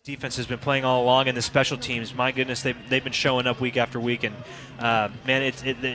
defense has been playing all along, and the special teams, my goodness, they've been showing up week after week. And, man,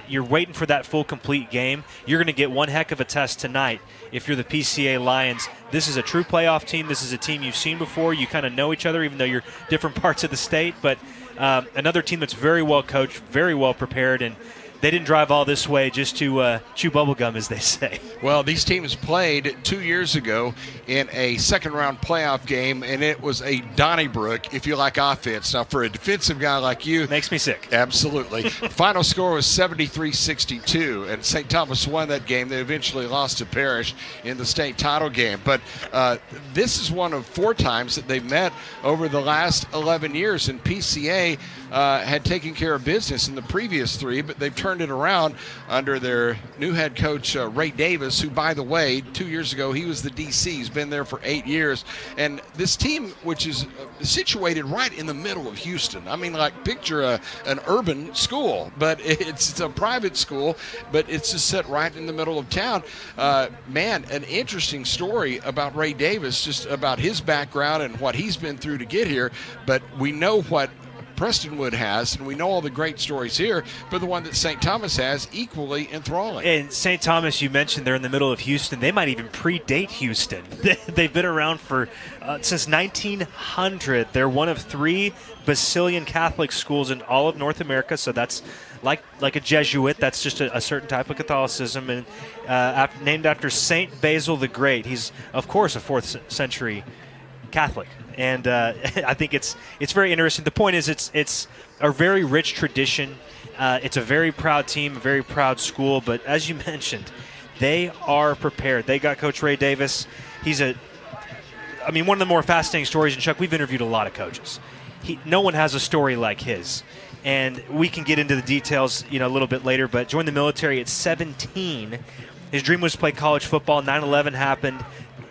you're waiting for that full, complete game. You're going to get one heck of a test tonight if you're the PCA Lions. This is a true playoff team. This is a team you've seen before. You kind of know each other, even though you're different parts of the state. But another team that's very well coached, very well prepared, and they didn't drive all this way just to chew bubblegum, as they say. Well, these teams played 2 years ago in a second-round playoff game, and it was a Donnybrook, if you like offense. Now, for a defensive guy like you... Makes me sick. Absolutely. Final score was 73-62, and St. Thomas won that game. They eventually lost to Parrish in the state title game. But this is one of 4 times that they've met over the last 11 years, and PCA had taken care of business in the previous 3, but they've turned it around under their new head coach, Ray Davis, who, by the way, 2 years ago, he was the DC. He's been there for 8 years. And this team, which is situated right in the middle of Houston, I mean, like, picture an urban school, but it's a private school, but it's just set right in the middle of town. Man, an interesting story about Ray Davis, just about his background and what he's been through to get here. But we know what Prestonwood has, and we know all the great stories here, but the one that St. Thomas has, equally enthralling. And St. Thomas, you mentioned they're in the middle of Houston. They might even predate Houston. They've been around for since 1900. They're one of 3 Basilian Catholic schools in all of North America, so that's like a Jesuit. That's just a certain type of Catholicism, and named after St. Basil the Great. He's, of course, a 4th century Catholic. And I think it's very interesting. The point is it's a very rich tradition. It's a very proud team, a very proud school. But as you mentioned, they are prepared. They got Coach Ray Davis. He's one of the more fascinating stories. And Chuck, we've interviewed a lot of coaches. No one has a story like his. And we can get into the details, a little bit later. But joined the military at 17. His dream was to play college football. 9/11 happened,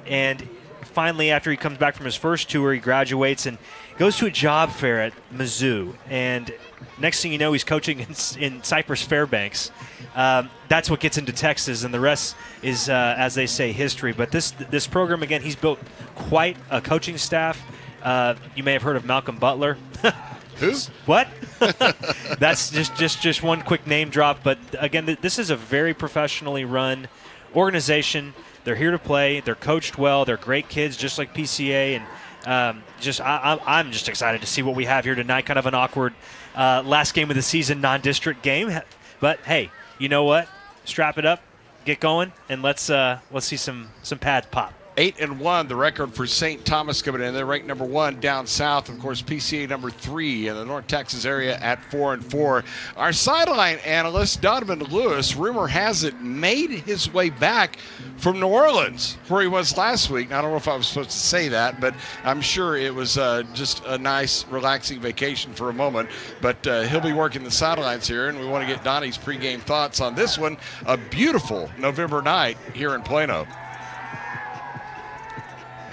and finally, after he comes back from his first tour, he graduates and goes to a job fair at Mizzou. And next thing you know, he's coaching in Cypress Fairbanks. That's what gets into Texas, and the rest is, as they say, history. But this program, again, he's built quite a coaching staff. You may have heard of Malcolm Butler. Who? What? That's just one quick name drop. But, again, this is a very professionally run organization. They're here to play. They're coached well. They're great kids, just like PCA. And I'm just excited to see what we have here tonight. Kind of an awkward last game of the season, non-district game. But hey, you know what? Strap it up, get going, and let's see some pads pop. 8-1, the record for St. Thomas coming in. They're ranked number 1 down south. Of course, PCA number 3 in the North Texas area at 4-4. Our sideline analyst, Donovan Lewis, rumor has it, made his way back from New Orleans, where he was last week. Now, I don't know if I was supposed to say that, but I'm sure it was just a nice, relaxing vacation for a moment. But he'll be working the sidelines here, and we want to get Donnie's pregame thoughts on this one. A beautiful November night here in Plano.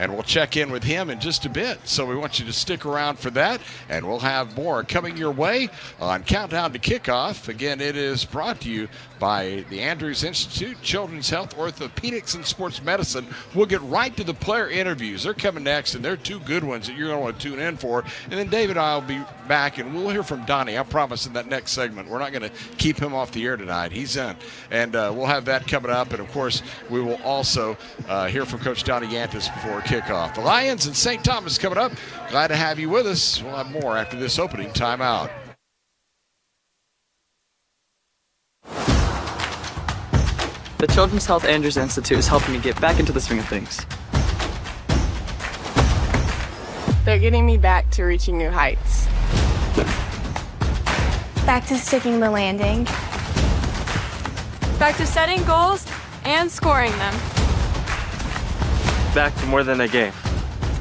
And we'll check in with him in just a bit. So we want you to stick around for that. And we'll have more coming your way on Countdown to Kickoff. Again, it is brought to you by the Andrews Institute, Children's Health, Orthopedics, and Sports Medicine. We'll get right to the player interviews. They're coming next, and they're 2 good ones that you're going to want to tune in for. And then David and I will be back, and we'll hear from Donnie, I promise, in that next segment. We're not going to keep him off the air tonight. He's in. And we'll have that coming up. And, of course, we will also hear from Coach Donnie Yantis before kickoff. The Lions and St. Thomas coming up. Glad to have you with us. We'll have more after this opening timeout. The Children's Health Andrews Institute is helping me get back into the swing of things. They're getting me back to reaching new heights. Back to sticking the landing. Back to setting goals and scoring them. Back to more than a game.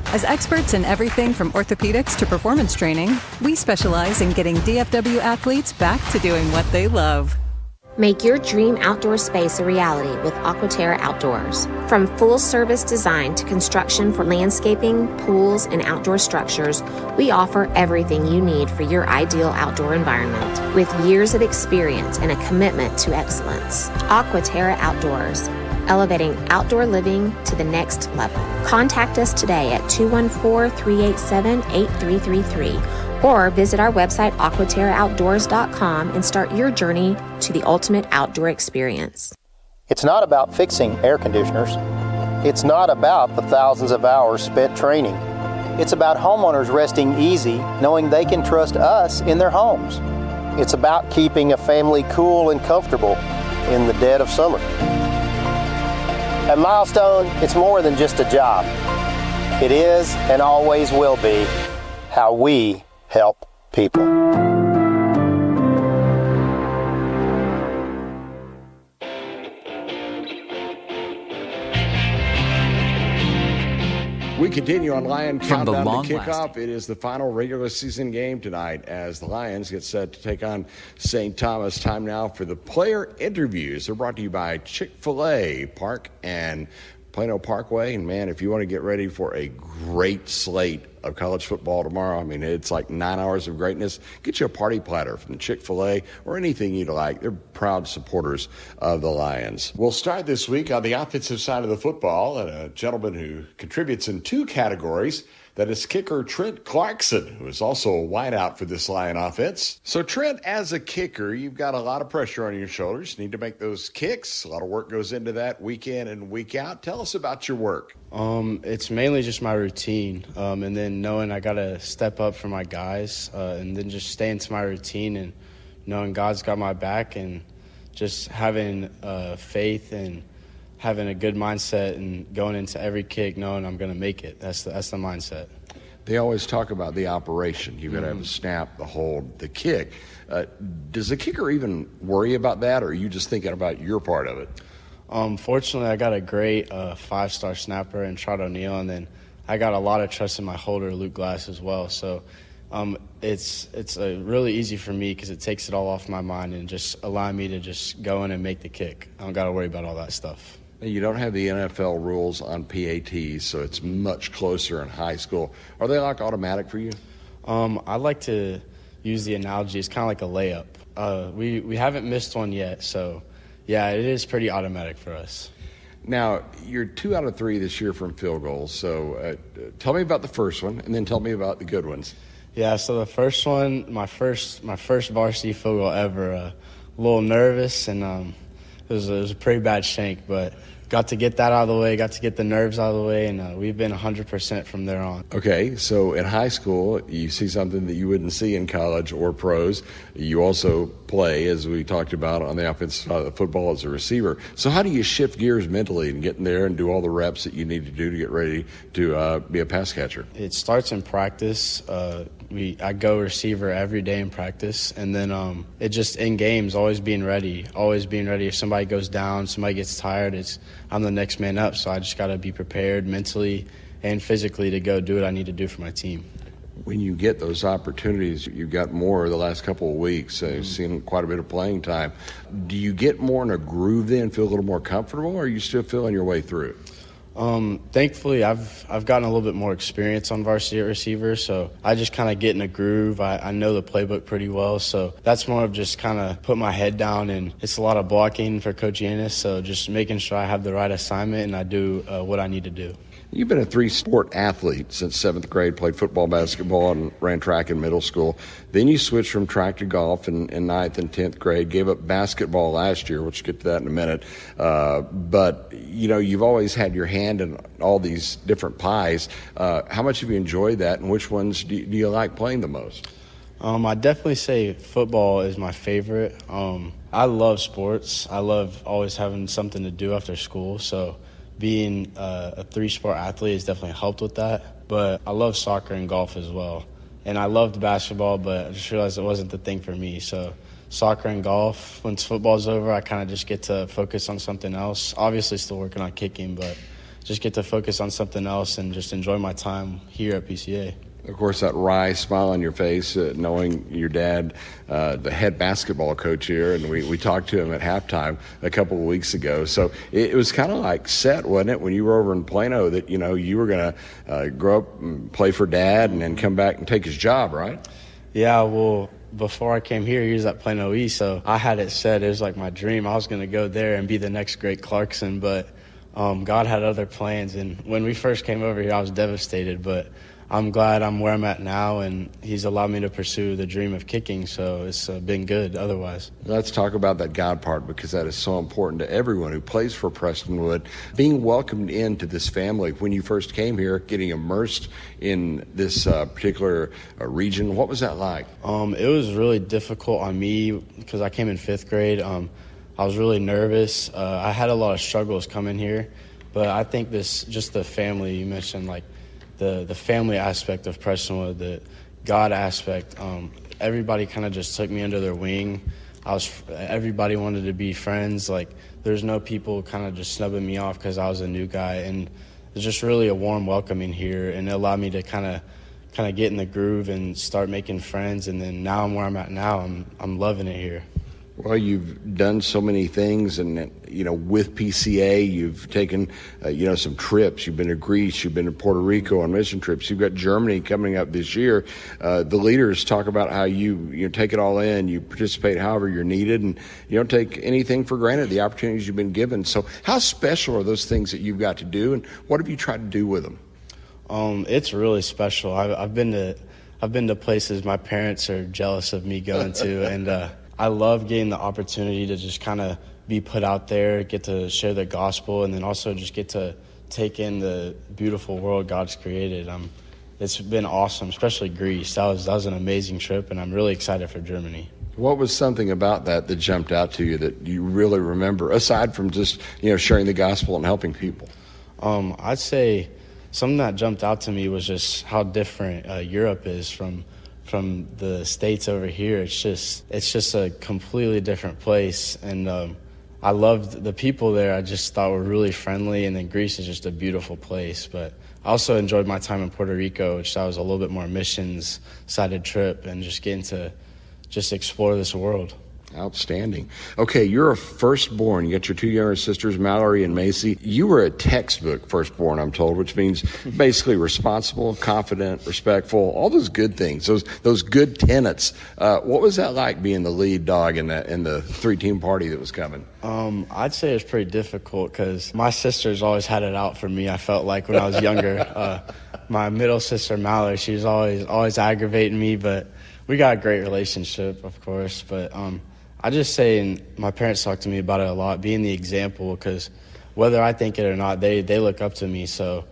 As experts in everything from orthopedics to performance training, we specialize in getting DFW athletes back to doing what they love. Make your dream outdoor space a reality with Aquaterra Outdoors. From full-service design to construction for landscaping, pools, and outdoor structures, we offer everything you need for your ideal outdoor environment. With years of experience and a commitment to excellence, Aquaterra Outdoors. elevating outdoor living to the next level. Contact us today at 214-387-8333 or visit our website aquaterraoutdoors.com and start your journey to the ultimate outdoor experience. It's not about fixing air conditioners. It's not about the thousands of hours spent training. It's about homeowners resting easy, knowing they can trust us in their homes. It's about keeping a family cool and comfortable in the dead of summer. At Milestone, it's more than just a job. It is and always will be how we help people. We continue on Lion From the Countdown to long-lasting- kickoff. It is the final regular season game tonight as the Lions get set to take on St. Thomas. Time now for the player interviews. They're brought to you by Chick-fil-A Park and Plano Parkway. And, man, if you want to get ready for a great slate of college football tomorrow, I mean, it's like 9 hours of greatness. Get you a party platter from Chick-fil-A or anything you'd like. They're proud supporters of the Lions. We'll start this week on the offensive side of the football, and a gentleman who contributes in two categories. That is kicker Trent Clarkson, who is also a wideout for this Lion offense. So, Trent, as a kicker, you've got a lot of pressure on your shoulders. You need to make those kicks. A lot of work goes into that week in and week out. Tell us about your work. It's mainly just my routine, and then knowing I got to step up for my guys, and then just staying to my routine and knowing God's got my back and just having faith and having a good mindset and going into every kick knowing I'm going to make it. That's the mindset. They always talk about the operation. You've got to have the snap, the hold, the kick. Does the kicker even worry about that, or are you just thinking about your part of it? Fortunately, I got a great five-star snapper in Trot O'Neill, and then I got a lot of trust in my holder, Luke Glass, as well. So it's really easy for me because it takes it all off my mind and just allow me to just go in and make the kick. I don't got to worry about all that stuff. You don't have the NFL rules on PATs, so it's much closer in high school. Are they like automatic for you? I like to use the analogy. It's kind of like a layup. We haven't missed one yet, so yeah, it is pretty automatic for us. Now, you're 2 out of 3 this year from field goals, so tell me about the first one, and then tell me about the good ones. Yeah, so the first one, my first varsity field goal ever, a little nervous, and it was a pretty bad shank, but got to get that out of the way, got to get the nerves out of the way, and we've been 100% from there on. Okay, so in high school, you see something that you wouldn't see in college or pros. You also play, as we talked about, on the offensive side of the football as a receiver. So how do you shift gears mentally and get in there and do all the reps that you need to do to get ready to be a pass catcher? It starts in practice. I go receiver every day in practice, and then it just in games, always being ready. If somebody goes down, somebody gets tired, I'm the next man up, so I just got to be prepared mentally and physically to go do what I need to do for my team. When you get those opportunities, you've got more the last couple of weeks. You've seen quite a bit of playing time. Do you get more in a groove then, feel a little more comfortable, or are you still feeling your way through it? Thankfully, I've gotten a little bit more experience on varsity receiver, so I just kind of get in a groove. I know the playbook pretty well, so that's more of just kind of put my head down, and it's a lot of blocking for Coach Yantis, so just making sure I have the right assignment and I do what I need to do. You've been a 3-sport athlete since 7th grade, played football, basketball, and ran track in middle school. Then you switched from track to golf in 9th and 10th grade, gave up basketball last year, which we'll get to that in a minute. But, you've always had your hand in all these different pies. How much have you enjoyed that, and which ones do you like playing the most? I definitely say football is my favorite. I love sports. I love always having something to do after school, so being a 3-sport athlete has definitely helped with that. But I love soccer and golf as well. And I loved basketball, but I just realized it wasn't the thing for me. So soccer and golf, once football's over, I kind of just get to focus on something else. Obviously still working on kicking, but just get to focus on something else and just enjoy my time here at PCA. Of course, that wry smile on your face, knowing your dad, the head basketball coach here, and we talked to him at halftime a couple of weeks ago. So it was kind of like set, wasn't it, when you were over in Plano that, you were going to grow up and play for Dad and then come back and take his job, right? Yeah, well, before I came here, he was at Plano East, so I had it set. It was like my dream. I was going to go there and be the next great Clarkson, but God had other plans, and when we first came over here, I was devastated, but I'm glad I'm where I'm at now, and he's allowed me to pursue the dream of kicking, so it's been good otherwise. Let's talk about that God part, because that is so important to everyone who plays for Prestonwood. Being welcomed into this family when you first came here, getting immersed in this particular region, what was that like? It was really difficult on me because I came in 5th grade. I was really nervous. I had a lot of struggles coming here, but I think just the family you mentioned, like the family aspect of Prestonwood, the God aspect, everybody kind of just took me under their wing. Everybody wanted to be friends. Like, there's no people kind of just snubbing me off because I was a new guy, and it's just really a warm welcoming here, and it allowed me to kind of get in the groove and start making friends. And then now I'm where I'm at now. I'm loving it here. Well, you've done so many things, and with PCA, you've taken some trips. You've been to Greece, you've been to Puerto Rico on mission trips. You've got Germany coming up this year. The leaders talk about how you take it all in. You participate however you're needed, and you don't take anything for granted. The opportunities you've been given. So, how special are those things that you've got to do, and what have you tried to do with them? It's really special. I've been to places my parents are jealous of me going to, and I love getting the opportunity to just kind of be put out there, get to share the gospel, and then also just get to take in the beautiful world God's created. It's been awesome, especially Greece. That was an amazing trip, and I'm really excited for Germany. What was something about that jumped out to you that you really remember, aside from just sharing the gospel and helping people? I'd say something that jumped out to me was just how different Europe is from the States over here. It's just a completely different place, and I loved the people there. I just thought were really friendly, and then Greece is just a beautiful place. But I also enjoyed my time in Puerto Rico, which that was a little bit more missions-sided trip, and just getting to just explore this world. Outstanding. Okay, you're a firstborn. You got your 2 younger sisters, Mallory and Macy. You were a textbook firstborn, I'm told, which means basically responsible, confident, respectful, all those good things, those good tenets. What was that like being the lead dog in the 3-team party that was coming? I'd say it's pretty difficult because my sisters always had it out for me, I felt like, when I was younger. My middle sister, Mallory, she was always aggravating me, but we got a great relationship, of course. But I just say, and my parents talk to me about it a lot, being the example, because whether I think it or not, they look up to me. So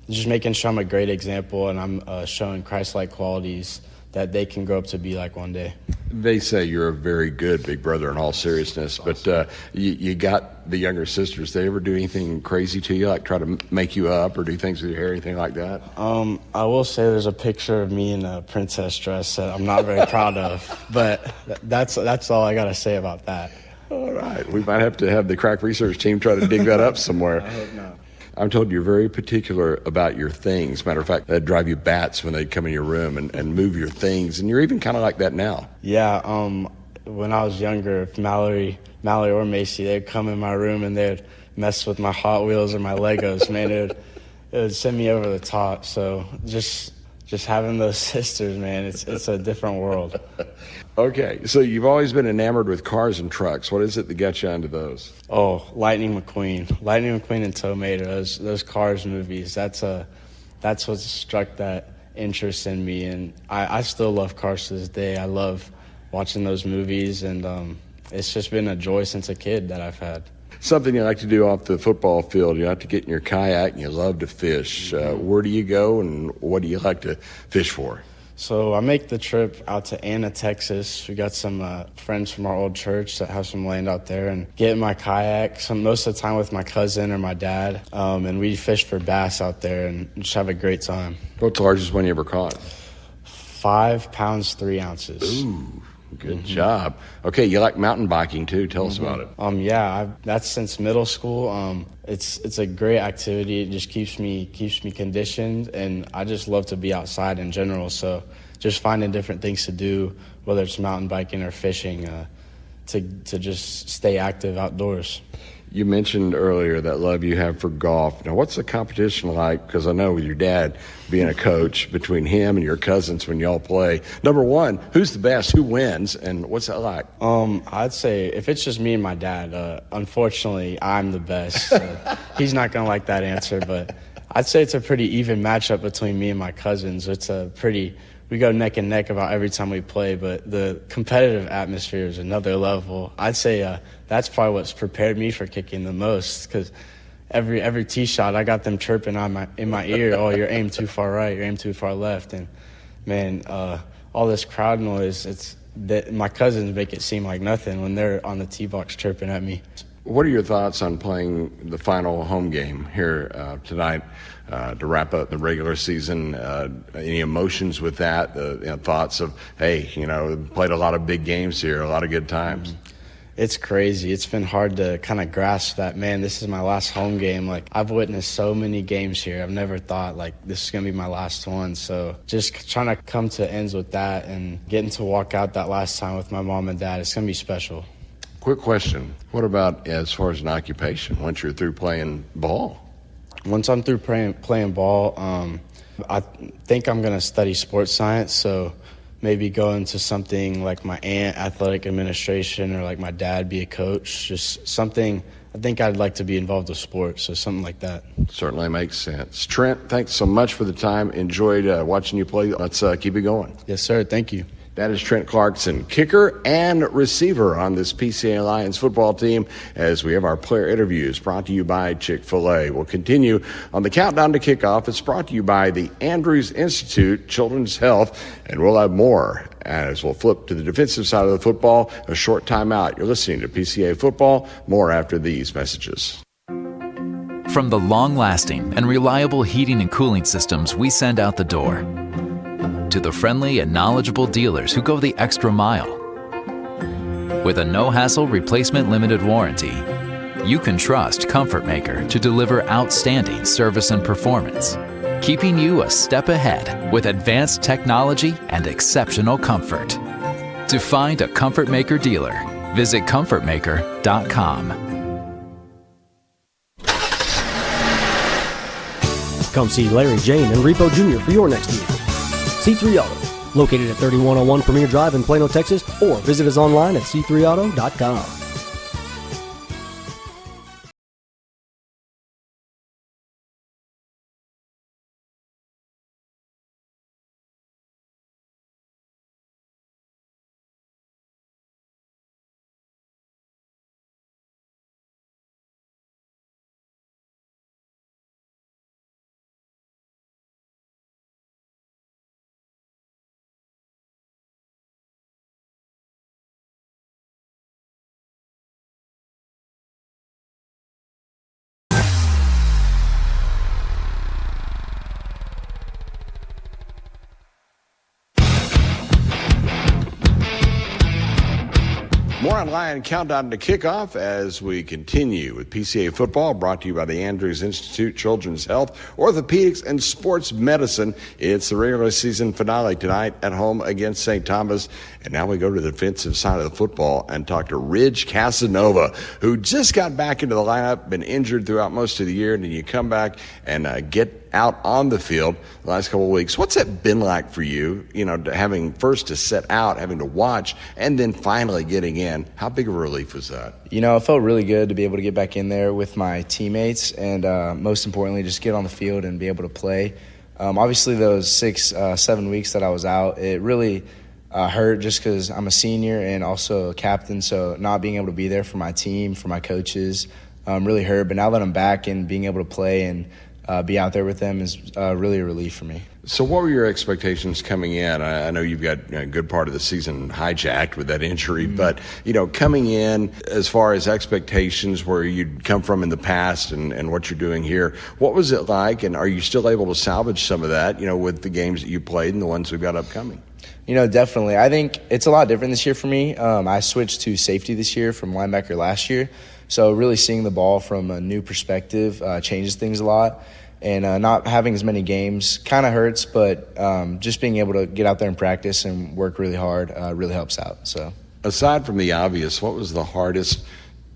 just making sure I'm a great example, and I'm showing Christ-like qualities that they can grow up to be like one day. They say you're a very good big brother in all seriousness, but you got the younger sisters. They ever do anything crazy to you, like try to make you up or do things with your hair, anything like that? I will say there's a picture of me in a princess dress that I'm not very proud of, but that's all I got to say about that. All right. We might have to have the crack research team try to dig that up somewhere. I hope not. I'm told you're very particular about your things. Matter of fact, they'd drive you bats when they come in your room and move your things, and you're even kind of like that now. Yeah, when I was younger, if Mallory or Macy, they'd come in my room and they'd mess with my Hot Wheels or my Legos. Man, it would send me over the top. So just having those sisters, man, it's a different world. Okay, so you've always been enamored with cars and trucks. What is it that got you into those? Oh, Lightning McQueen and Tomato, those Cars movies. That's what struck that interest in me, and I still love cars to this day. I love watching those movies, and it's just been a joy since a kid that I've had. Something you like to do off the football field. You like to get in your kayak and you love to fish. Where do you go and what do you like to fish for? So I make the trip out to Anna, Texas. We got some friends from our old church that have some land out there, and get in my kayak most of the time with my cousin or my dad, and we fish for bass out there and just have a great time. What's the largest one you ever caught? 5 pounds, 3 ounces. Ooh. Good job. Okay, you like mountain biking too. Tell us about it. Yeah, that's since middle school. It's a great activity. It just keeps me conditioned, and I just love to be outside in general. So just finding different things to do, whether it's mountain biking or fishing, to just stay active outdoors. You mentioned earlier that love you have for golf. Now, what's the competition like? Because I know with your dad being a coach, between him and your cousins when y'all play, number one, who's the best? Who wins? And what's that like? I'd say if it's just me and my dad, unfortunately, I'm the best. So he's not going to like that answer, but I'd say it's a pretty even matchup between me and my cousins. We go neck and neck about every time we play, but the competitive atmosphere is another level. I'd say that's probably what's prepared me for kicking the most, because every tee shot I got them chirping in my ear, oh, you're aimed too far right, you're aimed too far left. And, man, all this crowd noise, my cousins make it seem like nothing when they're on the tee box chirping at me. What are your thoughts on playing the final home game here tonight to wrap up the regular season? Any emotions with that? Thoughts of, hey, played a lot of big games here, a lot of good times. It's crazy. It's been hard to kind of grasp that, man, this is my last home game. Like, I've witnessed so many games here. I've never thought, like, this is going to be my last one. So just trying to come to ends with that and getting to walk out that last time with my mom and dad, it's going to be special. Quick question. What about as far as an occupation once you're through playing ball? Once I'm through playing ball, I think I'm going to study sports science, so maybe go into something like my aunt, athletic administration, or like my dad, be a coach. Just something, I think I'd like to be involved with sports, so something like that. Certainly makes sense. Trent, thanks so much for the time. Enjoyed watching you play. Let's keep it going. Yes, sir. Thank you. That is Trent Clarkson, kicker and receiver on this PCA Lions football team, as we have our player interviews brought to you by Chick-fil-A. We'll continue on the countdown to kickoff. It's brought to you by the Andrews Institute Children's Health, and we'll have more as we'll flip to the defensive side of the football. A short timeout. You're listening to PCA Football. More after these messages. From the long-lasting and reliable heating and cooling systems we send out the door, to the friendly and knowledgeable dealers who go the extra mile. With a no-hassle replacement limited warranty, you can trust Comfort Maker to deliver outstanding service and performance, keeping you a step ahead with advanced technology and exceptional comfort. To find a Comfort Maker dealer, visit comfortmaker.com. Come see Larry, Jane, and Repo Jr. for your next vehicle. C3 Auto, located at 3101 Premier Drive in Plano, Texas, or visit us online at c3auto.com. More on Lion Countdown to Kickoff as we continue with PCA Football, brought to you by the Andrews Institute Children's Health, Orthopedics, and Sports Medicine. It's the regular season finale tonight at home against St. Thomas. And now we go to the defensive side of the football and talk to Ridge Casanova, who just got back into the lineup, been injured throughout most of the year, and then you come back and get out on the field the last couple of weeks. What's that been like for you, having first to set out, having to watch, and then finally getting in? How big of a relief was that? It felt really good to be able to get back in there with my teammates and most importantly, just get on the field and be able to play. Obviously, those 6-7 weeks that I was out, it really hurt just because I'm a senior and also a captain, so not being able to be there for my team, for my coaches, really hurt. But now that I'm back and being able to play and be out there with them is really a relief for me. So what were your expectations coming in? I know you've got a good part of the season hijacked with that injury, but, coming in as far as expectations where you'd come from in the past and what you're doing here, what was it like? And are you still able to salvage some of that, with the games that you played and the ones we've got upcoming? Definitely. I think it's a lot different this year for me. I switched to safety this year from linebacker last year. So really seeing the ball from a new perspective changes things a lot. And not having as many games kind of hurts, but just being able to get out there and practice and work really hard really helps out. So, aside from the obvious, what was the hardest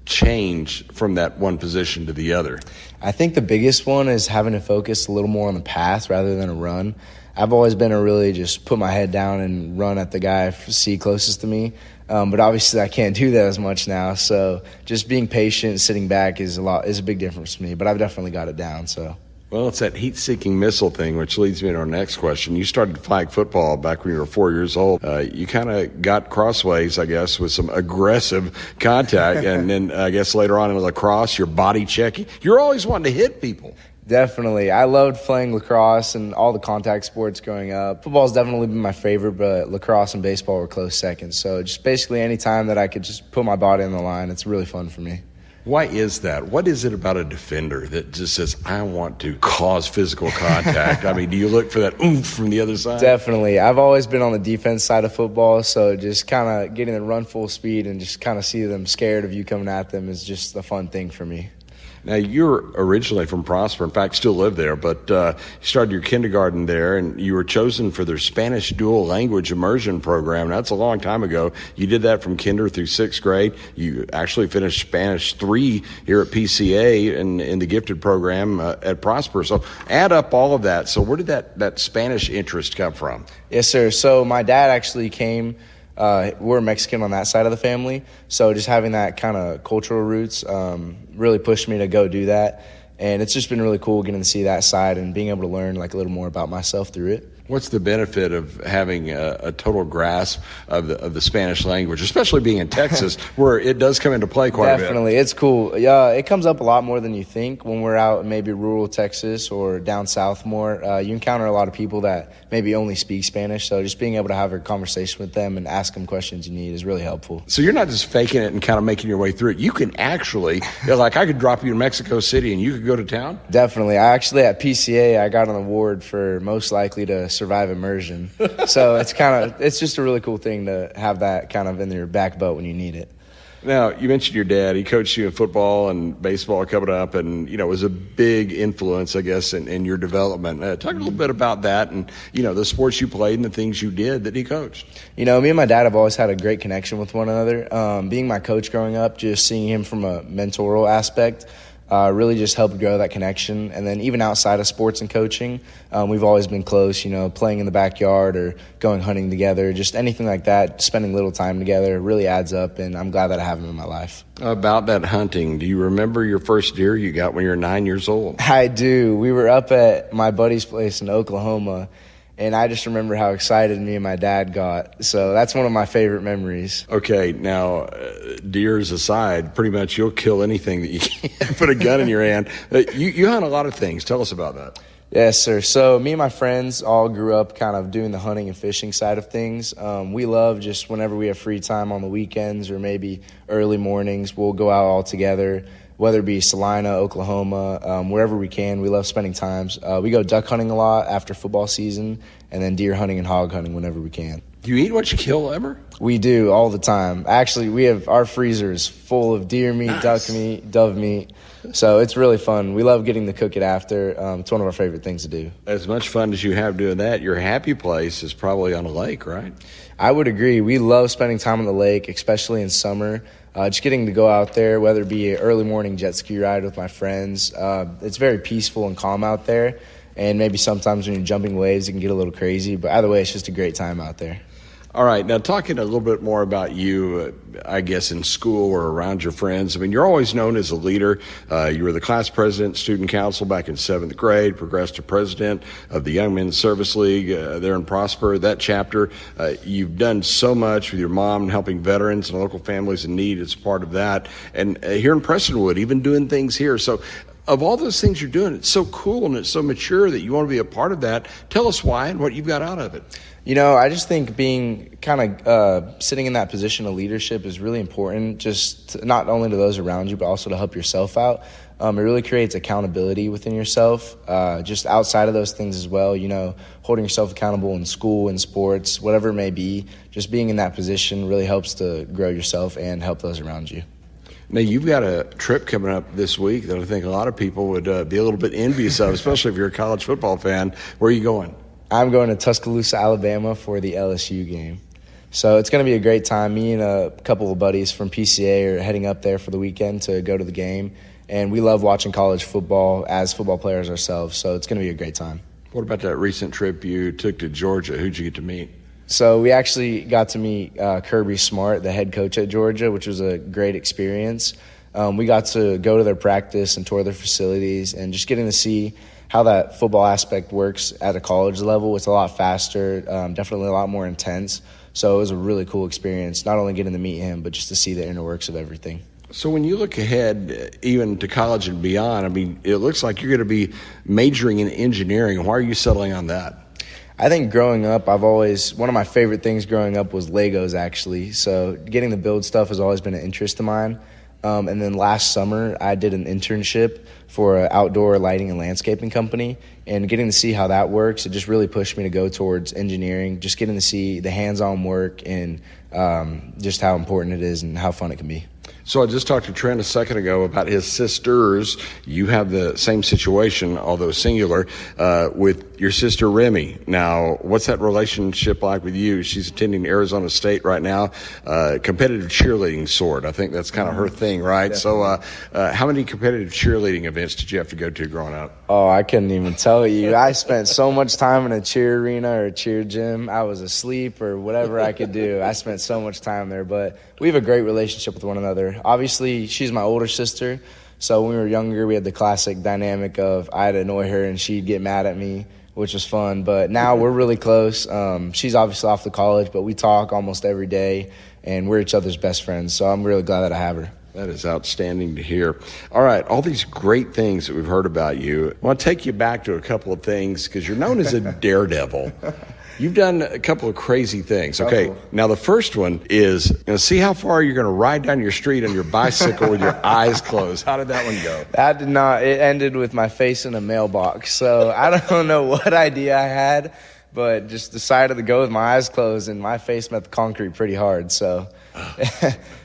change from that one position to the other? I think the biggest one is having to focus a little more on the pass rather than a run. I've always been a really just put my head down and run at the guy I see closest to me. But obviously I can't do that as much now. So just being patient, sitting back is a big difference for me. But I've definitely got it down. So. Well, it's that heat-seeking missile thing, which leads me to our next question. You started flag football back when you were 4 years old. You kind of got crossways, I guess, with some aggressive contact. And then I guess later on in lacrosse, your body checking. You're always wanting to hit people. Definitely. I loved playing lacrosse and all the contact sports growing up. Football's definitely been my favorite, but lacrosse and baseball were close seconds. So just basically any time that I could just put my body on the line, it's really fun for me. Why is that? What is it about a defender that just says, I want to cause physical contact? I mean, do you look for that oomph from the other side? Definitely. I've always been on the defense side of football, so just kind of getting to run full speed and just kind of see them scared of you coming at them is just a fun thing for me. Now, you're originally from Prosper, in fact, still live there, but you started your kindergarten there, and you were chosen for their Spanish dual language immersion program. Now, that's a long time ago. You did that from kinder through sixth grade. You actually finished Spanish 3 here at PCA in the gifted program at Prosper. So add up all of that. So where did that Spanish interest come from? Yes, sir. So my dad actually came we're Mexican on that side of the family, so just having that kind of cultural roots really pushed me to go do that, and it's just been really cool getting to see that side and being able to learn like a little more about myself through it. What's the benefit of having a total grasp of the Spanish language, especially being in Texas, where it does come into play quite a bit? Definitely. It's cool. Yeah, it comes up a lot more than you think when we're out in maybe rural Texas or down south more. You encounter a lot of people that maybe only speak Spanish, so just being able to have a conversation with them and ask them questions you need is really helpful. So you're not just faking it and kind of making your way through it. You can actually, like I could drop you to Mexico City and you could go to town? Definitely. I actually, at PCA, I got an award for most likely to survive immersion. So it's just a really cool thing to have that kind of in your back boat when you need it. Now, you mentioned your dad. He coached you in football and baseball coming up and, was a big influence, I guess, in your development. Talk a little bit about that and, the sports you played and the things you did that he coached. Me and my dad have always had a great connection with one another. Being my coach growing up, just seeing him from a mentoral aspect, really just helped grow that connection. And then even outside of sports and coaching, we've always been close, playing in the backyard or going hunting together, just anything like that, spending little time together really adds up, and I'm glad that I have him in my life. About that hunting, do you remember your first deer you got when you were 9 years old? I do. We were up at my buddy's place in Oklahoma, and I just remember how excited me and my dad got. So that's one of my favorite memories. Okay, now, deers aside, pretty much you'll kill anything that you can put a gun in your hand. You hunt a lot of things. Tell us about that. Yes, sir. So me and my friends all grew up kind of doing the hunting and fishing side of things. We love just whenever we have free time on the weekends or maybe early mornings, we'll go out all together, whether it be Salina, Oklahoma, wherever we can. We love spending times. We go duck hunting a lot after football season, and then deer hunting and hog hunting whenever we can. Do you eat what you kill ever? We do, all the time. Actually, our freezer is full of deer meat, nice. Duck meat, dove meat. So it's really fun. We love getting to cook it after. It's one of our favorite things to do. As much fun as you have doing that, your happy place is probably on a lake, right? I would agree. We love spending time on the lake, especially in summer. Just getting to go out there, whether it be an early morning jet ski ride with my friends. It's very peaceful and calm out there. And maybe sometimes when you're jumping waves, it can get a little crazy. But either way, it's just a great time out there. All right, now talking a little bit more about you, I guess, in school or around your friends. I mean, you're always known as a leader. You were the class president, student council back in 7th grade, progressed to president of the Young Men's Service League there in Prosper, that chapter. You've done so much with your mom and helping veterans and local families in need. It's part of that. And here in Prestonwood, even doing things here. So of all those things you're doing, it's so cool and it's so mature that you want to be a part of that. Tell us why and what you've got out of it. I just think being kind of sitting in that position of leadership is really important, just not only to those around you, but also to help yourself out. It really creates accountability within yourself, just outside of those things as well, holding yourself accountable in school, in sports, whatever it may be. Just being in that position really helps to grow yourself and help those around you. Now, you've got a trip coming up this week that I think a lot of people would be a little bit envious of, especially if you're a college football fan. Where are you going? I'm going to Tuscaloosa, Alabama for the LSU game. So it's going to be a great time. Me and a couple of buddies from PCA are heading up there for the weekend to go to the game. And we love watching college football as football players ourselves, so it's going to be a great time. What about that recent trip you took to Georgia? Who'd you get to meet? So we actually got to meet Kirby Smart, the head coach at Georgia, which was a great experience. We got to go to their practice and tour their facilities, and just getting to see how that football aspect works at a college level. It's a lot faster, definitely a lot more intense. So it was a really cool experience, not only getting to meet him, but just to see the inner works of everything. So when you look ahead, even to college and beyond, I mean, it looks like you're going to be majoring in engineering. Why are you settling on that? I think growing up, one of my favorite things growing up was Legos, actually. So getting to build stuff has always been an interest of mine. And then last summer, I did an internship for an outdoor lighting and landscaping company. And getting to see how that works, it just really pushed me to go towards engineering, just getting to see the hands-on work and just how important it is and how fun it can be. So I just talked to Trent a second ago about his sisters. You have the same situation, although singular, with your sister Remy. Now, what's that relationship like with you? She's attending Arizona State right now, competitive cheerleading sort. I think that's kind of her thing, right? Definitely. So how many competitive cheerleading events did you have to go to growing up? Oh, I couldn't even tell you. I spent so much time in a cheer arena or a cheer gym. I was asleep or whatever I could do. I spent so much time there, but we have a great relationship with one another. Obviously, she's my older sister, so when we were younger, we had the classic dynamic of I'd annoy her and she'd get mad at me, which was fun. But now we're really close. She's obviously off to college, but we talk almost every day, and we're each other's best friends, so I'm really glad that I have her. That is outstanding to hear. All right, all these great things that we've heard about you. I want to take you back to a couple of things because you're known as a daredevil. You've done a couple of crazy things. Okay, now the first one is, see how far you're going to ride down your street on your bicycle with your eyes closed. How did that one go? That did not. It ended with my face in a mailbox. So I don't know what idea I had, but just decided to go with my eyes closed, and my face met the concrete pretty hard. So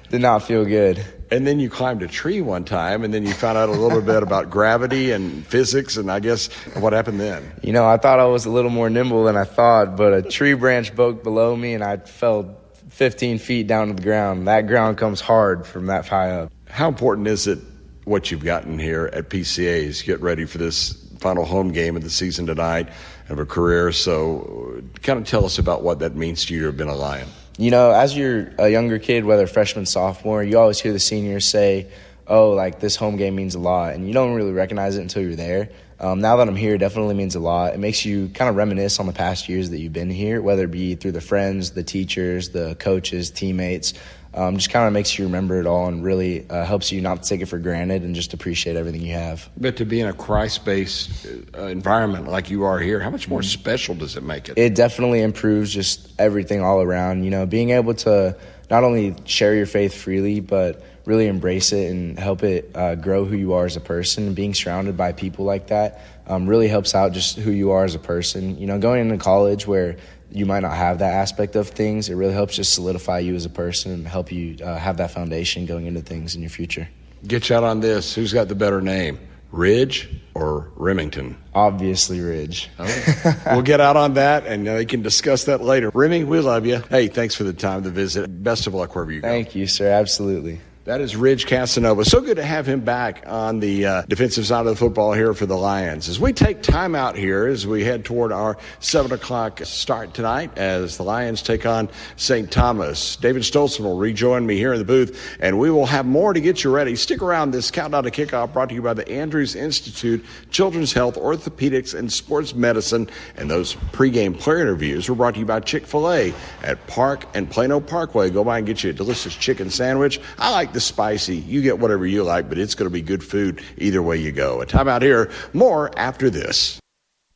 did not feel good. And then you climbed a tree one time, and then you found out a little bit about gravity and physics, and I guess what happened then? You know, I thought I was a little more nimble than I thought, but a tree branch broke below me, and I fell 15 feet down to the ground. That ground comes hard from that high up. How important is it what you've gotten here at PCA's? Get ready for this final home game of the season tonight of a career. So kind of tell us about what that means to you to have been a Lion. You know, as you're a younger kid, whether freshman, sophomore, you always hear the seniors say, oh, like this home game means a lot, and you don't really recognize it until you're there. Now that I'm here, it definitely means a lot. It makes you kind of reminisce on the past years that you've been here, whether it be through the friends, the teachers, the coaches, teammates. Just kind of makes you remember it all and really helps you not to take it for granted and just appreciate everything you have. But to be in a Christ-based environment like you are here, how much more special does it make it? It definitely improves just everything all around. You know, being able to not only share your faith freely, but really embrace it and help it grow who you are as a person. Being surrounded by people like that really helps out just who you are as a person. You know, going into college where you might not have that aspect of things, it really helps just solidify you as a person and help you have that foundation going into things in your future. Get you out on this. Who's got the better name, Ridge or Remington? Obviously Ridge. Okay. We'll get out on that, and we can discuss that later. Remy, we love you. Hey, thanks for the time to visit. Best of luck wherever you go. Thank you, sir. Absolutely. That is Ridge Casanova. So good to have him back on the defensive side of the football here for the Lions. As we take time out here, as we head toward our 7 o'clock start tonight, as the Lions take on St. Thomas. David Stoltzman will rejoin me here in the booth, and we will have more to get you ready. Stick around. This countdown to kickoff brought to you by the Andrews Institute, Children's Health, Orthopedics, and Sports Medicine. And those pregame player interviews were brought to you by Chick-fil-A at Park and Plano Parkway. Go by and get you a delicious chicken sandwich. I like the spicy. You get whatever you like, but it's going to be good food either way you go. A time out here. More after this.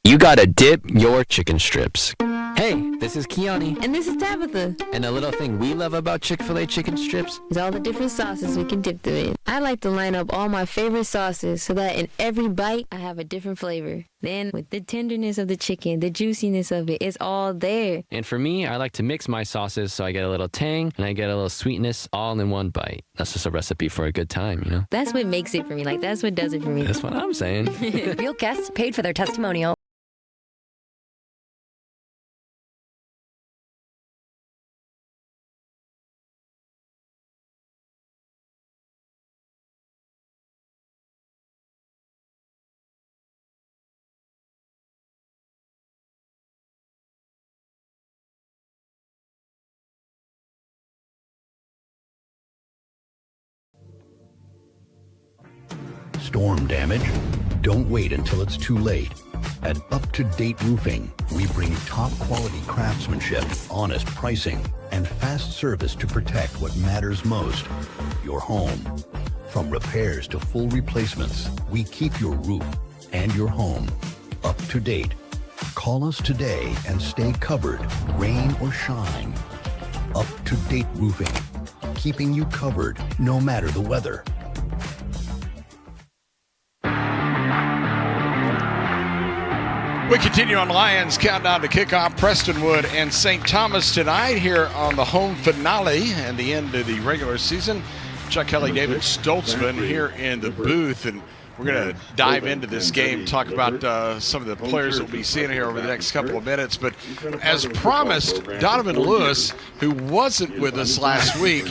You gotta dip your chicken strips. Hey, this is Kiani. And this is Tabitha. And a little thing we love about Chick-fil-A chicken strips is all the different sauces we can dip them in. I like to line up all my favorite sauces so that in every bite I have a different flavor. Then with the tenderness of the chicken, the juiciness of it, it's all there. And for me, I like to mix my sauces so I get a little tang and I get a little sweetness all in one bite. That's just a recipe for a good time, you know? That's what makes it for me. Like, that's what does it for me. That's what I'm saying. Real guests paid for their testimonial. Storm damage? Don't wait until it's too late. At Up to Date Roofing, we bring top quality craftsmanship, honest pricing, and fast service to protect what matters most, your home. From repairs to full replacements, we keep your roof and your home up to date. Call us today and stay covered, rain or shine. Up to Date Roofing, keeping you covered no matter the weather. We continue on Lions Countdown to Kickoff. Prestonwood and St. Thomas tonight here on the home finale and the end of the regular season. Chuck Kelly, David Stoltzman here in the booth, and we're going to dive into this game, talk about some of the players that we'll be seeing here over the next couple of minutes. But as promised, Donovan Lewis, who wasn't with us last week,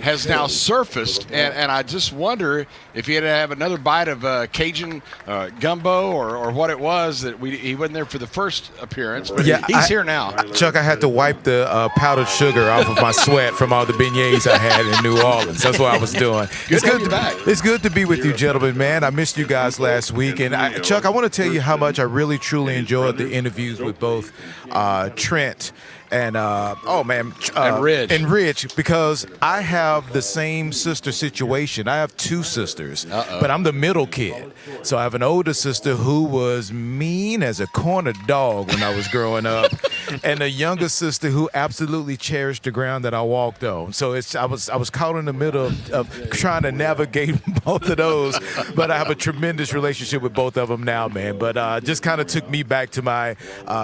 has now surfaced. And I just wonder if he had to have another bite of Cajun gumbo or what it was that he wasn't there for the first appearance. But he's here now. Chuck, I had to wipe the powdered sugar off of my sweat from all the beignets I had in New Orleans. That's what I was doing. It's good to be with you, gentlemen, man. I missed you guys last week. And Chuck, I want to tell you how much I really, truly enjoyed the interviews with both Trent and and Rich, because I have the same sister situation. I have two sisters, but I'm the middle kid. So I have an older sister who was mean as a corner dog when I was growing up, and a younger sister who absolutely cherished the ground that I walked on. So I was caught in the middle of trying to navigate both of those, but I have a tremendous relationship with both of them now, man. But just kind of took me back to my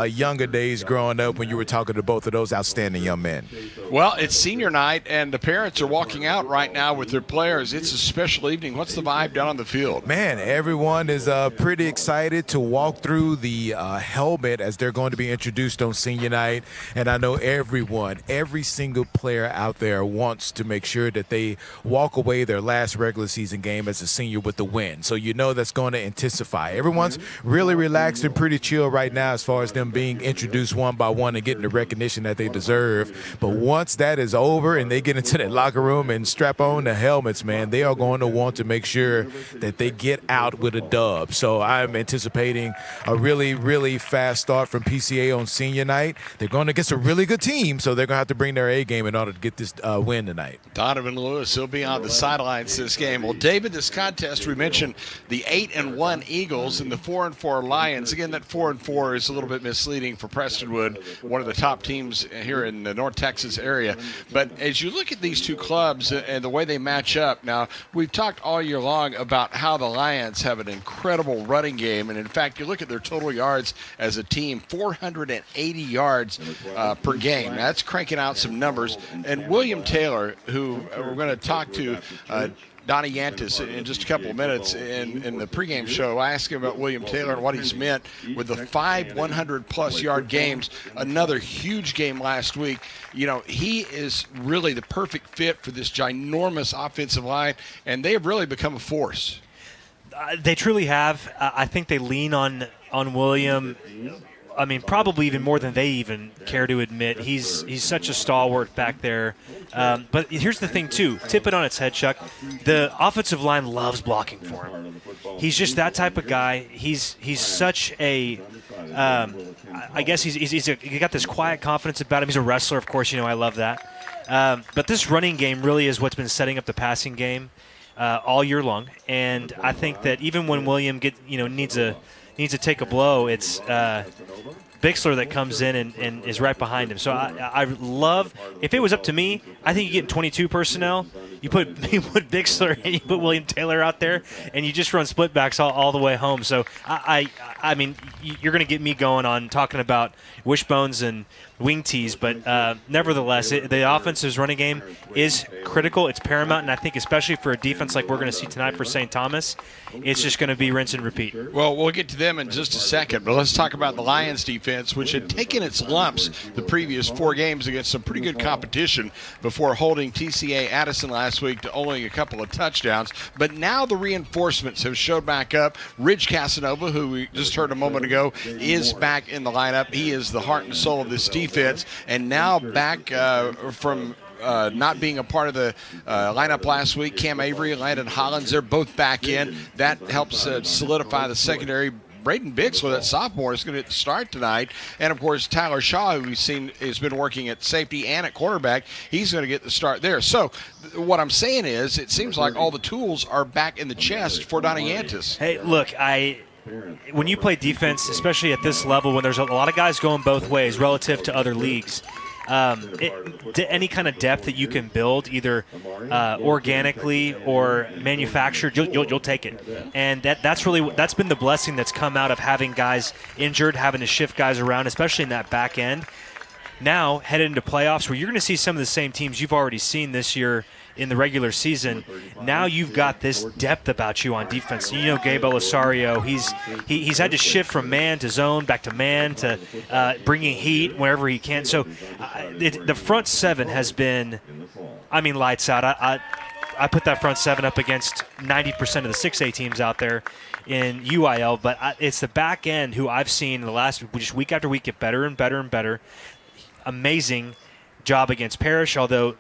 younger days growing up when you were talking to both of those outstanding young men. Well, it's senior night, and the parents are walking out right now with their players. It's a special evening. What's the vibe down on the field? Man, everyone is pretty excited to walk through the helmet as they're going to be introduced on senior night. And I know every single player out there wants to make sure that they walk away their last regular season game as a senior with the win. So you know that's going to intensify. Everyone's really relaxed and pretty chill right now as far as them being introduced one by one and getting the recognition that they deserve. But once that is over and they get into that locker room and strap on the helmets, man, they are going to want to make sure that they get out with a dub. So I'm anticipating a really, really fast start from PCA on senior night. They're going against a really good team, so they're going to have to bring their A game in order to get this win tonight. Donovan Lewis, he'll be on the sidelines this game. Well, David, this contest, we mentioned the 8-1 Eagles and the 4-4 Lions. Again, that 4-4 is a little bit misleading for Prestonwood, one of the top teams here in the North Texas area. But as you look at these two clubs and the way they match up, now we've talked all year long about how the Lions have an incredible running game, and in fact, you look at their total yards as a team, 480 yards per game. Now, that's cranking out some numbers. And William Taylor, who we're going to talk to, Donnie Yantis in just a couple of minutes in the pregame show. I asked him about William Taylor and what he's meant with the 5 100-plus yard games. Another huge game last week. You know, he is really the perfect fit for this ginormous offensive line, and they have really become a force. They truly have. I think they lean on William. I mean, probably even more than they even care to admit. He's such a stalwart back there. But here's the thing, too. Tip it on its head, Chuck. The offensive line loves blocking for him. He's just that type of guy. He's such a I guess he's got this quiet confidence about him. He's a wrestler, of course. You know, I love that. But this running game really is what's been setting up the passing game all year long. And I think that even when William needs to take a blow, it's Bixler that comes in and is right behind him. So I love, if it was up to me, I think you get 22 personnel. You put Bixler and you put William Taylor out there, and you just run split backs all the way home. So I mean, you're going to get me going on talking about wishbones and wing tees, but nevertheless, the offense's running game is critical. It's paramount, and I think especially for a defense like we're going to see tonight for St. Thomas, it's just going to be rinse and repeat. Well, we'll get to them in just a second, but let's talk about the Lions defense, which had taken its lumps the previous 4 games against some pretty good competition before holding TCA Addison last week to only a couple of touchdowns. But now the reinforcements have showed back up. Ridge Casanova, who we just heard a moment ago, is back in the lineup. He is the heart and soul of this defense, and now back from not being a part of the lineup last week. Cam Avery, Landon Hollins, they're both back in. That helps solidify the secondary. Braden Bixler, that sophomore, is going to start tonight. And, of course, Tyler Shaw, who we've seen has been working at safety and at quarterback, he's going to get the start there. So what I'm saying is it seems like all the tools are back in the chest for Donnie Yantis. Hey, look, when you play defense, especially at this level, when there's a lot of guys going both ways relative to other leagues, any kind of depth that you can build, either organically or manufactured, you'll take it. And that's been the blessing that's come out of having guys injured, having to shift guys around, especially in that back end. Now, headed into playoffs, where you're going to see some of the same teams you've already seen this year in the regular season. Now you've got this depth about you on defense. You know, Gabe Elisario, he's had to shift from man to zone, back to man, to bringing heat wherever he can. So the front seven has been, lights out. I put that front seven up against 90% of the 6A teams out there in UIL, but it's the back end who I've seen in the last, just week after week, get better and better and better. Amazing job against Parrish, although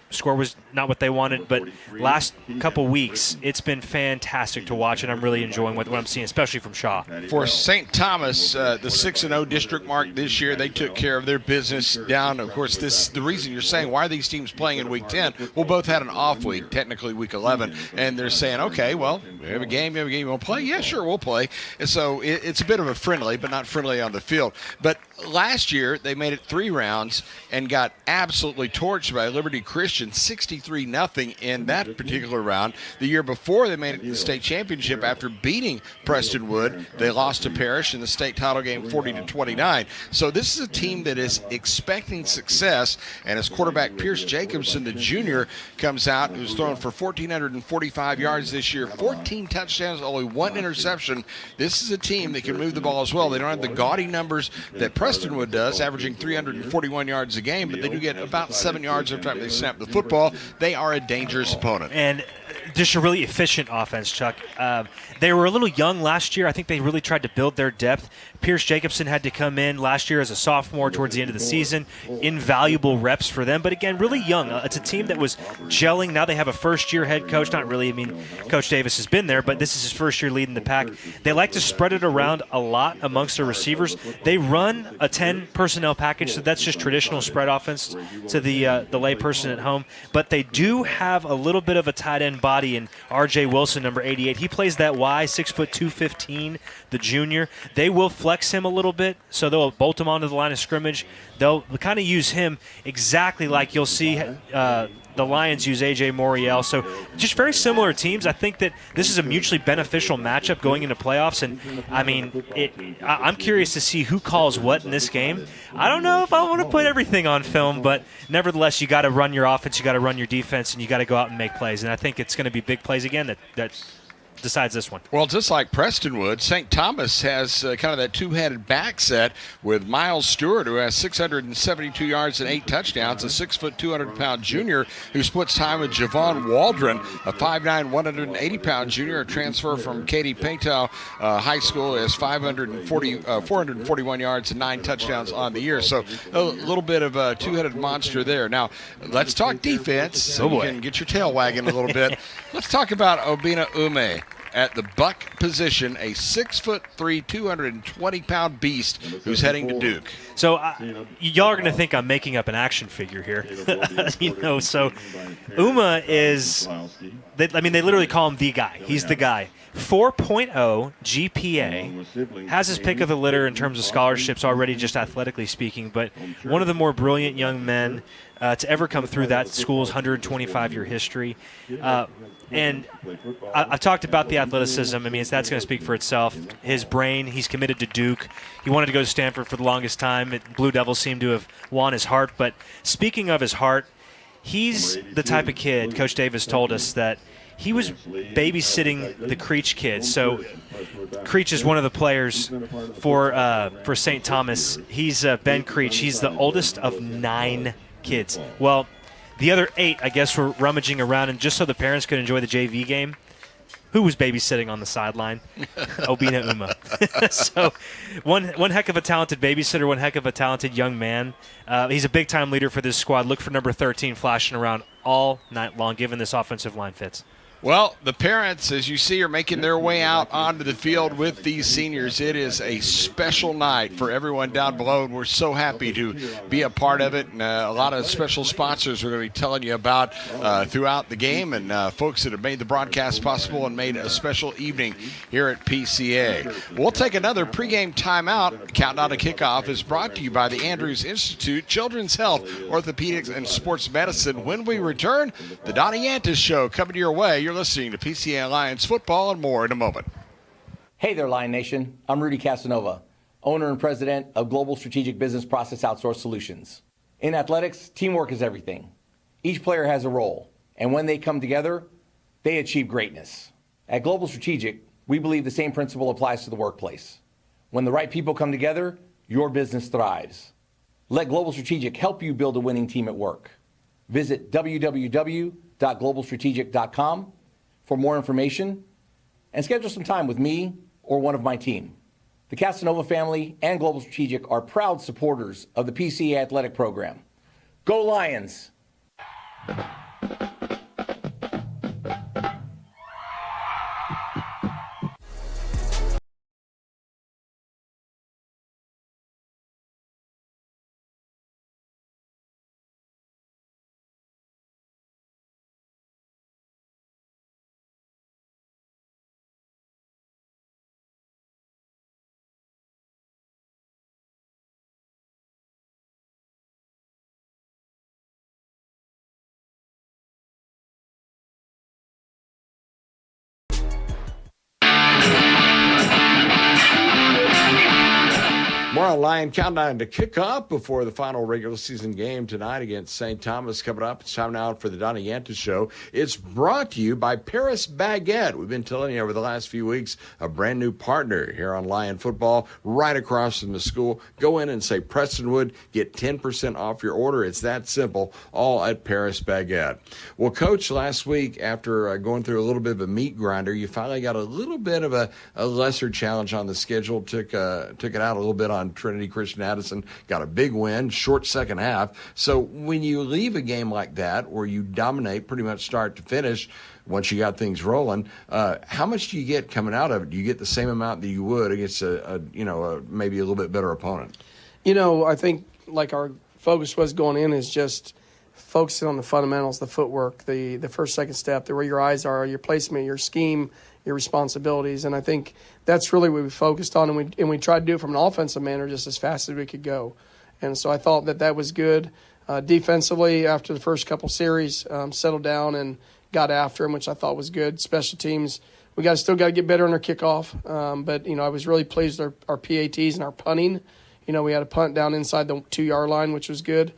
score was not what they wanted, but last couple weeks, it's been fantastic to watch, and I'm really enjoying what I'm seeing, especially from Shaw. For St. Thomas, the 6-0 district mark this year, they took care of their business down. Of course, the reason you're saying, why are these teams playing in Week 10? Well, both had an off week, technically Week 11, and they're saying, okay, well, we have a game, you want to play? Yeah, sure, we'll play. And so it's a bit of a friendly, but not friendly on the field. But last year, they made it 3 rounds and got absolutely torched by Liberty Christian, 63-0 in that particular round. The year before, they made it to the state championship after beating Prestonwood. They lost to Parrish in the state title game 40-29. So this is a team that is expecting success, and as quarterback Pierce Jacobson, the junior, comes out, who's thrown for 1,445 yards this year, 14 touchdowns, only 1 interception. This is a team that can move the ball as well. They don't have the gaudy numbers that Prestonwood does, averaging 341 yards a game, but they do get about 7 yards every time they snap the football. They are a dangerous opponent. And just a really efficient offense, Chuck. They were a little young last year. I think they really tried to build their depth. Pierce Jacobson had to come in last year as a sophomore towards the end of the season. Invaluable reps for them, but again, really young. It's a team that was gelling. Now they have a first-year head coach. Not really. Coach Davis has been there, but this is his first year leading the pack. They like to spread it around a lot amongst their receivers. They run a 10-personnel package, so that's just traditional spread offense to the layperson at home. But they do have a little bit of a tight end body in R.J. Wilson, number 88. He plays that Y, 6'2", 215, the junior. They will flex him a little bit, so they'll bolt him onto the line of scrimmage. They'll kind of use him exactly like you'll see the Lions use A.J. Moriel. So just very similar teams. I think that this is a mutually beneficial matchup going into playoffs, and I'm curious to see who calls what in this game. I don't know if I want to put everything on film, but nevertheless, you got to run your offense, you got to run your defense, and you got to go out and make plays. And I think it's going to be big plays again that decides this one. Well, just like Prestonwood, St. Thomas has kind of that two-headed back set with Miles Stewart, who has 672 yards and 8 touchdowns, a 6', 200-pound junior who splits time with Javon Waldron, a 5'9", 180-pound junior, a transfer from Katy Paintow High School, has 441 yards and 9 touchdowns on the year. So a little bit of a two-headed monster there. Now, let's talk defense so you can get your tail wagging a little bit. Let's talk about Obina Ume. At the buck position, a 6'3", 220-pound beast who's heading to Duke. So y'all are going to think I'm making up an action figure here. So Uma is, they literally call him the guy. He's the guy. 4.0 GPA, has his pick of the litter in terms of scholarships already, just athletically speaking, but one of the more brilliant young men to ever come through that school's 125-year history. And I've talked about the athleticism. That's going to speak for itself. His brain, he's committed to Duke. He wanted to go to Stanford for the longest time. Blue Devils seem to have won his heart. But speaking of his heart, he's the type of kid, Coach Davis told us, that he was babysitting the Creech kids. So Creech is one of the players for St. Thomas. He's Ben Creech. He's the oldest of 9 kids. Well, the other 8, I guess, were rummaging around, and just so the parents could enjoy the JV game, who was babysitting on the sideline? Obina Uma. So one heck of a talented babysitter, one heck of a talented young man. He's a big-time leader for this squad. Look for number 13 flashing around all night long, given this offensive line fits. Well, the parents, as you see, are making their way out onto the field with these seniors. It is a special night for everyone down below, and we're so happy to be a part of it. And a lot of special sponsors we're going to be telling you about throughout the game, and folks that have made the broadcast possible and made a special evening here at PCA. We'll take another pregame timeout. Countdown to Kickoff is brought to you by the Andrews Institute, Children's Health, Orthopedics, and Sports Medicine. When we return, the Donnie Yantis Show coming your way. You're listening to PCA Lions football and more in a moment. Hey there, Lion Nation. I'm Rudy Casanova, owner and president of Global Strategic Business Process Outsource Solutions. In athletics, teamwork is everything. Each player has a role, and when they come together, they achieve greatness. At Global Strategic, we believe the same principle applies to the workplace. When the right people come together, your business thrives. Let Global Strategic help you build a winning team at work. Visit www.globalstrategic.com for more information and schedule some time with me or one of my team. The Casanova family and Global Strategic are proud supporters of the PCA Athletic Program. Go Lions! More on Lion Countdown to Kickoff before the final regular season game tonight against St. Thomas coming up. It's time now for the Donnie Yantis Show. It's brought to you by Paris Baguette. We've been telling you over the last few weeks, a brand new partner here on Lion Football right across from the school. Go in and say Prestonwood, get 10% off your order. It's that simple, all at Paris Baguette. Well, Coach, last week after going through a little bit of a meat grinder, you finally got a little bit of a lesser challenge on the schedule, took it out a little bit on Trinity Christian Addison, got a big win, short second half. So when you leave a game like that where you dominate pretty much start to finish, once you got things rolling, how much do you get coming out of it? Do you get the same amount that you would against a maybe a little bit better opponent? I think like our focus was going in is just focusing on the fundamentals, the footwork, the first, second step, where your eyes are, your placement, your scheme, your responsibilities. And I think that's really what we focused on, and we tried to do it from an offensive manner just as fast as we could go. And so I thought that was good. Defensively, after the first couple series, settled down and got after him, which I thought was good. Special teams, we still got to get better on our kickoff. But I was really pleased with our PATs and our punting. We had a punt down inside the 2-yard line, which was good.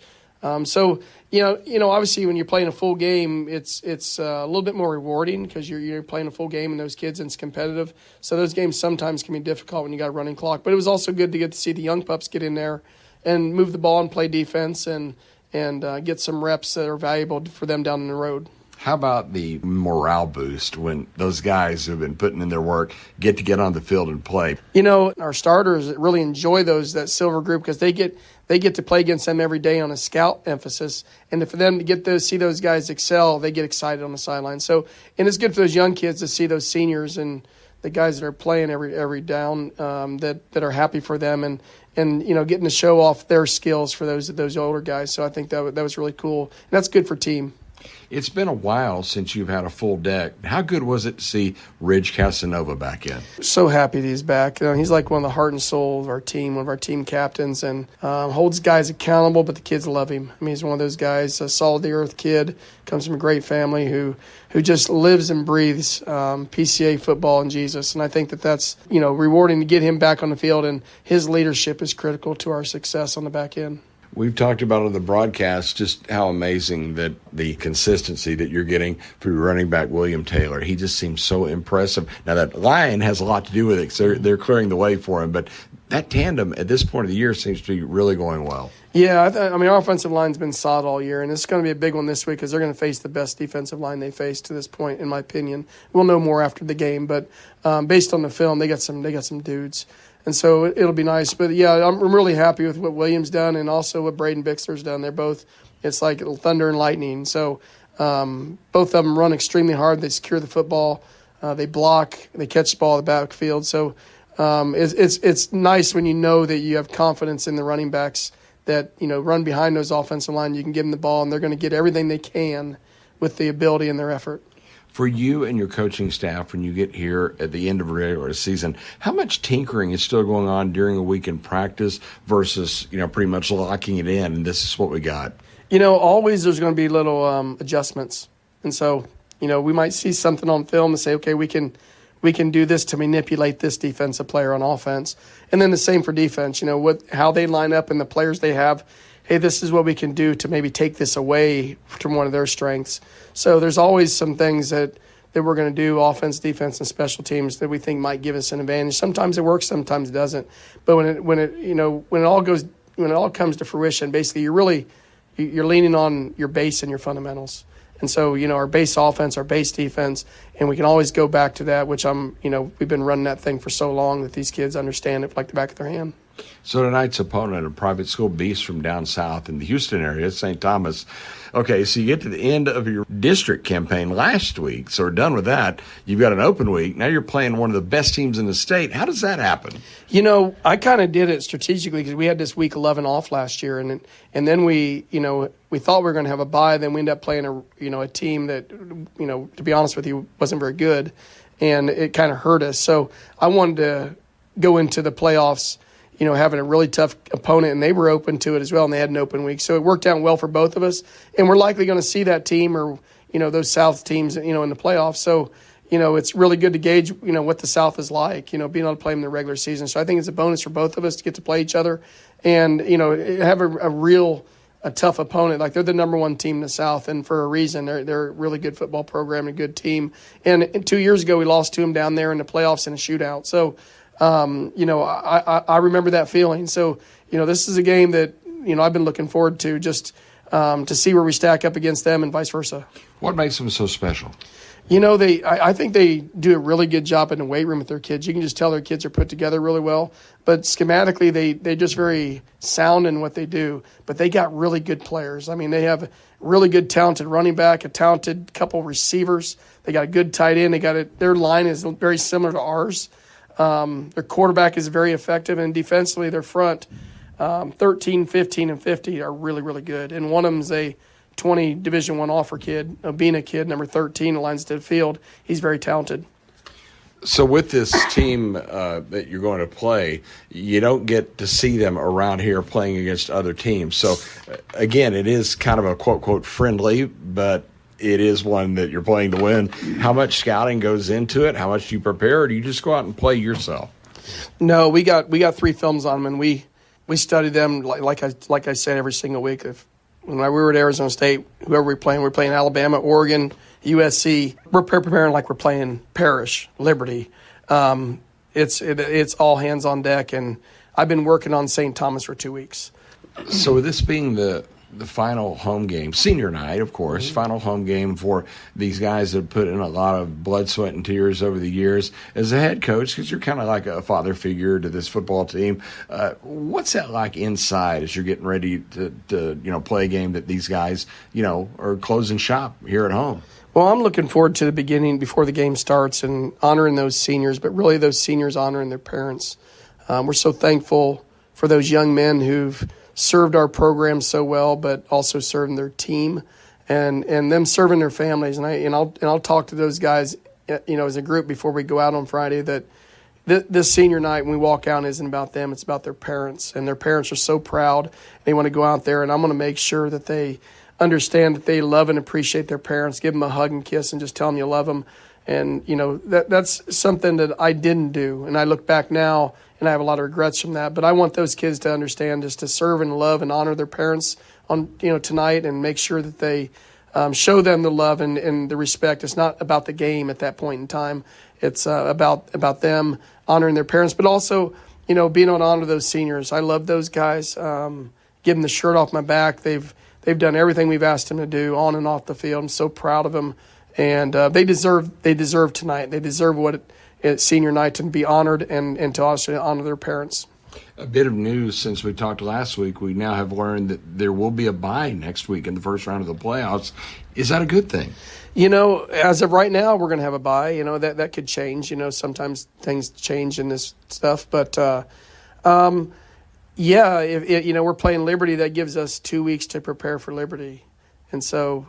So obviously when you're playing a full game, it's a little bit more rewarding because you're playing a full game and those kids, and it's competitive. So those games sometimes can be difficult when you got a running clock. But it was also good to get to see the young pups get in there and move the ball and play defense and get some reps that are valuable for them down the road. How about the morale boost when those guys who've been putting in their work get on the field and play? Our starters really enjoy that silver group because they get to play against them every day on a scout emphasis. And for them to get to see those guys excel, they get excited on the sideline. So, and it's good for those young kids to see those seniors and the guys that are playing every down that are happy for them and getting to show off their skills for those older guys. So I think that was really cool. And that's good for team. It's been a while since you've had a full deck. How good was it to see Ridge Casanova back in? So happy that he's back. He's like one of the heart and soul of our team, one of our team captains, and holds guys accountable, but the kids love him. He's one of those guys, a solid-the-earth kid, comes from a great family who just lives and breathes PCA football and Jesus. And I think that's rewarding to get him back on the field, and his leadership is critical to our success on the back end. We've talked about on the broadcast just how amazing that the consistency that you're getting for your running back, William Taylor. He just seems so impressive. Now, that Lion has a lot to do with it because they're clearing the way for him, but that tandem at this point of the year seems to be really going well. Yeah, I mean, our offensive line's been solid all year, and it's going to be a big one this week because they're going to face the best defensive line they faced to this point, in my opinion. We'll know more after the game, but based on the film, they got some dudes. And so it'll be nice. But, yeah, I'm really happy with what William's done and also what Braden Bixler's done. They're both – it's like thunder and lightning. So both of them run extremely hard. They secure the football. They block. They catch the ball in the backfield. So it's nice when you know that you have confidence in the running backs that, run behind those offensive line. You can give them the ball, and they're going to get everything they can with the ability and their effort. For you and your coaching staff, when you get here at the end of a regular season, how much tinkering is still going on during a week in practice versus, pretty much locking it in, and this is what we got? Always there's going to be little adjustments. And so, we might see something on film and say, okay, we can do this to manipulate this defensive player on offense. And then the same for defense, how they line up and the players they have. Hey, this is what we can do to maybe take this away from one of their strengths. So there's always some things that we're going to do, offense, defense, and special teams, that we think might give us an advantage. Sometimes it works, sometimes it doesn't. But when it all comes to fruition, basically you're leaning on your base and your fundamentals. And so, our base offense, our base defense, and we can always go back to that, which we've been running that thing for so long that these kids understand it like the back of their hand. So tonight's opponent, a private school beast from down south in the Houston area, St. Thomas. Okay, so you get to the end of your district campaign last week, so we're done with that. You've got an open week. Now you're playing one of the best teams in the state. How does that happen? I kind of did it strategically because we had this week 11 off last year, and then we thought we were going to have a bye. Then we ended up playing a team that, to be honest with you, wasn't very good, and it kind of hurt us. So I wanted to go into the playoffs having a really tough opponent, and they were open to it as well, and they had an open week. So it worked out well for both of us, and we're likely going to see that team or, those South teams, in the playoffs. So, it's really good to gauge, what the South is like, being able to play them in the regular season. So I think it's a bonus for both of us to get to play each other and, have a tough opponent. Like, they're the number one team in the South, and for a reason. They're a really good football program and a good team. And 2 years ago, we lost to them down there in the playoffs in a shootout. So, I remember that feeling. So, this is a game that, I've been looking forward to just to see where we stack up against them and vice versa. What makes them so special? I think they do a really good job in the weight room with their kids. You can just tell their kids are put together really well. But schematically, they're just very sound in what they do. But they got really good players. I mean, they have a really good, talented running back, a talented couple receivers. They got a good tight end. Their line is very similar to ours. Their quarterback is very effective, and defensively their front, 13, 15, and 50 are really, really good. And one of them is a 20 Division I offer kid, Obina kid, number 13, lines to the field. He's very talented. So with this team that you're going to play, you don't get to see them around here playing against other teams. So, again, it is kind of a quote-quote friendly, but it is one that you're playing to win. How much scouting goes into it? How much do you prepare, or do you just go out and play yourself? No, we got 3 films on them, and we study them like I said every single week. When we were at Arizona State, whoever we're playing Alabama, Oregon, USC. We're preparing like we're playing Parrish, Liberty. It's all hands on deck, and I've been working on St. Thomas for 2 weeks. So with this being the final home game, senior night, of course, final home game for these guys that put in a lot of blood, sweat, and tears over the years. As a head coach, because you're kind of like a father figure to this football team, what's that like inside as you're getting ready to play a game that these guys, are closing shop here at home? Well, I'm looking forward to the beginning before the game starts and honoring those seniors, but really those seniors honoring their parents. We're so thankful for those young men who've served our program so well, but also serving their team and them serving their families. And I'll talk to those guys, as a group before we go out on Friday, that this senior night when we walk out isn't about them, it's about their parents. And their parents are so proud. They want to go out there, and I'm going to make sure that they understand that they love and appreciate their parents. Give them a hug and kiss and just tell them you love them. And, that's something that I didn't do. And I look back now and I have a lot of regrets from that. But I want those kids to understand just to serve and love and honor their parents on, tonight, and make sure that they show them the love and the respect. It's not about the game at that point in time. It's about them honoring their parents, but also, being able to honor those seniors. I love those guys. Give them the shirt off my back. They've done everything we've asked them to do on and off the field. I'm so proud of them. And they deserve tonight. They deserve what it's senior night, to be honored and to also honor their parents. A bit of news since we talked last week. We now have learned that there will be a bye next week in the first round of the playoffs. Is that a good thing? As of right now, we're going to have a bye. That could change. Sometimes things change in this stuff. But, if we're playing Liberty, that gives us 2 weeks to prepare for Liberty. And so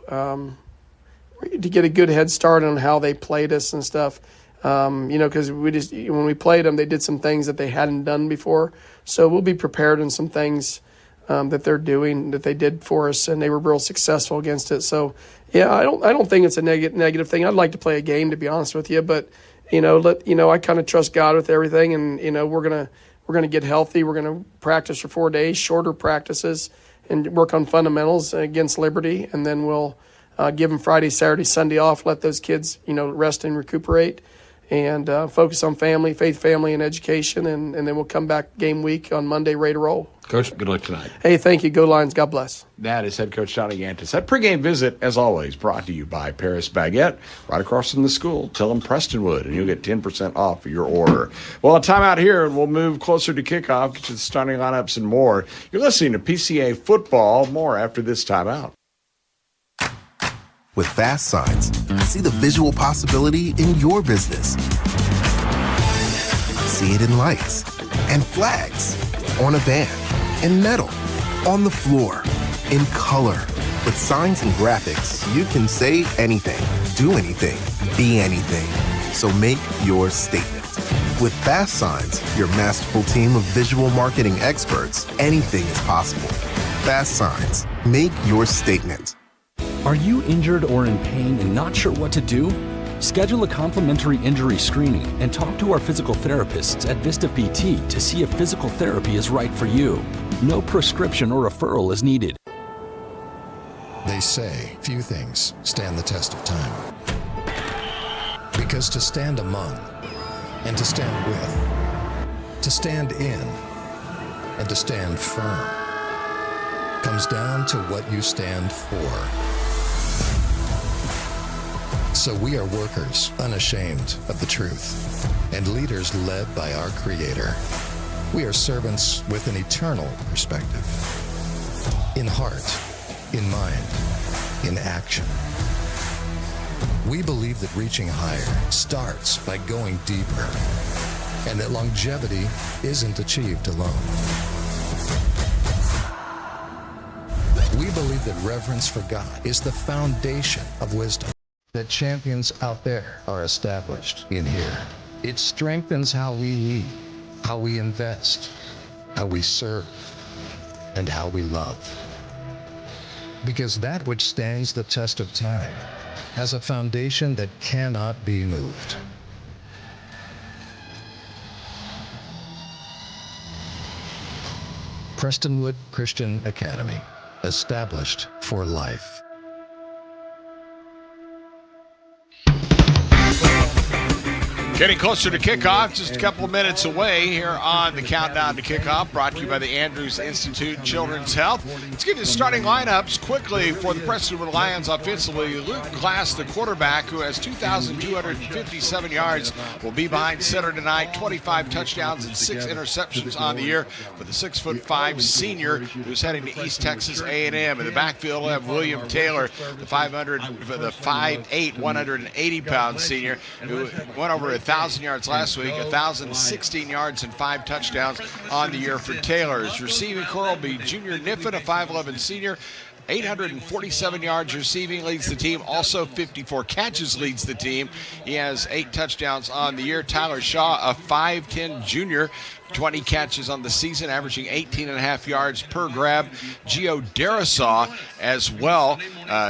to get a good head start on how they played us and stuff, because when we played them, they did some things that they hadn't done before. So we'll be prepared in some things that they're doing that they did for us, and they were real successful against it. So I don't think it's a negative thing. I'd like to play a game, to be honest with you, but I kind of trust God with everything, and we're gonna get healthy. We're gonna practice for 4 days, shorter practices, and work on fundamentals against Liberty, and then we'll give them Friday, Saturday, Sunday off. Let those kids rest and recuperate, and focus on faith, family, and education, and then we'll come back game week on Monday, ready to roll. Coach, good luck tonight. Hey, thank you. Go Lions. God bless. That is head coach Johnny Yantis. That pregame visit, as always, brought to you by Paris Baguette, right across from the school. Tell them Prestonwood, and you'll get 10% off your order. Well, a timeout here, and we'll move closer to kickoff, get to the starting lineups and more. You're listening to PCA Football. More after this timeout. With fast signs, see the visual possibility in your business. See it in lights and flags, on a van, in metal, on the floor, in color. With signs and graphics, you can say anything, do anything, be anything. So make your statement. With Fast Signs, your masterful team of visual marketing experts, anything is possible. Fast Signs, make your statement. Are you injured or in pain and not sure what to do? Schedule a complimentary injury screening and talk to our physical therapists at Vista PT to see if physical therapy is right for you. No prescription or referral is needed. They say few things stand the test of time. Because to stand among, and to stand with, to stand in, and to stand firm, comes down to what you stand for. So we are workers unashamed of the truth, and leaders led by our Creator. We are servants with an eternal perspective. In heart, in mind, in action. We believe that reaching higher starts by going deeper, and that longevity isn't achieved alone. We believe that reverence for God is the foundation of wisdom. That champions out there are established in here. It strengthens how we lead, how we invest, how we serve, and how we love. Because that which stands the test of time has a foundation that cannot be moved. Prestonwood Christian Academy, established for life. Getting closer to kickoff, just a couple minutes away here on the Countdown to Kickoff, brought to you by the Andrews Institute Children's Health. Let's give you the starting lineups quickly for the Prestonwood Lions offensively. Luke Glass, the quarterback, who has 2,257 yards, will be behind center tonight, 25 touchdowns and 6 interceptions on the year for the 6'5" senior who's heading to East Texas A&M. In the backfield, we'll have William Taylor, the 5'8", 180-pound senior, who went over 1,000 yards last week, 1,016 yards and 5 touchdowns on the year for Taylor. His receiving core will be Junior Niffen, a 5'11" senior, 847 yards receiving, leads the team. Also 54 catches leads the team. He has 8 touchdowns on the year. Tyler Shaw, a 5'10" junior, 20 catches on the season, averaging 18.5 yards per grab. Gio Darasaw as well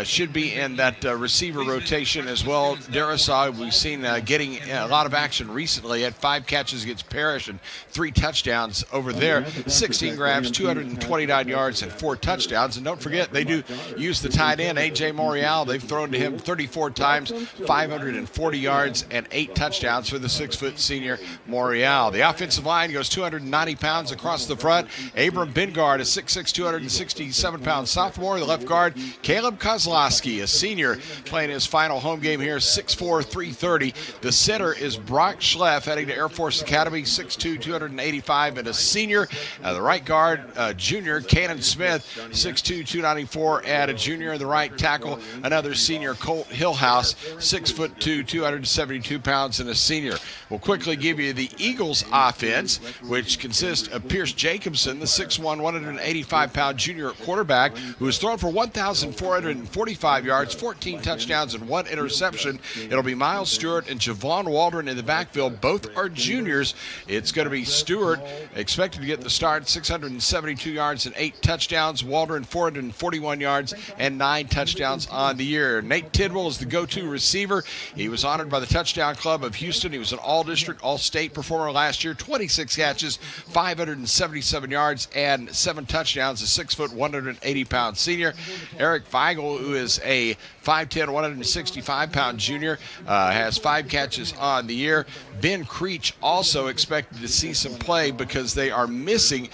should be in that receiver rotation as well. Darasaw, we've seen getting a lot of action recently. Had 5 catches against Parrish and 3 touchdowns over there. 16 grabs, 229 yards, and 4 touchdowns. And don't forget, they do use the tight end, A.J. Morial. They've thrown to him 34 times, 540 yards, and 8 touchdowns for the 6-foot senior Morial. The offensive line goes 290 pounds across the front. Abram Bengard, a 6'6", 267-pound sophomore. The left guard, Caleb Kozlowski, a senior, playing his final home game here, 6'4", 330. The center is Brock Schleff, heading to Air Force Academy, 6'2", 285, and a senior. The right guard, junior, Cannon Smith, 6'2", 294, and a junior. The right tackle, another senior, Colt Hillhouse, 6'2", 272 pounds, and a senior. We'll quickly give you the Eagles offense, which consists of Pierce Jacobson, the 6'1", 185-pound junior at quarterback, who has thrown for 1,445 yards, 14 touchdowns, and 1 interception. It'll be Miles Stewart and Javon Waldron in the backfield. Both are juniors. It's going to be Stewart, expected to get the start, 672 yards and 8 touchdowns. Waldron, 441 yards and 9 touchdowns on the year. Nate Tidwell is the go-to receiver. He was honored by the Touchdown Club of Houston. He was an all-district, all-state performer last year. 26 catches, 577 yards, and 7 touchdowns. A 6', 180-pound senior. Eric Feigl, who is a 5'10", 165-pound junior, has 5 catches on the year. Ben Creech also expected to see some play because they are missing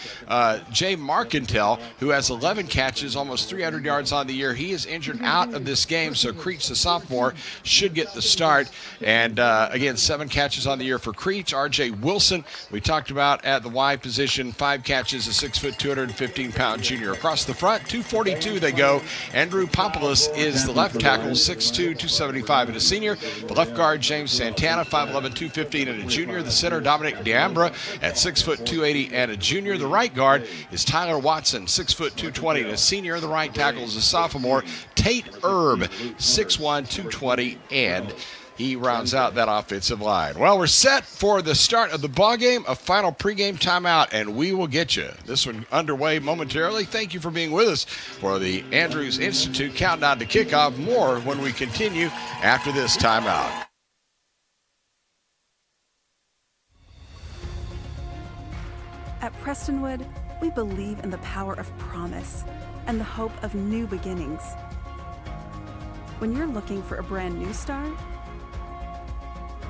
Jay Marcantel, who has 11 catches, almost 300 yards on the year. He is injured out of this game, so Creech, the sophomore, should get the start. And again, 7 catches on the year for Creech. R.J. Wilson, we talked about at the Y position, 5 catches, a 6', 215-pound junior. Across the front, 242 they go. Andrew Popoulos is the left tackle, 6'2", 275, and a senior. The left guard, James Santana, 5'11", 215, and a junior. The center, Dominic D'Ambra, at 6', 280, and a junior. The right guard is Tyler Watson, 6', 220, and a senior. The right tackle is a sophomore, Tate Erb, 6'1", 220, and he rounds out that offensive line. Well, we're set for the start of the ball game, a final pregame timeout, and we will get you this one underway momentarily. Thank you for being with us for the Andrews Institute Countdown to Kickoff. More when we continue after this timeout. At Prestonwood, we believe in the power of promise and the hope of new beginnings. When you're looking for a brand new start,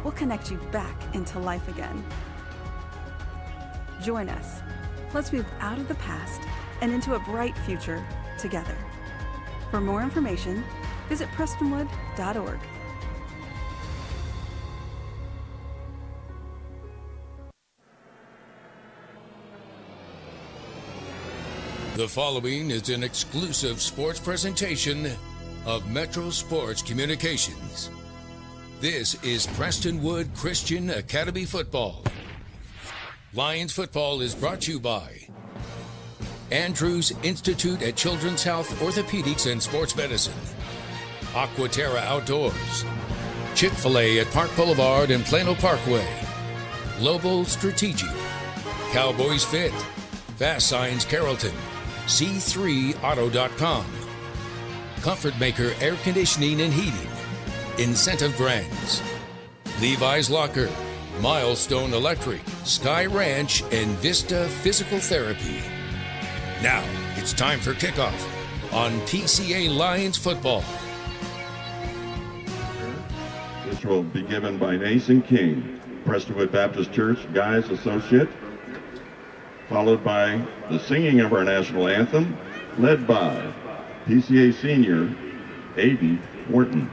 we'll connect you back into life again. Join us. Let's move out of the past and into a bright future together. For more information, visit prestonwood.org. The following is an exclusive sports presentation of Metro Sports Communications. This is Prestonwood Christian Academy Football. Lions football is brought to you by Andrews Institute at Children's Health Orthopedics and Sports Medicine, Aquaterra Outdoors, Chick-fil-A at Park Boulevard and Plano Parkway, Global Strategic, Cowboys Fit, Fast Signs Carrollton, C3auto.com, Comfort Maker Air Conditioning and Heating, Incentive Brands, Levi's Locker, Milestone Electric, Sky Ranch, and Vista Physical Therapy. Now, it's time for kickoff on PCA Lions football. Which will be given by Nathan King, Prestonwood Baptist Church Guys Associate, followed by the singing of our national anthem, led by PCA Senior Aiden Wharton.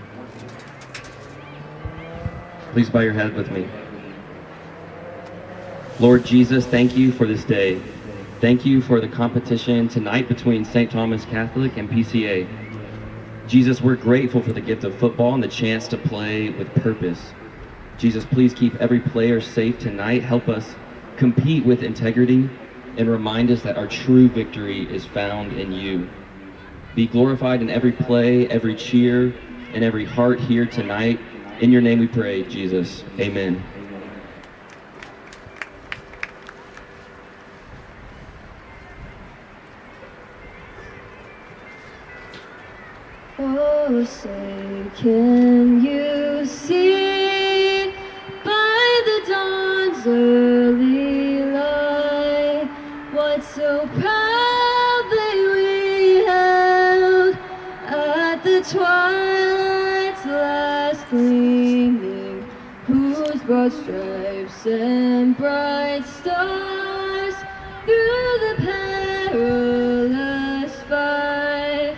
Please bow your head with me. Lord Jesus, thank you for this day. Thank you for the competition tonight between St. Thomas Catholic and PCA. Jesus, we're grateful for the gift of football and the chance to play with purpose. Jesus, please keep every player safe tonight. Help us compete with integrity and remind us that our true victory is found in you. Be glorified in every play, every cheer, and every heart here tonight. In your name we pray, Jesus. Amen. Oh, say, can you see by the dawn's early light what so proudly we held at the twilight's last gleaming, whose broad stripes and bright stars through the perilous fight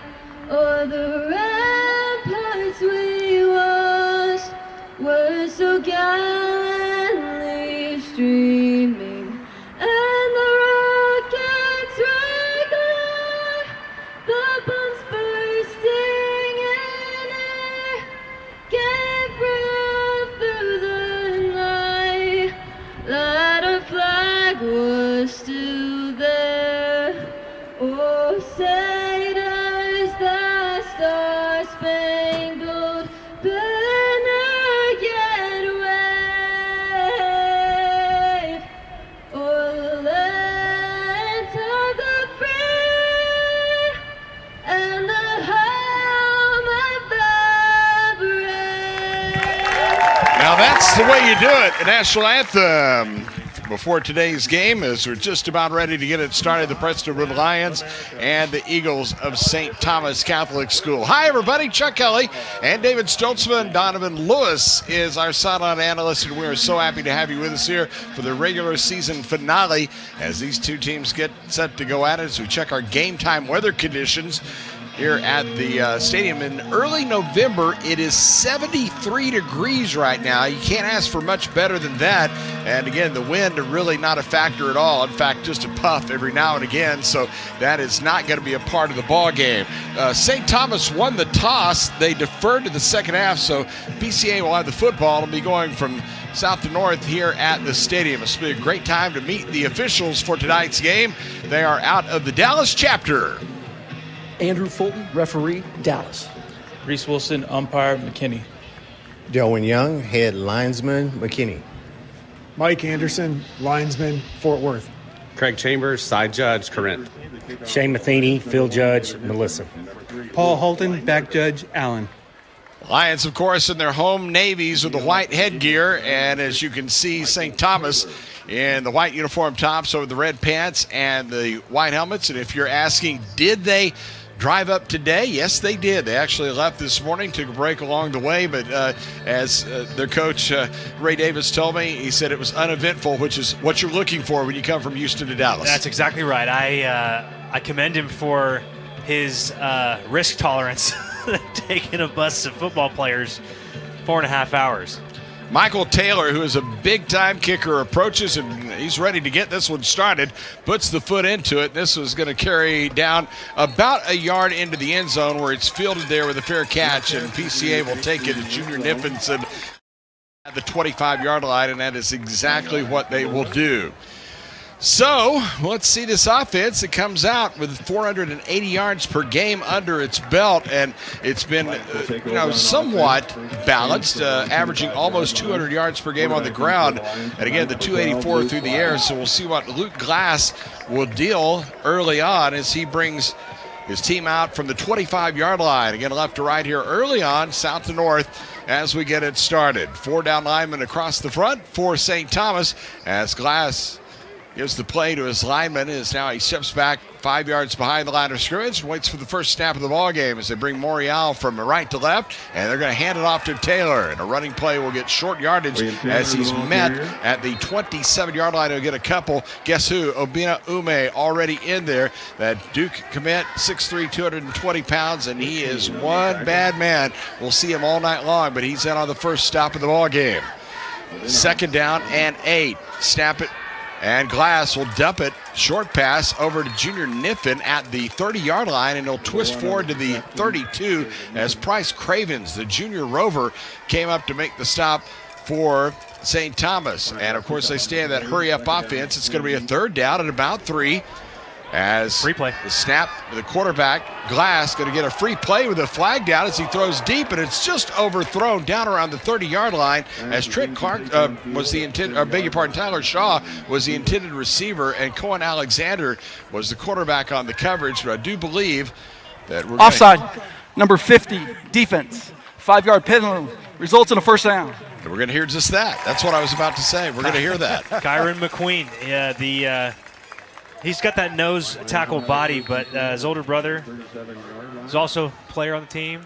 o'er the ramparts we watched were so gallantly streaming, and the rockets regular, the bombs bursting in air, gave proof through the night that our flag was still there. Oh, say does the star-spangled banner yet wave o'er the land of the free and the home of the brave? Now that's the way you do it, the national anthem. Before today's game, as we're just about ready to get it started, the Prestonwood Lions and the Eagles of St. Thomas Catholic School. Hi, everybody. Chuck Kelly and David Stoltzman. Donovan Lewis is our sideline analyst, and we are so happy to have you with us here for the regular season finale as these two teams get set to go at it as we check our game time weather conditions here at the stadium. In early November, it is 73 degrees right now. You can't ask for much better than that. And again, the wind really not a factor at all. In fact, just a puff every now and again. So that is not going to be a part of the ball game. St. Thomas won the toss. They deferred to the second half. So PCA will have the football. It'll be going from south to north here at the stadium. It's been a great time to meet the officials for tonight's game. They are out of the Dallas chapter. Andrew Fulton, referee, Dallas. Reese Wilson, umpire, McKinney. Joan Young, head linesman, McKinney. Mike Anderson, linesman, Fort Worth. Craig Chambers, side judge, Corinth. Shane Matheny, field judge, Melissa. Paul Holton, back judge, Allen. Lions, of course, in their home navies with the white headgear, and as you can see, St. Thomas in the white uniform tops over the red pants and the white helmets. And if you're asking, did they drive up today? Yes, they did. They actually left this morning, took a break along the way, but as their coach, Ray Davis, told me, he said it was uneventful, which is what you're looking for when you come from Houston to Dallas. That's exactly right. I commend him for his risk tolerance taking a bus of football players 4.5 hours. Michael Taylor, who is a big-time kicker, approaches, and he's ready to get this one started, puts the foot into it. This was going to carry down about a yard into the end zone where it's fielded there with a fair catch, and PCA will take it to Junior Niffinson at the 25-yard line, and that is exactly what they will do. So let's see this offense. It comes out with 480 yards per game under its belt, and it's been somewhat balanced, averaging almost 200 yards per game on the ground, and again the 284 through the air. So we'll see what Luke Glass will deal early on as he brings his team out from the 25-yard line. Again, left to right here early on, south to north as we get it started. 4 down linemen across the front for St. Thomas as Glass gives the play to his lineman as now he steps back 5 yards behind the line of scrimmage and waits for the first snap of the ball game as they bring Morial from right to left, and they're going to hand it off to Taylor. And a running play will get short yardage as he's met at the 27-yard line. He'll get a couple. Guess who? Obina Ume already in there. That Duke commit, 6'3", 220 pounds, and he is one bad man. We'll see him all night long, but he's in on the first stop of the ball game. 2nd down and 8. Snap it. And Glass will dump it, short pass over to Junior Niffin at the 30-yard line, and he'll twist forward to the 32 as Price Cravens, the junior rover, came up to make the stop for St. Thomas. And, of course, they stay in that hurry-up offense. It's going to be a 3rd down at about 3. As free play. The snap, the quarterback, Glass, going to get a free play with a flag down as he throws deep, and it's just overthrown down around the 30-yard line as Trent Clark was the intended, Tyler Shaw was the intended receiver, and Cohen Alexander was the quarterback on the coverage. But I do believe that we're offside. Number 50, defense. 5-yard penalty results in a first down. We're going to hear just that. That's what I was about to say. We're going to hear that. Kyron McQueen, he's got that nose tackle body, but his older brother is also a player on the team.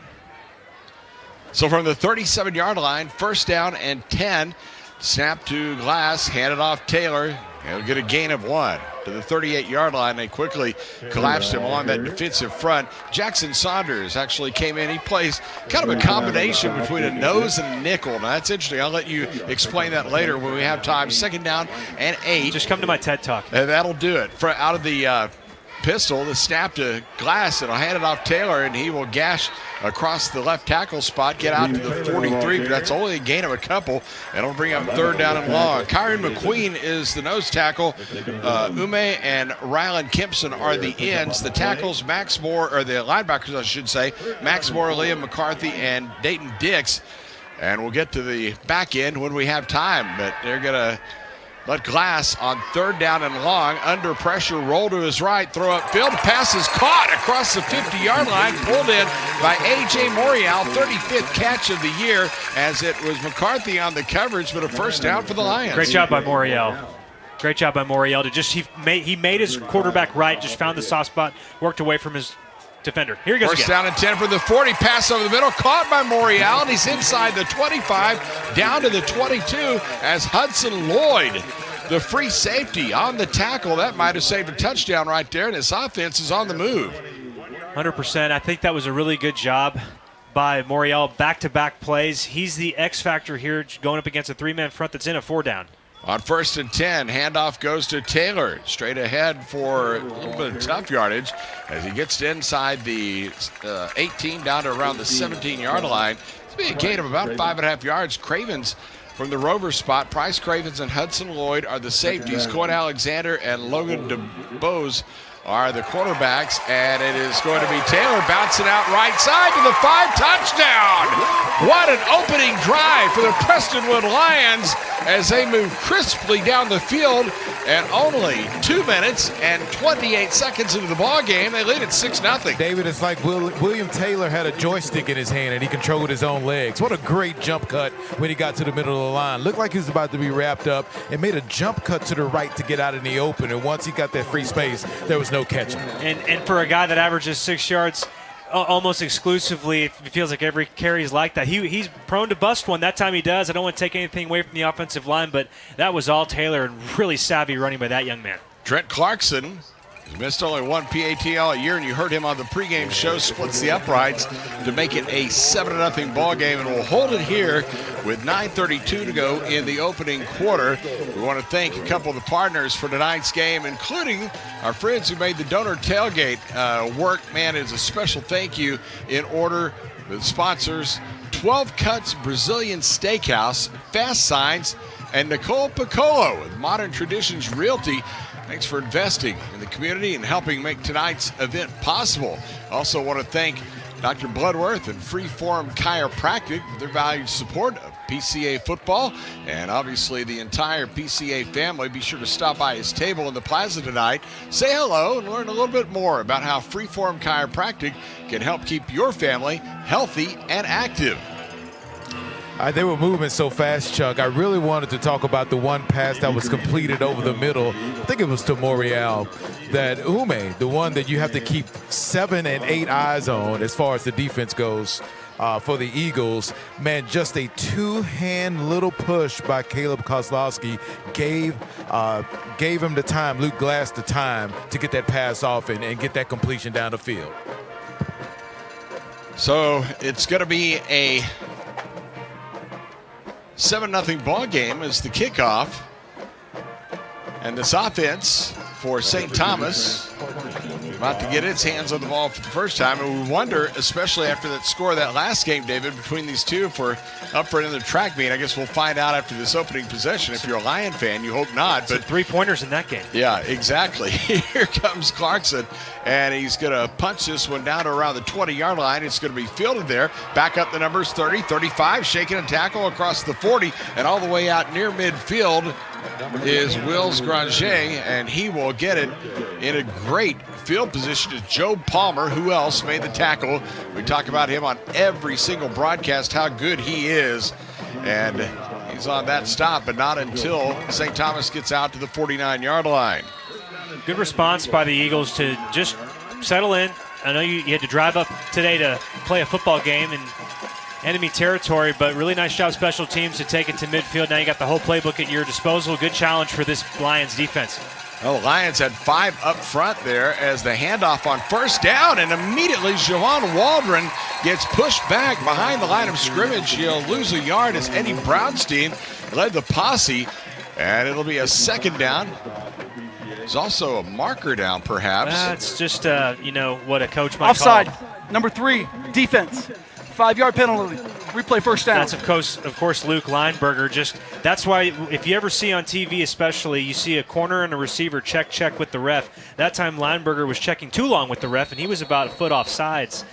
So from the 37-yard line, first down and 10. Snap to Glass, handed off Taylor. He'll get a gain of 1 to the 38-yard line. They quickly collapsed him along that defensive front. Jackson Saunders actually came in. He plays kind of a combination between a nose and a nickel. Now, that's interesting. I'll let you explain that later when we have time. Second down and 8. Just come to my TED Talk. And that'll do it. Out of the pistol, the snap to Glass. It'll hand it off Taylor, and he will gash across the left tackle spot, get out to the 43, but that's only a gain of a couple, and it'll bring up third down and long. Kyron McQueen is the nose tackle. Ume and Rylan Kempson are the ends. The tackles, Max Moore, or the linebackers, I should say, Max Moore, Liam McCarthy, and Dayton Dix. And we'll get to the back end when we have time, but they're going to let Glass on third down and long, under pressure, roll to his right, throw upfield. Pass is caught across the 50-yard line, pulled in by A.J. Morial, 35th catch of the year, as it was McCarthy on the coverage, but a first down for the Lions. Great job by Morial. Great job by Morial. He made his quarterback right, just found the soft spot, worked away from his defender. Here he goes First again. down and 10 for the 40. Pass over the middle, caught by Morial, and he's inside the 25, down to the 22 as Hudson Lloyd, the free safety, on the tackle. That might have saved a touchdown right there, and his offense is on the move. 100%. I think that was a really good job by Morial. Back-to-back plays. He's the X factor here, going up against a 3-man front that's in a 4-down. On first and 10, handoff goes to Taylor. Straight ahead for a little bit of tough yardage as he gets to inside the 18 down to around the 17-yard line. It's be a gain of about 5.5 yards. Cravens from the rover spot. Price Cravens and Hudson Lloyd are the safeties. Cohen Alexander and Logan DeBose are the quarterbacks, and it is going to be Taylor bouncing out right side to the 5, touchdown. What an opening drive for the Prestonwood Lions as they move crisply down the field, and only 2 minutes and 28 seconds into the ball game, they lead at 6-0. David, it's like William Taylor had a joystick in his hand and he controlled his own legs. What a great jump cut when he got to the middle of the line. Looked like he was about to be wrapped up and made a jump cut to the right to get out in the open, and once he got that free space, there was no catching. And for a guy that averages 6 yards almost exclusively, it feels like every carry is like that. He's prone to bust one. That time he does. I don't want to take anything away from the offensive line, but that was all Taylor, and really savvy running by that young man. Trent Clarkson has missed only 1 PAT all year, and you heard him on the pregame show, splits the uprights to make it a 7-0 ball game, and we'll hold it here with 9:32 to go in the opening quarter. We want to thank a couple of the partners for tonight's game, including our friends who made the donor tailgate work. Man, it's a special thank you in order with sponsors 12 Cuts Brazilian Steakhouse, Fast Signs, and Nicole Piccolo with Modern Traditions Realty. Thanks for investing in the community and helping make tonight's event possible. Also want to thank Dr. Bloodworth and Freeform Chiropractic for their valued support of PCA football, and obviously the entire PCA family. Be sure to stop by his table in the plaza tonight, say hello, and learn a little bit more about how Freeform Chiropractic can help keep your family healthy and active. They were moving so fast, Chuck. I really wanted to talk about the one pass that was completed over the middle. I think it was to Morial. That Ume, the one that you have to keep 7 and 8 eyes on as far as the defense goes for the Eagles. Man, just a two-hand little push by Caleb Kozlowski gave him the time, Luke Glass the time, to get that pass off and get that completion down the field. So it's going to be a 7-0 ball game as the kickoff. And this offense for St. Thomas about to get its hands on the ball for the first time. And we wonder, especially after that score of that last game, David, between these two, if we're up for another track meet. I guess we'll find out after this opening possession. If you're a Lion fan, you hope not. But 3-pointers in that game. Yeah, exactly. Here comes Clarkson, and he's going to punch this one down to around the 20-yard line. It's going to be fielded there. Back up the numbers, 30, 35, shaking a tackle across the 40, and all the way out near midfield is Wills Granger, and he will get it in a great field position is Joe Palmer. Who else made the tackle? We talk about him on every single broadcast, how good he is. And he's on that stop, but not until St. Thomas gets out to the 49-yard line. Good response by the Eagles to just settle in. I know you had to drive up today to play a football game in enemy territory, but really nice job special teams to take it to midfield. Now you got the whole playbook at your disposal. Good challenge for this Lions defense. Well, the Lions had 5 up front there as the handoff on first down, and immediately Javon Waldron gets pushed back behind the line of scrimmage. He'll lose a yard as Eddie Brownstein led the posse, and it'll be a second down. There's also a marker down, perhaps. That's just, what a coach might Offside, call. number 3, defense. 5-yard penalty. Replay first down. That's, of course, Luke Lineberger. That's why if you ever see on TV especially, you see a corner and a receiver check with the ref. That time Lineberger was checking too long with the ref, and he was about a foot off sides.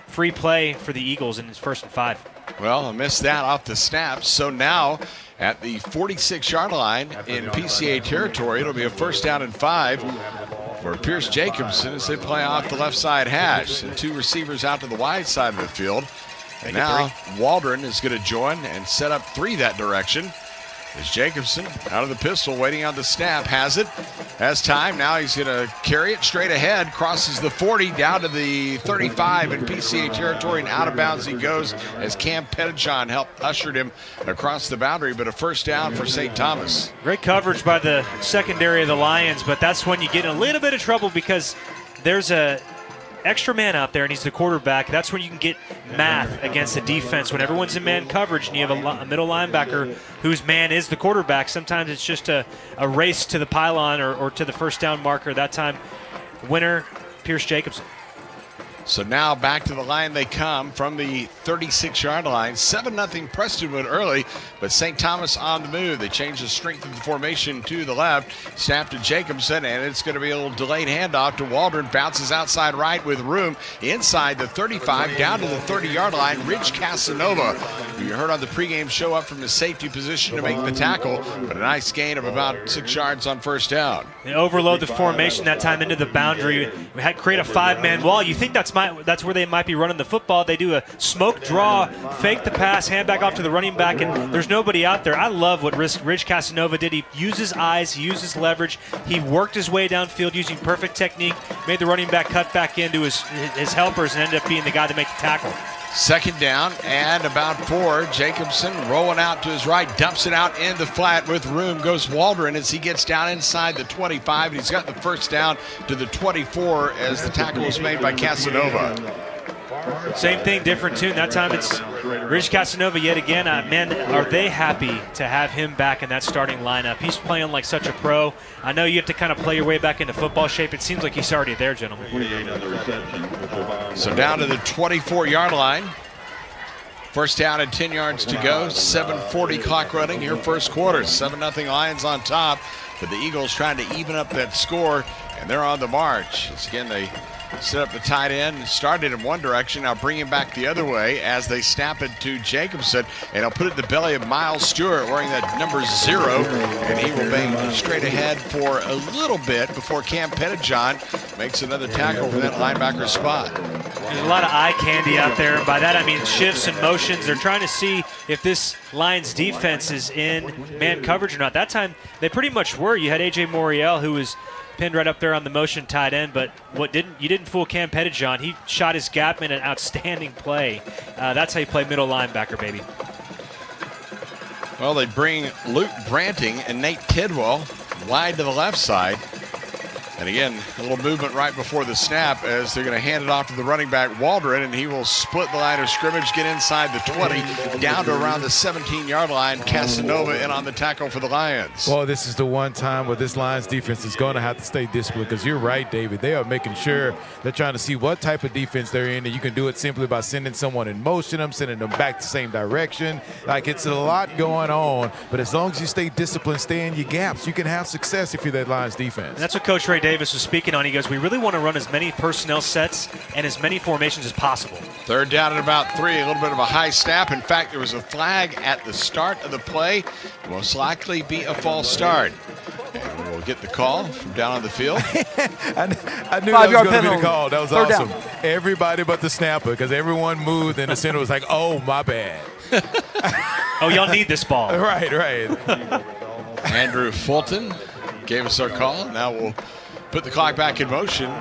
Free play for the Eagles in his 1st and 5. Well, I missed that off the snap. So now at the 46-yard line in PCA territory, it'll be a 1st down and 5 for Pierce Jacobson as they play off the left side hash. And 2 receivers out to the wide side of the field. And now Waldron is going to join and set up 3 that direction. As Jacobson out of the pistol, waiting on the snap, has time. Now he's going to carry it straight ahead, crosses the 40 down to the 35 in PCA territory, and out of bounds he goes as Cam Pettijohn ushered him across the boundary, but a 1st down for St. Thomas. Great coverage by the secondary of the Lions, but that's when you get in a little bit of trouble because there's a extra man out there, and he's the quarterback. That's when you can get math against the defense. When everyone's in man coverage and you have a middle linebacker whose man is the quarterback, sometimes it's just a race to the pylon or to the 1st down marker. That time, winner, Pierce Jacobson. So now back to the line they come from the 36-yard line. 7-0 Prestonwood early, but St. Thomas on the move. They change the strength of the formation to the left. Snap to Jacobson, and it's going to be a little delayed handoff to Waldron. Bounces outside right with room inside the 35, down to the 30-yard line. Ridge Casanova, who you heard on the pregame show, up from his safety position to make the tackle, but a nice gain of about 6 yards on 1st down. They overload the formation that time into the boundary. We had create a 5-man wall. You think that's where they might be running the football. They do a smoke draw, fake the pass, hand back off to the running back, and there's nobody out there. I love what Ridge Casanova did. He used his eyes, he used his leverage. He worked his way downfield using perfect technique, made the running back cut back into his helpers, and ended up being the guy to make the tackle. 2nd down and about 4. Jacobson rolling out to his right, dumps it out in the flat with room. Goes Waldron as he gets down inside the 25, and he's got the 1st down to the 24 as the tackle is made by Casanova. Same thing, different tune. That time it's Ridge Casanova yet again. Man, are they happy to have him back in that starting lineup. He's playing like such a pro. I know you have to kind of play your way back into football shape. It seems like he's already there, gentlemen. So down to the 24-yard line. 1st down and 10 yards to go. 7:40 clock running here, 1st quarter. 7-0 Lions on top, but the Eagles trying to even up that score, and they're on the march. It's again, they set up the tight end, started in one direction, now bring him back the other way as they snap it to Jacobson, and he'll put it in the belly of Miles Stewart wearing that number 0, and he will bang straight ahead for a little bit before Cam Pettijohn makes another tackle for that linebacker spot. There's a lot of eye candy out there, and by that I mean shifts and motions. They're trying to see if this Lions defense is in man coverage or not. That time they pretty much were. You had A.J. Moriel, who was pinned right up there on the motion tight end, but you didn't fool Cam Pettijohn. He shot his gap in an outstanding play. That's how you play middle linebacker, baby. Well, they bring Luke Branting and Nate Tidwell wide to the left side. And again, a little movement right before the snap as they're going to hand it off to the running back, Waldron, and he will split the line of scrimmage, get inside the 20, down to around the 17-yard line. Casanova in on the tackle for the Lions. Well, this is the one time where this Lions defense is going to have to stay disciplined, because you're right, David. They are making sure they're trying to see what type of defense they're in, and you can do it simply by sending someone in motion them, sending them back the same direction. Like, it's a lot going on, but as long as you stay disciplined, stay in your gaps, you can have success if you're that Lions defense. And that's what Coach Ray Davis was speaking on. He goes, we really want to run as many personnel sets and as many formations as possible. 3rd down and about 3, a little bit of a high snap. In fact, there was a flag at the start of the play. Most likely be a false start. And we'll will get the call from down on the field. I knew that was going to be the call. That was awesome. Down. Everybody but the snapper, because everyone moved and the center was like, oh, my bad. Oh, y'all need this ball. Right. Andrew Fulton gave us our call. Now we'll put the clock back in motion.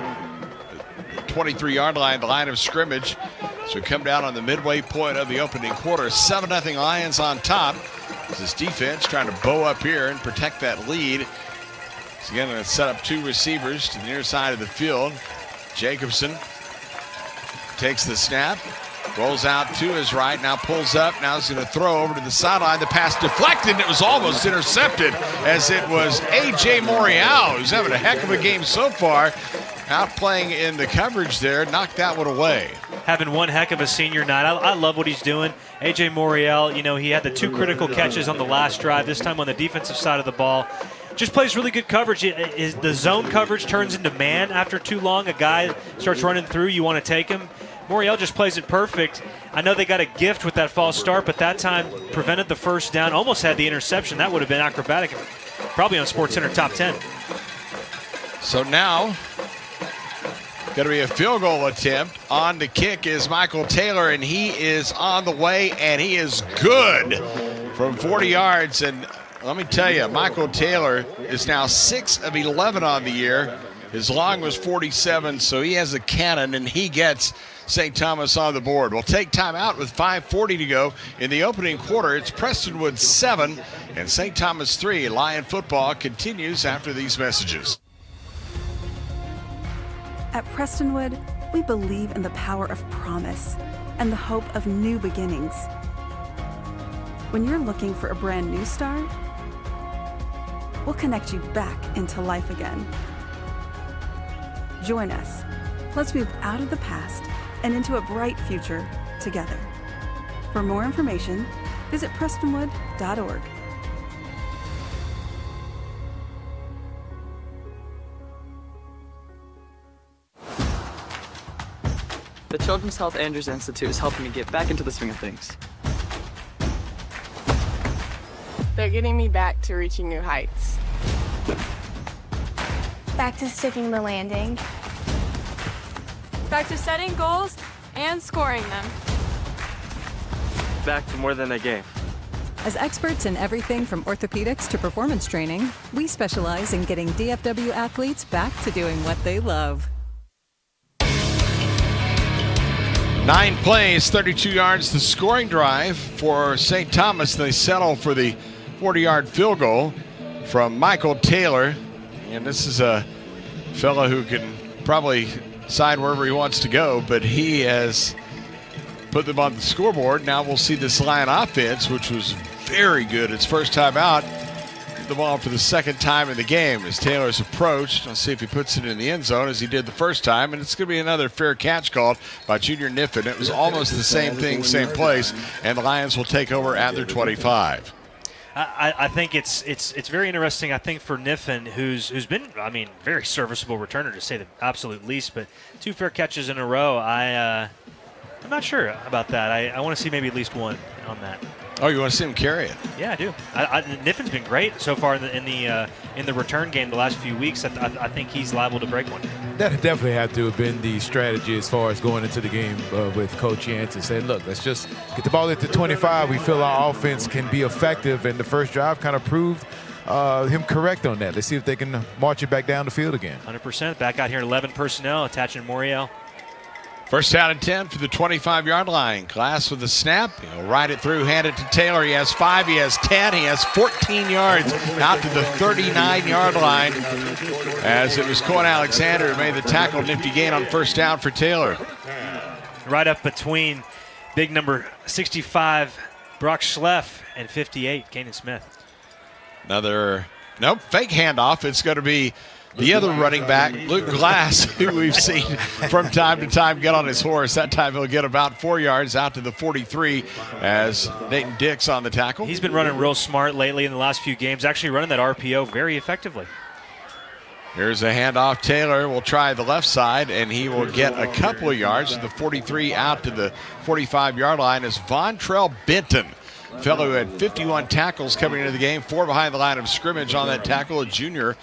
23-yard line, the line of scrimmage. So we come down on the midway point of the opening quarter. 7-0 Lions on top. This defense trying to bow up here and protect that lead. So again, going to set up two receivers to the near side of the field. Jacobson takes the snap, rolls out to his right, now pulls up, now he's going to throw over to the sideline. The pass deflected, and it was almost intercepted as it was A.J. Morial, who's having a heck of a game so far. Out playing in the coverage there, knocked that one away. Having one heck of a senior night. I love what he's doing. A.J. Morial, he had the two critical catches on the last drive, this time on the defensive side of the ball. Just plays really good coverage. The zone coverage turns into man after too long. A guy starts running through, you want to take him. Morial just plays it perfect. I know they got a gift with that false start, but that time prevented the first down, almost had the interception. That would have been acrobatic, probably on SportsCenter top 10. So now, going to be a field goal attempt. On the kick is Michael Taylor, and he is on the way, and he is good from 40 yards. And let me tell you, Michael Taylor is now 6 of 11 on the year. His long was 47, so he has a cannon, and he gets St. Thomas on the board. We'll take time out with 5:40 to go in the opening quarter. It's Prestonwood 7 and St. Thomas 3. Lion football continues after these messages. At Prestonwood, we believe in the power of promise and the hope of new beginnings. When you're looking for a brand new start, we'll connect you back into life again. Join us. Let's move out of the past and into a bright future together. For more information, visit prestonwood.org. The Children's Health Andrews Institute is helping me get back into the swing of things. They're getting me back to reaching new heights. Back to sticking the landing. Back to setting goals and scoring them. Back to more than a game. As experts in everything from orthopedics to performance training, we specialize in getting DFW athletes back to doing what they love. 9 plays, 32 yards, the scoring drive for St. Thomas. They settle for the 40-yard field goal from Michael Taylor. And this is a fellow who can probably side wherever he wants to go, but he has put them on the scoreboard. Now we'll see this Lion offense, which was very good its first time out. The ball for the second time in the game as Taylor's approached. Let's see if he puts it in the end zone as he did the first time, and it's going to be another fair catch called by Junior Niffen. It was almost the same thing, same place, and the Lions will take over at their 25. I think it's very interesting. I think for Niffen, who's been very serviceable returner to say the absolute least, but 2 fair catches in a row. I'm not sure about that. I want to see maybe at least one on that. Oh, you want to see him carry it? Yeah, I do. Niffen's been great so far in the return game the last few weeks. I think he's liable to break one. That definitely had to have been the strategy as far as going into the game with Coach Yantis. Saying, look, let's just get the ball at the 25. We feel our offense can be effective, and the first drive kind of proved him correct on that. Let's see if they can march it back down the field again. 100%. Back out here, 11 personnel, attaching Morial. First down and 10 for the 25-yard line. Glass with the snap. He'll ride it through, hand it to Taylor. He has 5, he has 10, he has 14 yards out to the 39-yard line as it was Cohen Alexander who made the tackle. Nifty gain on first down for Taylor. Right up between big number 65, Brock Schleff, and 58, Kanan Smith. Fake handoff. It's going to be the other running back, Luke Glass, who we've seen from time to time get on his horse. That time he'll get about 4 yards out to the 43 as Nathan Dix on the tackle. He's been running real smart lately in the last few games, actually running that RPO very effectively. Here's a handoff. Taylor will try the left side, and he will get a couple of yards to the 43 out to the 45-yard line as Vontrell Benton, fellow who had 51 tackles coming into the game, 4 behind the line of scrimmage on that tackle, a junior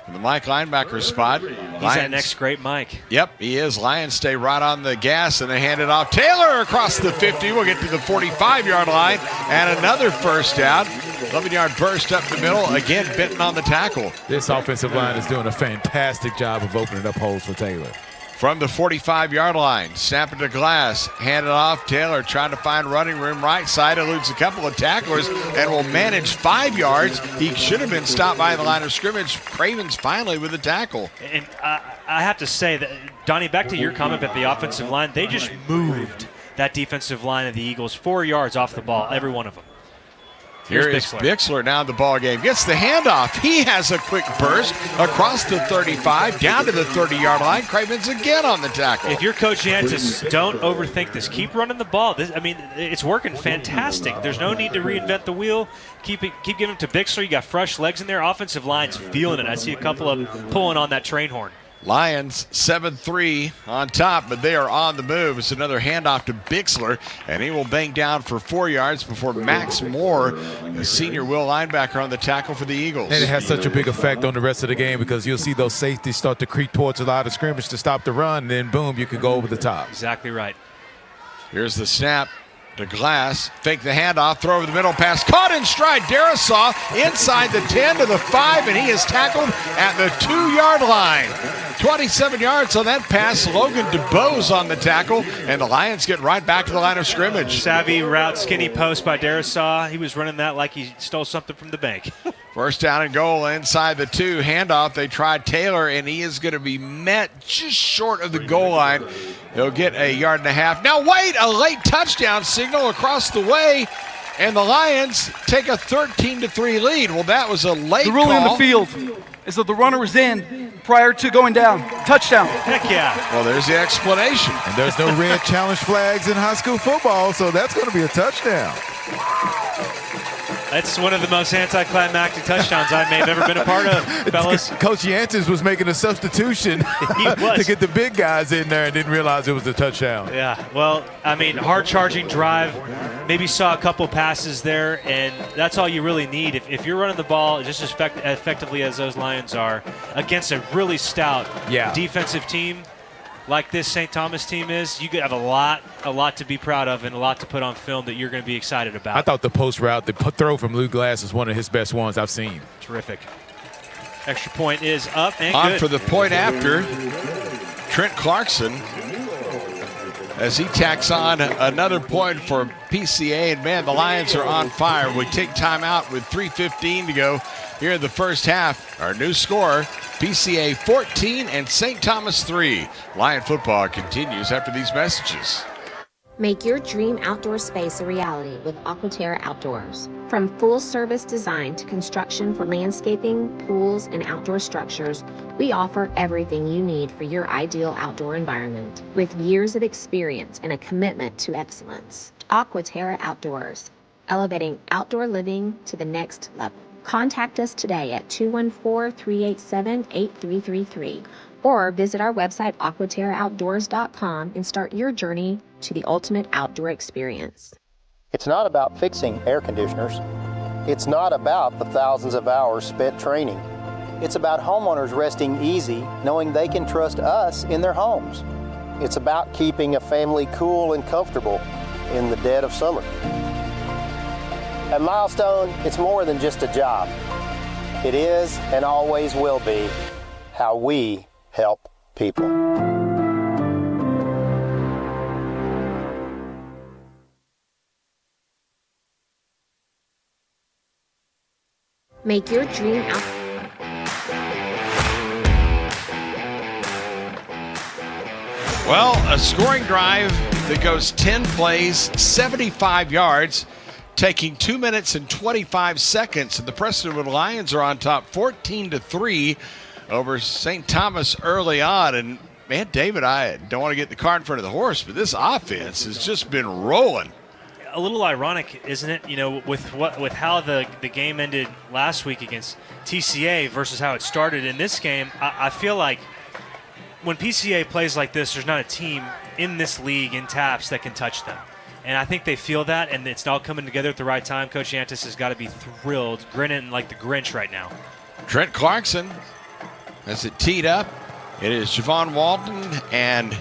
in the Mike linebacker spot. He's that next great Mike. Yep, he is. Lions stay right on the gas, and they hand it off. Taylor across the 50. We'll get to the 45-yard line, and another first down. 11-yard burst up the middle. Again, Benton on the tackle. This offensive line is doing a fantastic job of opening up holes for Taylor. From the 45-yard line, snap it to Glass, hand it off. Taylor trying to find running room right side, eludes a couple of tacklers, and will manage 5 yards. He should have been stopped by the line of scrimmage. Cravens finally with the tackle. And I have to say that, Donnie, back to your comment about the offensive line, they just moved that defensive line of the Eagles 4 yards off the ball, every one of them. Here is Bixler now in the ball game. Gets the handoff. He has a quick burst across the 35, down to the 30-yard line. Cravens again on the tackle. If you're Coach Yantis, don't overthink this. Keep running the ball. It's working fantastic. There's no need to reinvent the wheel. Keep giving it to Bixler. You got fresh legs in there. Offensive line's feeling it. I see a couple of them pulling on that train horn. Lions 7-3 on top, but they are on the move. It's another handoff to Bixler, and he will bang down for 4 yards before Max Moore, the senior will linebacker, on the tackle for the Eagles. And it has such a big effect on the rest of the game because you'll see those safeties start to creep towards the line of scrimmage to stop the run, and then boom, you can go over the top. Exactly right. Here's the snap to Glass. Fake the handoff, throw over the middle, pass caught in stride. Darisaw inside the 10 to the 5, and he is tackled at the 2-yard line. 27 yards on that pass. Logan DeBose on the tackle, and the Lions get right back to the line of scrimmage. Savvy route, skinny post by Darisaw. He was running that like he stole something from the bank. First down and goal inside the 2. Handoff. They tried Taylor, and he is going to be met just short of the goal line. He'll get a yard and a half. Now wait, a late touchdown signal across the way, and the Lions take a 13-3 lead. Well, that was a late The ruling call. in the field is that the runner was in prior to going down. Touchdown. Heck yeah. Well, there's the explanation. And there's no red challenge flags in high school football, so that's going to be a touchdown. That's one of the most anticlimactic touchdowns I may have ever been a part of, fellas. Coach Yantis was making a substitution to get the big guys in there and didn't realize it was a touchdown. Yeah, well, I mean, hard-charging drive. Maybe saw a couple passes there, and that's all you really need. If you're running the ball just as effectively as those Lions are against a really stout defensive team like this St. Thomas team is, you could have a lot to be proud of and a lot to put on film that you're going to be excited about. I thought the post route, the throw from Lou Glass is one of his best ones I've seen. Terrific. Extra point is up and on good. For the point after, Trent Clarkson, as he tacks on another point for PCA. And man, the Lions are on fire. We take time out with 3:15 to go here in the first half. Our new score, PCA 14 and St. Thomas 3. Lion football continues after these messages. Make your dream outdoor space a reality with Aquaterra Outdoors. From full-service design to construction for landscaping, pools, and outdoor structures, we offer everything you need for your ideal outdoor environment. With years of experience and a commitment to excellence, Aquaterra Outdoors, elevating outdoor living to the next level. Contact us today at 214-387-8333 or visit our website aquaterraoutdoors.com and start your journey to the ultimate outdoor experience. It's not about fixing air conditioners. It's not about the thousands of hours spent training. It's about homeowners resting easy knowing they can trust us in their homes. It's about keeping a family cool and comfortable in the dead of summer. At Milestone, it's more than just a job. It is and always will be how we help people. Make your dream out. Well, a scoring drive that goes 10 plays, 75 yards, taking 2 minutes and 25 seconds. And the Prestonwood Lions are on top 14-3 over St. Thomas early on. And man, David, I don't want to get the cart in front of the horse, but this offense has just been rolling. A little ironic, isn't it? You know, with how the game ended last week against TCA versus how it started in this game. I feel like when PCA plays like this, there's not a team in this league in TAPS that can touch them. And I think they feel that, and it's all coming together at the right time. Coach Yantis has got to be thrilled, grinning like the Grinch right now. Trent Clarkson as it teed up. It is Javon Walton and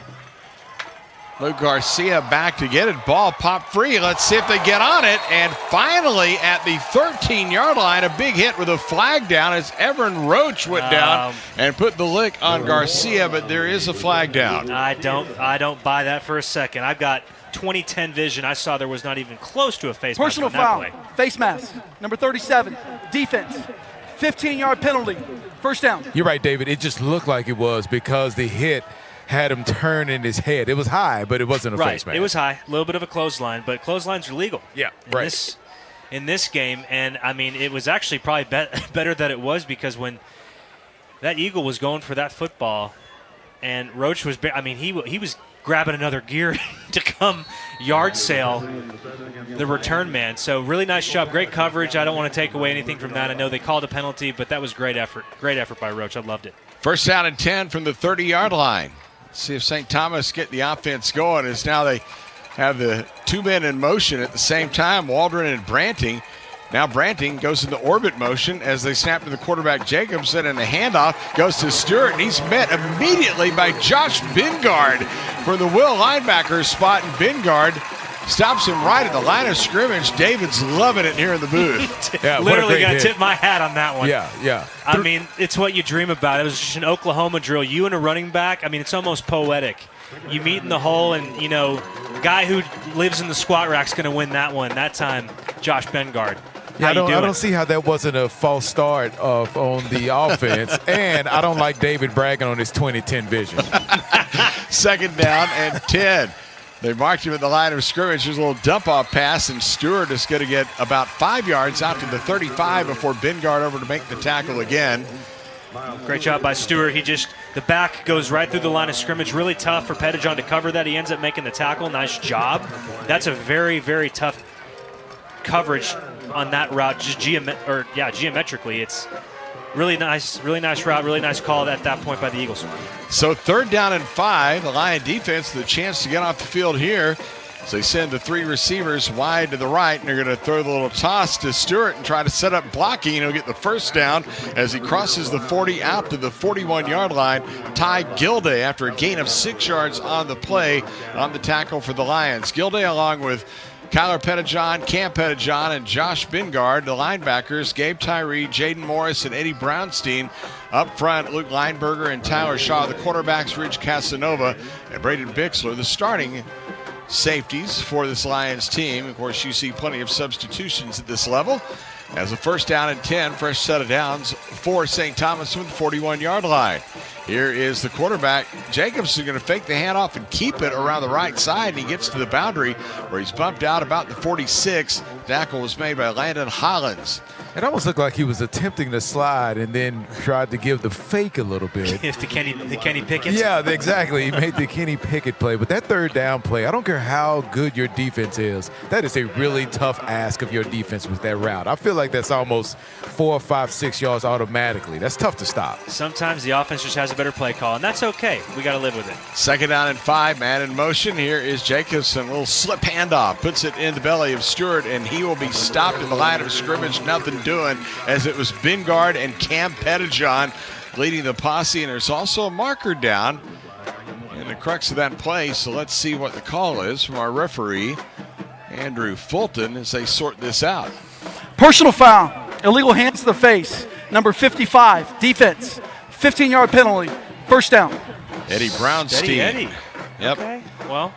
Luke Garcia back to get it. Ball popped free. Let's see if they get on it. And finally, at the 13-yard line, a big hit with a flag down as Everin Roach went down and put the lick on Garcia, but there is a flag down. I don't buy that for a second. I've got 2010 vision. I saw there was not even close to a face mask. Personal foul, face mask, number 37, defense, 15-yard penalty, first down. You're right, David. It just looked like it was because the hit had him turn in his head. It was high, but it wasn't a face mask. It was high, a little bit of a clothesline, but clotheslines are legal. Yeah, In this game, and I mean, it was actually probably better that it was, because when that Eagle was going for that football, and Roach was, he was grabbing another gear to come yard sale the return man. So really nice job, great coverage. I don't want to take away anything from that. I know they called a penalty, but that was great effort by Roach. I loved it. First down and 10 from the 30-yard line. See if St. Thomas get the offense going, as now they have the two men in motion at the same time, Waldron and Branting. Now Branting goes into orbit motion as they snap to the quarterback Jacobson, and the handoff goes to Stewart, and he's met immediately by Josh Bingard from the Will linebacker spot, and Bingard stops him right at the line of scrimmage. David's loving it here in the booth. Yeah, literally got to tip my hat on that one. Yeah. I mean, it's what you dream about. It was just an Oklahoma drill. You and a running back, I mean, it's almost poetic. You meet in the hole, and, guy who lives in the squat rack's going to win that one. That time, Josh Bingard. Yeah, I don't see how that wasn't a false start on the offense, and I don't like David bragging on his 2010 vision. Second down and 10. They marked him at the line of scrimmage. There's a little dump-off pass, and Stewart is going to get about 5 yards out to the 35 before Bingard over to make the tackle again. Great job by Stewart. The back goes right through the line of scrimmage. Really tough for Pettijohn to cover that. He ends up making the tackle. Nice job. That's a very, very tough coverage on that route. Geometrically, it's really nice route, really nice call at that point by the Eagles. So third down and 5. The Lion defense with a chance to get off the field here. So they send the three receivers wide to the right, and they're going to throw the little toss to Stewart and try to set up blocking. He'll get the first down as he crosses the 40 out to the 41-yard line. Ty Gilday after a gain of 6 yards on the play on the tackle for the Lions. Gilday along with Kyler Pettijohn, Cam Pettijohn, and Josh Bingard. The linebackers, Gabe Tyree, Jaden Morris, and Eddie Brownstein. Up front, Luke Lineberger and Tyler Shaw. The quarterbacks, Ridge Casanova and Braden Bixler. The starting safeties for this Lions team. Of course, you see plenty of substitutions at this level. As a first down and 10, fresh set of downs for St. Thomas from the 41-yard line. Here is the quarterback. Jacobson going to fake the handoff and keep it around the right side, and he gets to the boundary where he's bumped out about the 46. Tackle was made by Landon Hollins. It almost looked like he was attempting to slide and then tried to give the fake a little bit. If the Kenny Pickett. Yeah, exactly. He made the Kenny Pickett play. But that third down play, I don't care how good your defense is, that is a really tough ask of your defense with that route. I feel like that's almost 4, 5, 6 yards automatically. That's tough to stop. Sometimes the offense just has a better play call, and that's okay. We got to live with it. Second down and 5, man in motion. Here is Jacobson. A little slip handoff. Puts it in the belly of Stewart, and he will be stopped in the line of scrimmage. Nothing doing, as it was Bingard and Cam Pettijohn leading the posse. And there's also a marker down in the crux of that play. So let's see what the call is from our referee, Andrew Fulton, as they sort this out. Personal foul, illegal hands to the face, number 55, defense, 15-yard penalty, first down. Eddie Brownstein. Steady Eddie. Yep. Okay. Well,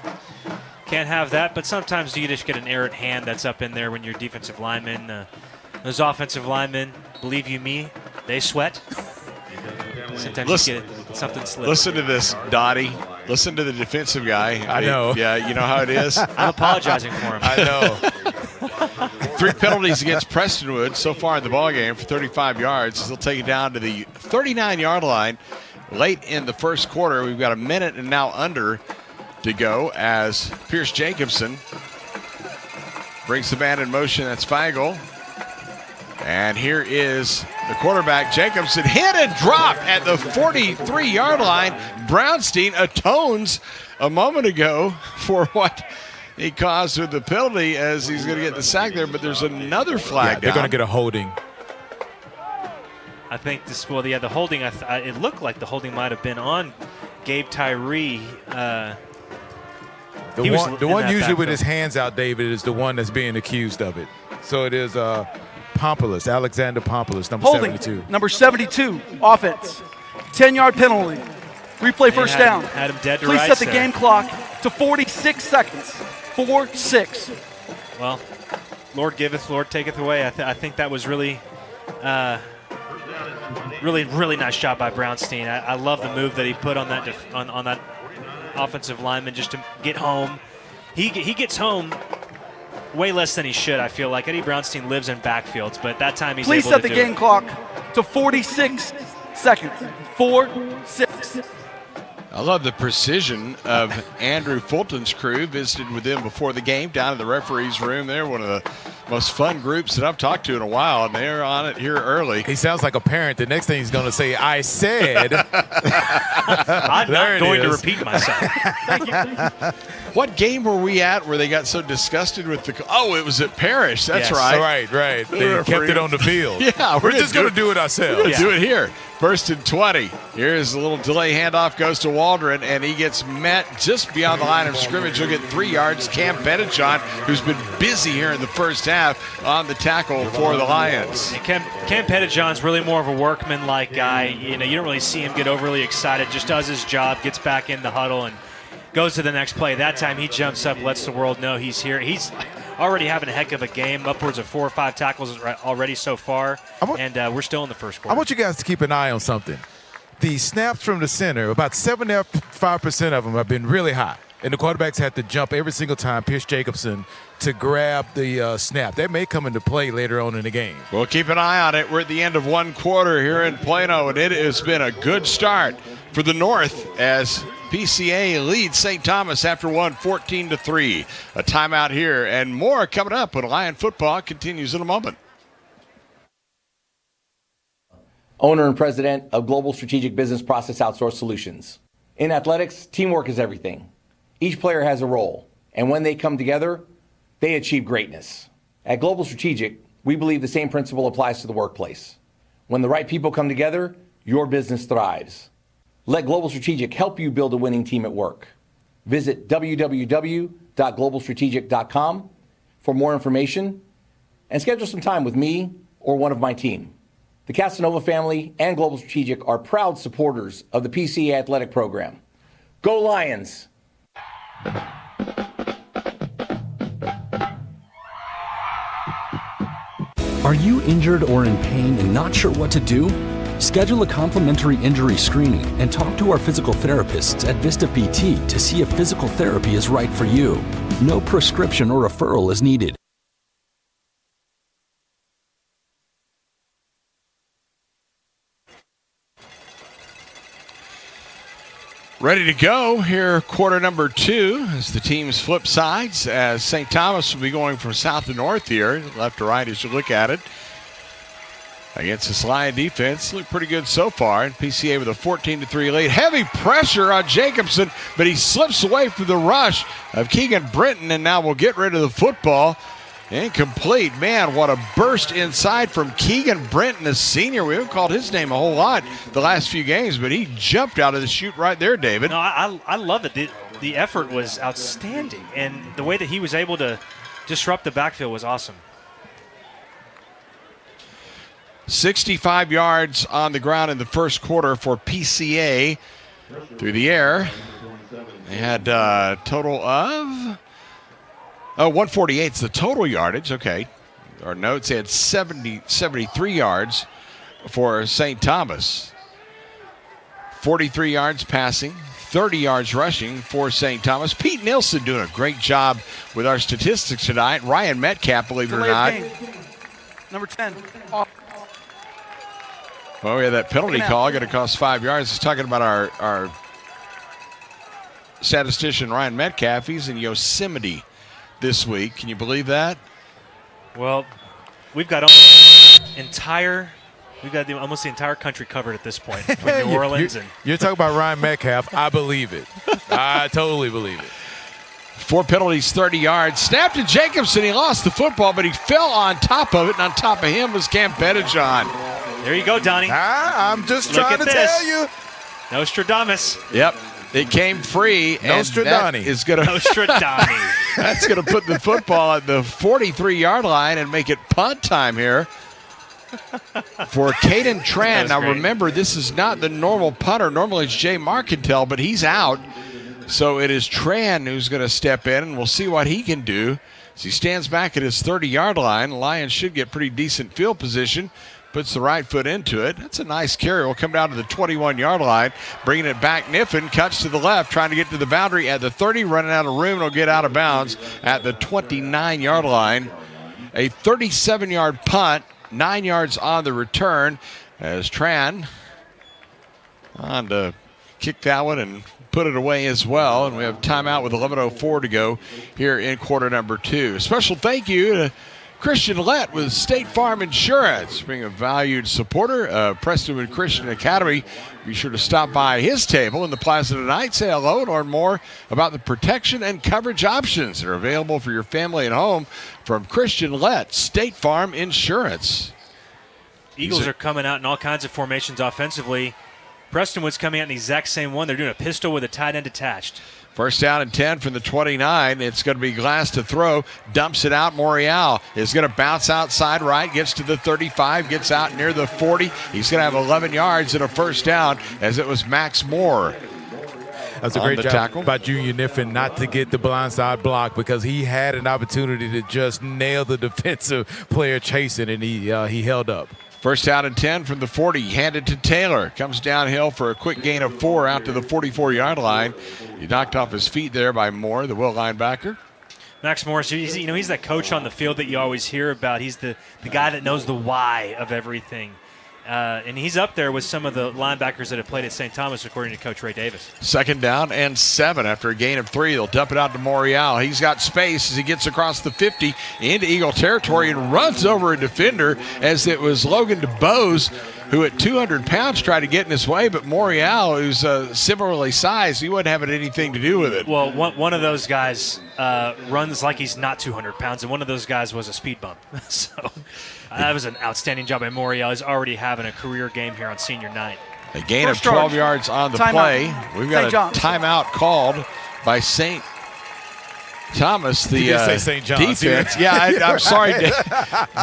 can't have that, but sometimes you just get an errant hand that's up in there when you're defensive linemen. Those offensive linemen, believe you me, they sweat. Sometimes you get something slip. Listen to this, Dottie. Listen to the defensive guy. I know. Yeah, you know how it is. I'm apologizing for him. I know. 3 penalties against Prestonwood so far in the ballgame for 35 yards. They'll take it down to the 39-yard line late in the first quarter. We've got a minute and now under to go as Pierce Jacobson brings the man in motion. That's Feigl. And here is the quarterback, Jacobson, hit and drop at the 43-yard line. Brownstein atones a moment ago for what he caused with the penalty, as he's going to get the sack there, but there's another flag They're down. going to get a holding. I think this, well, yeah, the holding, it looked like the holding might have been on Gabe Tyree. The one usually with his hands out, David, is the one that's being accused of it. So it is Pompoulos, Alexander Pompoulos, number holding, 72. Number 72, offense. 10-yard penalty. Replay first down. Had him dead to Please rights set the game clock to 46 seconds. 4-6. Well, Lord giveth, Lord taketh away. I think that was really, really nice job by Brownstein. I love the move that he put on that on that offensive lineman just to get home. He gets home way less than he should, I feel like. Eddie Brownstein lives in backfields, but that time he's able to do it. Please set the game clock to 46 seconds. 4-6. I love the precision of Andrew Fulton's crew. Visited with them before the game down in the referee's room. They're one of the most fun groups that I've talked to in a while, and they're on it here early. He sounds like a parent. The next thing he's going to say, I said. I'm not going to repeat myself. Thank you. What game were we at where they got so disgusted with the – oh, it was at Parrish. That's yes, right. Right. They kept it on the field. Yeah. We're just going to do it ourselves. We're going to do it here. First and 20. Here's a little delay handoff, goes to Waldron, and he gets met just beyond the line of scrimmage. He'll get 3 yards. Cam Pettijohn, who's been busy here in the first half, on the tackle for the Lions. And Cam Pettijohn's really more of a workman-like guy. You don't really see him get overly excited. Just does his job, gets back in the huddle, and goes to the next play. That time he jumps up, lets the world know he's here. He's already having a heck of a game, upwards of 4 or 5 tackles already so far, and we're still in the first quarter. I want you guys to keep an eye on something. The snaps from the center, about 75% of them have been really high, and the quarterbacks had to jump every single time, Pierce Jacobson, to grab the snap. That may come into play later on in the game. We'll keep an eye on it. We're at the end of one quarter here in Plano, and it has been a good start for the North as PCA leads St. Thomas after one, 14-3. A timeout here and more coming up when Lion football continues in a moment. Owner and president of Global Strategic Business Process Outsource Solutions. In athletics, teamwork is everything. Each player has a role, and when they come together, they achieve greatness. At Global Strategic, we believe the same principle applies to the workplace. When the right people come together, your business thrives. Let Global Strategic help you build a winning team at work. Visit www.globalstrategic.com for more information and schedule some time with me or one of my team. The Casanova family and Global Strategic are proud supporters of the PCA athletic program. Go Lions! Are you injured or in pain and not sure what to do? Schedule a complimentary injury screening and talk to our physical therapists at Vista PT to see if physical therapy is right for you. No prescription or referral is needed. Ready to go here, quarter number 2, as the teams flip sides, as St. Thomas will be going from south to north here, left to right as you look at it. Against this Lion defense, look pretty good so far. And PCA with a 14-3 lead. Heavy pressure on Jacobson, but he slips away from the rush of Keegan Britton, and now we'll get rid of the football. Incomplete. Man, what a burst inside from Keegan Britton, a senior. We haven't called his name a whole lot the last few games, but he jumped out of the chute right there, David. No, I love it. The effort was outstanding, and the way that he was able to disrupt the backfield was awesome. 65 yards on the ground in the first quarter for PCA through the air. They had a total of 148 is the total yardage. Okay. Our notes had 73 yards for St. Thomas. 43 yards passing, 30 yards rushing for St. Thomas. Pete Nilsson doing a great job with our statistics tonight. Ryan Metcalf, believe it or not. Number 10. Well, we had that penalty call going to cost 5 yards. It's talking about our statistician, Ryan Metcalf. He's in Yosemite this week. Can you believe that? Well, we've got almost the entire country covered at this point. Between New Orleans and you're talking about Ryan Metcalf. I believe it. I totally believe it. 4 penalties, 30 yards. Snapped to Jacobson. He lost the football, but he fell on top of it, and on top of him was Cam Pettijohn. There you go, Donnie. I'm just trying to tell you. Nostradamus. Yep. It came free. Nostradani. Is going to Nostradani. That's going to put the football at the 43-yard line and make it punt time here for Caden Tran. Now, remember, this is not the normal punter. Normally it's Jay Marcantel, but he's out. So it is Tran who's going to step in, and we'll see what he can do. As he stands back at his 30-yard line, the Lions should get pretty decent field position. Puts the right foot into it. That's a nice carry. Will come down to the 21-yard line. Bringing it back, Niffen cuts to the left, trying to get to the boundary at the 30, running out of room, and will get out of bounds at the 29-yard line. A 37-yard punt, 9 yards on the return, as Tran on to kick that one and put it away as well. And we have timeout with 11:04 to go here in quarter number 2. A special thank you to Christian Lett with State Farm Insurance, being a valued supporter of Prestonwood Christian Academy. Be sure to stop by his table in the plaza tonight. Say hello and learn more about the protection and coverage options that are available for your family and home from Christian Lett, State Farm Insurance. Eagles are coming out in all kinds of formations offensively. Prestonwood's coming out in the exact same one. They're doing a pistol with a tight end attached. First down and 10 from the 29. It's going to be Glass to throw. Dumps it out. Morial is going to bounce outside right. Gets to the 35. Gets out near the 40. He's going to have 11 yards and a first down, as it was Max Moore. That's a great job by Junior Niffen not to get the blindside block, because he had an opportunity to just nail the defensive player chasing, and he held up. First down and 10 from the 40, handed to Taylor. Comes downhill for a quick gain of 4 out to the 44-yard line. He knocked off his feet there by Moore, the Will linebacker. Max Morris, he's that coach on the field that you always hear about. He's the guy that knows the why of everything. And he's up there with some of the linebackers that have played at St. Thomas, according to Coach Ray Davis. Second down and 7 after a gain of 3. They'll dump it out to Morial. He's got space as he gets across the 50 into Eagle territory and runs over a defender, as it was Logan DeBose, who at 200 pounds tried to get in his way, but Morial, who's similarly sized, he wouldn't have anything to do with it. Well, one of those guys runs like he's not 200 pounds, and one of those guys was a speed bump. So that was an outstanding job by Morial. He's already having a career game here on senior night. A gain of 12 yards on the play. We've got a timeout called by St. Thomas, the defense. Yeah, I'm sorry,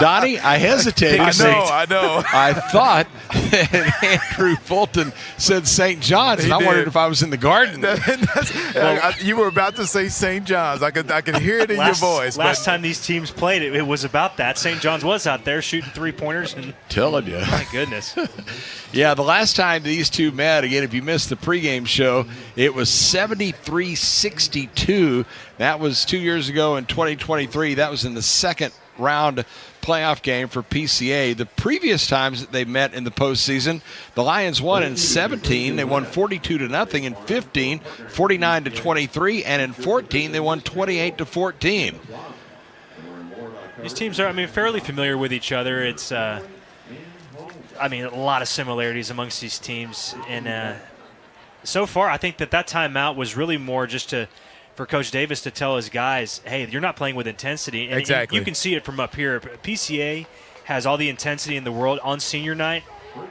Donnie. I hesitated. I know. I thought that Andrew Fulton said St. John's, and I wondered if I was in the garden. You were about to say St. John's. I could hear it in your voice. Last time these teams played, it was about that. St. John's was out there shooting 3-pointers. And telling you. My goodness. Yeah, the last time these two met, again, if you missed the pregame show, it was 73-62. That was 2 years ago in 2023. That was in the second round playoff game for PCA. The previous times that they met in the postseason, the Lions won in 17. They won 42-0. In 15, 49-23. And in 14, they won 28-14. These teams are, fairly familiar with each other. It's, a lot of similarities amongst these teams. And so far, I think that timeout was really more just for Coach Davis to tell his guys, hey, you're not playing with intensity. And exactly. You can see it from up here. PCA has all the intensity in the world on senior night.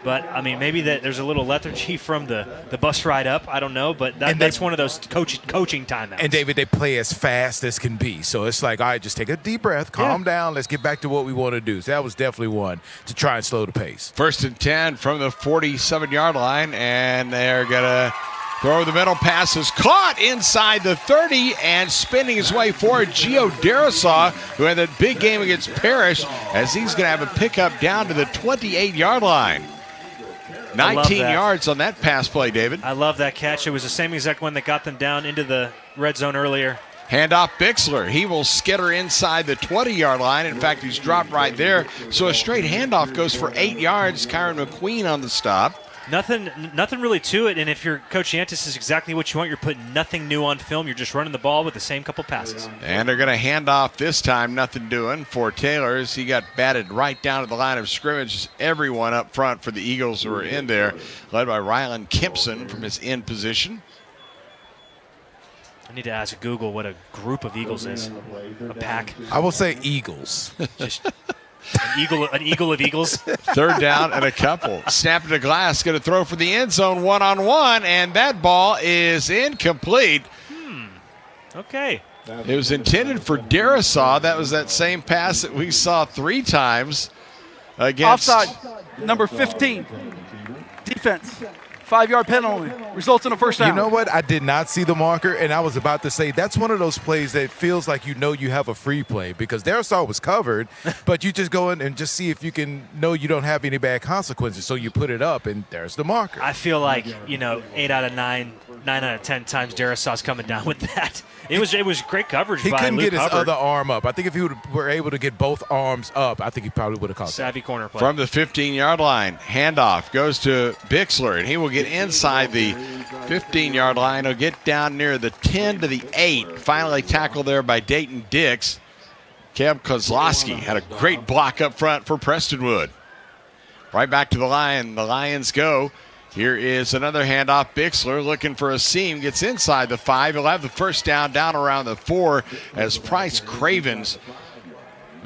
But, maybe there's a little lethargy from the bus ride up. I don't know. But that's one of those coaching timeouts. And, David, they play as fast as can be. So it's like, all right, just take a deep breath, calm down. Let's get back to what we want to do. So that was definitely one to try and slow the pace. First and 10 from the 47-yard line. And they're going to throw the middle. Pass is caught inside the 30 and spinning his way forward. Gio Darasaw, who had that big game against Parrish, as he's going to have a pickup down to the 28-yard line. 19 yards on that pass play, David. I love that catch. It was the same exact one that got them down into the red zone earlier. Handoff Bixler. He will skitter inside the 20-yard line. In fact, he's dropped right there. So a straight handoff goes for 8 yards. Kyron McQueen on the stop. Nothing really to it, and if you're Coach Yantis, is exactly what you want. You're putting nothing new on film. You're just running the ball with the same couple passes. And they're going to hand off this time, nothing doing for Taylor. As he got batted right down to the line of scrimmage. Everyone up front for the Eagles who are in there, led by Rylan Kempson from his end position. I need to ask Google what a group of Eagles is. A pack. I will say Eagles. An eagle of eagles. Third down and a couple. Snap to Glass, going to throw for the end zone one-on-one, and that ball is incomplete. Okay. It was intended for Darisaw. That was that same pass that we saw 3 times against. Offside, number 15. Defense. 5-yard penalty. Results in a first down. You know what? I did not see the marker, and I was about to say that's one of those plays that feels like you have a free play because Darisaw was covered, but you just go in and just see if you can know you don't have any bad consequences. So you put it up, and there's the marker. I feel like 8 out of 9 out of 10 times Darisaw's coming down with that. It was great coverage. He by couldn't Luke get his Hubbard. other arm up. I think if he were able to get both arms up, I think he probably would have caught Savvy corner play. From the 15-yard line, handoff goes to Bixler, and he will get inside the 15-yard line. He'll get down near the 10 to the 8. Finally tackled there by Dayton Dix. Cam Kozlowski had a great block up front for Prestonwood. Right back to the line. The Lions go. Here is another handoff. Bixler looking for a seam. Gets inside the 5. He'll have the first down around the 4 as Price Cravens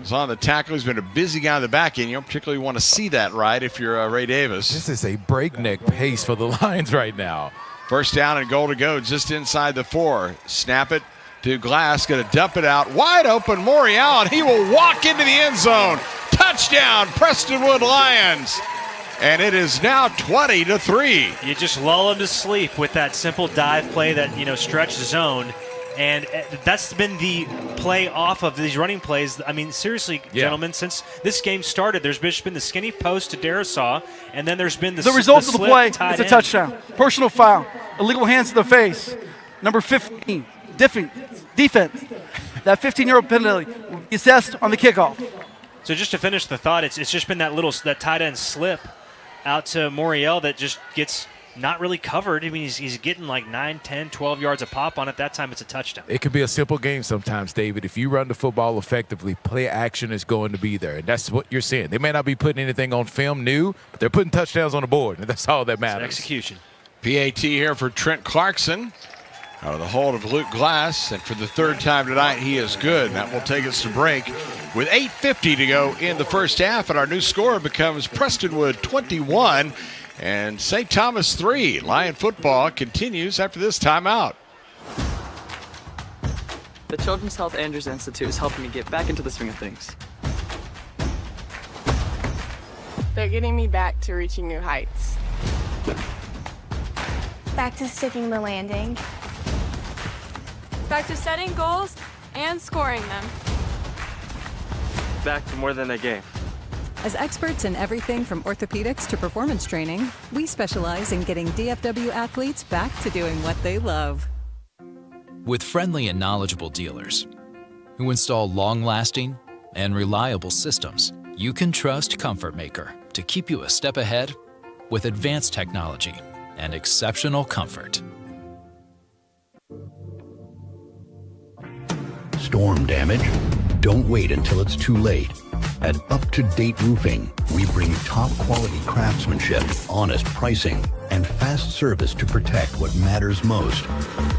is on the tackle. He's been a busy guy in the back end. You don't particularly want to see that, right, if you're Ray Davis. This is a breakneck pace for the Lions right now. First down and goal to go just inside the 4. Snap it to Glass. Going to dump it out. Wide open Morial, and he will walk into the end zone. Touchdown, Prestonwood Lions. And it is now 20-3. You just lull him to sleep with that simple dive play that, stretch zone. And that's been the play off of these running plays. I mean, seriously, gentlemen, since this game started, there's been the skinny post to Darisaw, and then there's been the result of the play is a end. touchdown. Personal foul. Illegal hands to the face. Number 15. Defense. That 15-yard penalty will be assessed on the kickoff. So just to finish the thought, it's just been that tight end slip out to Morial that just gets not really covered. I mean, he's getting like 9, 10, 12 yards a pop on it. That time it's a touchdown. It can be a simple game sometimes, David. If you run the football effectively, play action is going to be there. And that's what you're seeing. They may not be putting anything on film new, but they're putting touchdowns on the board, and that's all that matters. It's execution. PAT here for Trent Clarkson. Out of the hold of Luke Glass, and for the 3rd time tonight, he is good. That will take us to break with 8:50 to go in the first half, and our new score becomes Prestonwood 21 and St. Thomas 3. Lion football continues after this timeout. The Children's Health Andrews Institute is helping me get back into the swing of things. They're getting me back to reaching new heights. Back to sticking the landing. Back to setting goals and scoring them. Back to more than a game. As experts in everything from orthopedics to performance training, we specialize in getting DFW athletes back to doing what they love. With friendly and knowledgeable dealers who install long-lasting and reliable systems, you can trust Comfort Maker to keep you a step ahead with advanced technology and exceptional comfort. Storm damage? Don't wait until it's too late. At Up to Date Roofing, we bring top quality craftsmanship, honest pricing, and fast service to protect what matters most,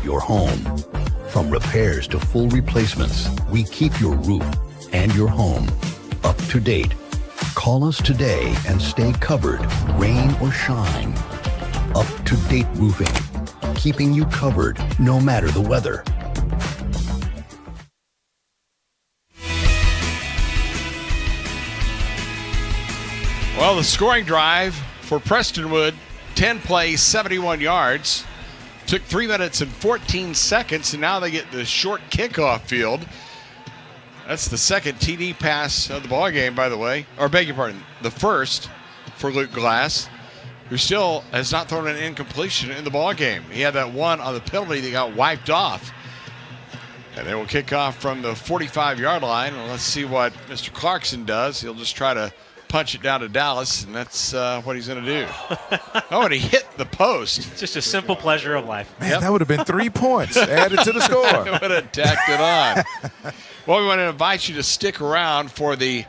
your home. From repairs to full replacements, we keep your roof and your home up to date. Call us today and stay covered, rain or shine. Up to Date Roofing, keeping you covered no matter the weather. Well, the scoring drive for Prestonwood, 10 plays, 71 yards. Took 3 minutes and 14 seconds, and now they get the short kickoff field. That's the second TD pass of the ballgame, by the way. Or beg your pardon, the first for Luke Glass, who still has not thrown an incompletion in the ballgame. He had that one on the penalty that got wiped off. And they will kick off from the 45-yard line. And let's see what Mr. Clarkson does. He'll just try to punch it down to Dallas, and that's what he's going to do. Oh, and he hit the post. It's just a simple pleasure of life. Man, that would have been 3 points added to the score. Would have tacked it on. Well, we want to invite you to stick around for the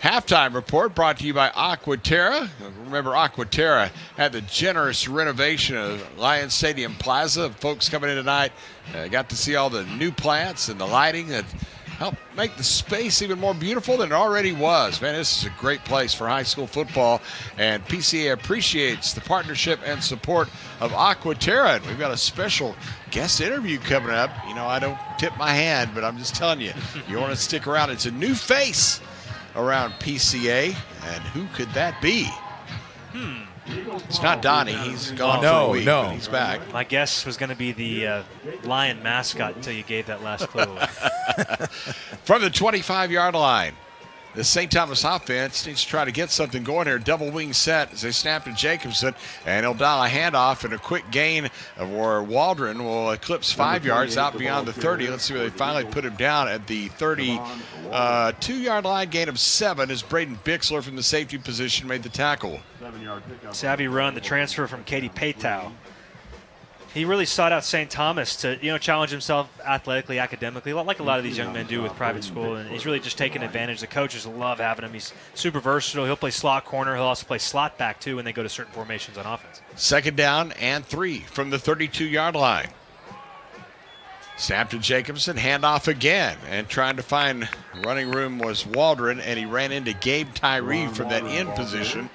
halftime report brought to you by Aquaterra. Remember, Aquaterra had the generous renovation of Lions Stadium Plaza. Folks coming in tonight got to see all the new plants and the lighting that help make the space even more beautiful than it already was. Man, this is a great place for high school football, and PCA appreciates the partnership and support of Aquaterra. And we've got a special guest interview coming up. You know, I don't tip my hand, but I'm just telling you, you want to stick around. It's a new face around PCA, and who could that be? It's not Donnie. He's gone for a week, but he's back. My guess was going to be the Lion mascot until you gave that last clue. From the 25-yard line, the St. Thomas offense needs to try to get something going here. Double wing set as they snap to Jacobson, and he'll dial a handoff and a quick gain of where Waldron will eclipse 5 yards out beyond the 30. Let's see where they finally put him down at the 32-yard line, gain of 7 as Braden Bixler from the safety position made the tackle. Savvy run, the transfer from Katie Paytow. He really sought out St. Thomas to, challenge himself athletically, academically, like a lot of these young men do with private school, and he's really just taking advantage. The coaches love having him. He's super versatile. He'll play slot corner. He'll also play slot back, too, when they go to certain formations on offense. 2nd down and 3 from the 32-yard line. Snap to Jacobson, handoff again, and trying to find running room was Waldron, and he ran into Gabe Tyree from that end position.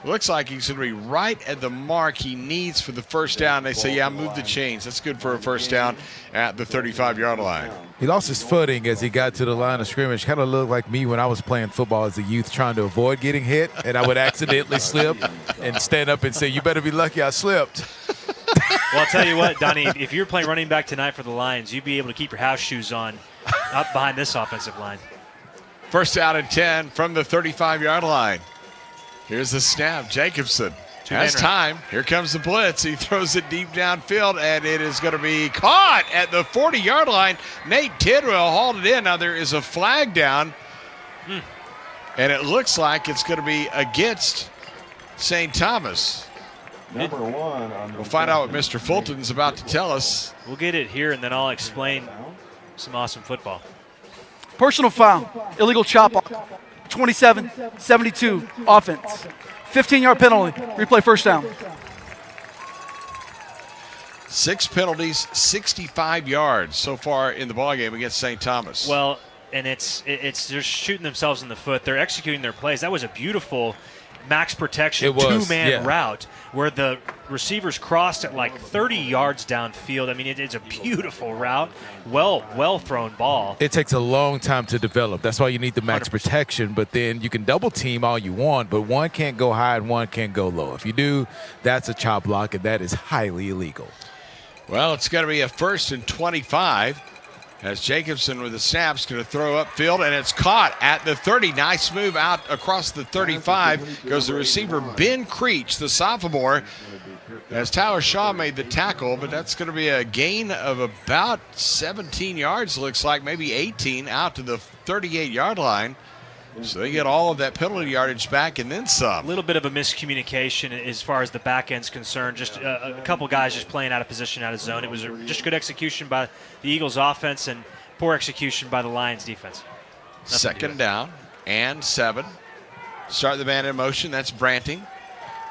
Looks like he's going to be right at the mark he needs for the first down. They say, yeah, move the chains. That's good for a first down at the 35-yard line. He lost his footing as he got to the line of scrimmage. Kind of looked like me when I was playing football as a youth trying to avoid getting hit, and I would accidentally slip and stand up and say, you better be lucky I slipped. Well, I'll tell you what, Donnie, if you're playing running back tonight for the Lions, you'd be able to keep your house shoes on up behind this offensive line. First down and 10 from the 35-yard line. Here's the snap. Jacobson has time. Here comes the blitz. He throws it deep downfield, and it is going to be caught at the 40-yard line. Nate Tidwell hauled it in. Now there is a flag down, and it looks like it's going to be against St. Thomas. Number 1. We'll find out what Mr. Fulton's about to tell us. We'll get it here, and then I'll explain some awesome football. Personal foul, illegal chop off. 27-72 offense. 15-yard penalty. Replay first down. 6 penalties, 65 yards so far in the ballgame against St. Thomas. Well, and it's just shooting themselves in the foot. They're executing their plays. That was a beautiful max protection two-man route where the receivers crossed at like 30 yards downfield. I mean, it's a beautiful route. Well thrown ball. It takes a long time to develop. That's why you need the max 100%. Protection, but then you can double team all you want, but one can't go high and one can't go low. If you do, that's a chop block, and that is highly illegal. Well, it's going to be a 1st and 25. As Jacobson with the snap's going to throw upfield, and it's caught at the 30. Nice move out across the 35. Goes the receiver Ben Creech, the sophomore, as Tyler Shaw made the tackle, but that's going to be a gain of about 17 yards, looks like, maybe 18, out to the 38-yard line. So they get all of that penalty yardage back and then some. A little bit of a miscommunication as far as the back end's concerned. Just a couple guys just playing out of position, out of zone. It was just good execution by the Eagles offense and poor execution by the Lions defense. Second down and 7. Start the man in motion. That's Branting.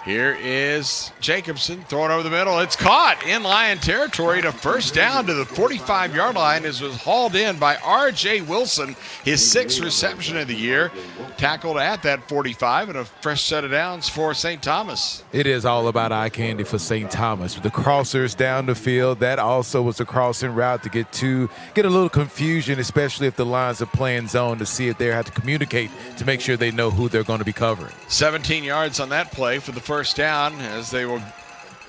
Here is Jacobson throwing over the middle. It's caught in Lion territory to first down to the 45-yard line as was hauled in by R.J. Wilson, his 6th reception of the year. Tackled at that 45 and a fresh set of downs for St. Thomas. It is all about eye candy for St. Thomas. With the crossers down the field, that also was a crossing route to get a little confusion, especially if the Lions are playing zone, to see if they have to communicate to make sure they know who they're going to be covering. 17 yards on that play for the first down as they will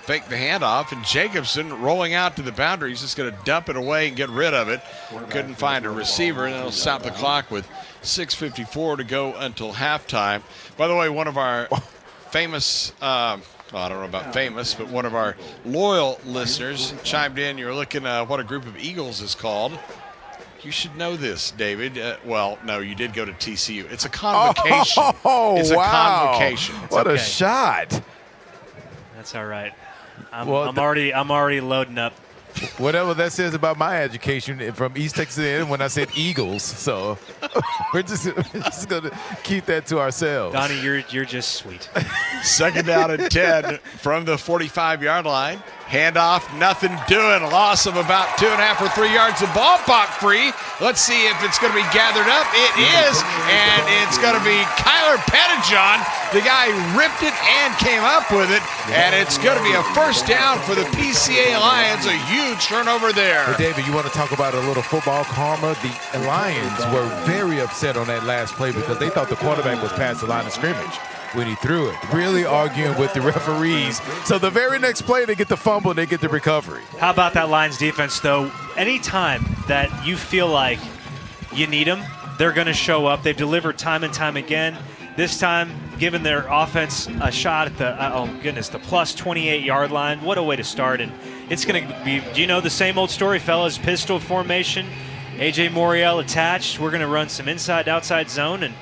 fake the handoff, and Jacobson rolling out to the boundary. He's just going to dump it away and get rid of it. Couldn't find a receiver, and it'll stop the clock with 6:54 to go until halftime. By the way, one of our famous, I don't know about famous, but one of our loyal listeners chimed in. You're looking at what a group of Eagles is called. You should know this, David. Well, no, you did go to TCU. It's a convocation. It's a convocation. It's what a shot. That's all right. I'm already loading up. Whatever that says about my education from East Texas when I said Eagles. So we're just going to keep that to ourselves. Donnie, you're just sweet. Second down and 10 from the 45-yard line. Handoff, nothing doing. A loss of about 2.5 or 3 yards. The ball popped free. Let's see if it's going to be gathered up. It is, and it's going to be Kyler Pettijohn. The guy ripped it and came up with it, and it's going to be a first down for the PCA Lions. A huge turnover there. Hey, David, you want to talk about a little football karma? The Lions were very upset on that last play because they thought the quarterback was past the line of scrimmage when he threw it, really arguing with the referees. So the very next play, they get the fumble, they get the recovery. How about that Lions defense, though? Anytime that you feel like you need them, they're going to show up. They've delivered time and time again. This time, giving their offense a shot at the plus 28-yard line. What a way to start. And it's going to be, the same old story, fellas. Pistol formation, A.J. Moriel attached. We're going to run some inside-outside zone and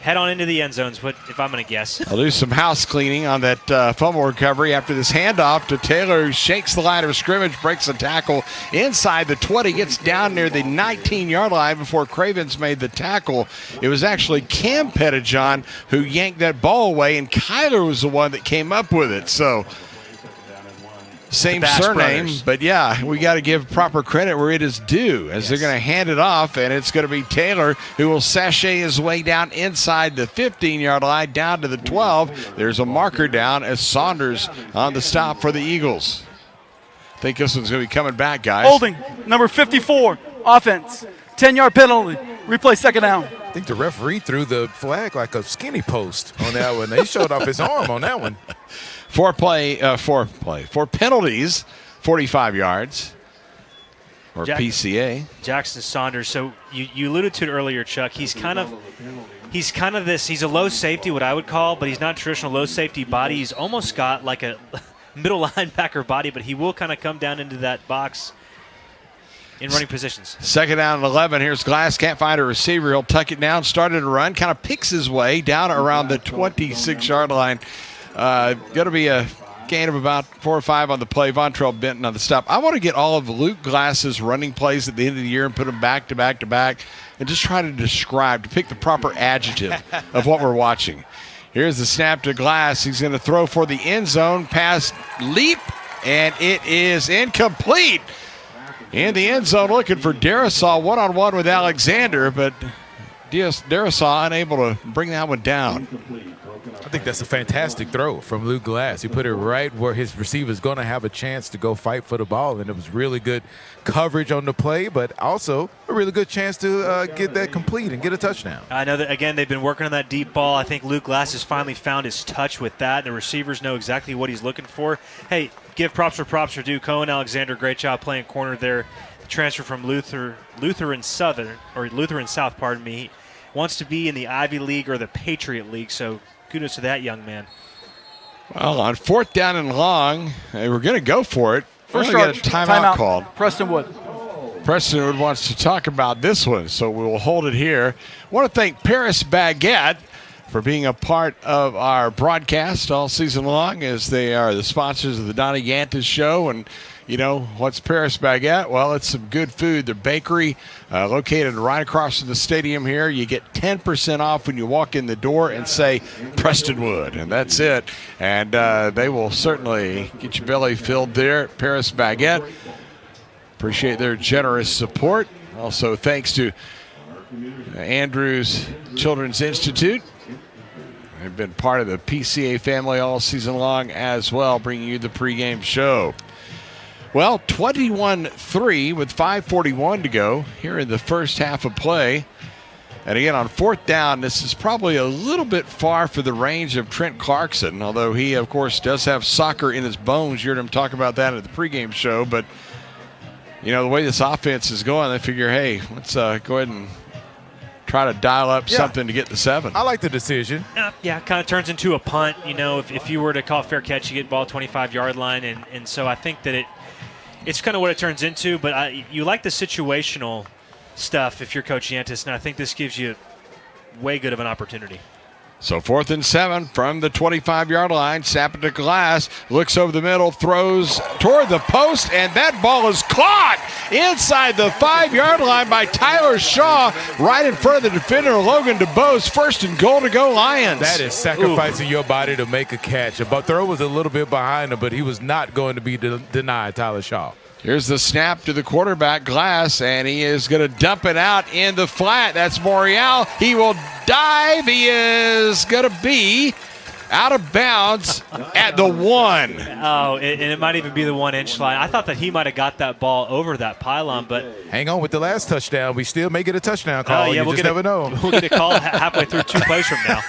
head on into the end zones, if I'm going to guess. I'll do some house cleaning on that fumble recovery after this handoff to Taylor, who shakes the line of scrimmage, breaks a tackle inside the 20, gets down near the 19-yard line before Cravens made the tackle. It was actually Cam Pettijohn who yanked that ball away, and Kyler was the one that came up with it. So same surname, but yeah, we got to give proper credit where it is due, as they're going to hand it off, and it's going to be Taylor who will sashay his way down inside the 15-yard line, down to the 12. There's a marker down as Saunders on the stop for the Eagles. I think this one's going to be coming back, guys. Holding, number 54, offense, 10-yard penalty, replay second down. I think the referee threw the flag like a skinny post on that one. They showed off his arm on that one. Four penalties, 45 yards, or PCA. Jackson Saunders. So you alluded to it earlier, Chuck. He's kind of this. He's a low safety, what I would call, but he's not a traditional low safety body. He's almost got like a middle linebacker body, but he will kind of come down into that box in running positions. Second down and 11. Here's Glass. Can't find a receiver. He'll tuck it down, started to run, kind of picks his way down around the 26-yard line. Going to be a gain of about 4 or 5 on the play. Vontrell Benton on the stop. I want to get all of Luke Glass's running plays at the end of the year and put them back to back to back and just try to pick the proper adjective of what we're watching. Here's the snap to Glass. He's going to throw for the end zone. Pass leap, and it is incomplete. In the end zone, looking for Darisaw one-on-one with Alexander, but Darisaw unable to bring that one down. I think that's a fantastic throw from Luke Glass. He put it right where his receiver's going to have a chance to go fight for the ball, and it was really good coverage on the play, but also a really good chance to get that complete and get a touchdown. I know that, again, they've been working on that deep ball. I think Luke Glass has finally found his touch with that. The receivers know exactly what he's looking for. Hey, give props where props are due. Cohen Alexander, great job playing corner there. The transfer from Lutheran South, He wants to be in the Ivy League or the Patriot League, so kudos to that young man. Well, on 4th down and long, we're going to go for it. First we're going to get a timeout called. Prestonwood. Prestonwood wants to talk about this one, so we will hold it here. I want to thank Paris Baguette for being a part of our broadcast all season long, as they are the sponsors of the Donnie Yantis Show. And you know, what's Paris Baguette? Well, it's some good food. The bakery located right across from the stadium here. You get 10% off when you walk in the door and say Prestonwood, and that's it. And they will certainly get your belly filled there at Paris Baguette. Appreciate their generous support. Also, thanks to Andrews Children's Institute. They've been part of the PCA family all season long as well, bringing you the pregame show. Well, 21-3 with 5:41 to go here in the first half of play. And again, on 4th down, this is probably a little bit far for the range of Trent Clarkson, although he, of course, does have soccer in his bones. You heard him talk about that at the pregame show. But, you know, the way this offense is going, they figure, hey, let's go ahead and try to dial up something to get the 7. I like the decision. Yeah, kind of turns into a punt. You know, if you were to call fair catch, you get ball 25-yard line. And so I think that it's kind of what it turns into. But you like the situational stuff if you're Coach Yantis, and I think this gives you way good of an opportunity. So 4th and 7 from the 25-yard line. Snap it to Glass. Looks over the middle, throws toward the post, and that ball is caught inside the 5-yard line by Tyler Shaw, right in front of the defender, Logan DeBose. 1st and goal to go, Lions. That is sacrificing your body to make a catch. But throw was a little bit behind him, but he was not going to be denied, Tyler Shaw. Here's the snap to the quarterback, Glass, and he is going to dump it out in the flat. That's Morial. He will dive. He is going to be out of bounds at the 1. Oh, and it might even be the 1-inch line. I thought that he might have got that ball over that pylon, but hang on with the last touchdown. We still may get a touchdown call. Yeah, you just never know. We'll get a call halfway through 2 plays from now.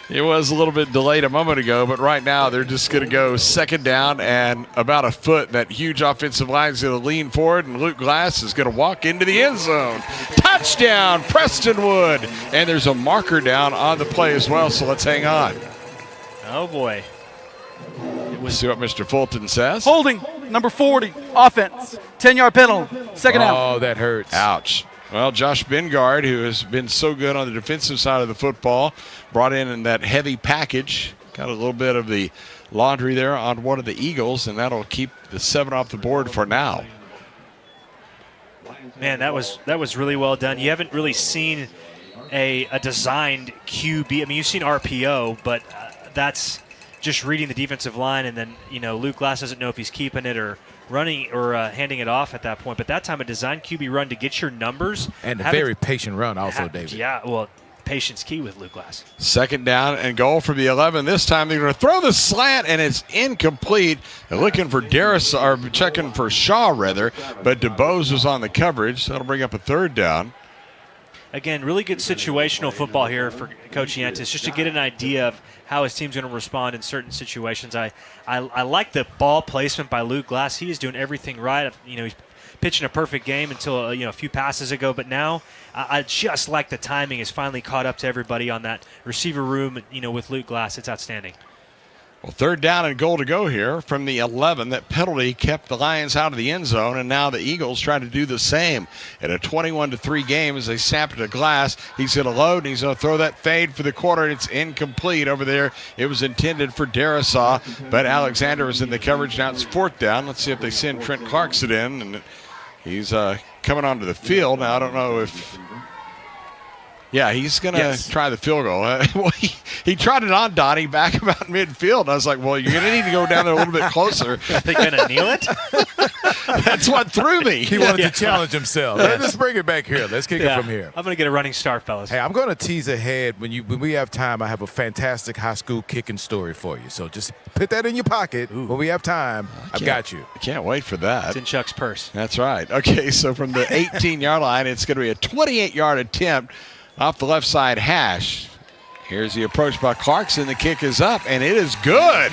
It was a little bit delayed a moment ago, but right now they're just going to go 2nd down and about a foot. That huge offensive line is going to lean forward, and Luke Glass is going to walk into the end zone. Touchdown, Prestonwood. And there's a marker down on the play as well, so let's hang on. Oh, boy. We'll see what Mr. Fulton says. Holding, number 40, offense. 10-yard penalty, 2nd out. Oh, that hurts. Ouch. Well, Josh Bengard, who has been so good on the defensive side of the football, brought in that heavy package. Got a little bit of the laundry there on one of the Eagles, and that'll keep the 7 off the board for now. Man, that was really well done. You haven't really seen a designed QB. I mean, you've seen RPO, but that's just reading the defensive line, and then, Luke Glass doesn't know if he's keeping it or running or handing it off at that point. But that time, a designed QB run to get your numbers. And a very patient run also, David. Yeah, well, patience key with Luke Glass. 2nd down and goal for the 11. This time they're going to throw the slant, and it's incomplete. They're looking for checking for Shaw, rather, but DeBose was on the coverage. That'll bring up a 3rd down. Again, really good situational football here for Coach Yantis, just to get an idea of how his team's going to respond in certain situations. I like the ball placement by Luke Glass. He is doing everything right. He's pitching a perfect game until a few passes ago, but now I just like the timing is finally caught up to everybody on that receiver room. With Luke Glass, it's outstanding. Well, 3rd down and goal to go here from the 11. That penalty kept the Lions out of the end zone, and now the Eagles try to do the same. In a 21-3 game as they snap it to Glass, he's going to load, and he's going to throw that fade for the quarter, and it's incomplete over there. It was intended for Darisaw, but Alexander was in the coverage. Now it's 4th down. Let's see if they send Trent Clarkson in, and he's coming onto the field. Now, I don't know if... Yeah, he's going to try the field goal. Well, he tried it on Donnie back about midfield. I was like, well, you're going to need to go down there a little bit closer. Are they going to kneel it? That's what threw me. He wanted to challenge himself. Let's bring it back here. Let's kick it from here. I'm going to get a running start, fellas. Hey, I'm going to tease ahead. When we have time, I have a fantastic high school kicking story for you. So just put that in your pocket. Ooh. When we have time, I've got you. I can't wait for that. It's in Chuck's purse. That's right. Okay, so from the 18-yard line, it's going to be a 28-yard attempt off the left side hash. Here's the approach by Clarkson. The kick is up, and it is good.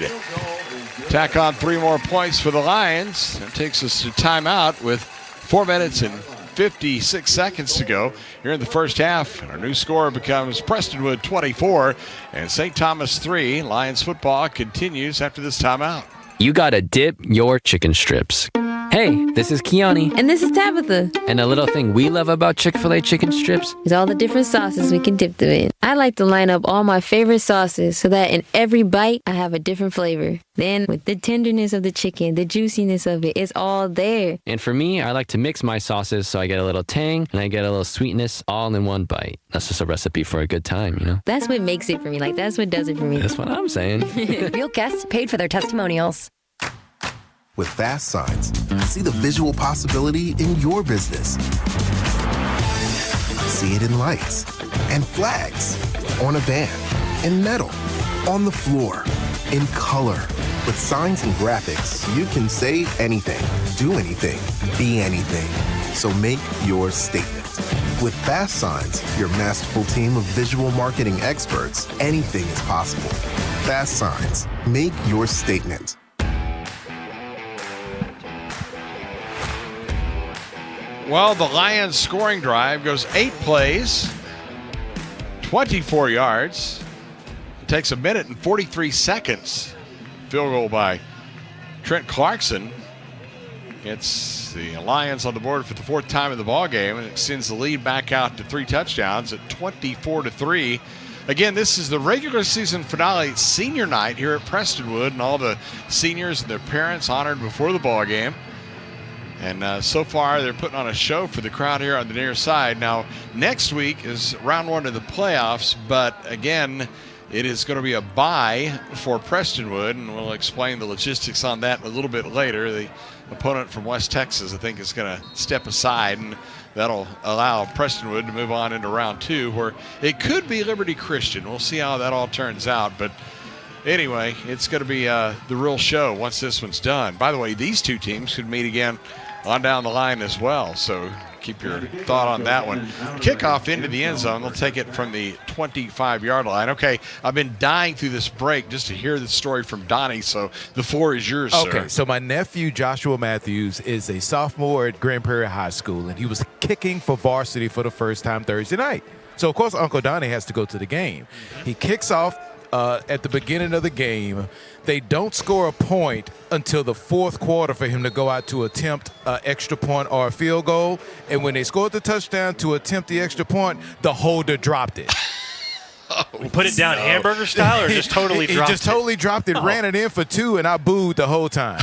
Tack on 3 more points for the Lions. That takes us to timeout with 4 minutes and 56 seconds to go here in the first half. Our new score becomes Prestonwood 24 and St. Thomas 3. Lions football continues after this timeout. You gotta dip your chicken strips. Hey, this is Kiani. And this is Tabitha. And a little thing we love about Chick-fil-A chicken strips is all the different sauces we can dip them in. I like to line up all my favorite sauces so that in every bite, I have a different flavor. Then with the tenderness of the chicken, the juiciness of it, it's all there. And for me, I like to mix my sauces so I get a little tang and I get a little sweetness all in one bite. That's just a recipe for a good time, That's what makes it for me. That's what does it for me. That's what I'm saying. Real guests paid for their testimonials. With Fast Signs, see the visual possibility in your business. See it in lights and flags, on a van, in metal, on the floor, in color. With signs and graphics, you can say anything, do anything, be anything. So make your statement. With Fast Signs, your masterful team of visual marketing experts, anything is possible. Fast Signs, make your statement. Well, the Lions scoring drive goes 8 plays, 24 yards. It takes 1 minute and 43 seconds. Field goal by Trent Clarkson. It's the Lions on the board for the 4th time in the ball game, and it extends the lead back out to 3 touchdowns at 24-3. again, this is the regular season finale senior night here at Prestonwood, and all the seniors and their parents honored before the ball game. And so far, they're putting on a show for the crowd here on the near side. Now, next week is round 1 of the playoffs, but again, it is going to be a bye for Prestonwood, and we'll explain the logistics on that a little bit later. The opponent from West Texas, I think, is going to step aside, and that'll allow Prestonwood to move on into round 2, where it could be Liberty Christian. We'll see how that all turns out, but anyway, it's going to be the real show once this one's done. By the way, these two teams could meet again on down the line as well, so keep your thought on that one. Kickoff into the end zone. They'll take it from the 25-yard line. Okay, I've been dying through this break just to hear the story from Donnie, so the floor is yours, sir. Okay, so my nephew, Joshua Matthews, is a sophomore at Grand Prairie High School, and he was kicking for Varsity for the first time Thursday night. So, of course, Uncle Donnie has to go to the game. He kicks off at the beginning of the game. They don't score a point until the fourth quarter for him to go out to attempt an extra point or a field goal. And when they scored the touchdown to attempt the extra point, the holder dropped it. Put it down hamburger style, or just totally dropped it? He just totally dropped it, ran it in for 2, and I booed the whole time.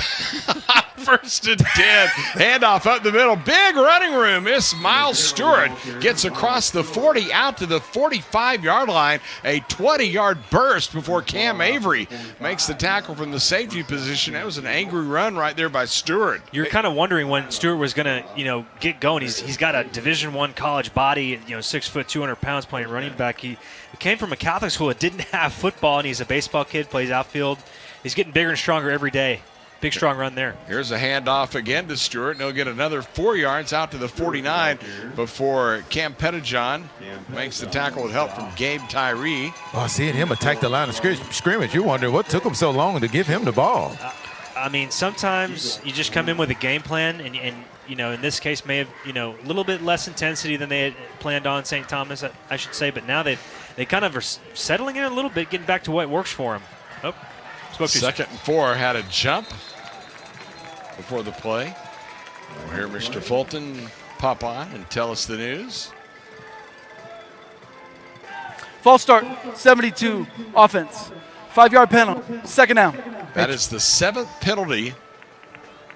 1st and 10. Handoff up the middle. Big running room. Miss Miles Stewart gets across the 40 out to the 45-yard line. A 20-yard burst before Cam Avery makes the tackle from the safety position. That was an angry run right there by Stewart. You're kind of wondering when Stewart was going to, get going. He's got a Division I college body, 6 foot, 200 pounds, playing running back. He came from a Catholic school that didn't have football, and he's a baseball kid, plays outfield. He's getting bigger and stronger every day. Big, strong run there. Here's a handoff again to Stewart, and he'll get another 4 yards out to the 49 before Cam Pettijohn makes the tackle with help from Gabe Tyree. Oh, seeing him attack the line of scrimmage, you're wondering what took him so long to give him the ball. Sometimes you just come in with a game plan, and in this case may have, a little bit less intensity than they had planned on St. Thomas, I should say, but now they kind of are settling in a little bit, getting back to what works for them. Oh, 2nd and 4, had a jump before the play. We'll hear Mr. Fulton pop on and tell us the news. False start, 72, offense. 5-yard penalty, 2nd down. That is the 7th penalty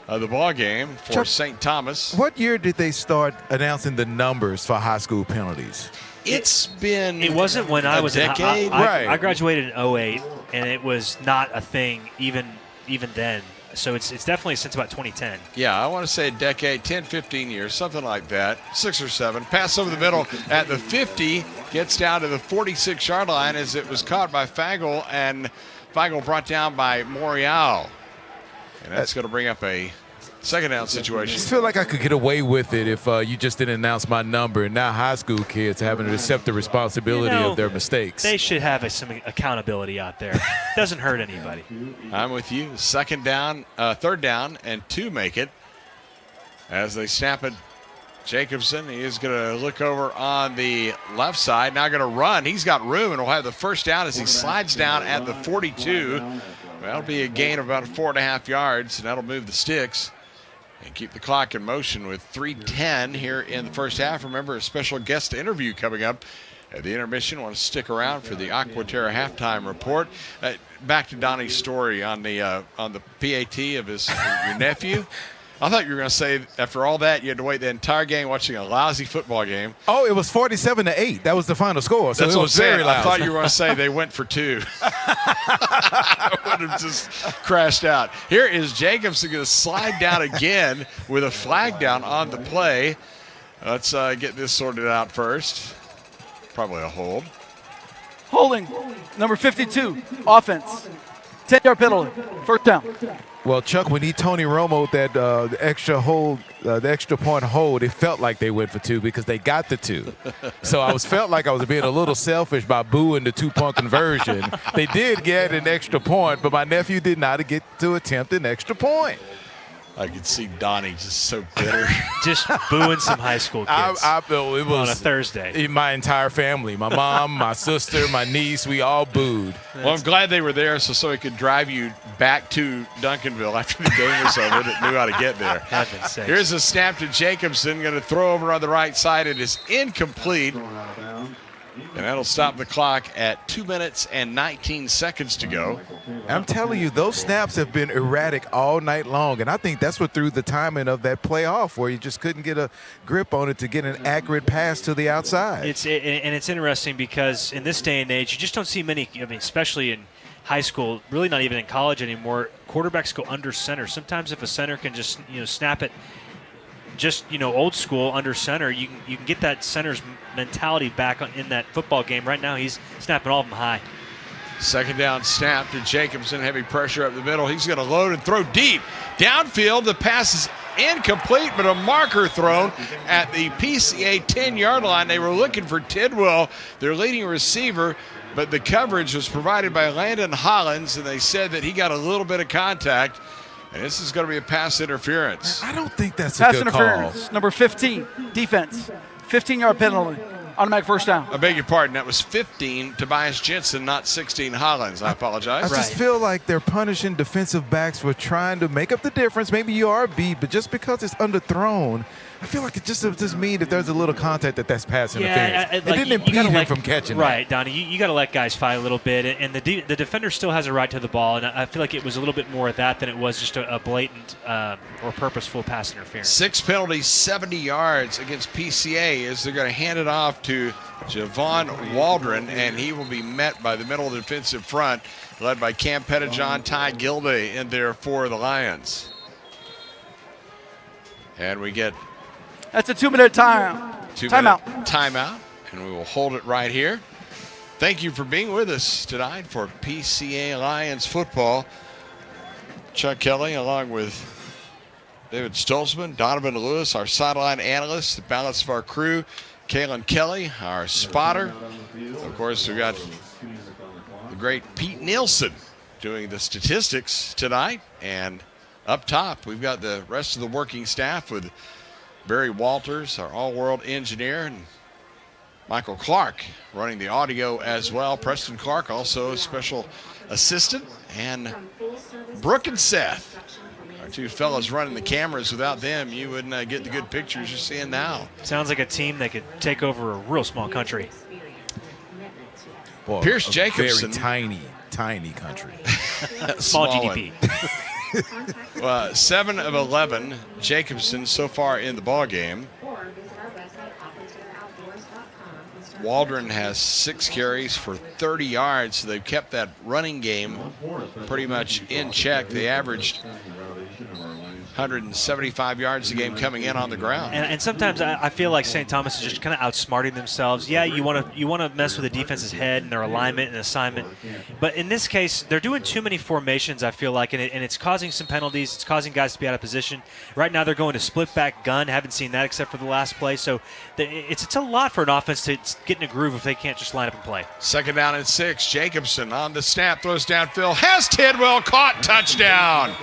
of the ball game for St. Thomas. What year did they start announcing the numbers for high school penalties? It's been It wasn't when I was decade. I graduated in 08, and it was not a thing even then. So it's definitely since about 2010. Yeah, I want to say a decade, 10, 15 years, something like that, 6 or 7. Pass over the middle at the 50, gets down to the 46-yard line as it was caught by Fagel, and Fagel brought down by Morial. And that's going to bring up a 2nd down situation. I just feel like I could get away with it if you just didn't announce my number, and now high school kids having to accept the responsibility of their mistakes. They should have some accountability out there. Doesn't hurt anybody. I'm with you. 2nd down, 3rd down, and 2 make it. As they snap it, Jacobson, he is going to look over on the left side. Now going to run. He's got room, and will have the 1st down as he slides down at the 42. That'll be a gain of about 4.5 yards, and that'll move the sticks and keep the clock in motion with 3:10 here in the first half. Remember, a special guest interview coming up at the intermission. Want to stick around for the Aquaterra halftime report. Back to Donnie's story on the PAT of your nephew. I thought you were going to say after all that you had to wait the entire game watching a lousy football game. Oh, it was 47-8. That was the final score. So That's it was very loud. I thought you were going to say they went for 2. I would have just crashed out. Here is Jacobson going to slide down again with a flag down on the play. Let's get this sorted out first. Probably a hold. Holding, number 52, offense. 10-yard penalty, 1st down. Well, Chuck, when he Tony Romo that the extra point hold, it felt like they went for 2 because they got the 2. So I felt like I was being a little selfish by booing the 2-point conversion. They did get an extra point, but my nephew did not get to attempt an extra point. I could see Donnie just so bitter. Just booing some high school kids it was on a Thursday. My entire family, my mom, my sister, my niece, we all booed. Well, I'm glad they were there so he could drive you back to Duncanville after the game was over that knew how to get there. Heaven's sakes. Here's a snap to Jacobson, going to throw over on the right side. It is incomplete. And that'll stop the clock at 2 minutes and 19 seconds to go. I'm telling you, those snaps have been erratic all night long, and I think that's what threw the timing of that play off, where you just couldn't get a grip on it to get an accurate pass to the outside. It's interesting because in this day and age, you just don't see many, especially in high school, really not even in college anymore, quarterbacks go under center. Sometimes if a center can just snap it just old school under center, you can get that center's mentality back in that football game. Right now he's snapping all of them high. Second down snap to Jacobson, heavy pressure up the middle. He's going to load and throw deep. Downfield, the pass is incomplete, but a marker thrown at the PCA 10-yard line. They were looking for Tidwell, their leading receiver, but the coverage was provided by Landon Hollins, and they said that he got a little bit of contact, and this is going to be a pass interference. I don't think that's pass a good interference. call. Number 15, defense. 15-yard penalty. Automatic first down. I beg your pardon. That was 15 Tobias Jensen, not 16 Hollins. I apologize. I just feel like they're punishing defensive backs for trying to make up the difference. Maybe you are beat, but just because it's underthrown, I feel like it just mean that there's a little contact that's pass interference. It didn't impede him from catching right, that. Donnie. You got to let guys fight a little bit, and the defender still has a right to the ball, and I feel like it was a little bit more of that than it was just a blatant or purposeful pass interference. 6 penalties, 70 yards against PCA as they're going to hand it off to Javon Waldron, and he will be met by the middle defensive front, led by Cam Pettijohn, Ty Gilday in there for the Lions. And we get that's a 2-minute timeout. Timeout, and we will hold it right here. Thank you for being with us tonight for PCA Lions football. Chuck Kelly, along with David Stoltzman, Donovan Lewis, our sideline analyst, the balance of our crew, Kalen Kelly, our spotter. Of course, we've got the great Pete Nielsen doing the statistics tonight. And up top, we've got the rest of the working staff with Barry Walters, our all-world engineer, and Michael Clark running the audio as well. Preston Clark, also a special assistant, and Brooke and Seth, our two fellas running the cameras. Without them, you wouldn't get the good pictures you're seeing now. Sounds like a team that could take over a real small country. Boy, Pierce Jacobson. Very tiny country. Small GDP. 7 of 11, Jacobson so far in the ball game. Waldron has 6 carries for 30 yards, so they've kept that running game pretty much in check. They averaged 175 yards a game coming in on the ground. And sometimes I feel like St. Thomas is just kind of outsmarting themselves. Yeah, you want to mess with the defense's head and their alignment and assignment, but in this case, they're doing too many formations. I feel like, and it's causing some penalties. It's causing guys to be out of position. Right now, they're going to split back gun. Haven't seen that except for the last play. So it's a lot for an offense to get in a groove if they can't just line up and play. 2nd down and 6. Jacobson on the snap, throws downfield, has Tidwell caught, touchdown.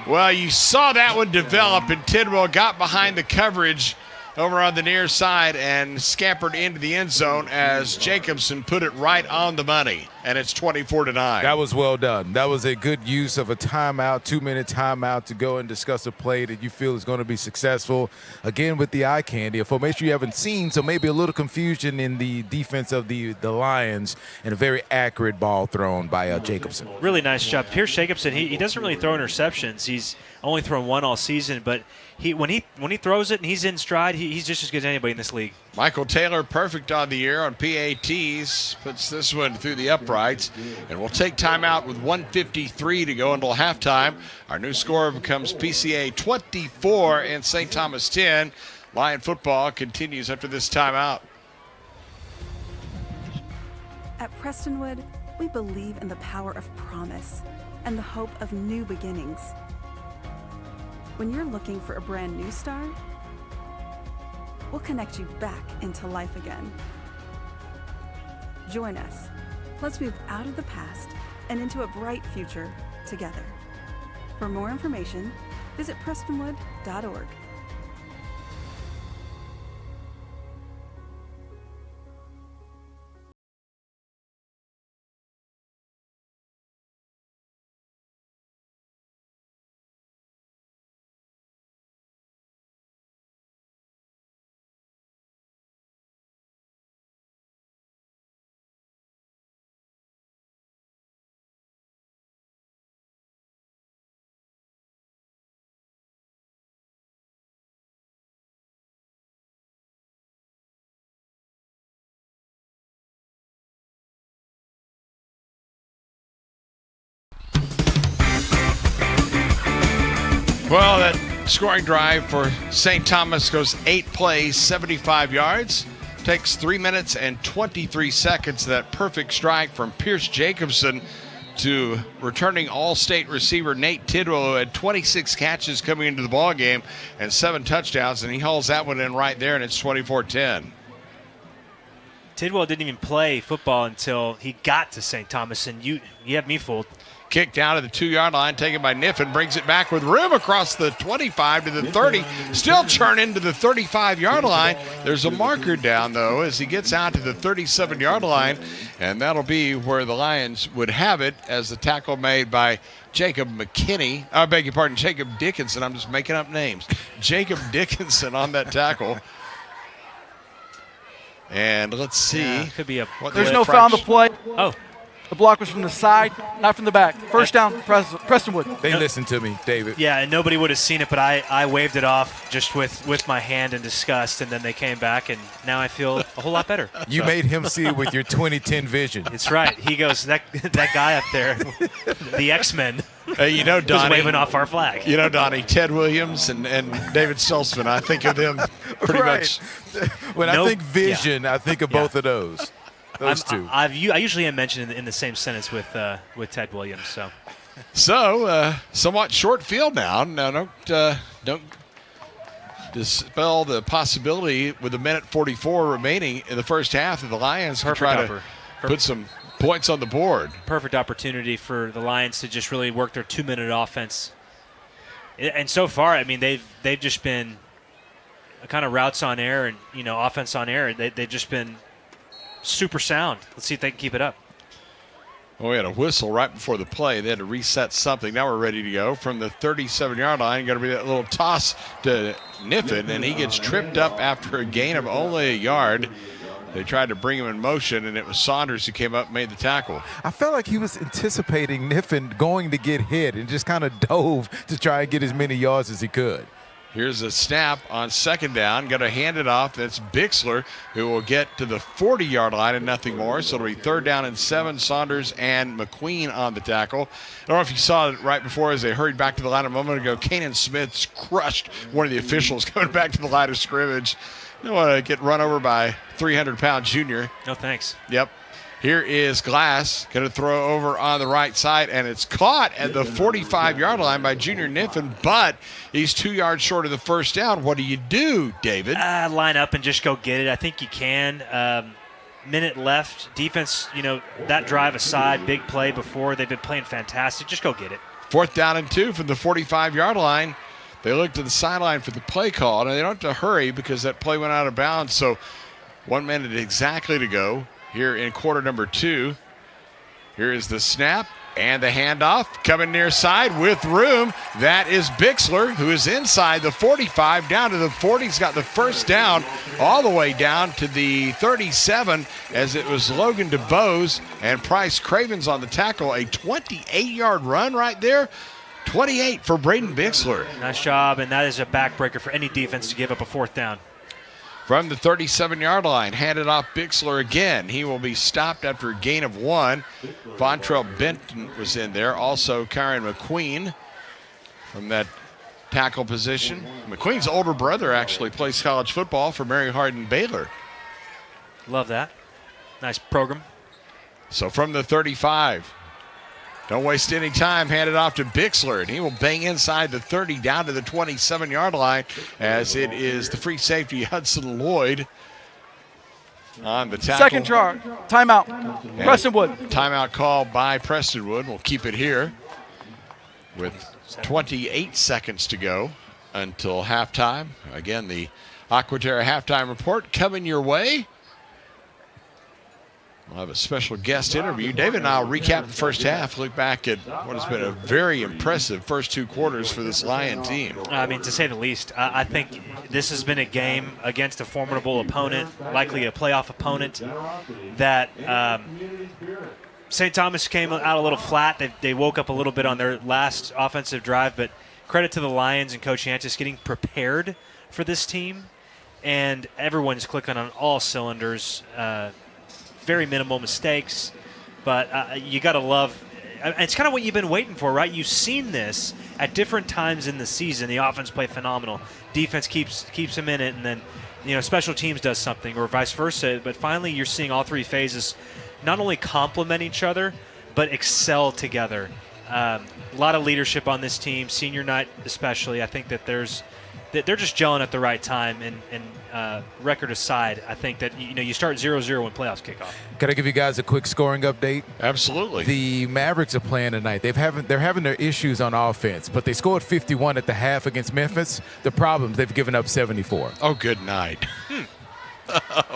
Well, you saw that one develop, and Tidwell got behind the coverage over on the near side and scampered into the end zone as Jacobson put it right on the money, and it's 24-9. That was well done. That was a good use of a timeout, 2-minute timeout to go and discuss a play that you feel is going to be successful. Again, with the eye candy, a formation you haven't seen, so maybe a little confusion in the defense of the Lions, and a very accurate ball thrown by Jacobson. Really nice job. Pierce Jacobson, he doesn't really throw interceptions. He's only thrown 1 all season, but when he throws it and he's in stride, he's just as good as anybody in this league. Michael Taylor, perfect on the year on PATs, puts this one through the uprights, and we'll take timeout with 1:53 to go until halftime. Our new score becomes PCA 24 and St. Thomas 10. Lion football continues after this timeout. At Prestonwood, we believe in the power of promise and the hope of new beginnings. When you're looking for a brand new start, we'll connect you back into life again. Join us. Let's move out of the past and into a bright future together. For more information, visit prestonwood.org. Well, that scoring drive for St. Thomas goes 8 plays, 75 yards. Takes 3 minutes and 23 seconds. That perfect strike from Pierce Jacobson to returning All-State receiver Nate Tidwell, who had 26 catches coming into the ball game and 7 touchdowns, and he hauls that one in right there, and it's 24-10. Tidwell didn't even play football until he got to St. Thomas, and you have me fooled. Kick down to the 2-yard line, taken by Niffen, brings it back with room across the 25 to the 30, still churning to the 35-yard line. There's a marker down, though, as he gets out to the 37-yard line, and that'll be where the Lions would have it as the tackle made by Jacob McKinney. I beg your pardon, Jacob Dickinson. I'm just making up names. Jacob Dickinson on that tackle. And let's see. Yeah, could be There's no foul on the play. Oh. The block was from the side, not from the back. First down, Prestonwood. They listened to me, David. Yeah, and nobody would have seen it, but I waved it off just with my hand in disgust, and then they came back, and now I feel a whole lot better. You made him see it with your 2010 vision. It's right. He goes, that guy up there, the X-Men, you know, Donnie, was waving off our flag. You know, Donnie, Ted Williams and David Stoltzman, I think of them pretty much. When I think vision, I think of both of those. Those two. I usually am mentioned in the same sentence with Ted Williams. So somewhat short field now. Now don't dispel the possibility with 1:44 remaining in the first half of the Lions to try to put some points on the board. Perfect opportunity for the Lions to just really work their 2-minute offense. And so far, I mean, they've just been kind of routes on air and offense on air. They've just been super sound. Let's see if they can keep it up. Well, we had a whistle right before the play. They had to reset something. Now we're ready to go from the 37-yard line. Going to be that little toss to Niffen, and he gets tripped up after a gain of only a yard. They tried to bring him in motion, and it was Saunders who came up and made the tackle. I felt like he was anticipating Niffen going to get hit and just kind of dove to try and get as many yards as he could. Here's a snap on second down. Got to hand it off. That's Bixler, who will get to the 40-yard line and nothing more. So it'll be 3rd down and 7. Saunders and McQueen on the tackle. I don't know if you saw it right before as they hurried back to the line a moment ago. Kanan Smith crushed one of the officials coming back to the line of scrimmage. You don't want to get run over by 300-pound junior. No thanks. Yep. Here is Glass, going to throw over on the right side, and it's caught at the 45-yard line by Junior Niffen, but he's 2 yards short of the first down. What do you do, David? Line up and just go get it. I think you can. Minute left. Defense, that drive aside, big play before. They've been playing fantastic. Just go get it. 4th down and 2 from the 45-yard line. They look to the sideline for the play call, and they don't have to hurry because that play went out of bounds. So 1 minute exactly to go here in quarter number 2. Here is the snap and the handoff. Coming near side with room. That is Bixler, who is inside the 45 down to the 40. He's got the first down all the way down to the 37 as it was Logan DeBose and Price Cravens on the tackle. A 28-yard run right there. 28 for Braden Bixler. Nice job, and that is a backbreaker for any defense to give up a 4th down. From the 37-yard line, handed off Bixler again. He will be stopped after a gain of 1. Vontrell Benton was in there. Also, Kyron McQueen from that tackle position. McQueen's older brother actually plays college football for Mary Hardin Baylor. Love that. Nice program. So from the 35, don't waste any time. Hand it off to Bixler, and he will bang inside the 30 down to the 27-yard line as it is the free safety Hudson Lloyd on the tackle. Second charge. Timeout. Prestonwood. Timeout call by Prestonwood. We'll keep it here with 28 seconds to go until halftime. Again, the Aquaterra halftime report coming your way. We'll have a special guest interview. David and I will recap the first half, look back at what has been a very impressive first 2 quarters for this Lion team. I mean, to say the least, I think this has been a game against a formidable opponent, likely a playoff opponent, that St. Thomas came out a little flat. They woke up a little bit on their last offensive drive, but credit to the Lions and Coach Yantis getting prepared for this team, and everyone's clicking on all cylinders. Very minimal mistakes, but you got to love. It's kind of what you've been waiting for, right? You've seen this at different times in the season, the offense play phenomenal. Defense keeps them in it, and then special teams does something, or vice versa. But finally, you're seeing all three phases not only complement each other, but excel together. A lot of leadership on this team, senior night especially. I think that they're just gelling at the right time. And record aside, I think that you start 0-0 when playoffs kick off. Can I give you guys a quick scoring update? Absolutely. The Mavericks are playing tonight. They're having their issues on offense, but they scored 51 at the half against Memphis. The problem, they've given up 74. Oh, good night.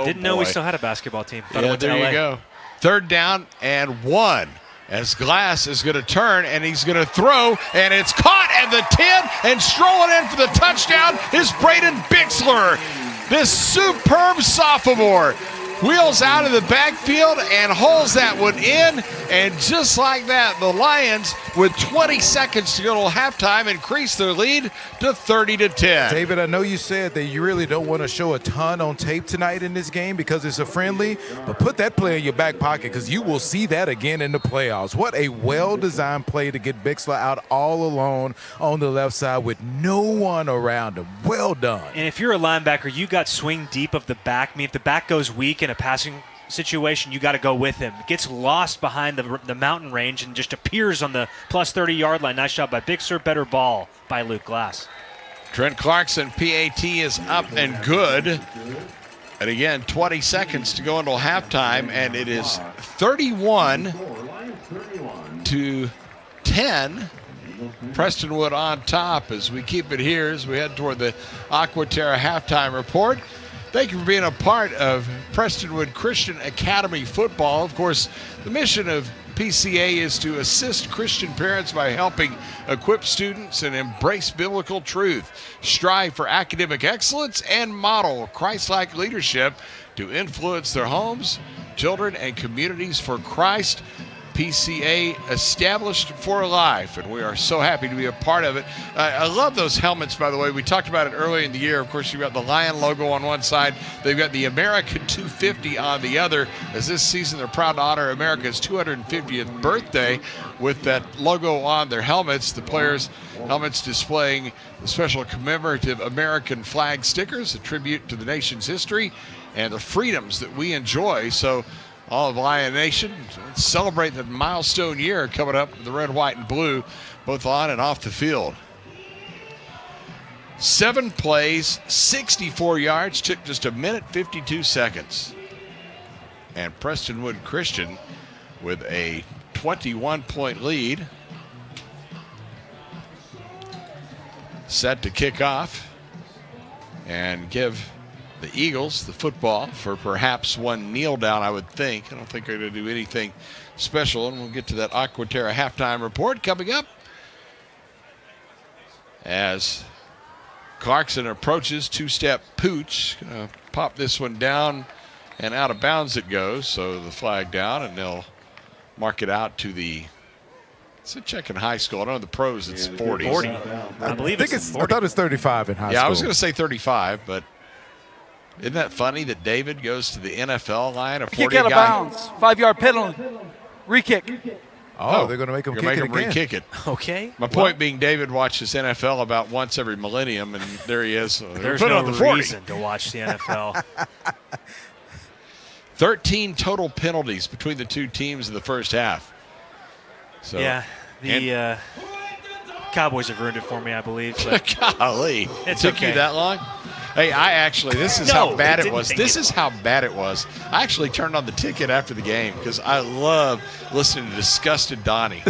Didn't know we still had a basketball team. Thought it went to there LA. you go. 3rd down and 1. As Glass is going to turn, and he's going to throw, and it's caught at the 10, and strolling in for the touchdown is Braden Bixler. This superb sophomore wheels out of the backfield and holds that one in, and just like that, the Lions, with 20 seconds to go to halftime, increase their lead to 30-10. David, I know you said that you really don't want to show a ton on tape tonight in this game because it's a friendly, but put that play in your back pocket because you will see that again in the playoffs. What a well-designed play to get Bixler out all alone on the left side with no one around him. Well done. And if you're a linebacker, you got swing deep of the back. I mean, if the back goes weak in a passing situation, you got to go with him. Gets lost behind the mountain range and just appears on the plus 30-yard line. Nice job by Bixler. Better ball by Luke Glass. Trent Clarkson, PAT is up and good. And again, 20 seconds to go until halftime, and it is 31-10. Prestonwood on top as we keep it here as we head toward the Aquaterra halftime report. Thank you for being a part of Prestonwood Christian Academy football. Of course, the mission of PCA is to assist Christian parents by helping equip students and embrace biblical truth, strive for academic excellence, and model Christ-like leadership to influence their homes, children, and communities for Christ. PCA established for life, and we are so happy to be a part of it. I love those helmets, by the way. We talked about it earlier in the year. Of course, you've got the Lion logo on one side. They've got the American 250 on the other. As this season, they're proud to honor America's 250th birthday with that logo on their helmets. The players' helmets displaying the special commemorative American flag stickers, a tribute to the nation's history and the freedoms that we enjoy. So all of Lion Nation, celebrate the milestone year coming up with the red, white, and blue, both on and off the field. 7 plays, 64 yards, took just 1 minute, 52 seconds. And Prestonwood Christian with a 21-point lead. Set to kick off and give the Eagles the football for perhaps one kneel down, I would think. I don't think they're going to do anything special, and we'll get to that Aquaterra halftime report coming up as Clarkson approaches. 2-step pooch. Gonna pop this one down, and out of bounds it goes. So the flag down, and they'll mark it out to the. It's a check in high school. I know the pros it's 40. 40. I believe it's 40. I thought it's 35 in high school. Yeah, I was going to say 35, but isn't that funny that David goes to the NFL line, a 40 Kick out of guy? bounds. 5-yard penalty. Re-kick. Oh, they're going to make him kick it again. Re-kick it. Okay. My point being, David watches NFL about once every millennium, and there he is. There's Put it no on the 40. reason to watch the NFL. 13 total penalties between the two teams in the first half. So, yeah, the Cowboys have ruined it for me, I believe. But golly, it took you that long? Hey, this is how bad it was. This is how bad it was. I actually turned on the ticket after the game because I love listening to disgusted Donnie.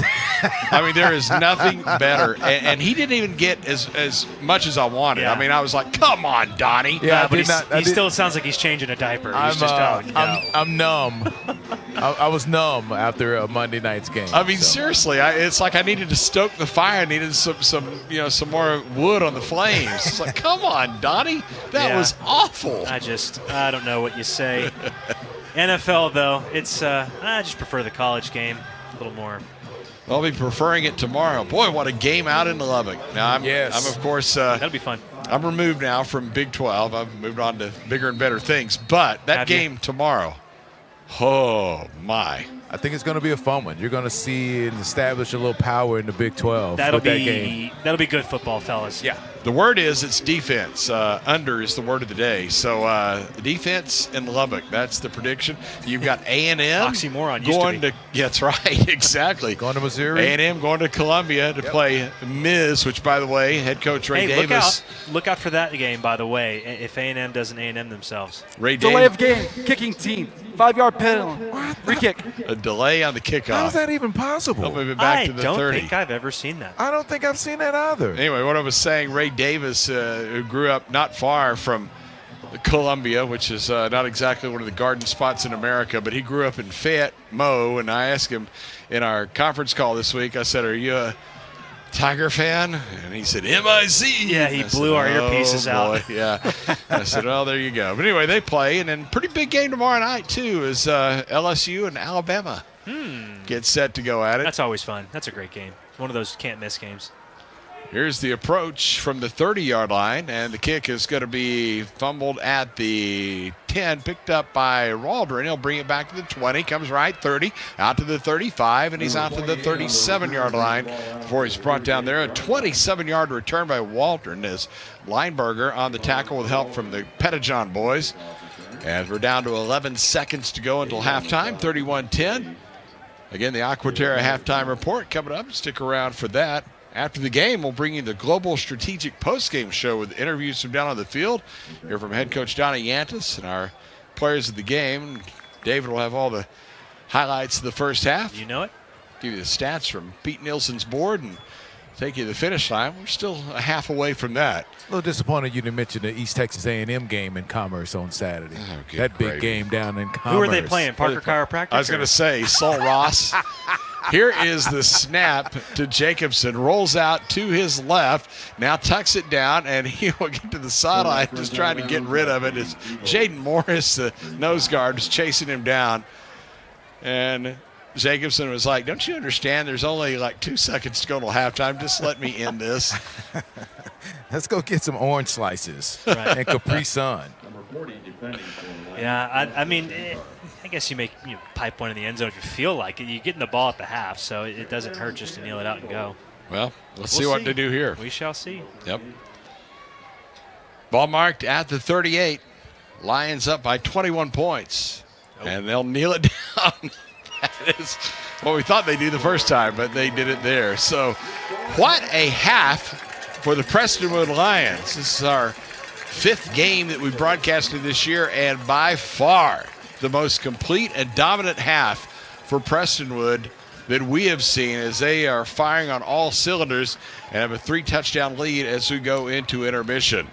I mean, there is nothing better. And he didn't even get as much as I wanted. Yeah. I mean, I was like, come on, Donnie. Yeah, but he still sounds like he's changing a diaper. He's I'm numb. I was numb after a Monday night's game. I mean, seriously, it's like I needed to stoke the fire. I needed some more wood on the flames. It's like, come on, Donnie. That was awful. I don't know what you say. NFL, though, it's I just prefer the college game a little more. I'll be preferring it tomorrow. Boy, what a game out in Lubbock. Now, I'm of course, that'll be fun. I'm removed now from Big 12. I've moved on to bigger and better things. But that game tomorrow, oh, my. I think it's going to be a fun one. You're going to see and establish a little power in the Big 12 with that game. That'll be good football, fellas. Yeah. The word is it's defense. Under is the word of the day. So defense in Lubbock. That's the prediction. You've got A&M oxymoron going to yeah, that's right, exactly. Going to Missouri. A&M going to Columbia to play Miz, which by the way, head coach Ray Davis. Look out for that game. By the way, if A&M doesn't A&M themselves. Ray Delay of Davis. game, kicking team, 5-yard penalty, free kick. A delay on the kickoff. How is that even possible? They'll move it back to the 30. I don't think I've ever seen that. I don't think I've seen that either. Anyway, what I was saying, Ray Davis, who grew up not far from Columbia, which is not exactly one of the garden spots in America, but he grew up in Fayette, Mo, and I asked him in our conference call this week, I said, are you a Tiger fan? And he said, M-I-Z. Yeah, he blew our earpieces out. Yeah. I said, well, there you go. But anyway, they play, and then pretty big game tomorrow night, too, is LSU and Alabama get set to go at it. That's always fun. That's a great game. One of those can't-miss games. Here's the approach from the 30-yard line, and the kick is going to be fumbled at the 10, picked up by Waldron. He'll bring it back to the 20, comes right 30, out to the 35, and he's out to the 37-yard line before he's brought down there. A 27-yard return by Waldron as Lineberger on the tackle with help from the Pettijohn boys. As we're down to 11 seconds to go until halftime, 31-10. Again, the Aquaterra halftime report coming up. Stick around for that. After the game, we'll bring you the Global Strategic Postgame Show with interviews from down on the field. Hear from head coach Donnie Yantis and our players of the game. David will have all the highlights of the first half. You know it. Give you the stats from Pete Nielsen's board and take you to the finish line. We're still a half away from that. A little disappointed you didn't mention the East Texas A&M game in Commerce on Saturday. Oh, that big game down in Commerce. Who are they playing? Parker Chiropractic? I was going to say, Saul Ross. Here is the snap to Jacobson. Rolls out to his left. Now tucks it down, and he will get to the sideline just trying to get rid of it. It's Jaden Morris, the nose guard, is chasing him down. And Jacobson was like, don't you understand there's only like 2 seconds to go till halftime? Just let me end this. Let's go get some orange slices and Capri Sun. Yeah, I mean, I guess you pipe one in the end zone if you feel like it. You're getting the ball at the half, so it doesn't hurt just to kneel it out and go. Well, we'll see what they do here. We shall see. Yep. Ball marked at the 38. Lions up by 21 points. Oh. And they'll kneel it down. That is what we thought they'd do the first time, but they did it there. So what a half for the Prestonwood Lions. This is our 5th game that we broadcasted this year, and by far the most complete and dominant half for Prestonwood that we have seen, as they are firing on all cylinders and have a 3-touchdown lead as we go into intermission.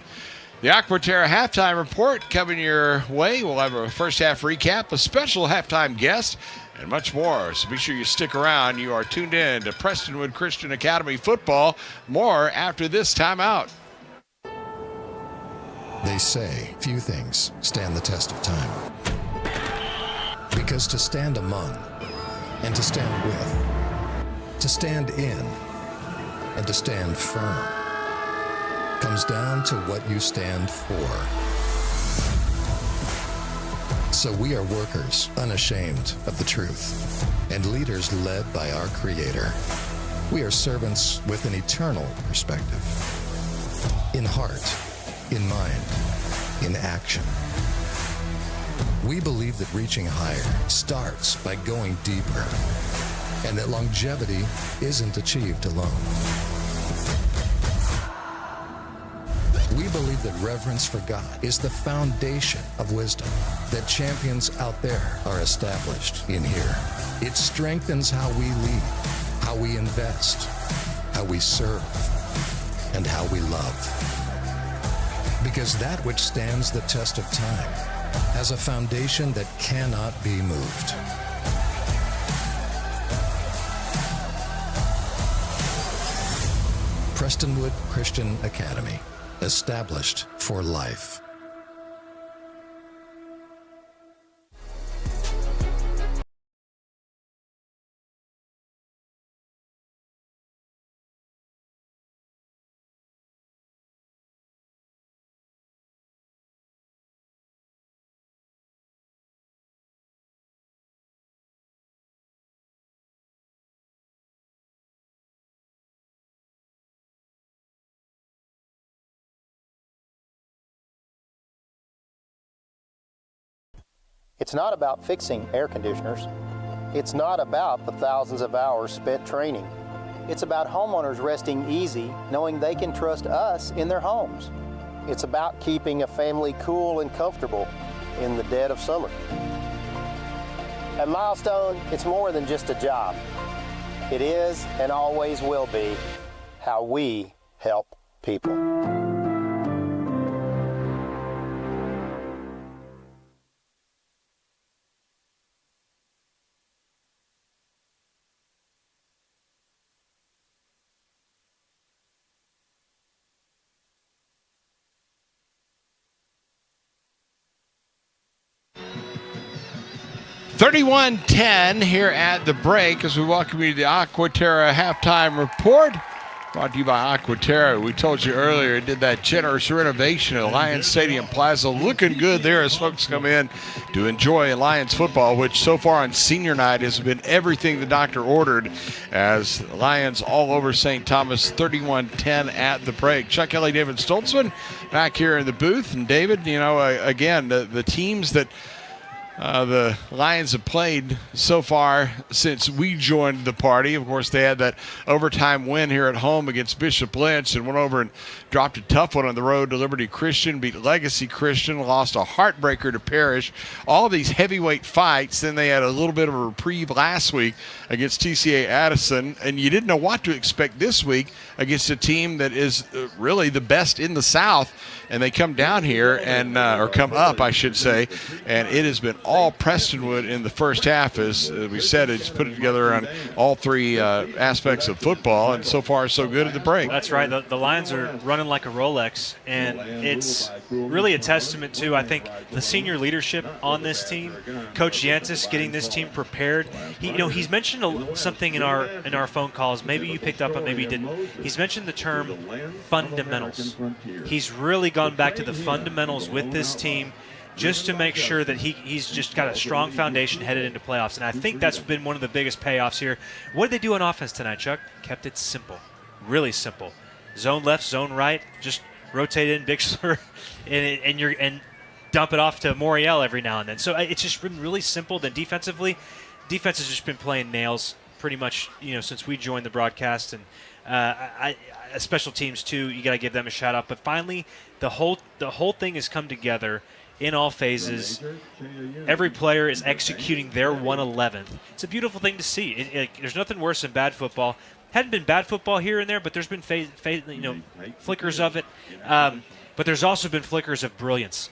The Aquaterra halftime report coming your way. We'll have a first half recap, a special halftime guest, and much more. So be sure you stick around. You are tuned in to Prestonwood Christian Academy football. More after this timeout. They say few things stand the test of time. Because to stand among, and to stand with, to stand in, and to stand firm, comes down to what you stand for. So we are workers unashamed of the truth, and leaders led by our Creator. We are servants with an eternal perspective. In heart, in mind, in action. We believe that reaching higher starts by going deeper, and that longevity isn't achieved alone. We believe that reverence for God is the foundation of wisdom, that champions out there are established in here. It strengthens how we lead, how we invest, how we serve, and how we love. Because that which stands the test of time has a foundation that cannot be moved. Prestonwood Christian Academy, established for life. It's not about fixing air conditioners. It's not about the thousands of hours spent training. It's about homeowners resting easy, knowing they can trust us in their homes. It's about keeping a family cool and comfortable in the dead of summer. At Milestone, it's more than just a job. It is and always will be how we help people. (31-10) here at the break as we welcome you to the Aquaterra halftime report. Brought to you by Aquaterra. We told you earlier, it did that generous renovation at Lions Stadium Plaza. Looking good there as folks come in to enjoy Lions football, which so far on senior night has been everything the doctor ordered, as Lions all over St. Thomas, 31-10 at the break. Chuck Kelly, David Stoltzman back here in the booth. And David, again, the teams that the Lions have played so far since we joined the party. Of course, they had that overtime win here at home against Bishop Lynch and went over and dropped a tough one on the road to Liberty Christian, beat Legacy Christian, lost a heartbreaker to Parrish. All these heavyweight fights. Then they had a little bit of a reprieve last week against TCA Addison, and you didn't know what to expect this week against a team that is really the best in the South. And they come down here and or come up, I should say, and it has been all Prestonwood in the first half. As we said, it's put it together on all three aspects of football, and so far so good at the break. That's right. The Lions are running like a Rolex, and it's really a testament to, I think, the senior leadership on this team. Coach Yantis getting this team prepared. He's mentioned something in our phone calls. Maybe you picked up on, maybe you didn't. He's mentioned the term fundamentals. He's really gone back to the fundamentals with this team just to make sure that he's just got a strong foundation headed into playoffs. And I think that's been one of the biggest payoffs here. What did they do on offense tonight, Chuck? Kept it simple. Really simple. Zone left, zone right. Just rotate in Bixler and dump it off to Moriel every now and then. So it's just been really simple. Then defensively, defense has just been playing nails pretty much, since we joined the broadcast. And special teams too, you got to give them a shout out. But finally, the whole thing has come together in all phases. Every player is executing their 111th. It's a beautiful thing to see. There's nothing worse than bad football. Hadn't been bad football here and there, but there's been flickers of it. But there's also been flickers of brilliance.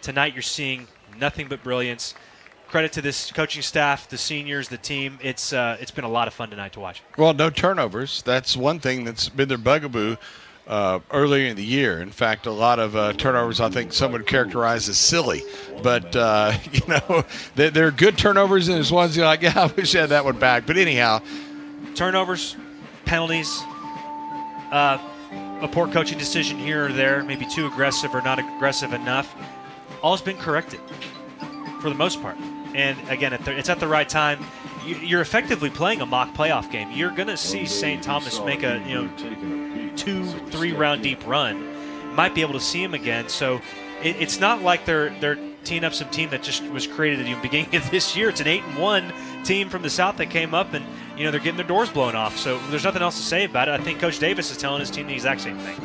Tonight you're seeing nothing but brilliance. Credit to this coaching staff, the seniors, the team. It's been a lot of fun tonight to watch. Well, no turnovers. That's one thing that's been their bugaboo earlier in the year. In fact, a lot of turnovers I think some would characterize as silly. But, they're good turnovers, and there's ones you're like, yeah, I wish I had that one back. But anyhow. Turnovers, penalties, a poor coaching decision here or there, maybe too aggressive or not aggressive enough. All's been corrected for the most part. And again, it's at the right time. You're effectively playing a mock playoff game. You're going to see St. Thomas make a 2-3 round deep run. Might be able to see them again. So it's not like they're teeing up some team that just was created at the beginning of this year. It's an 8-1 team from the South that came up, and they're getting their doors blown off. So there's nothing else to say about it. I think Coach Davis is telling his team the exact same thing.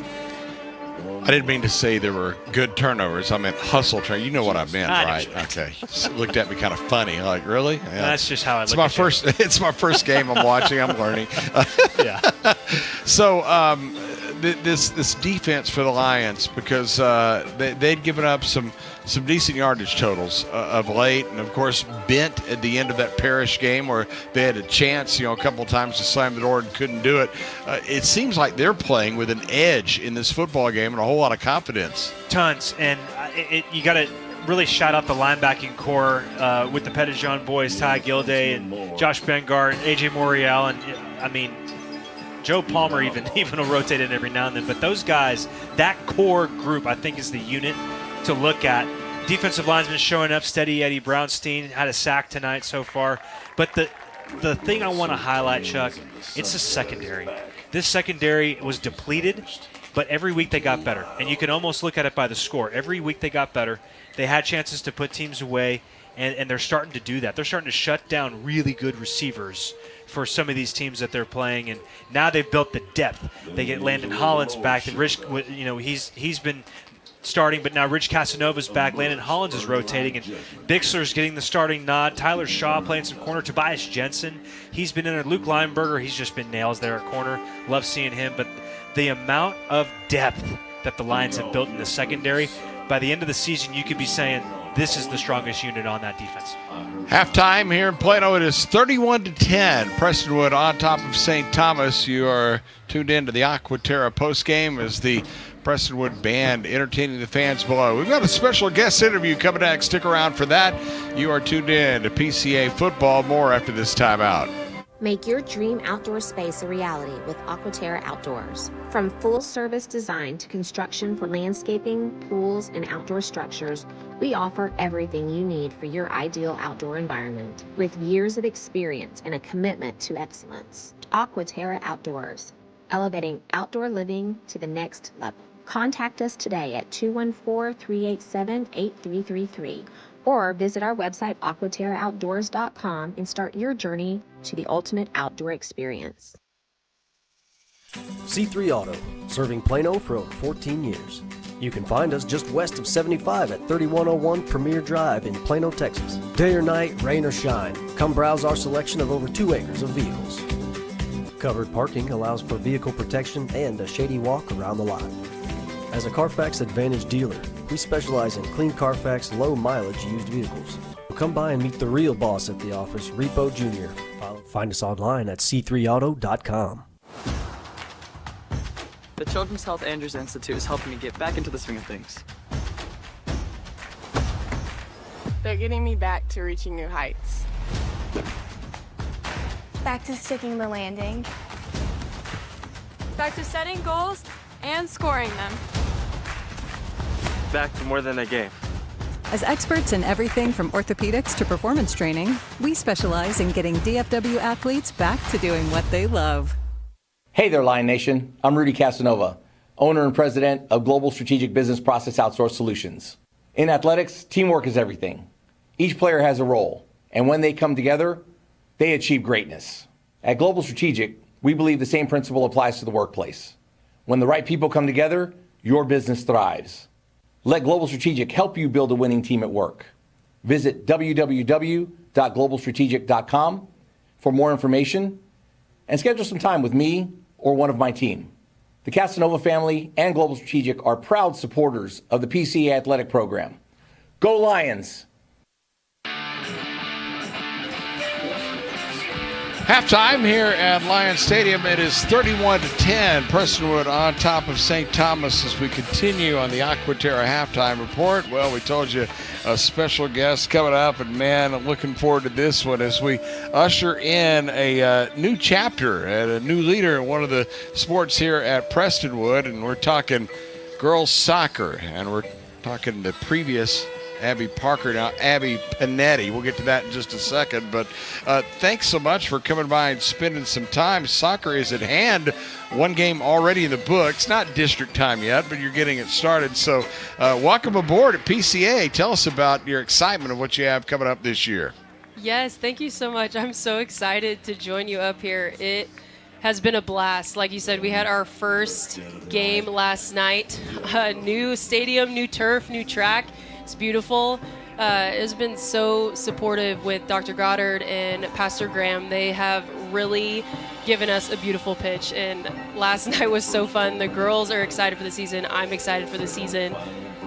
I didn't mean to say there were good turnovers. I meant hustle turn. You know what I meant, right? Okay. Looked at me kind of funny. Like, really? Yeah. That's just how I look at it. It's my first game I'm watching. I'm learning. Yeah. So this defense for the Lions, because they'd given up some decent yardage totals of late, and of course bent at the end of that Parrish game where they had a chance, a couple of times to slam the door and couldn't do it. It seems like they're playing with an edge in this football game and a whole lot of confidence. Tons, and you got to really shout out the linebacking core with the Petitjean boys, Ty Gilday and Josh Bengard, AJ Morial, and Joe Palmer even will rotate in every now and then. But those guys, that core group, I think is the unit to look at. Defensive lineman showing up steady. Eddie Brownstein had a sack tonight so far. But the thing I want to highlight, Chuck, it's the secondary. This secondary was depleted, but every week they got better. And you can almost look at it by the score. Every week they got better. They had chances to put teams away. and they're starting to do that. They're starting to shut down really good receivers for some of these teams that they're playing, and now they've built the depth. They get Landon Hollins back, and Rich, he's been starting, but now Rich Casanova's back. Landon Hollins is rotating, and Bixler's getting the starting nod. Tyler Shaw playing some corner. Tobias Jensen, he's been in there. Luke Lineberger, he's just been nails there at corner. Love seeing him, but the amount of depth that the Lions have built in the secondary, by the end of the season, you could be saying this is the strongest unit on that defense. Halftime here in Plano, it is 31-10. Prestonwood on top of St. Thomas. You are tuned in to the Aquaterra postgame as the Prestonwood band entertaining the fans below. We've got a special guest interview coming next. Stick around for that. You are tuned in to PCA football. More after this timeout. Make your dream outdoor space a reality with Aquaterra Outdoors. From full-service design to construction for landscaping, pools, and outdoor structures, we offer everything you need for your ideal outdoor environment. With years of experience and a commitment to excellence, Aquaterra Outdoors, elevating outdoor living to the next level. Contact us today at 214-387-8333 or visit our website aquaterraoutdoors.com and start your journey to the ultimate outdoor experience. C3 Auto, serving Plano for over 14 years. You can find us just west of 75 at 3101 Premier Drive in Plano, Texas. Day or night, rain or shine, come browse our selection of over 2 acres of vehicles. Covered parking allows for vehicle protection and a shady walk around the lot. As a Carfax Advantage dealer, we specialize in clean Carfax, low-mileage used vehicles. Come by and meet the real boss at the office, Repo Jr. Find us online at c3auto.com. The Children's Health Andrews Institute is helping me get back into the swing of things. They're getting me back to reaching new heights. Back to sticking the landing. Back to setting goals and scoring them. Back to more than a game. As experts in everything from orthopedics to performance training, we specialize in getting DFW athletes back to doing what they love. Hey there, Lion Nation. I'm Rudy Casanova, owner and president of Global Strategic Business Process Outsource Solutions. In athletics, teamwork is everything. Each player has a role, and when they come together, they achieve greatness. At Global Strategic, we believe the same principle applies to the workplace. When the right people come together, your business thrives. Let Global Strategic help you build a winning team at work. Visit www.globalstrategic.com for more information and schedule some time with me or one of my team. The Casanova family and Global Strategic are proud supporters of the PCA athletic program. Go Lions! Halftime here at Lions Stadium. It is 31-10. Prestonwood on top of St. Thomas as we continue on the Aquaterra halftime report. Well, we told you a special guest coming up, and man, I'm looking forward to this one as we usher in a new chapter and a new leader in one of the sports here at Prestonwood, and we're talking girls soccer, and we're talking the previous Abby Parker, now Abby Panetti. We'll get to that in just a second, but thanks so much for coming by and spending some time. Soccer is at hand. One game already in the books. Not district time yet, but you're getting it started. So welcome aboard at PCA. Tell us about your excitement of what you have coming up this year. Yes, thank you so much. I'm so excited to join you up here. It has been a blast. Like you said, we had our first game last night. New stadium, new turf, new track. It's beautiful. It's been so supportive with Dr. Goddard and Pastor Graham. They have really given us a beautiful pitch, and last night was so fun. The girls are excited for the season. I'm excited for the season.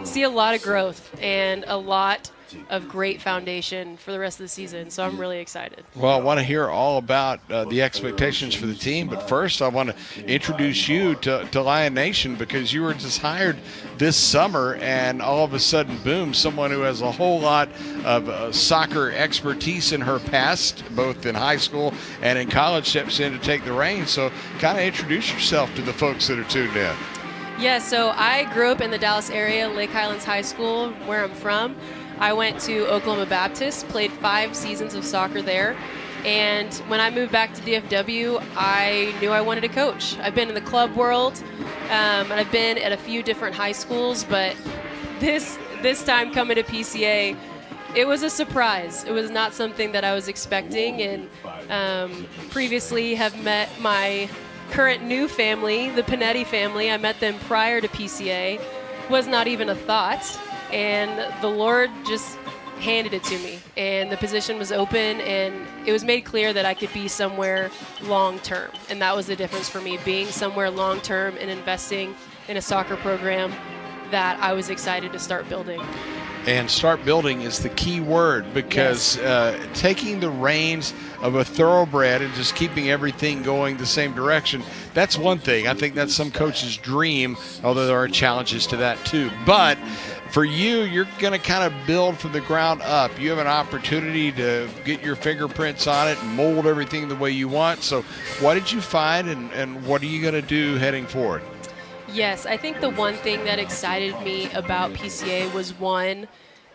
See a lot of growth and a lot of great foundation for the rest of the season, so I'm really excited. Well, I want to hear all about the expectations for the team, but first I want to introduce you to Lion Nation, because you were just hired this summer, and all of a sudden, boom, someone who has a whole lot of soccer expertise in her past, both in high school and in college, steps in to take the reins. So kind of introduce yourself to the folks that are tuned in. Yeah, so I grew up in the Dallas area, Lake Highlands High School, where I'm from. I went to Oklahoma Baptist, played 5 seasons of soccer there, and when I moved back to DFW, I knew I wanted to coach. I've been in the club world, and I've been at a few different high schools, but this time coming to PCA, It was a surprise. It was not something that I was expecting, and previously have met my current new family, the Panetti family. I met them prior to PCA. Was not even a thought, and the Lord just handed it to me, and the position was open, and it was made clear that I could be somewhere long term, and that was the difference for me, being somewhere long term and investing in a soccer program that I was excited to start building. And start building is the key word, because taking the reins of a thoroughbred and just keeping everything going the same direction, that's one thing. I think that's some coach's dream, although there are challenges to that too. But for you, you're going to kind of build from the ground up. You have an opportunity to get your fingerprints on it and mold everything the way you want. So what did you find, and what are you going to do heading forward? Yes, I think the one thing that excited me about PCA was, one,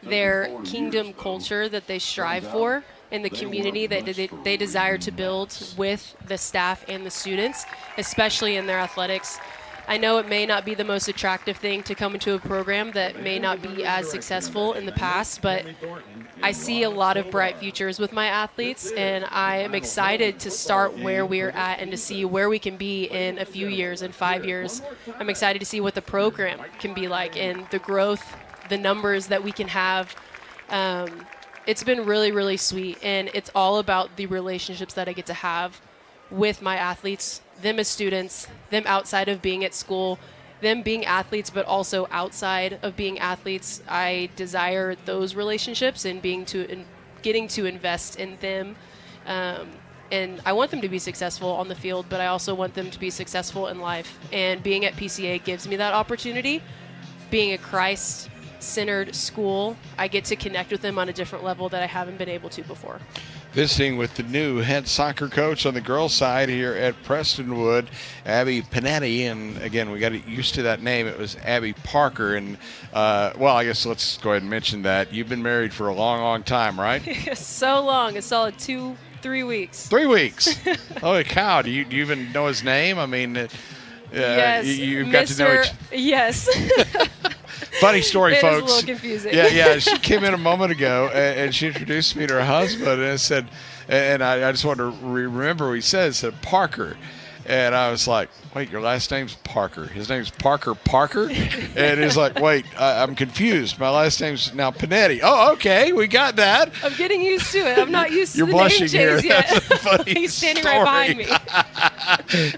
their kingdom culture that they strive for and the community that they desire to build with the staff and the students, especially in their athletics. I know it may not be the most attractive thing to come into a program that may not be as successful in the past, but I see a lot of bright futures with my athletes, and I am excited to start where we're at and to see where we can be in a few years, in 5 years. I'm excited to see what the program can be like and the growth, the numbers that we can have. It's been really, really sweet, and it's all about the relationships that I get to have with my athletes, them as students, them outside of being at school, them being athletes, but also outside of being athletes. I desire those relationships and getting to invest in them. And I want them to be successful on the field, but I also want them to be successful in life. And being at PCA gives me that opportunity. Being a Christ-centered school, I get to connect with them on a different level that I haven't been able to before. Visiting with the new head soccer coach on the girls' side here at Prestonwood, Abby Panetti. And again, we got used to that name. It was Abby Parker. And well, I guess let's go ahead and mention that you've been married for a long, long time, right? So long, a solid 2-3 weeks. 3 weeks. Holy cow! Do you even know his name? I mean, yes, you've got to know. Yes. Funny story, it folks. It is a little confusing. Yeah. She came in a moment ago, and she introduced me to her husband, and I said, and I just wanted to remember what he said. It said Parker. And I was like, wait, your last name's Parker. His name's Parker. And he's like, wait, I'm confused. My last name's now Panetti. Oh, okay, we got that. I'm getting used to it. I'm not used to You're the blushing name change here. yet. That's a funny He's standing story. right behind me.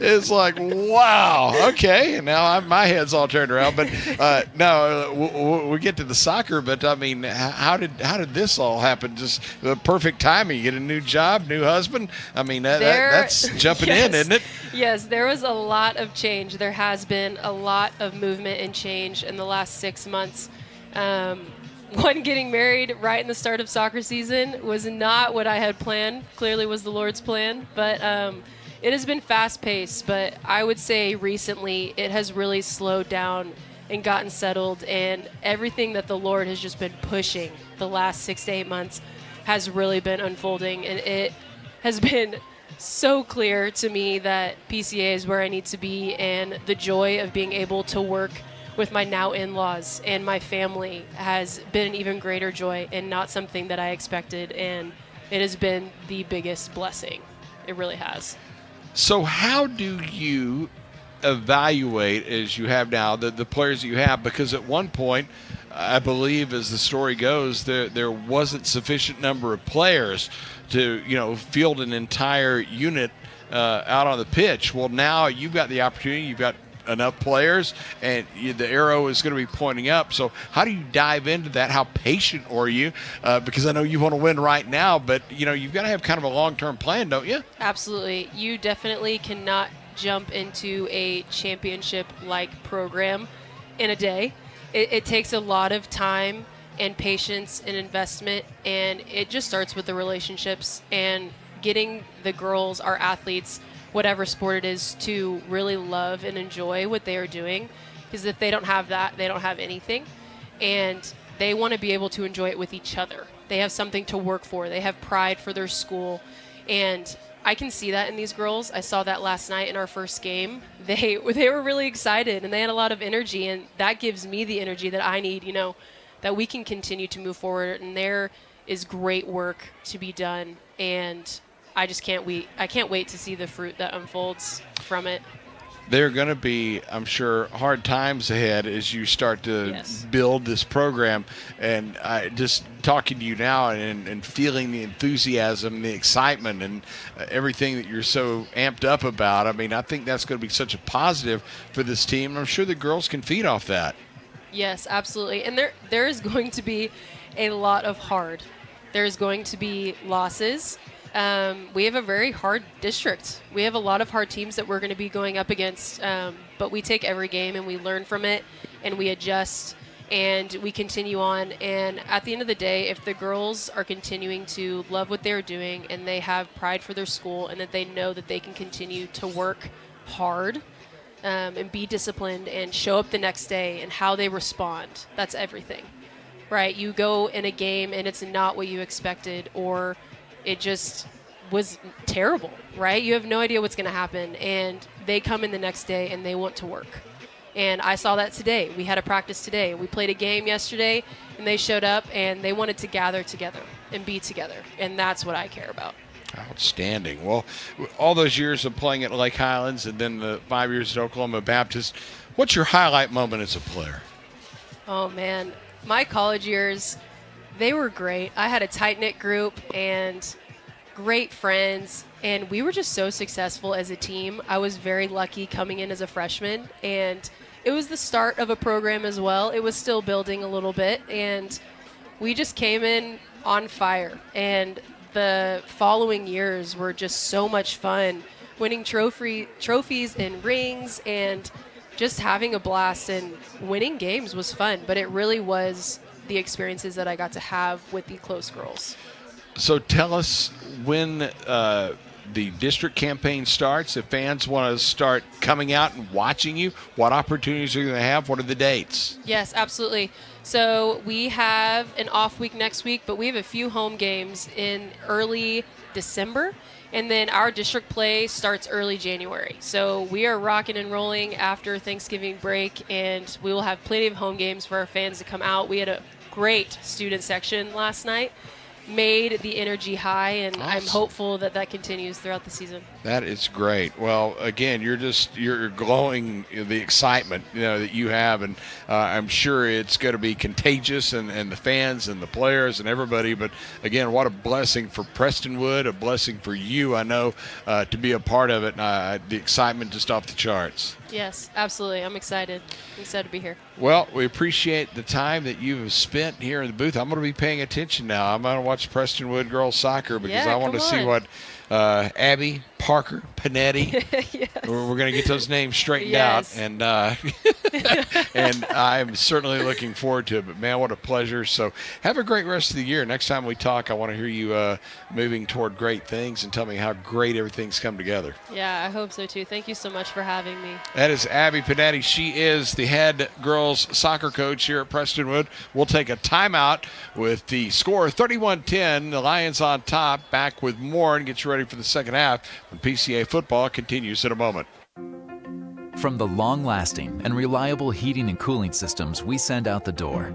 It's like, wow, okay. And now my head's all turned around. But no, we get to the soccer. But I mean, how did this all happen? Just the perfect timing. You get a new job, new husband. I mean, that's jumping in, isn't it? Yes, there was a lot of change. There has been a lot of movement and change in the last 6 months. One, getting married right in the start of soccer season was not what I had planned. Clearly was the Lord's plan. But it has been fast-paced. But I would say recently it has really slowed down and gotten settled. And everything that the Lord has just been pushing the last 6 to 8 months has really been unfolding. And it has been so clear to me that PCA is where I need to be, and the joy of being able to work with my now in-laws and my family has been an even greater joy and not something that I expected, and it has been the biggest blessing. It really has. So how do you evaluate, as you have now, the players that you have? Because at one point, I believe, as the story goes, there wasn't sufficient number of players to field an entire unit out on the pitch. Well, now you've got the opportunity. You've got enough players, and the arrow is going to be pointing up. So how do you dive into that? How patient are you? Because I know you want to win right now, but you've got to have kind of a long-term plan, don't you? Absolutely. You definitely cannot jump into a championship-like program in a day. It takes a lot of time and patience and investment, and it just starts with the relationships and getting the girls, our athletes, whatever sport it is, to really love and enjoy what they are doing. Because if they don't have that, they don't have anything. And they want to be able to enjoy it with each other. They have something to work for. They have pride for their school. And I can see that in these girls. I saw that last night in our first game. They were really excited, and they had a lot of energy, and that gives me the energy that I need, that we can continue to move forward. And there is great work to be done. And I just can't wait. I can't wait to see the fruit that unfolds from it. There are going to be, I'm sure, hard times ahead as you start to build this program. And I just talking to you now and feeling the enthusiasm, the excitement, and everything that you're so amped up about. I mean, I think that's going to be such a positive for this team. And I'm sure the girls can feed off that. Yes, absolutely. And there is going to be a lot of hard. There's going to be losses. We have a very hard district. We have a lot of hard teams that we're going to be going up against, but we take every game and we learn from it and we adjust and we continue on. And at the end of the day, if the girls are continuing to love what they're doing and they have pride for their school and that they know that they can continue to work hard and be disciplined and show up the next day and how they respond, that's everything, right? You go in a game and it's not what you expected, or it just was terrible, right? You have no idea what's going to happen, and they come in the next day and they want to work. And I saw that today. We had a practice today. We played a game yesterday, and they showed up and they wanted to gather together and be together, and that's what I care about. Outstanding. Well, all those years of playing at Lake Highlands and then the 5 years at Oklahoma Baptist, what's your highlight moment as a player? Oh, man. My college years, they were great. I had a tight-knit group and great friends, and we were just so successful as a team. I was very lucky coming in as a freshman, and it was the start of a program as well. It was still building a little bit, and we just came in on fire. And the following years were just so much fun, winning trophies and rings and just having a blast, and winning games was fun, but it really was the experiences that I got to have with the close girls. So tell us when the district campaign starts. If fans want to start coming out and watching you, what opportunities are you going to have? What are the dates? Yes, absolutely. So we have an off week next week, but we have a few home games in early December. And then our district play starts early January. So we are rocking and rolling after Thanksgiving break, and we will have plenty of home games for our fans to come out. We had a great student section last night, made the energy high, and awesome. I'm hopeful that that continues throughout the season. That is great. Well, again, you're glowing the excitement that you have, and I'm sure it's going to be contagious, and the fans and the players and everybody. But again, what a blessing for Prestonwood, a blessing for you, I know, to be a part of it. The excitement just off the charts. Yes, absolutely. I'm excited. I'm excited to be here. Well, we appreciate the time that you've spent here in the booth. I'm going to be paying attention now. I'm going to watch Prestonwood girls soccer because I want to see what Abby, Parker, Panetti. Yes. We're going to get those names straightened out, and and I'm certainly looking forward to it. But man, what a pleasure! So have a great rest of the year. Next time we talk, I want to hear you moving toward great things and tell me how great everything's come together. Yeah, I hope so too. Thank you so much for having me. That is Abby Panetti. She is the head girls soccer coach here at Prestonwood. We'll take a timeout with the score 31-10. The Lions on top. Back with more and get you ready for the second half when PCA football continues in a moment. From the long-lasting and reliable heating and cooling systems we send out the door,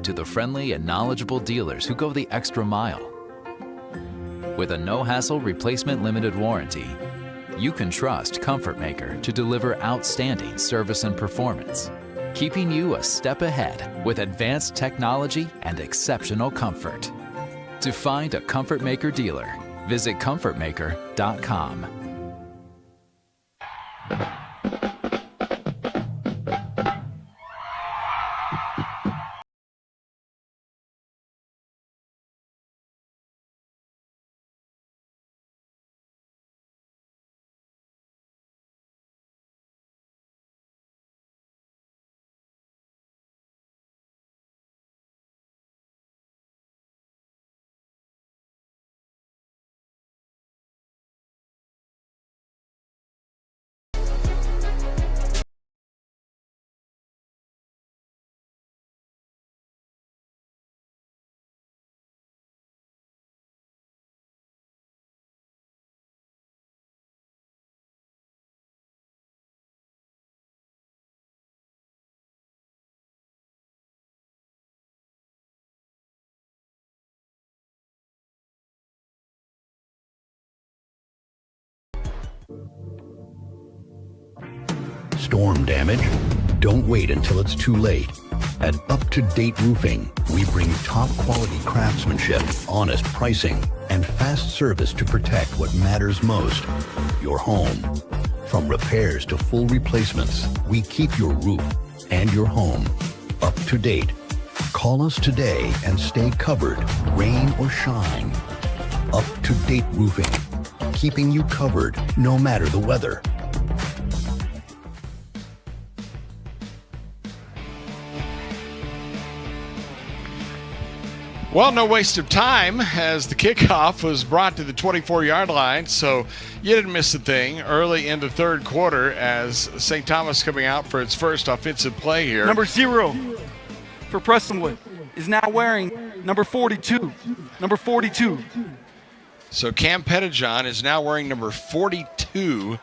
to the friendly and knowledgeable dealers who go the extra mile. With a no-hassle replacement limited warranty, you can trust Comfort Maker to deliver outstanding service and performance, keeping you a step ahead with advanced technology and exceptional comfort. To find a Comfort Maker dealer, visit comfortmaker.com. storm damage? Don't wait until it's too late. At Up to Date Roofing, we bring top quality craftsmanship, honest pricing, and fast service to protect what matters most, your home. From repairs to full replacements, we keep your roof and your home up to date. Call us today and stay covered, rain or shine. Up to Date Roofing, keeping you covered no matter the weather. Well, no waste of time as the kickoff was brought to the 24-yard line, so you didn't miss a thing early in the third quarter as St. Thomas coming out for its first offensive play here. Number 0 for Prestonwood is now wearing number 42. Number 42. So Cam Pettijohn is now wearing number 42.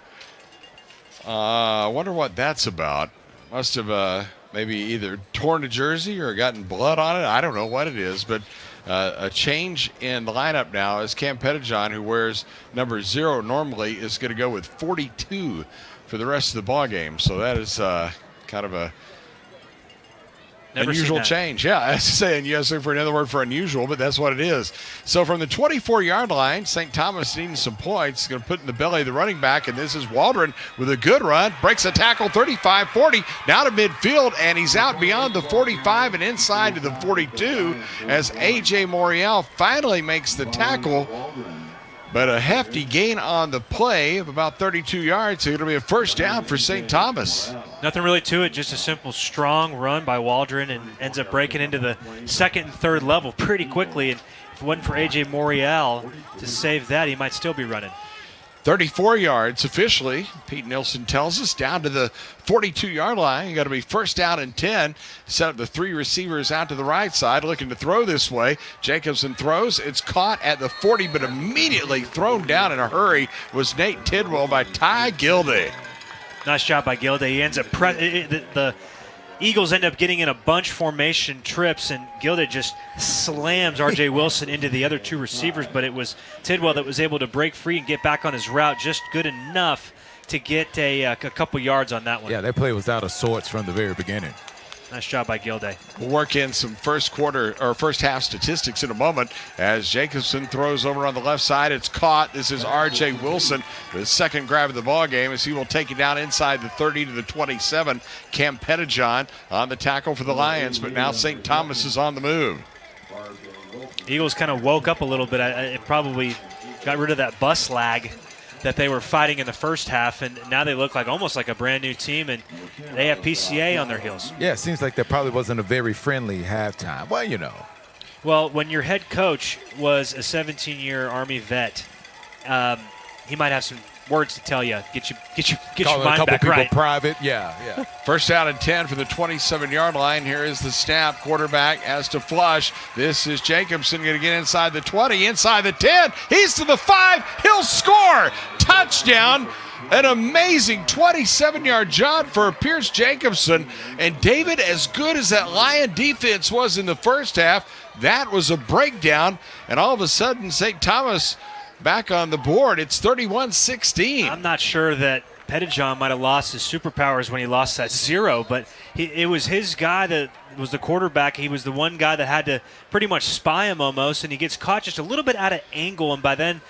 I wonder what that's about. Must have maybe either torn a jersey or gotten blood on it. I don't know what it is, but a change in the lineup now as Cam Pettijohn, who wears number 0 normally, is going to go with 42 for the rest of the ball game. So that is kind of a unusual change. Yeah, I was saying you have for another word for unusual, but that's what it is. So from the 24-yard line, St. Thomas needing some points, going to put in the belly of the running back, and this is Waldron with a good run, breaks a tackle 35-40, now to midfield, and he's out beyond the 45 and inside to the 42 as A.J. Morial finally makes the tackle. But a hefty gain on the play of about 32 yards, so it'll be a first down for St. Thomas. Nothing really to it, just a simple, strong run by Waldron, and ends up breaking into the second and third level pretty quickly. And if it wasn't for A.J. Morial to save that, he might still be running. 34 yards officially, Pete Nilsson tells us, down to the 42-yard line. You got to be first down and 10. Set up the 3 receivers out to the right side, looking to throw this way. Jacobson throws. It's caught at the 40, but immediately thrown down in a hurry was Nate Tidwell by Ty Gilday. Nice job by Gilday. He ends up the Eagles end up getting in a bunch formation trips, and Gilday just slams R.J. Wilson into the other 2 receivers, but it was Tidwell that was able to break free and get back on his route just good enough to get a couple yards on that one. Yeah, that play was out of sorts from the very beginning. Nice job by Gilday. We'll work in some first half statistics in a moment as Jacobson throws over on the left side. It's caught. This is R.J. Wilson, the second grab of the ball game, as he will take it down inside the 30 to the 27. Cam Pettijohn on the tackle for the Lions, but now St. Thomas is on the move. Eagles kind of woke up a little bit. It probably got rid of that bus lag that they were fighting in the first half, and now they look like almost like a brand new team, and they have PCA on their heels. Yeah, it seems like that probably wasn't a very friendly halftime. Well, you know. Well, when your head coach was a 17-year Army vet, he might have some words to tell you. Get your mind a couple back people right. Private, yeah. First down and 10 from the 27-yard line. Here is the snap. Quarterback has to flush. This is Jacobson going to get inside the 20, inside the 10. He's to the 5. He'll score. Touchdown. An amazing 27-yard job for Pierce Jacobson. And David, as good as that Lion defense was in the first half, that was a breakdown. And all of a sudden, St. Thomas back on the board. It's 31-16. I'm not sure that Pettijohn might have lost his superpowers when he lost that 0, but it was his guy that was the quarterback. He was the one guy that had to pretty much spy him almost, and he gets caught just a little bit out of angle, and by then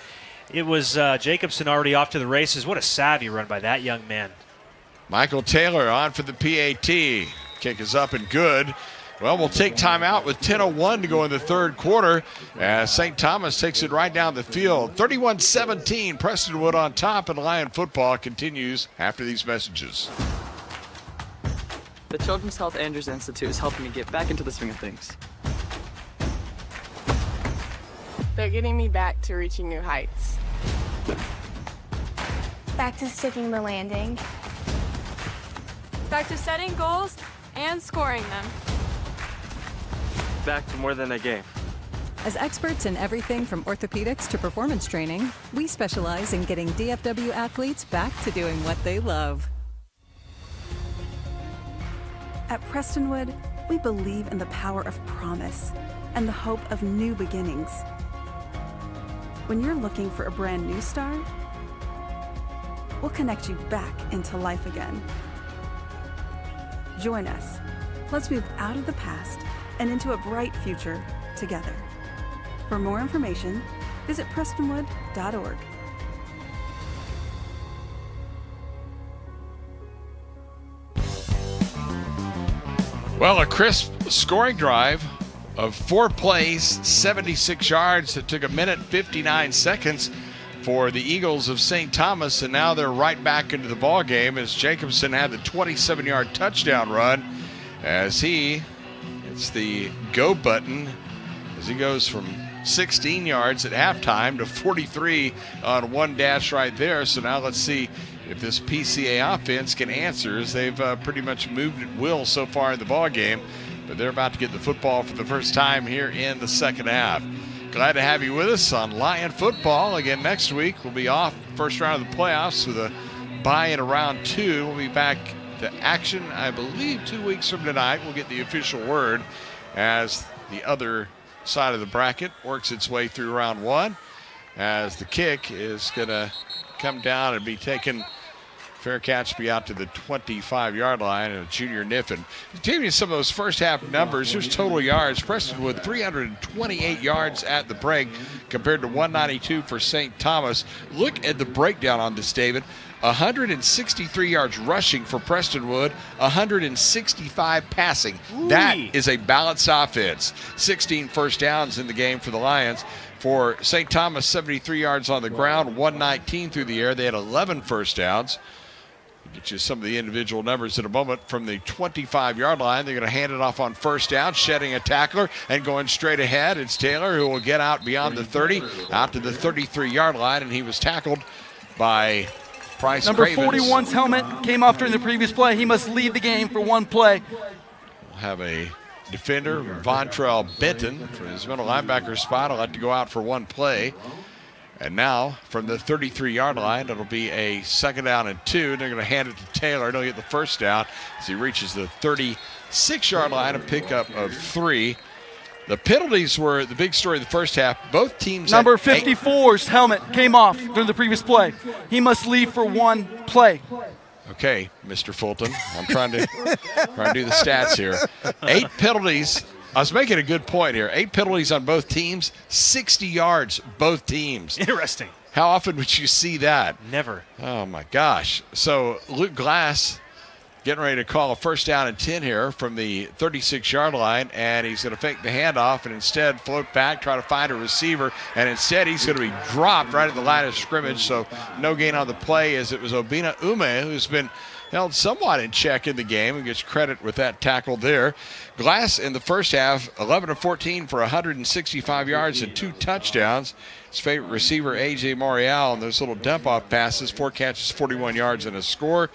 it was Jacobson already off to the races. What a savvy run by that young man. Michael Taylor on for the PAT. Kick is up and good. Well, we'll take time out with 10:01 to go in the third quarter as St. Thomas takes it right down the field. 31-17, Prestonwood on top, and Lion football continues after these messages. The Children's Health Andrews Institute is helping me get back into the swing of things. They're getting me back to reaching new heights. Back to sticking the landing. Back to setting goals and scoring them. Back to more than a game. As experts in everything from orthopedics to performance training, we specialize in getting DFW athletes back to doing what they love. At Prestonwood, we believe in the power of promise and the hope of new beginnings. When you're looking for a brand new start, we'll connect you back into life again. Join us. Let's move out of the past and into a bright future together. For more information, visit prestonwood.org. Well, a crisp scoring drive of 4 plays, 76 yards. It took 1:59 for the Eagles of St. Thomas, and now they're right back into the ball game as Jacobson had the 27-yard touchdown run as he hits the go button as he goes from 16 yards at halftime to 43 on one dash right there. So now let's see if this PCA offense can answer, as they've pretty much moved at will so far in the ball game, but they're about to get the football for the first time here in the second half. Glad to have you with us on Lion Football. Again, next week we'll be off first round of the playoffs with a bye in round 2. We'll be back to action, I believe, 2 weeks from tonight. We'll get the official word as the other side of the bracket works its way through round 1, as the kick is going to come down and be taken. Fair catch be out to the 25-yard line, and Junior Niffen. To give you some of those first half numbers, here's total yards. Prestonwood 328 yards at the break compared to 192 for St. Thomas. Look at the breakdown on this, David. 163 yards rushing for Prestonwood, 165 passing. Ooh. That is a balanced offense. 16 first downs in the game for the Lions. For St. Thomas, 73 yards on the ground, 119 through the air. They had 11 first downs. We'll get you some of the individual numbers in a moment. From the 25-yard line, they're going to hand it off on first down, shedding a tackler and going straight ahead. It's Taylor who will get out beyond the 30, out to the 33-yard line, and he was tackled by Price Number Cravens. 41's helmet came off during the previous play. He must leave the game for one play. We'll have a defender, Vontrell Benton, for his middle linebacker spot. I'll have to go out for one play. And now, from the 33-yard line, it'll be a second down and 2. They're going to hand it to Taylor, and he'll get the first down as he reaches the 36-yard line, a pickup of 3. The penalties were the big story of the first half. Both teams. Number 54's helmet came off during the previous play. He must leave for one play. Okay, Mr. Fulton. I'm trying to do the stats here. 8 penalties. I was making a good point here. 8 penalties on both teams, 60 yards, both teams. Interesting. How often would you see that? Never. Oh, my gosh. So Luke Glass getting ready to call a first down and 10 here from the 36-yard line, and he's going to fake the handoff and instead float back, try to find a receiver, and instead he's going to be dropped right at the line of scrimmage, so no gain on the play, as it was Obina Ume who's been held somewhat in check in the game and gets credit with that tackle there. Glass in the first half, 11 of 14 for 165 yards and 2 touchdowns. His favorite receiver, A.J. Morial, on those little dump-off passes, 4 catches, 41 yards, and a score.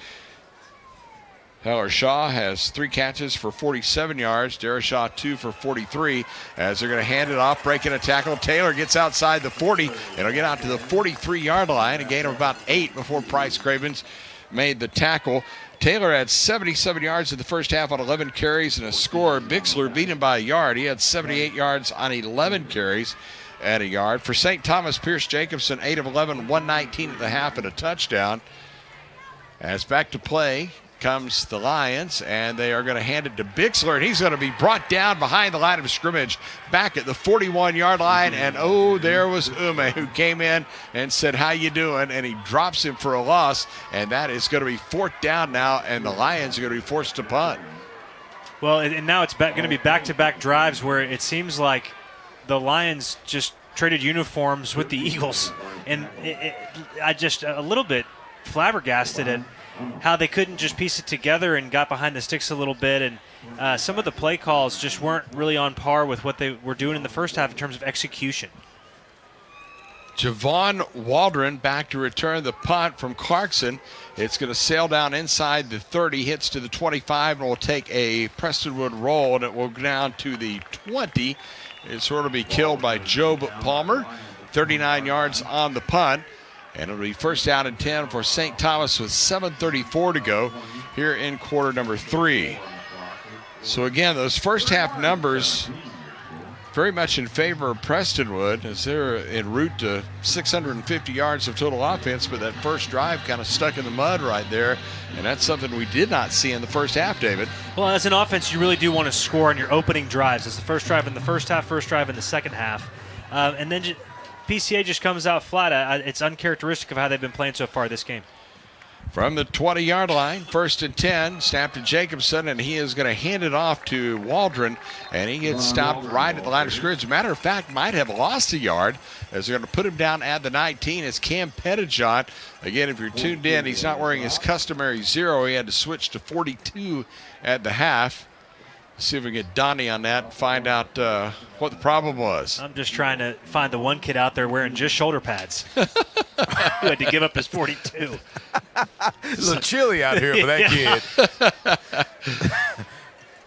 Tyler Shaw has 3 catches for 47 yards. Darashaw 2 for 43 as they're going to hand it off, breaking a tackle. Taylor gets outside the 40. It'll get out to the 43-yard line, a gain of about 8 before Price Cravens made the tackle. Taylor had 77 yards in the first half on 11 carries and a score. Bixler beat him by a yard. He had 78 yards on 11 carries and a yard. For St. Thomas, Pierce Jacobson, 8 of 11, 119 at the half and a touchdown. As back to play comes the Lions, and they are going to hand it to Bixler, and he's going to be brought down behind the line of scrimmage back at the 41-yard line, and oh, there was Ume who came in and said, how you doing, and he drops him for a loss, and that is going to be 4th down now, and the Lions are going to be forced to punt. Well, and now it's going to be back-to-back drives where it seems like the Lions just traded uniforms with the Eagles, and I just a little bit flabbergasted at how they couldn't just piece it together and got behind the sticks a little bit, and some of the play calls just weren't really on par with what they were doing in the first half in terms of execution. Javon Waldron back to return the punt from Clarkson. It's going to sail down inside the 30, hits to the 25, and will take a Prestonwood roll, and it will go down to the 20. It's sort of be killed by Job Palmer. 39 yards on the punt. And it'll be first down and 10 for St. Thomas with 7:34 to go here in quarter number 3. So again, those first half numbers very much in favor of Prestonwood, as they're en route to 650 yards of total offense, but that first drive kind of stuck in the mud right there, and that's something we did not see in the first half, David. Well, as an offense, you really do want to score on your opening drives. It's the first drive in the first half, first drive in the second half. And then PCA just comes out flat. It's uncharacteristic of how they've been playing so far this game. From the 20-yard line, 1st and 10, snap to Jacobson, and he is going to hand it off to Waldron, and he gets stopped right at the line of scrimmage. As a matter of fact, might have lost a yard, as they're going to put him down at the 19. It's Cam Pettijohn. Again, if you're tuned in, he's not wearing his customary 0. He had to switch to 42 at the half. See if we can get Donnie on that and find out what the problem was. I'm just trying to find the one kid out there wearing just shoulder pads who had to give up his 42. It's a little chilly out here for that kid.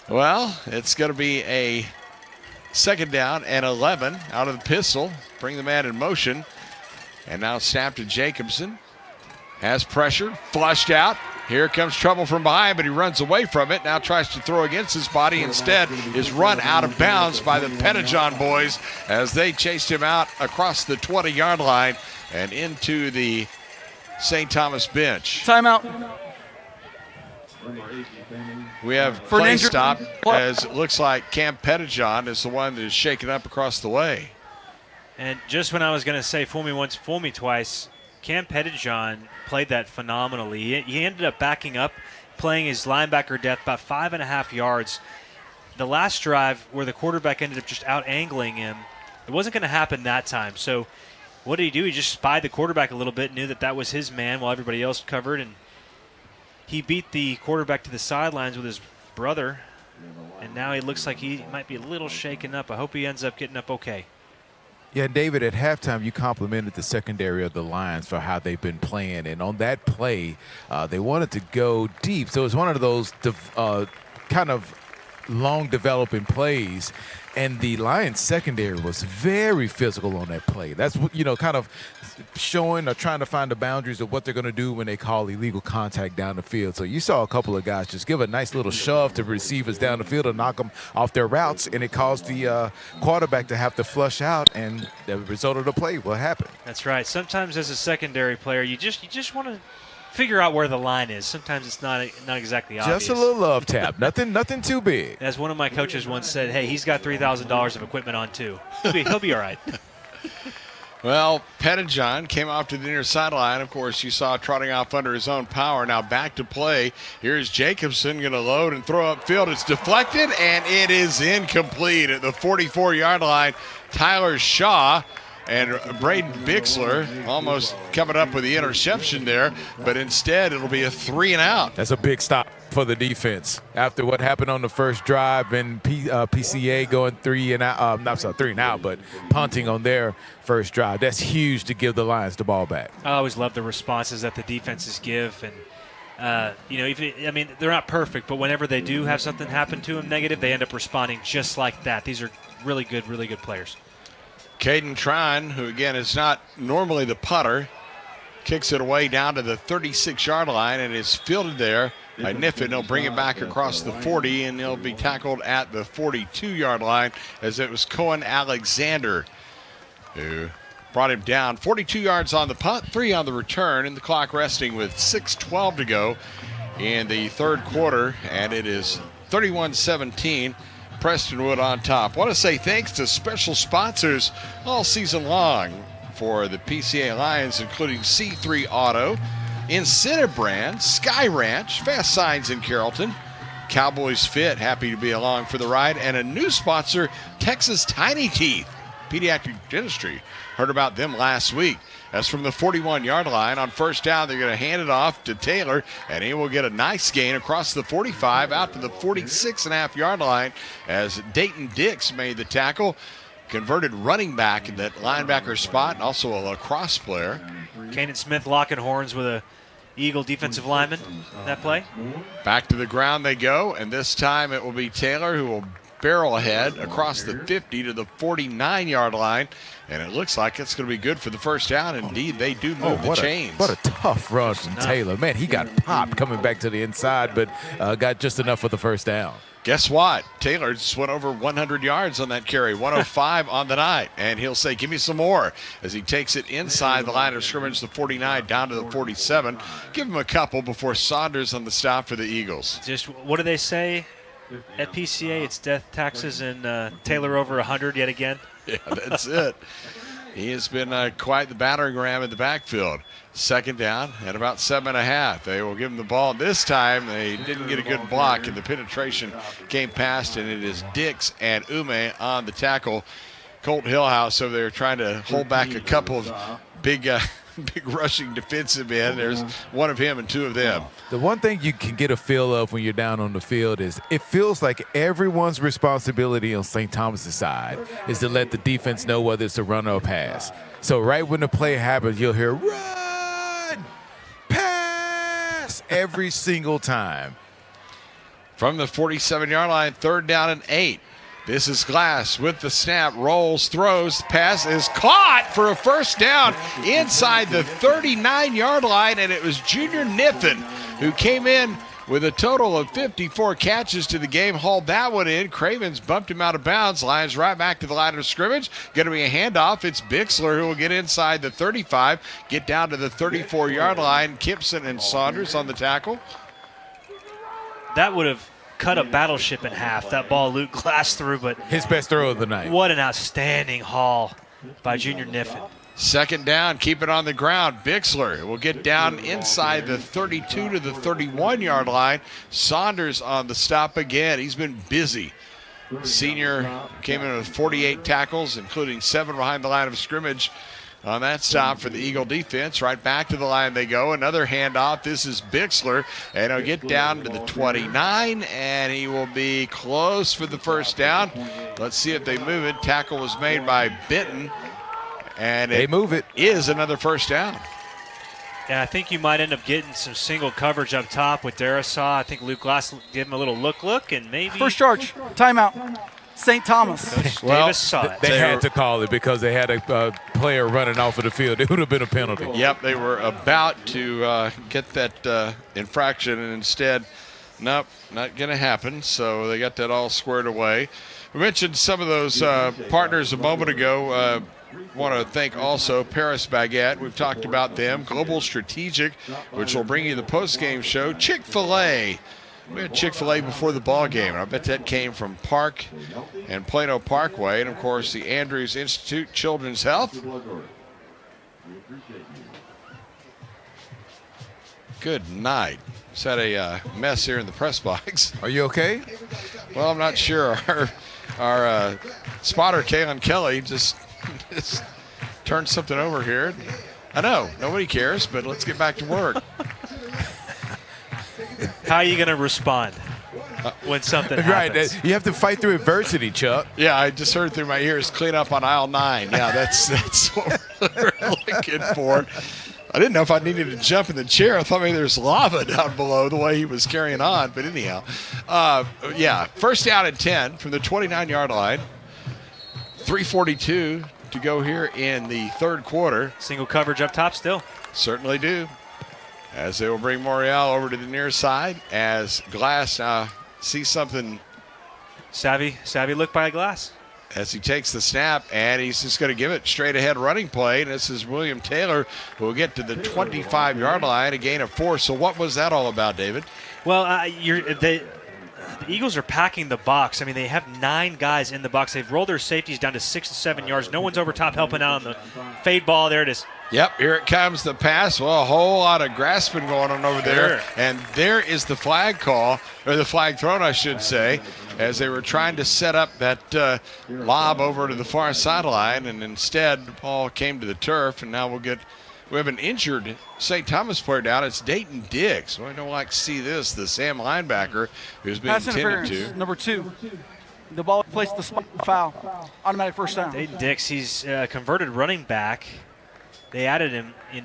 Well, it's going to be a 2nd down and 11 out of the pistol. Bring the man in motion. And now snap to Jacobson. Has pressure, flushed out. Here comes trouble from behind, but he runs away from it. Now tries to throw against his body. Instead is run out of bounds by the Pettijohn boys as they chased him out across the 20-yard line and into the St. Thomas bench. Timeout. We have play stop, as it looks like Cam Pettijohn is the one that is shaken up across the way. And just when I was going to say fool me once, fool me twice, Cam Pettijohn played that phenomenally. He ended up backing up, playing his linebacker depth about 5.5 yards. The last drive where the quarterback ended up just out-angling him, it wasn't going to happen that time. So what did he do? He just spied the quarterback a little bit, knew that was his man while everybody else covered, and he beat the quarterback to the sidelines with his brother, and now he looks like he might be a little shaken up. I hope he ends up getting up okay. Yeah, David, at halftime, you complimented the secondary of the Lions for how they've been playing. And on that play, they wanted to go deep. So it's one of those kind of long developing plays. And the Lions secondary was very physical on that play. That's, kind of showing or trying to find the boundaries of what they're going to do when they call illegal contact down the field. So you saw a couple of guys just give a nice little shove to receivers down the field and knock them off their routes, and it caused the quarterback to have to flush out, and the result of the play, what happened? That's right. Sometimes as a secondary player, you just want to figure out where the line is. Sometimes it's not exactly obvious. Just a little love tap. Nothing too big. As one of my coaches once said, hey, he's got $3,000 of equipment on too. He'll be all right. Well, Pettijohn came off to the near sideline. Of course, you saw trotting off under his own power. Now back to play. Here's Jacobson going to load and throw upfield. It's deflected, and it is incomplete at the 44-yard line. Tyler Shaw and Braden Bixler almost coming up with the interception there, but instead it'll be a 3-and-out. That's a big stop for the defense after what happened on the first drive, and PCA going 3-and-out, but punting on their first drive. That's huge to give the Lions the ball back. I always love the responses that the defenses give, and they're not perfect, but whenever they do have something happen to them negative, they end up responding just like that. These are really good players. Caden Trine, who again is not normally the punter, kicks it away down to the 36-yard line and is fielded there by Niffen. He'll bring it back across the 40, and he'll be tackled at the 42-yard line, as it was Cohen Alexander who brought him down. 42 yards on the punt, 3 on the return, and the clock resting with 6:12 to go in the third quarter, and it is 31-17. Prestonwood on top. Want to say thanks to special sponsors all season long for the PCA Lions, including C3 Auto, Incentive Brand, Sky Ranch, Fast Signs in Carrollton, Cowboys Fit, happy to be along for the ride, and a new sponsor, Texas Tiny Teeth, Pediatric Dentistry. Heard about them last week. That's from the 41-yard line. On first down, they're going to hand it off to Taylor, and he will get a nice gain across the 45 out to the 46.5-yard line as Dayton Dix made the tackle. Converted running back in that linebacker spot, and also a lacrosse player. Kanan Smith locking horns with a Eagle defensive lineman in that play. Back to the ground they go, and this time it will be Taylor who will barrel ahead across the 50 to the 49-yard line, and it looks like it's going to be good for the first down. Indeed, they do move the chains. What a tough run from Taylor. Man, he got popped coming back to the inside, but got just enough for the first down. Guess what? Taylor just went over 100 yards on that carry, 105 on the night. And he'll say, give me some more, as he takes it inside the line of scrimmage, the 49 down to the 47. Give him a couple before Saunders on the stop for the Eagles. Just what do they say at PCA? It's death, taxes, and Taylor over 100 yet again. Yeah, that's it. He has been quite the battering ram in the backfield. Second down and about 7.5. They will give him the ball. This time they didn't get a good block, and the penetration came past, and it is Dix and Ume on the tackle. Colt Hillhouse over there trying to hold back a couple of big rushing defensive men. There's one of him and two of them. The one thing you can get a feel of when you're down on the field is it feels like everyone's responsibility on St. Thomas's side is to let the defense know whether it's a run or a pass. So right when the play happens, you'll hear run, pass every single time. From the 47-yard line, 3rd down and 8. This is Glass with the snap, rolls, throws, pass is caught for a first down inside the 39-yard line, and it was Junior Niffen who came in with a total of 54 catches to the game, hauled that one in. Cravens bumped him out of bounds. Lions right back to the line of scrimmage. Going to be a handoff. It's Bixler who will get inside the 35, get down to the 34-yard line. Kipson and Saunders on the tackle. That would have cut a battleship in half. That ball Luke Glass threw, but his best throw of the night. What an outstanding haul by Junior Niffen. Second down, keep it on the ground. Bixler will get down inside the 32 to the 31-yard line. Saunders on the stop again. He's been busy. Senior came in with 48 tackles, including 7 behind the line of scrimmage on that stop for the Eagle defense. Right back to the line they go. Another handoff. This is Bixler, and he'll get down to the 29, and he will be close for the first down. Let's see if they move it. Tackle was made by Benton, and they move it. Is another first down. Yeah, I think you might end up getting some single coverage up top with Darasaw. I think Luke Glass gave him a little look, and maybe first charge, timeout. St. Thomas. Well, Davis saw it. They had to call it because they had a player running off of the field. It would have been a penalty. Yep, they were about to get that infraction, and instead, nope, not going to happen. So they got that all squared away. We mentioned some of those partners a moment ago. Want to thank also Paris Baguette. We've talked about them. Global Strategic, which will bring you the post-game show. Chick-fil-A. We had Chick-fil-A before the ball game, and I bet that came from Park and Plano Parkway, and of course the Andrews Institute Children's Health. Good night. Just had a mess here in the press box. Are you okay? Well, I'm not sure. Our spotter, Kaylin Kelly, just turned something over here. I know, nobody cares, but let's get back to work. How are you going to respond when something happens? Right, you have to fight through adversity, Chuck. Yeah, I just heard through my ears, clean up on aisle 9. Yeah, that's what we're looking for. I didn't know if I needed to jump in the chair. I thought maybe there's lava down below the way he was carrying on. But anyhow, yeah, first down and 10 from the 29-yard line. 3:42 to go here in the third quarter. Single coverage up top still. Certainly do. As they will bring Morial over to the near side as Glass sees something. Savvy look by Glass. As he takes the snap, and he's just going to give it straight ahead running play. And this is William Taylor, who will get to the 25-yard line, a gain of 4. So what was that all about, David? Well, the Eagles are packing the box. I mean, they have 9 guys in the box. They've rolled their safeties down to 6 to 7 yards. No one's over top helping out on the fade ball. There it is. Yep, here it comes, the pass. Well, a whole lot of grasping going on over there. Sure. And there is the flag call, or the flag thrown, I should say, as they were trying to set up that lob over to the far sideline, and instead the ball came to the turf, and now we have an injured St. Thomas player down. It's Dayton Dix. Well, I don't like to see this, the Sam linebacker who's been pass intended interference, to. number 2. The ball placed the spot foul. Automatic first down. Dayton Dix, he's converted running back. They added him in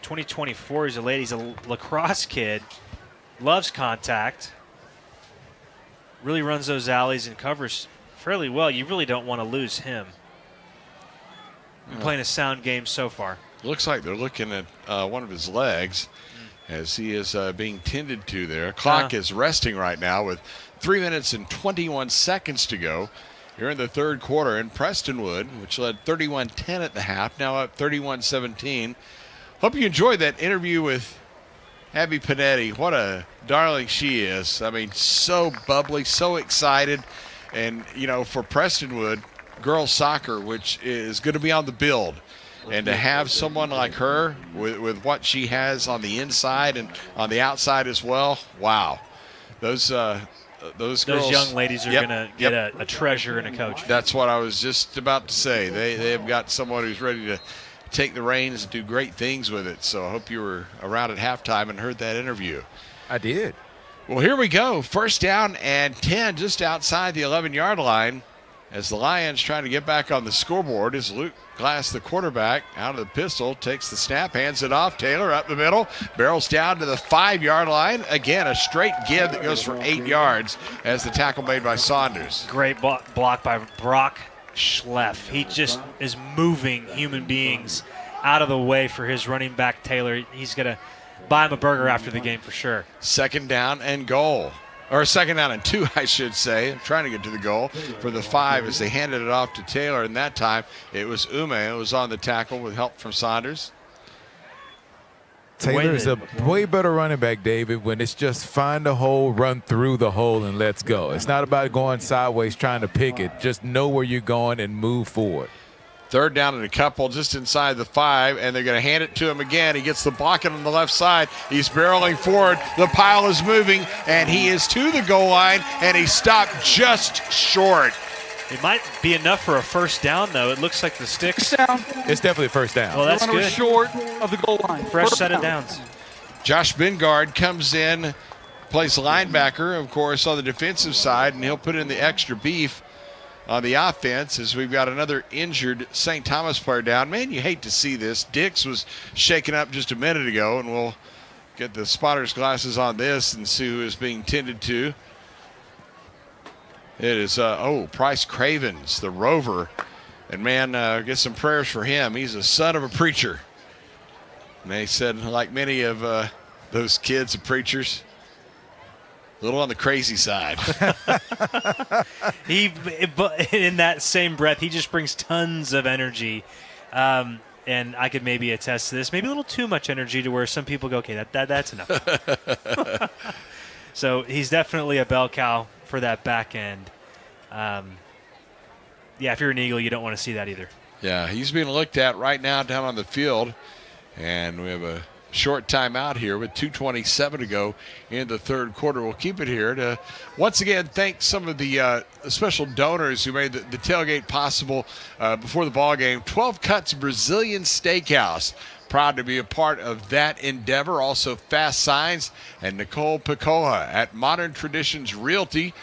2024. He's a lacrosse kid. Loves contact. Really runs those alleys and covers fairly well. You really don't want to lose him. Been playing a sound game so far. Looks like they're looking at one of his legs as he is being tended to there. Clock is resting right now with 3 minutes and 21 seconds to go here in the third quarter. And Prestonwood, which led 31-10 at the half, now up 31-17. Hope you enjoyed that interview with Abby Panetti. What a darling she is. I mean, so bubbly, so excited. And, you know, for Prestonwood, girls soccer, which is going to be on the build, and to have someone like her with what she has on the inside and on the outside as well, wow. Those girls, young ladies are going to get a treasure and a coach. That's what I was just about to say. They have got someone who's ready to take the reins and do great things with it. So I hope you were around at halftime and heard that interview. I did. Well, here we go. First down and 10 just outside the 11-yard line as the Lions trying to get back on the scoreboard as Luke Glass, the quarterback, out of the pistol, takes the snap, hands it off. Taylor up the middle, barrels down to the 5-yard line. Again, a straight give that goes for 8 yards as the tackle made by Saunders. Great block by Brock Schleff. He just is moving human beings out of the way for his running back, Taylor. He's going to buy him a burger after the game for sure. Second down and goal. Or second down and 2, I should say. I'm trying to get to the goal for the 5 as they handed it off to Taylor. And that time it was Ume who was on the tackle with help from Saunders. Taylor is a way better running back, David, when it's just find the hole, run through the hole, and let's go. It's not about going sideways trying to pick it. Just know where you're going and move forward. Third down and a couple just inside the 5, and they're going to hand it to him again. He gets the blocking on the left side. He's barreling forward. The pile is moving, and he is to the goal line, and he stopped just short. It might be enough for a first down, though. It looks like the sticks. It's definitely a first down. Well, that's Runner good. was short of the goal line. Fresh First set of down. downs. Josh Bingard comes in, plays linebacker, of course, on the defensive side, and he'll put in the extra beef on the offense as we've got another injured St. Thomas player down. Man, you hate to see this. Dix was shaken up just a minute ago, and we'll get the spotter's glasses on this and see who is being tended to. It is, Price Cravens, the Rover. And, man, get some prayers for him. He's a son of a preacher. And they said, like many of those kids and preachers, a little on the crazy side. In that same breath, he just brings tons of energy. And I could maybe attest to this. Maybe a little too much energy to where some people go, okay, that's enough. So he's definitely a bell cow for that back end. If you're an Eagle, you don't want to see that either. Yeah, he's being looked at right now down on the field. And we have a short timeout here with 2:27 to go in the third quarter. We'll keep it here to once again thank some of the special donors who made the tailgate possible before the ball game. 12 Cuts Brazilian Steakhouse, proud to be a part of that endeavor. Also Fast Signs and Nicole Picoja at Modern Traditions Realty.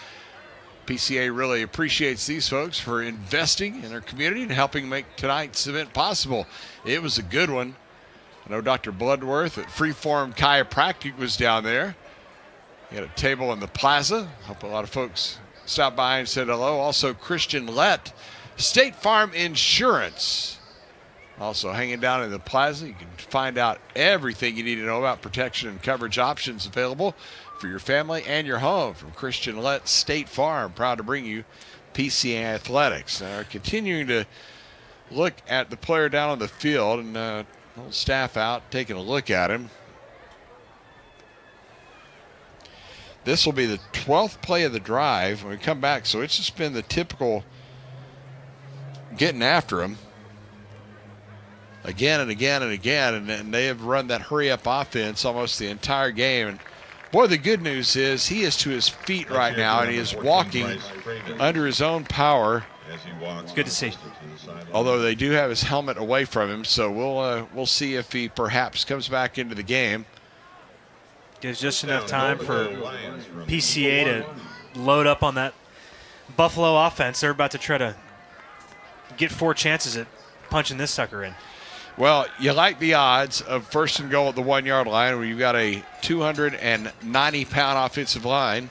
PCA really appreciates these folks for investing in their community and helping make tonight's event possible. It was a good one. I know Dr. Bloodworth at Freeform Chiropractic was down there. He had a table in the plaza. Hope a lot of folks stopped by and said hello. Also, Christian Lett, State Farm Insurance. Also hanging down in the plaza. You can find out everything you need to know about protection and coverage options available for your family and your home from Christian Lett State Farm. Proud to bring you PCA Athletics. Continuing to look at the player down on the field and whole staff out taking a look at him. This will be the 12th play of the drive when we come back, so it's just been the typical getting after him again and again and again, and they have run that hurry-up offense almost the entire game. And boy, the good news is he is to his feet right now, and he is walking under his own power. It's good to see. Although they do have his helmet away from him, so we'll see if he perhaps comes back into the game. Gives just enough time for PCA to load up on that Buffalo offense. They're about to try to get 4 chances at punching this sucker in. Well, you like the odds of first and goal at the 1-yard line where you've got a 290-pound offensive line.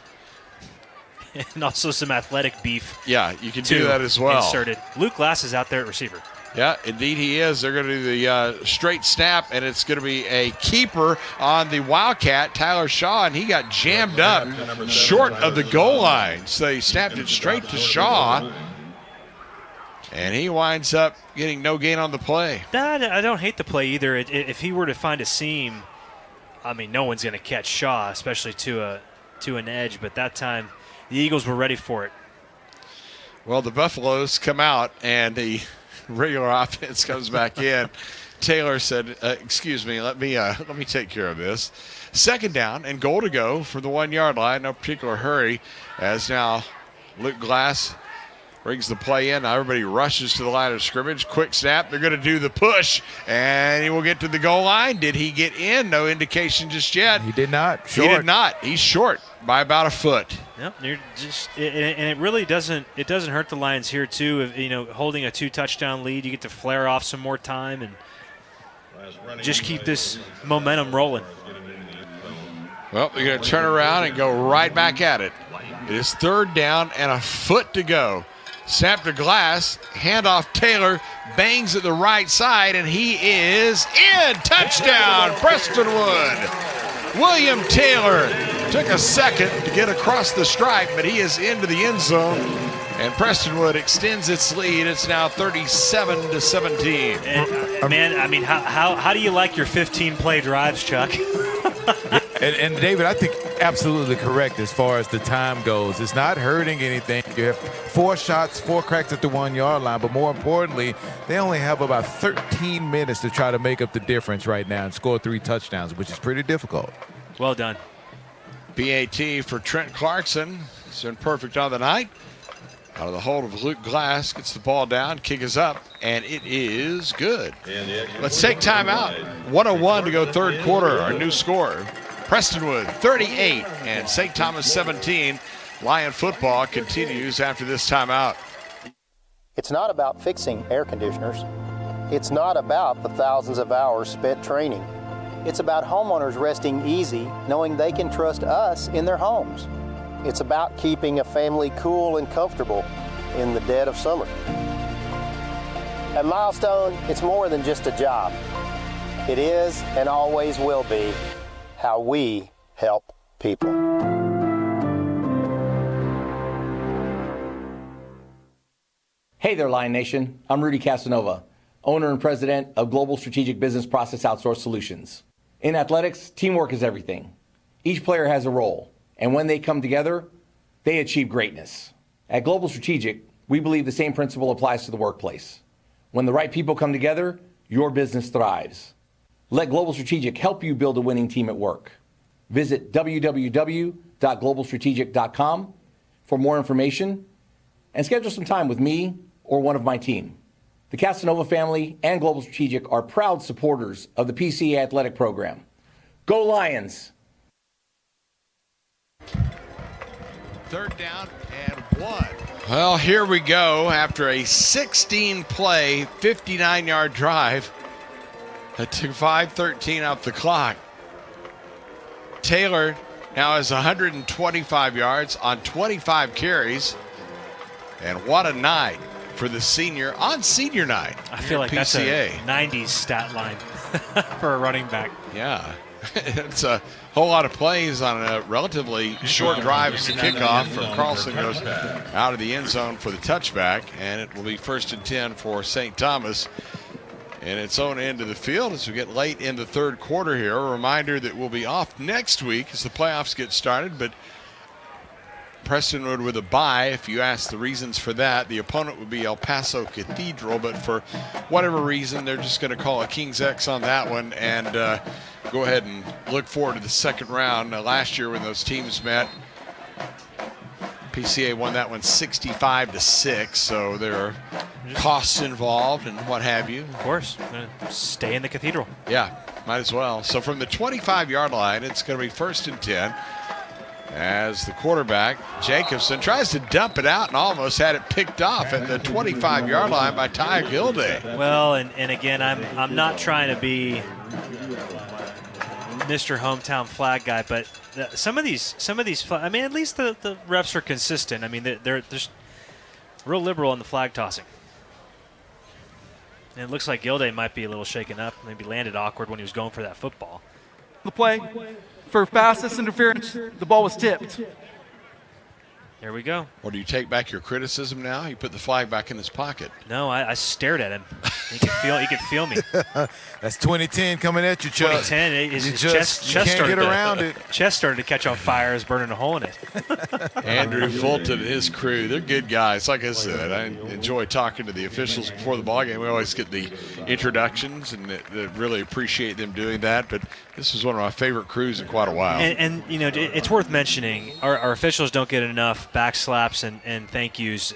And also some athletic beef. Yeah, you can do that as well. Inserted. Luke Glass is out there at receiver. Yeah, indeed he is. They're going to do the straight snap, and it's going to be a keeper on the Wildcat, Tyler Shaw, and he got jammed up short of the goal line. So they snapped it straight to Shaw, and he winds up getting no gain on the play. I don't hate the play either. If he were to find a seam, I mean, no one's going to catch Shaw, especially to an edge, but that time the Eagles were ready for it. Well, the Buffaloes come out, and the regular offense comes back in. Taylor said, excuse me, let me take care of this. Second down and goal to go for the 1 yard line. No particular hurry, as now Luke Glass brings the play in. Now everybody rushes to the line of scrimmage. Quick snap. They're going to do the push, and he will get to the goal line. Did he get in? No indication just yet. He did not. Short. He did not. He's short by about a foot. Yep, and it really doesn't hurt the Lions here too. If, holding a 2-touchdown lead, you get to flare off some more time and just keep this momentum rolling. Well, they're going to turn around and go right back at it. It is third down and a foot to go. Snap to Glass, handoff Taylor, bangs at the right side, and he is in. Touchdown, Prestonwood. William Taylor took a second to get across the stripe, but he is into the end zone, and Prestonwood extends its lead. It's now 37-17. And, man, I mean, how do you like your 15-play drives, Chuck? And David, I think absolutely correct as far as the time goes. It's not hurting anything. You have 4 shots, 4 cracks at the 1 yard line, but more importantly, they only have about 13 minutes to try to make up the difference right now and score 3 touchdowns, which is pretty difficult. Well done. BAT for Trent Clarkson. He's been perfect on the night. Out of the hold of Luke Glass, gets the ball down, kick is up, and it is good. Let's take time out. 1:01 to go third quarter. Our new score, Prestonwood 38 and St. Thomas 17. Lion football continues after this timeout. It's not about fixing air conditioners. It's not about the thousands of hours spent training. It's about homeowners resting easy, knowing they can trust us in their homes. It's about keeping a family cool and comfortable in the dead of summer. At Milestone, it's more than just a job. It is and always will be how we help people. Hey there, Lion Nation. I'm Rudy Casanova, owner and president of Global Strategic Business Process Outsource Solutions. In athletics, teamwork is everything. Each player has a role, and when they come together, they achieve greatness. At Global Strategic, we believe the same principle applies to the workplace. When the right people come together, your business thrives. Let Global Strategic help you build a winning team at work. Visit www.globalstrategic.com for more information and schedule some time with me or one of my team. The Casanova family and Global Strategic are proud supporters of the PCA athletic program. Go Lions! Third down and 1. Well, here we go after a 16-play, 59-yard drive. That took 5:13 off the clock. Taylor now has 125 yards on 25 carries. And what a night for the senior on senior night. I feel like that's a 90s stat line for a running back. Yeah. It's a whole lot of plays on a relatively short drive as the kickoff from Carlson goes out of the end zone for the touchback, and it will be 1st and 10 for St. Thomas in its own end of the field as we get late in the third quarter here. A reminder that we'll be off next week as the playoffs get started, but Prestonwood with a bye. If you ask the reasons for that, the opponent would be El Paso Cathedral, but for whatever reason, they're just going to call a King's X on that one and go ahead and look forward to the second round. Last year when those teams met, PCA won that one 65-6, so there are costs involved and what have you. Of course, stay in the Cathedral. Yeah, might as well. So from the 25-yard line, it's going to be 1st and 10. As the quarterback, Jacobson, tries to dump it out and almost had it picked off at the 25-yard line by Ty Gilday. Well, and again, I'm not trying to be Mr. Hometown Flag guy, but some of these, I mean, at least the refs are consistent. I mean, they're real liberal on the flag tossing. And it looks like Gilday might be a little shaken up, maybe landed awkward when he was going for that football. The play for fastest interference, the ball was tipped. There we go. Or do you take back your criticism now? You put the flag back in his pocket. No, I stared at him. He could feel me. That's 2010 coming at you, Chuck. 2010, his chest started to catch on fire. Is burning a hole in it. Andrew Fulton and his crew, they're good guys. Like I said, I enjoy talking to the officials before the ballgame. We always get the introductions, and really appreciate them doing that. But this was one of my favorite crews in quite a while. And you know, it's worth mentioning, our officials don't get enough back slaps and thank yous.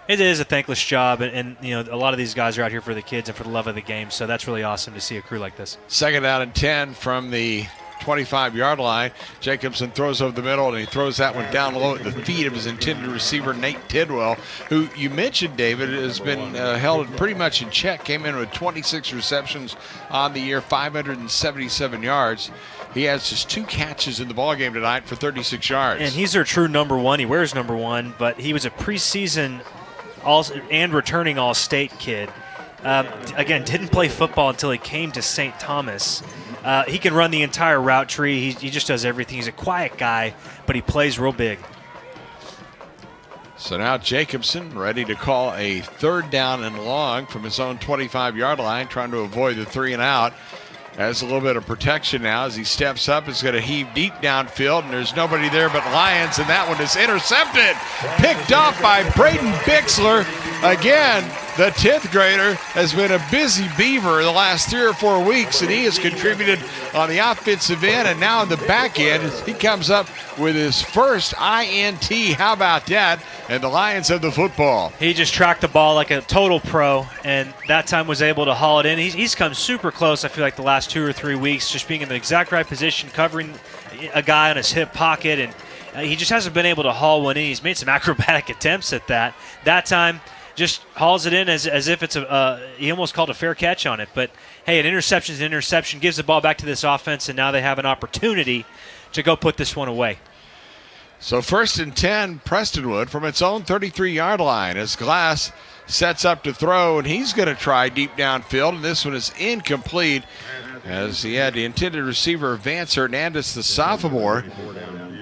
It is a thankless job, and you know, a lot of these guys are out here for the kids and for the love of the game, so that's really awesome to see a crew like this. 2nd down and 10 from the 25-yard line. Jacobson throws over the middle, and he throws that one down low at the feet of his intended receiver, Nate Tidwell, who you mentioned, David, has been held pretty much in check. Came in with 26 receptions on the year, 577 yards. He has just 2 catches in the ballgame tonight for 36 yards. And he's their true number 1. He wears number 1, but he was a preseason and returning All-State kid. Again, didn't play football until he came to St. Thomas. He can run the entire route tree. He just does everything. He's a quiet guy, but he plays real big. So now Jacobson ready to call a 3rd down and long from his own 25-yard line, trying to avoid the 3 and out. Has a little bit of protection now as he steps up. He's going to heave deep downfield, and there's nobody there but Lions, and that one is intercepted. Picked off by Braden Bixler. Again, the 10th grader has been a busy beaver the last 3 or 4 weeks, and he has contributed on the offensive end, and now in the back end, he comes up with his first INT. How about that? And the Lions have the football. He just tracked the ball like a total pro, and that time was able to haul it in. He's come super close, I feel like, the last 2 or 3 weeks, just being in the exact right position, covering a guy on his hip pocket, and he just hasn't been able to haul one in. He's made some acrobatic attempts at that. That time, just hauls it in as if it's he almost called a fair catch on it. But, hey, an interception is an interception, gives the ball back to this offense, and now they have an opportunity to go put this one away. So 1st and 10, Prestonwood from its own 33-yard line as Glass sets up to throw, and he's going to try deep downfield, and this one is incomplete as he had the intended receiver, Vance Hernandez, the sophomore,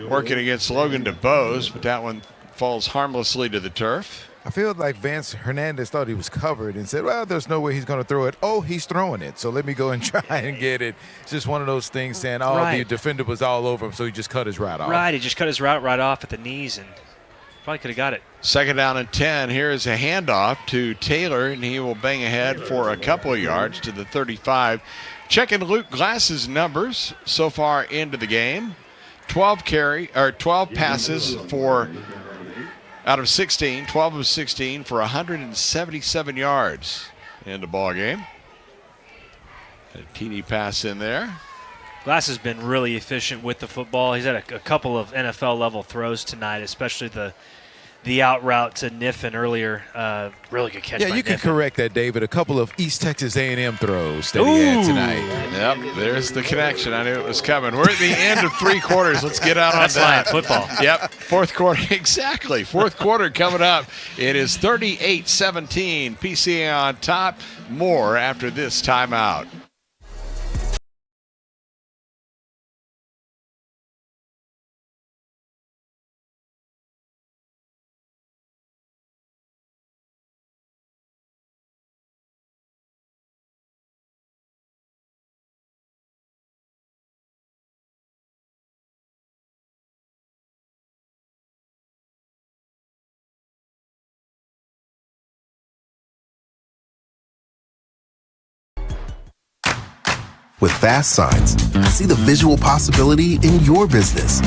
working against Logan DeBose, but that one falls harmlessly to the turf. I feel like Vance Hernandez thought he was covered and said, well, there's no way he's going to throw it. Oh, he's throwing it, so let me go and try and get it. It's just one of those things saying, oh, right. The defender was all over him, so he just cut his route off. Right, he just cut his route right off at the knees and probably could have got it. 2nd down and 10. Here is a handoff to Taylor, and he will bang ahead for a couple of yards to the 35. Checking Luke Glass's numbers so far into the game. 12 passes for out of 16, 12 of 16 for 177 yards in the ball game. A TD pass in there. Glass has been really efficient with the football. He's had a couple of NFL-level throws tonight, especially the out route to Niffen earlier. Really good catch by you can Niffen. correct that, David. A couple of East Texas A&M throws that he had tonight. Yep, there's the connection. I knew it was coming. We're at the end of 3 quarters. Let's get out on That's that. Lion football. Yep, 4th quarter. Exactly. 4th quarter coming up. It is 38-17. PCA on top. More after this timeout. With fast signs, see the visual possibility in your business.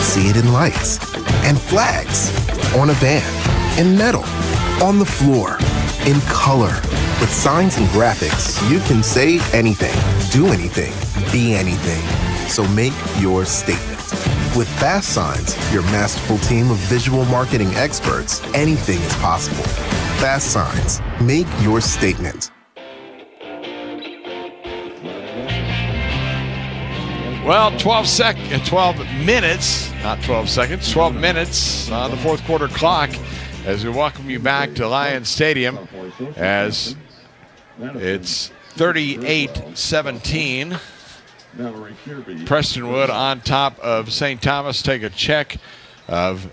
See it in lights and flags, on a van, in metal, on the floor, in color. With signs and graphics, you can say anything, do anything, be anything. So make your statement. With Fast Signs, your masterful team of visual marketing experts, anything is possible. Fast Signs, make your statement. Well, 12 minutes, not 12 seconds, 12 minutes on the 4th quarter clock as we welcome you back to Lions Stadium as it's 38-17. Prestonwood on top of St. Thomas. Take a check of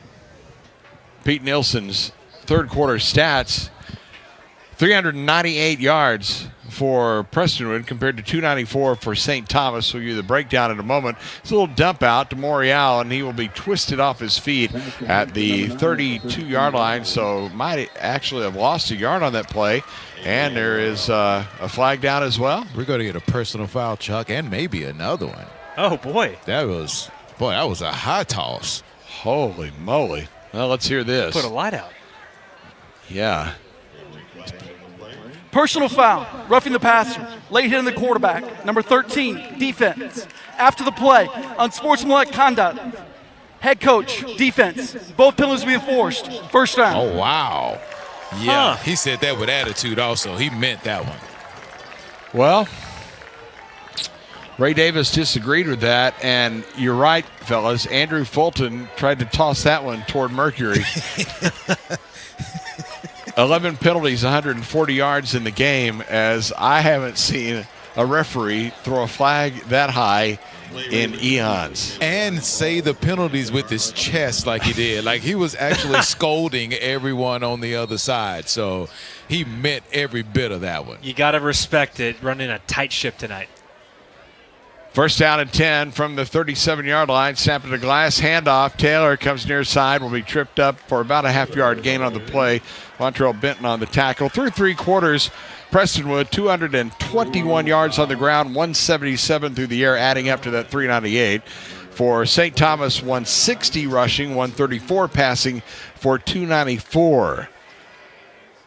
Pete Nielsen's third quarter stats. 398 yards for Prestonwood compared to 294 for St. Thomas. We'll give you the breakdown in a moment. It's a little dump out to Morial, and he will be twisted off his feet at the 32-yard line, so might actually have lost a yard on that play. And there is a flag down as well. We're going to get a personal foul, Chuck, and maybe another one. Oh, boy. That was a high toss. Holy moly. Well, let's hear this. Put a light out. Yeah. Personal foul, roughing the passer, late hit on the quarterback, number 13, defense. After the play, unsportsmanlike conduct. Head coach, defense. Both penalties being enforced. First down. Oh, wow. Yeah, he said that with attitude also. He meant that one. Well, Ray Davis disagreed with that, and you're right, fellas. Andrew Fulton tried to toss that one toward Mercury. 11 penalties, 140 yards in the game, as I haven't seen a referee throw a flag that high in eons. And say the penalties with his chest like he did. Like he was actually scolding everyone on the other side. So he meant every bit of that one. You got to respect it, running a tight ship tonight. First down and 10 from the 37-yard line. Snap to glass, handoff. Taylor comes near side, will be tripped up for about a half-yard gain on the play. Montrell Benton on the tackle. Through three quarters, Prestonwood 221 yards on the ground, 177 through the air, adding up to that 398. For St. Thomas, 160 rushing, 134 passing for 294.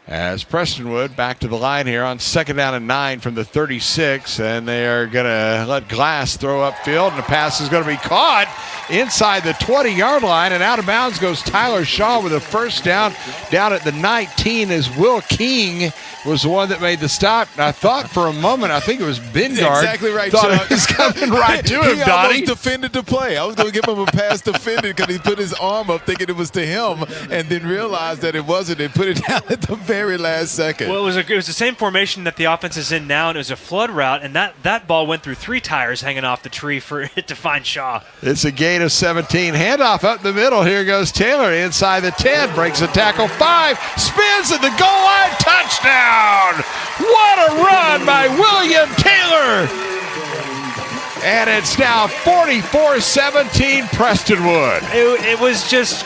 As Prestonwood back to the line here on second down and 9 from the 36, and they are going to let Glass throw upfield, and the pass is going to be caught inside the 20-yard line, and out of bounds goes Tyler Shaw with a first down at the 19 as Will King was the one that made the stop. And I thought for a moment, I think it was Bingard. Exactly right, thought Chuck. it was coming right to him, He Donnie. almost defended the play. I was going to give him a pass defended because he put his arm up thinking it was to him and then realized that it wasn't and put it down at the very last second. Well, it was the same formation that the offense is in now, and it was a flood route, and that ball went through three tires hanging off the tree for it to find Shaw. It's a gain of 17. Handoff up the middle. Here goes Taylor inside the 10. Breaks a tackle. 5. Spins at the goal line. Touchdown! What a run by William Taylor! And it's now 44-17 Prestonwood. It was just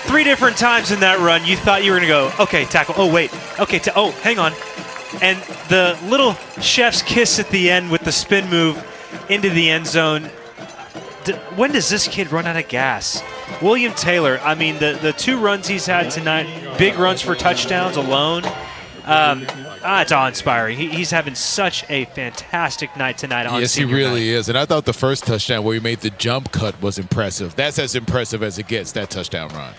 three different times in that run you thought you were going to go, okay, tackle. Oh, wait. Okay, hang on. And the little chef's kiss at the end with the spin move into the end zone. When does this kid run out of gas? William Taylor, I mean, the two runs he's had tonight, big runs for touchdowns alone. It's awe-inspiring. He's having such a fantastic night tonight on Yes, he senior really night. is. And I thought the first touchdown where he made the jump cut was impressive. That's as impressive as it gets, that touchdown run.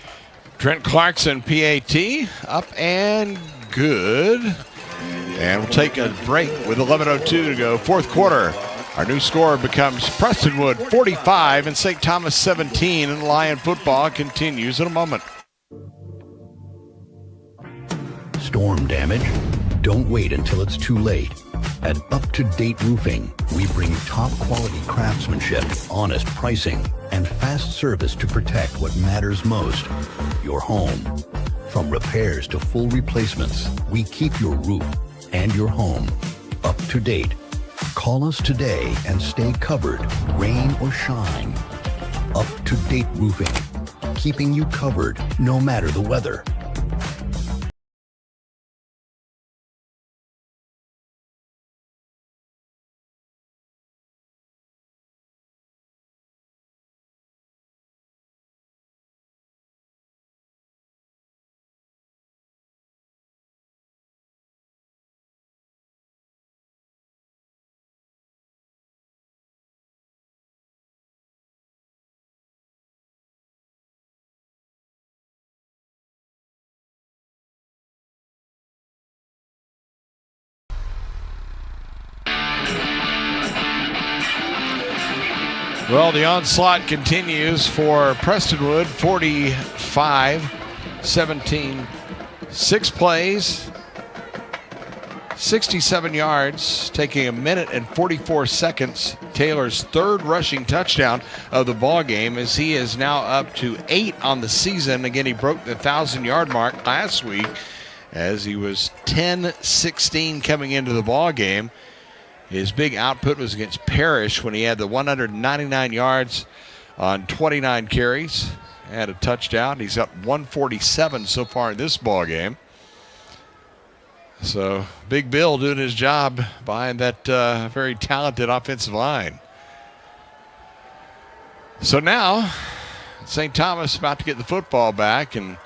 Trent Clarkson, PAT, up and good. And we'll take a break with 11:02 to go. Fourth quarter. Our new score becomes Prestonwood 45 and St. Thomas 17. And Lion football continues in a moment. Storm damage? Don't wait until it's too late. At Up to Date Roofing, we bring top quality craftsmanship, honest pricing, and fast service to protect what matters most, your home. From repairs to full replacements, we keep your roof and your home up to date. Call us today and stay covered, rain or shine. Up to Date Roofing, keeping you covered no matter the weather. Well, the onslaught continues for Prestonwood, 45-17 6 plays, 67 yards, taking a minute and 44 seconds. Taylor's 3rd rushing touchdown of the ball game, as he is now up to 8 on the season. Again, he broke the 1,000-yard mark last week, as he was 10-16 coming into the ball game. His big output was against Parrish when he had the 199 yards on 29 carries. Had a touchdown. He's up 147 so far in this ball game. So Big Bill doing his job behind that very talented offensive line. So now St. Thomas about to get the football back, and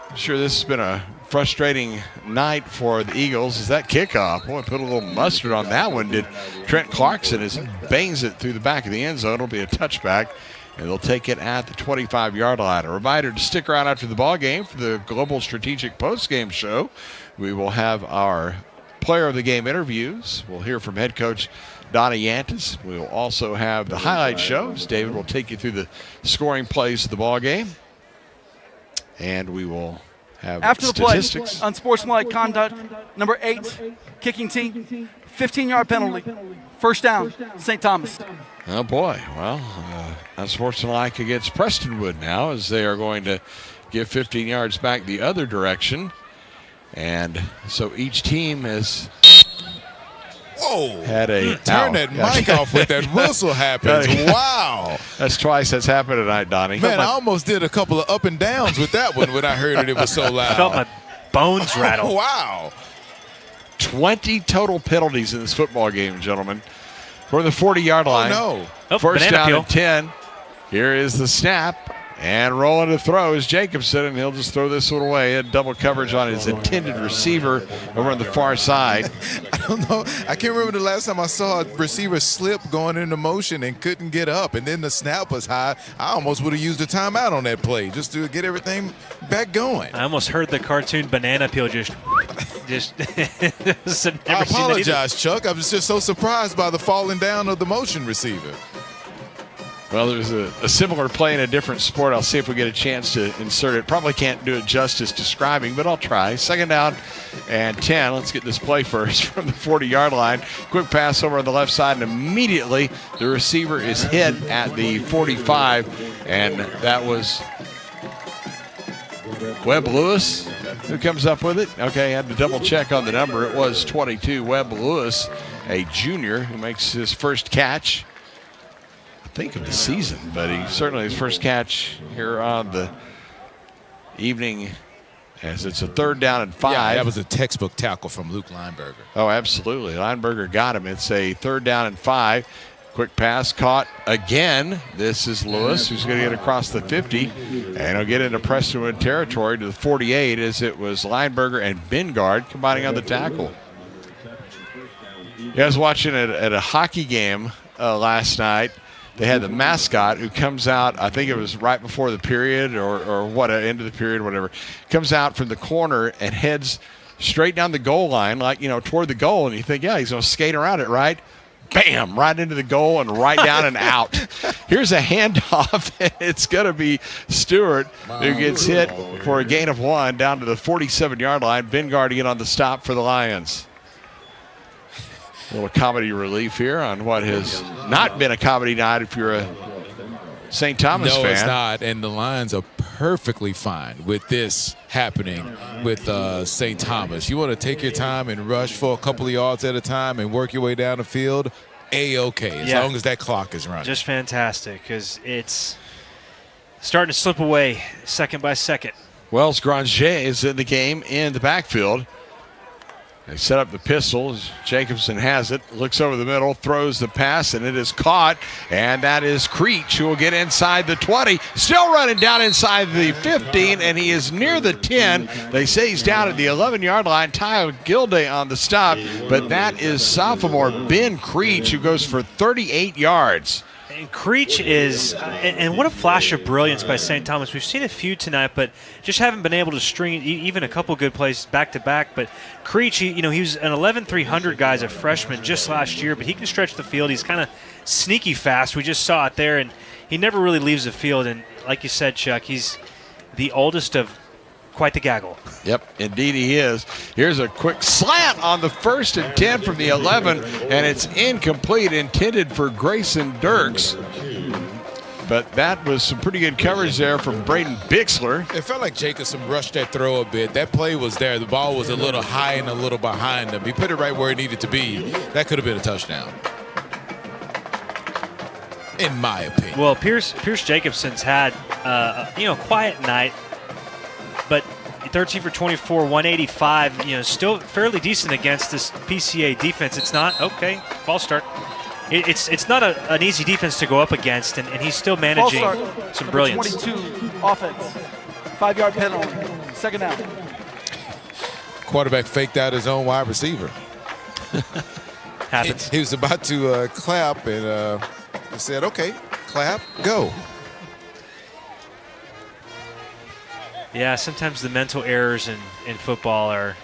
I'm sure this has been a frustrating night for the Eagles. Is that kickoff? Boy, put a little mustard on that one. Did Trent Clarkson, as he bangs it through the back of the end zone. It'll be a touchback, and they'll take it at the 25-yard line. A reminder to stick around after the ball game for the Global Strategic Postgame Show. We will have our player of the game interviews. We'll hear from head coach Donna Yantis. We will also have the highlight shows. David will take you through the scoring plays of the ball game. And we will have after statistics. The play, unsportsmanlike conduct, number 8, kicking team, 15-yard penalty, first down, St. Thomas. Oh, boy. Well, unsportsmanlike against Prestonwood now, as they are going to give 15 yards back the other direction. And so each team has had a... Turn that mic off with that whistle happens. Wow. That's twice that's happened tonight, Donnie. Man, I almost did a couple of up and downs with that one when I heard it. It was so loud. I felt my bones rattle. Wow. 20 total penalties in this football game, gentlemen. For the 40-yard line. Oh, no. First down and 10. Here is the snap. And rolling to throw is Jacobson, and he'll just throw this one away. Had double coverage on his intended receiver over on the far side. I don't know. I can't remember the last time I saw a receiver slip going into motion and couldn't get up, and then the snap was high. I almost would have used a timeout on that play just to get everything back going. I almost heard the cartoon banana peel just I apologize, Chuck. I was just so surprised by the falling down of the motion receiver. Well, there's a similar play in a different sport. I'll see if we get a chance to insert it. Probably can't do it justice describing, but I'll try. Second down and 10. Let's get this play first from the 40-yard line. Quick pass over on the left side, and immediately the receiver is hit at the 45, and that was Webb Lewis who comes up with it. Okay, had to double check on the number. It was 22. Webb Lewis, a junior who makes his first catch, I think, of the season, but he certainly his first catch here on the evening, as it's a 3rd down and 5. Yeah, that was a textbook tackle from Luke Lineberger. Oh, absolutely. Lineberger got him. It's a 3rd down and 5. Quick pass caught again. This is Lewis, who's going to get across the 50, and he'll get into Prestonwood territory to the 48, as it was Lineberger and Bingard combining on the tackle. You guys watching at a hockey game last night. They had the mascot who comes out, I think it was right before the period or what, end of the period, whatever, comes out from the corner and heads straight down the goal line, like, toward the goal. And you think, yeah, he's going to skate around it, right? Bam, right into the goal and right down and out. Here's a handoff. It's going to be Stewart who gets hit for a gain of 1 down to the 47-yard line. Bingard to get on the stop for the Lions. A little comedy relief here on what has not been a comedy night if you're a St. Thomas fan. No, it's not, and the Lions are perfectly fine with this happening with St. Thomas. You want to take your time and rush for a couple of yards at a time and work your way down the field, A-okay, as long as that clock is running. Just fantastic, because it's starting to slip away second by second. Wells Granger is in the game in the backfield. They set up the pistol. Jacobson has it, looks over the middle, throws the pass, and it is caught. And that is Creech, who will get inside the 20. Still running down inside the 15, and he is near the 10. They say he's down at the 11-yard line. Tyler Gilday on the stop, but that is sophomore Ben Creech, who goes for 38 yards. And Creech is, and what a flash of brilliance by St. Thomas. We've seen a few tonight, but just haven't been able to string even a couple good plays back-to-back. But Creech, he was an 11-300 guy as a freshman just last year, but he can stretch the field. He's kind of sneaky fast. We just saw it there, and he never really leaves the field. And like you said, Chuck, he's the oldest of quite the gaggle. Yep, indeed he is. Here's a quick slant on the 1st and 10 from the 11, and it's incomplete, intended for Grayson Dirks. But that was some pretty good coverage there from Braden Bixler. It felt like Jacobson rushed that throw a bit. That play was there. The ball was a little high and a little behind him. He put it right where it needed to be. That could have been a touchdown, in my opinion. Well, Pierce Jacobson's had quiet night, but 13 for 24, 185. Still fairly decent against this PCA defense. It's not okay. False start. It's not an easy defense to go up against, and he's still managing some brilliance. 22 offense, 5-yard penalty, second down. Quarterback faked out his own wide receiver. Happens. He was about to clap, and he said, "Okay, clap, go." Yeah, sometimes the mental errors in football are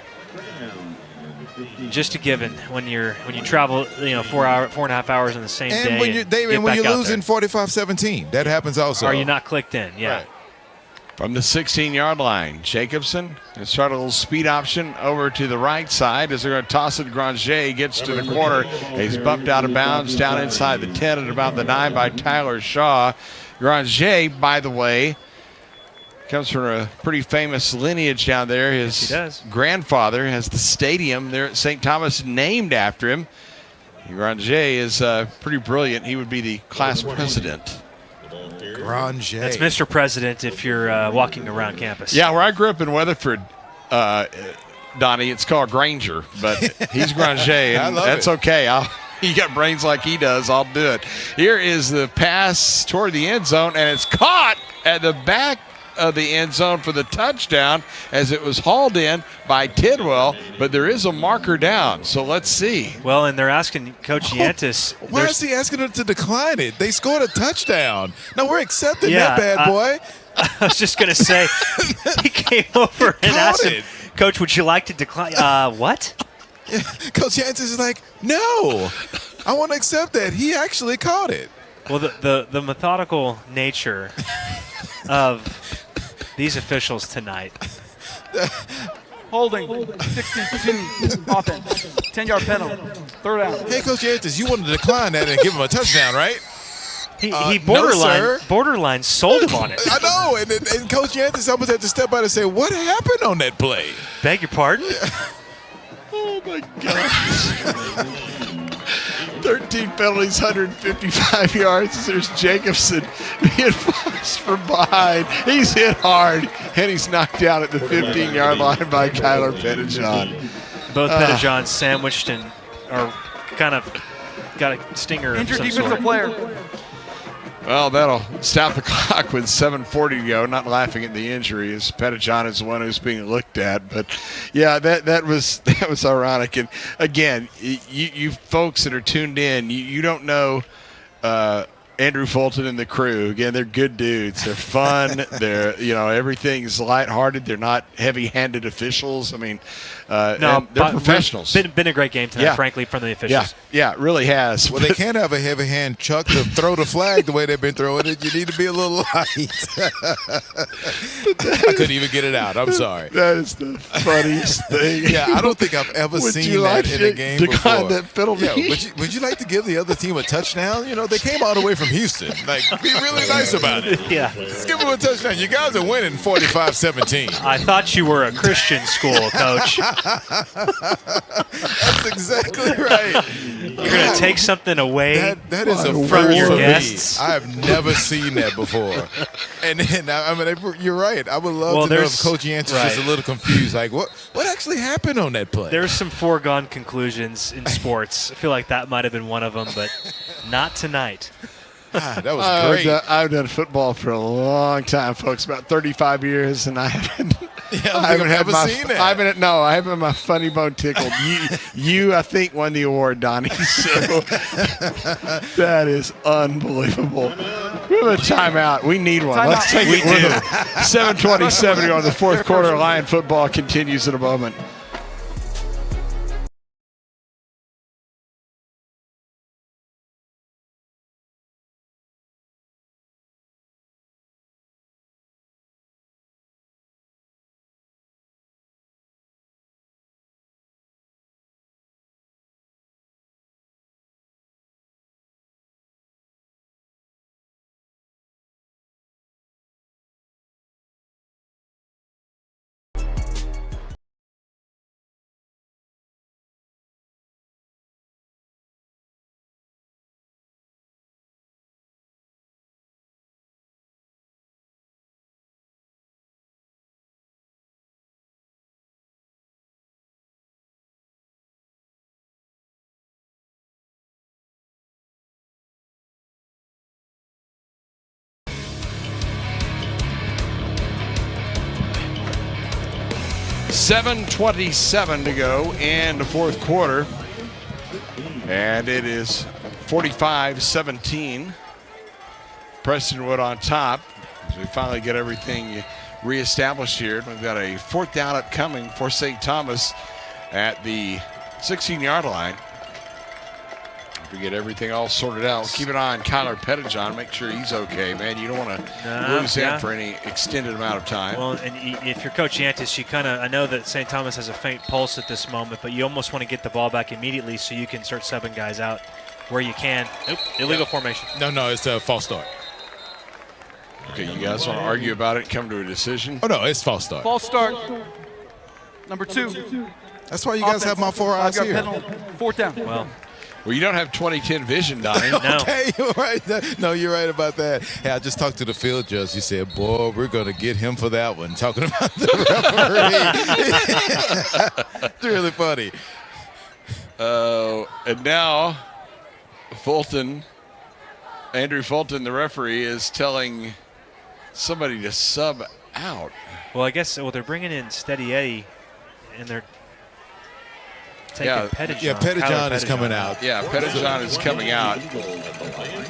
just a given when you travel 4.5 hours in the same day. And when you're losing 45-17, that happens also. Are you not clicked in? Yeah. Right. From the 16-yard line, Jacobson has started a little speed option over to the right side as they're going to toss it. Granger gets to the corner. He's bumped out of bounds down inside the 10 at about the 9 by Tyler Shaw. Granger, by the way, comes from a pretty famous lineage down there. His grandfather has the stadium there at St. Thomas named after him. Granger is pretty brilliant. He would be the class president. Granger. That's Mr. President if you're walking around campus. Yeah, where I grew up in Weatherford, Donnie, it's called Granger, but he's Granger, and that's okay. You got brains like he does, I'll do it. Here is the pass toward the end zone, and it's caught at the back of the end zone for the touchdown as it was hauled in by Tidwell, but there is a marker down, so let's see. Well, and they're asking Coach Yantis. Why is he asking him to decline it? They scored a touchdown. No, we're accepting that bad boy. I was just going to say, he came over and asked him, Coach, would you like to decline? What? Yeah, Coach Yantis is like, no, I want to accept that. He actually caught it. Well, the methodical nature of these officials tonight. Holding, 62 offense, 10-yard penalty, third down. Hey, Coach Yantis, you wanted to decline that and give him a touchdown, right? He borderline sold him on it. I know, and Coach Yantis almost had to step out and say, what happened on that play? Beg your pardon? Oh, my gosh. 13 penalties, 155 yards. There's Jacobson being forced from behind. He's hit hard, and he's knocked out at the 15-yard line by Kyler Pettijohn. Both Pettijohns sandwiched and are kind of got a stinger. Injured defensive player. Well, that'll stop the clock with 7:40 to go. Not laughing at the injury, as Pettijohn is the one who's being looked at. But yeah, that was ironic. And again, you folks that are tuned in, you don't know Andrew Fulton and the crew. Again, they're good dudes. They're fun. They're everything's lighthearted. They're not heavy-handed officials. I mean, they're professionals. Been a great game tonight, frankly, from the officials. Yeah, it really has. Well, they can't have a heavy hand, Chuck, to throw the flag the way they've been throwing it. You need to be a little light. I couldn't even get it out. I'm sorry. That is the funniest thing. Yeah, I don't think I've ever seen that in a game before. That penalty? Yeah, would you like to give the other team a touchdown? They came all the way from Houston. Like, be really nice about it. Yeah. Just give them a touchdown. You guys are winning 45-17. I thought you were a Christian school, Coach. That's exactly right. You're going to take something away that is from your guests. I have never seen that before. And then, you're right. I would love to know if Coach Yantis is just a little confused. Like, what actually happened on that play? There's some foregone conclusions in sports. I feel like that might have been one of them, but not tonight. That was great. I've done football for a long time, folks, about 35 years, and I haven't seen that. I haven't had my funny bone tickled. You, I think, won the award, Donnie. So that is unbelievable. We have a timeout. We need one. Let's take it. 7:27 on the fourth quarter. Lion football continues in a moment. 7:27 to go in the fourth quarter. And it is 45-17. Prestonwood on top as we finally get everything reestablished here. We've got a fourth down upcoming for St. Thomas at the 16-yard line. If we get everything all sorted out, we'll keep an eye on Kyler Pettijohn, make sure he's okay, man. You don't want to lose him for any extended amount of time. Well, and if you're Coach Yantis, you I know that St. Thomas has a faint pulse at this moment, but you almost want to get the ball back immediately so you can start subbing guys out where you can. Oop, illegal formation. No, it's a false start. Okay, you guys want to argue about it, come to a decision? Oh, no, it's false start. False start. Number 2. That's why you guys have my 4 eyes here. Fourth down. Well, you don't have 2010 vision, Donnie. No. Okay, you're right. No, you're right about that. Hey, I just talked to the field judge. He said, boy, we're going to get him for that one, talking about the referee. It's really funny. And now Andrew Fulton, the referee, is telling somebody to sub out. Well, I guess they're bringing in Steady Eddie, and they're taking Pettijohn. Yeah, Pettijohn is coming out. Yeah, Pettijohn is coming out.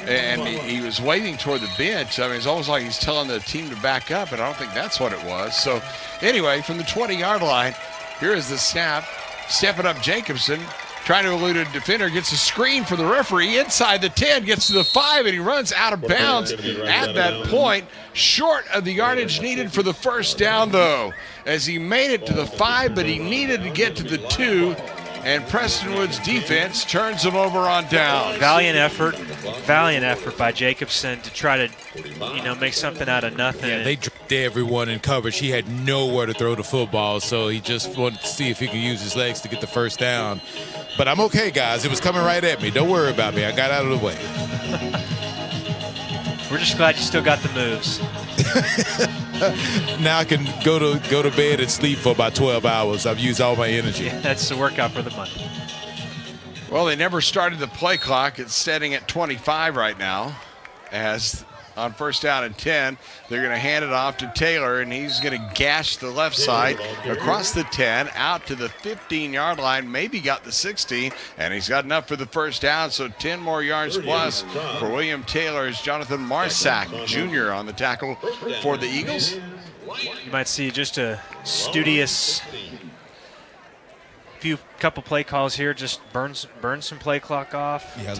And he was waiting toward the bench. I mean, it's almost like he's telling the team to back up, and I don't think that's what it was. So, anyway, from the 20-yard line, here is the snap. Stepping up Jacobson, trying to elude a defender, gets a screen for the referee inside the 10, gets to the 5, and he runs out of bounds at that point. Short of the yardage needed for the first down, though, as he made it to the 5, but he needed to get to the 2. And Prestonwood's defense turns him over on down. Valiant effort by Jacobson to try to, make something out of nothing. Yeah, they dropped everyone in coverage. He had nowhere to throw the football, so he just wanted to see if he could use his legs to get the first down. But I'm okay, guys. It was coming right at me. Don't worry about me. I got out of the way. We're just glad you still got the moves. Now I can go to bed and sleep for about 12 hours. I've used all my energy. Yeah, that's the workout for the month. Well, they never started the play clock. It's setting at 25 right now. As on first down and 10, they're going to hand it off to Taylor, and he's going to gash the left side across the 10, out to the 15-yard line, maybe got the 16, and he's got enough for the first down, so 10 more yards plus for William Taylor as Jonathan Marsack Jr. on the tackle for the Eagles. You might see just a studious couple play calls here, just burn some play clock off. Yeah,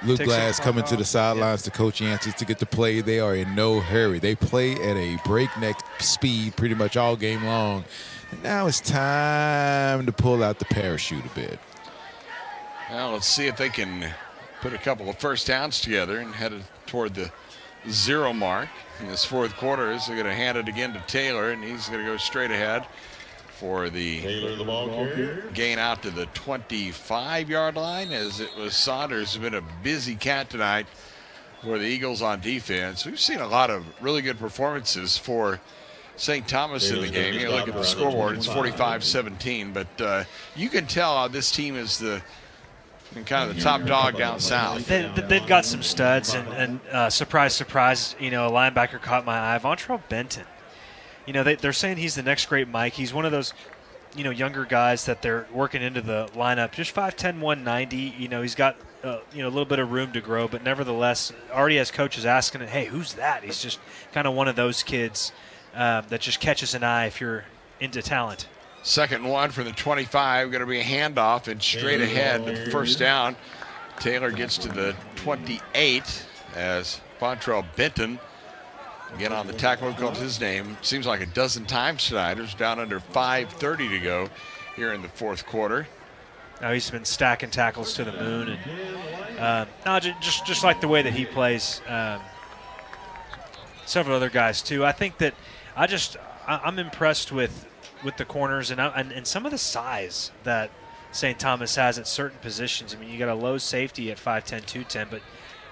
Luke Glass coming to the sidelines to Coach Yantis to get the play. They are in no hurry. They play at a breakneck speed pretty much all game long. And now it's time to pull out the parachute a bit. Well, let's see if they can put a couple of first downs together and head toward the 0 mark in this fourth quarter. As they're going to hand it again to Taylor, and he's going to go straight ahead for the gain out to the 25-yard line, as it was Saunders. Has been a busy cat tonight for the Eagles on defense. We've seen a lot of really good performances for St. Thomas in the game. You look at the scoreboard, it's 45-17, but you can tell how this team is kind of the top dog down south. They've got some studs, and surprise, a linebacker caught my eye. Vontrell Benton. They're saying he's the next great Mike. He's one of those, younger guys that they're working into the lineup. Just 5'10", 190. He's got, a little bit of room to grow, but nevertheless, already has coaches asking, hey, who's that? He's just kind of one of those kids that just catches an eye if you're into talent. Second one from the 25. Going to be a handoff and straight ahead. The first down. Taylor gets to the 28 as Vontrell Benton, again on the tackle, who calls his name, seems like a dozen times tonight. It's down under 5:30 to go here in the fourth quarter. Now he's been stacking tackles to the moon, and just like the way that he plays. Several other guys too. I think that I'm impressed with the corners and some of the size that St. Thomas has at certain positions. I mean, you got a low safety at 5'10", 210, but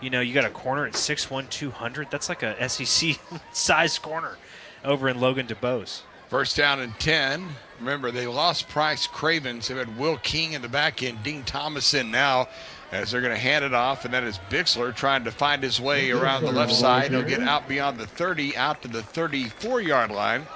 you got a corner at 6'1", 200. That's like a SEC size corner over in Logan DuBose. First down and 10. Remember, they lost Price Cravens. They've had Will King in the back end, Dean Thomas in now, as they're going to hand it off, and that is Bixler trying to find his way around the left side. He'll get out beyond the 30, out to the 34-yard line.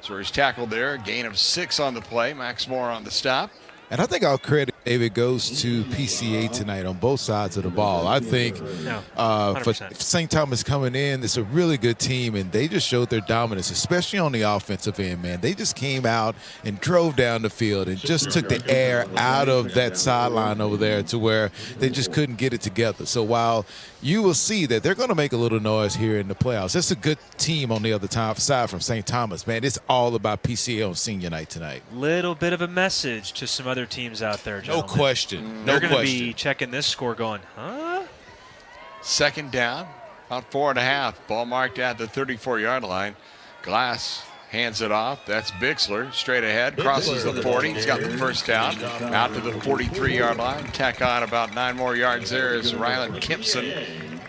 So he's tackled there. A gain of 6 on the play. Max Moore on the stop. And I think all credit, David, goes to PCA tonight on both sides of the ball. I think for St. Thomas coming in, it's a really good team, and they just showed their dominance, especially on the offensive end, man. They just came out and drove down the field and just took the air out of that sideline over there to where they just couldn't get it together. So while you will see that they're going to make a little noise here in the playoffs, it's a good team on the other side from St. Thomas, man. It's all about PCA on senior night tonight. Little bit of a message to some other teams out there, gentlemen. No question. They're going to be checking this score going, huh? Second down, about 4.5. Ball marked at the 34-yard line. Glass hands it off. That's Bixler. Straight ahead. Crosses the 40. He's got the first down. Out to the 43-yard line. Tack on about 9 more yards there is Ryland Kempson,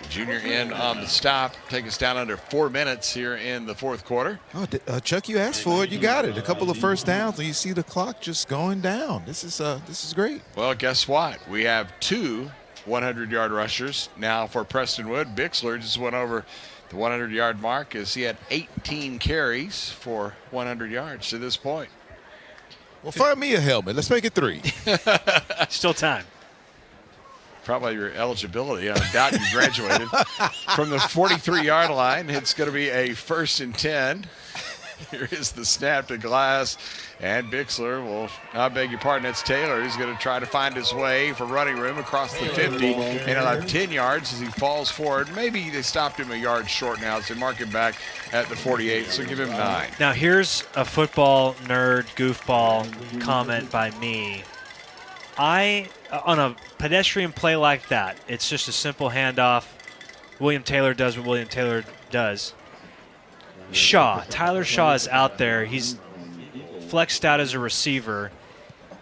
junior in on the stop. Take us down under 4 minutes here in the fourth quarter. Oh, Chuck, you asked for it. You got it. A couple of first downs, and you see the clock just going down. This is great. Well, guess what? We have 2 100-yard rushers now for Prestonwood. Bixler just went over the 100-yard mark as he had 18 carries for 100 yards to this point. Well, find me a helmet. Let's make it 3. Still time. Probably your eligibility. I doubt you graduated. From the 43-yard line, it's going to be a 1st and 10. Here is the snap to Glass. And Bixler will, I beg your pardon, it's Taylor. He's going to try to find his way for running room across the 50. And he'll have 10 yards as he falls forward. Maybe they stopped him a yard short now, so mark him back at the 48. So give him 9. Now here's a football nerd goofball comment by me. On a pedestrian play like that, it's just a simple handoff. William Taylor does what William Taylor does. Tyler Shaw is out there. He's flexed out as a receiver.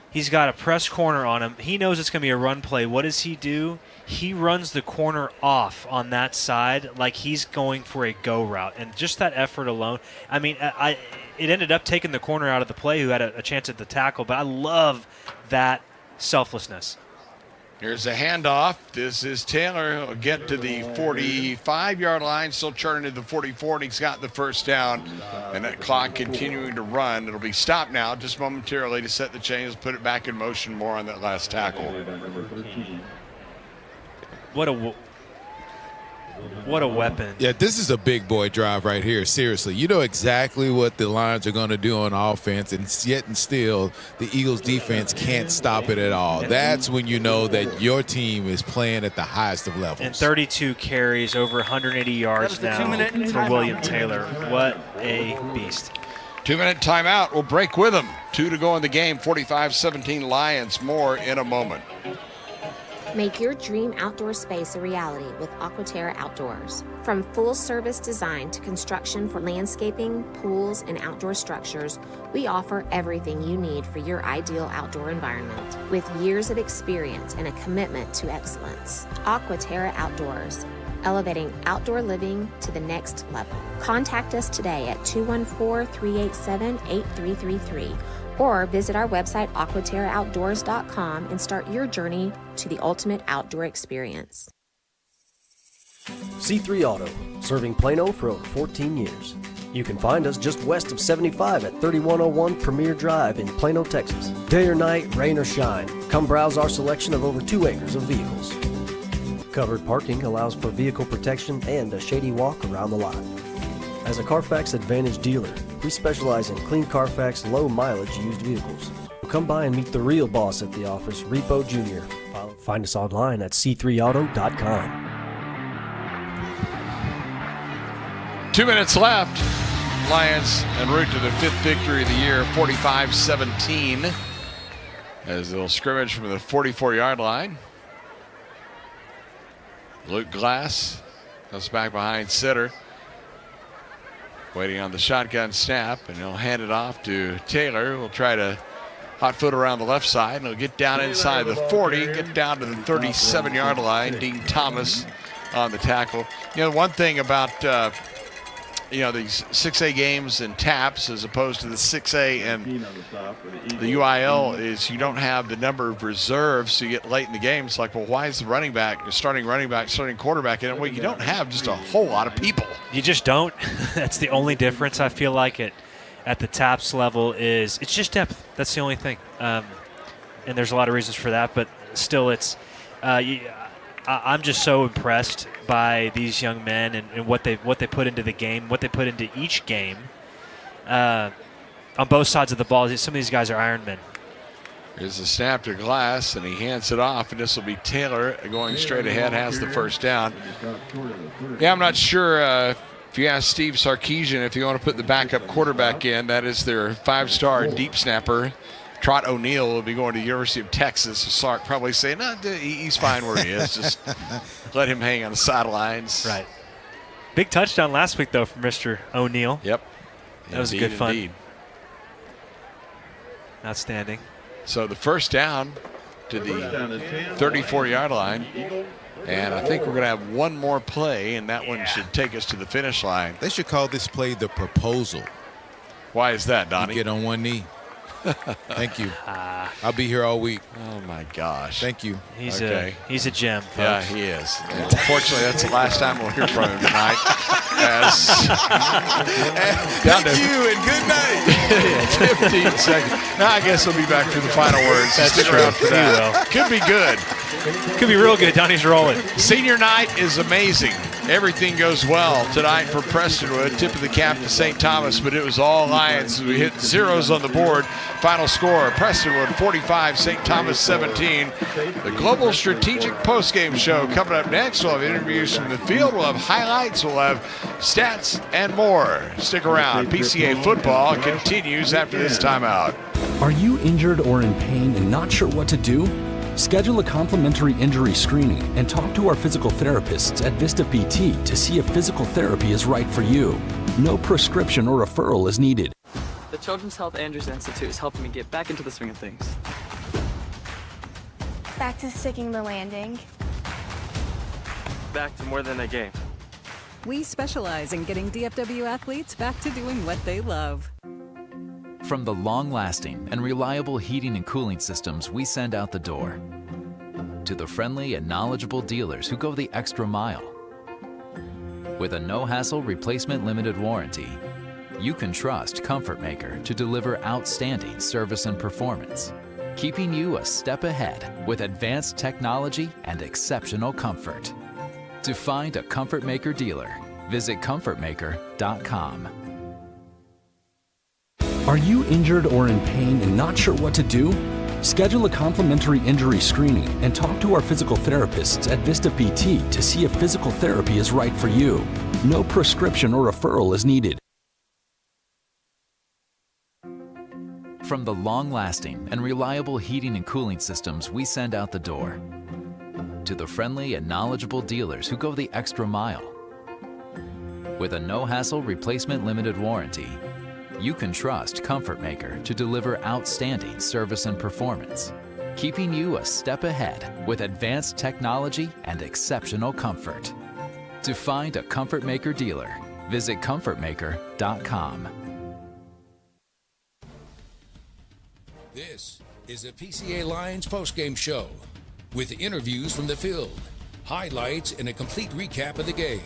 He's got a press corner on him. He knows it's going to be a run play. What does he do? He runs the corner off on that side like he's going for a go route. And just that effort alone, I mean, it ended up taking the corner out of the play who had a chance at the tackle, but I love that selflessness. Here's a handoff. This is Taylor. He'll get to the 45-yard line, still churning to the 44, and he's got the first down. And that clock continuing to run. It'll be stopped now just momentarily to set the chains, put it back in motion more on that last tackle. What a weapon. Yeah, this is a big boy drive right here. Seriously, you know exactly what the Lions are going to do on offense, and yet and still the Eagles defense can't stop it at all. That's when you know that your team is playing at the highest of levels. And 32 carries, over 180 yards now for William Taylor. What a beast. 2-minute timeout. We'll break with them. 2 to go in the game. 45-17 Lions. More in a moment. Make your dream outdoor space a reality with Aquaterra Outdoors. From full-service design to construction for landscaping, pools, and outdoor structures, we offer everything you need for your ideal outdoor environment. With years of experience and a commitment to excellence, Aquaterra Outdoors, elevating outdoor living to the next level. Contact us today at 214-387-8333. Or visit our website, aquaterraoutdoors.com, and start your journey to the ultimate outdoor experience. C3 Auto, serving Plano for over 14 years. You can find us just west of 75 at 3101 Premier Drive in Plano, Texas. Day or night, rain or shine, come browse our selection of over 2 acres of vehicles. Covered parking allows for vehicle protection and a shady walk around the lot. As a Carfax Advantage dealer, we specialize in clean Carfax, low-mileage used vehicles. Come by and meet the real boss at the office, Repo Jr. Find us online at c3auto.com. 2 minutes left. Lions en route to their 5th victory of the year, 45-17. As they'll scrimmage from the 44-yard line. Luke Glass comes back behind center. Waiting on the shotgun snap, and he'll hand it off to Taylor. We'll try to hot foot around the left side, and he'll get down inside the 40, get down to the 37-yard line. Dean Thomas on the tackle. You know, one thing about these 6A games and TAPS as opposed to the 6A and the UIL is you don't have the number of reserves, so you get late in the game. It's like, well, why is the starting quarterback in it? Well, you don't have just a whole lot of people. You just don't. That's the only difference. I feel like at the TAPS level it's just depth. That's the only thing. And there's a lot of reasons for that, but still I'm just so impressed by these young men and what they put into the game, what they put into each game on both sides of the ball. Some of these guys are Ironmen. Here's the snap to Glass, and he hands it off, and this will be Taylor going straight ahead, has the first down. Yeah, I'm not sure if you ask Steve Sarkisian if you want to put the backup quarterback in. That is their 5-star deep snapper. Trot O'Neill will be going to the University of Texas. So Sark probably saying, no, he's fine where he is. Just let him hang on the sidelines. Right. Big touchdown last week, though, from Mr. O'Neill. Yep. That was good fun. Outstanding. So the first down to the 34-yard line. And I think we're going to have one more play, and that one should take us to the finish line. They should call this play the proposal. Why is that, Donnie? You get on one knee. Thank you. I'll be here all week. Oh, my gosh. Thank you. He's a gem, folks. Yeah, he is. And unfortunately, that's the last time we'll hear from him tonight. Thank you and good night. 15 seconds. Now I guess he'll be back for the final words. That's Stick true. around for that. Could be good. Could be real good. Donnie's rolling. Senior night is amazing. Everything goes well tonight for Prestonwood. Tip of the cap to St. Thomas, but it was all Lions. We hit zeros on the board. Final score, Prestonwood 45, St. Thomas 17. The Global Strategic Postgame Show coming up next. We'll have interviews from the field. We'll have highlights. We'll have stats and more. Stick around. PCA football continues after this timeout. Are you injured or in pain and not sure what to do? Schedule a complimentary injury screening and talk to our physical therapists at Vista PT to see if physical therapy is right for you. No prescription or referral is needed. The Children's Health Andrews Institute is helping me get back into the swing of things. Back to sticking the landing. Back to more than a game. We specialize in getting DFW athletes back to doing what they love. From the long-lasting and reliable heating and cooling systems we send out the door, to the friendly and knowledgeable dealers who go the extra mile. With a no-hassle replacement limited warranty, you can trust Comfort Maker to deliver outstanding service and performance, keeping you a step ahead with advanced technology and exceptional comfort. To find a Comfort Maker dealer, visit comfortmaker.com. Are you injured or in pain and not sure what to do? Schedule a complimentary injury screening and talk to our physical therapists at Vista PT to see if physical therapy is right for you. No prescription or referral is needed. From the long-lasting and reliable heating and cooling systems we send out the door, to the friendly and knowledgeable dealers who go the extra mile. With a no-hassle replacement limited warranty, you can trust Comfort Maker to deliver outstanding service and performance, keeping you a step ahead with advanced technology and exceptional comfort. To find a Comfort Maker dealer, visit comfortmaker.com. This is a PCA Lions postgame show with interviews from the field, highlights, and a complete recap of the game.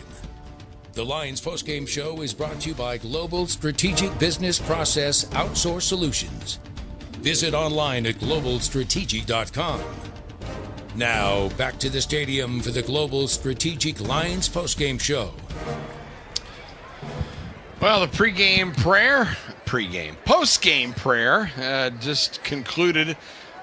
The Lions postgame show is brought to you by Global Strategic Business Process Outsource Solutions. Visit online at globalstrategic.com. Now, back to the stadium for the Global Strategic Lions postgame show. Well, the postgame prayer just concluded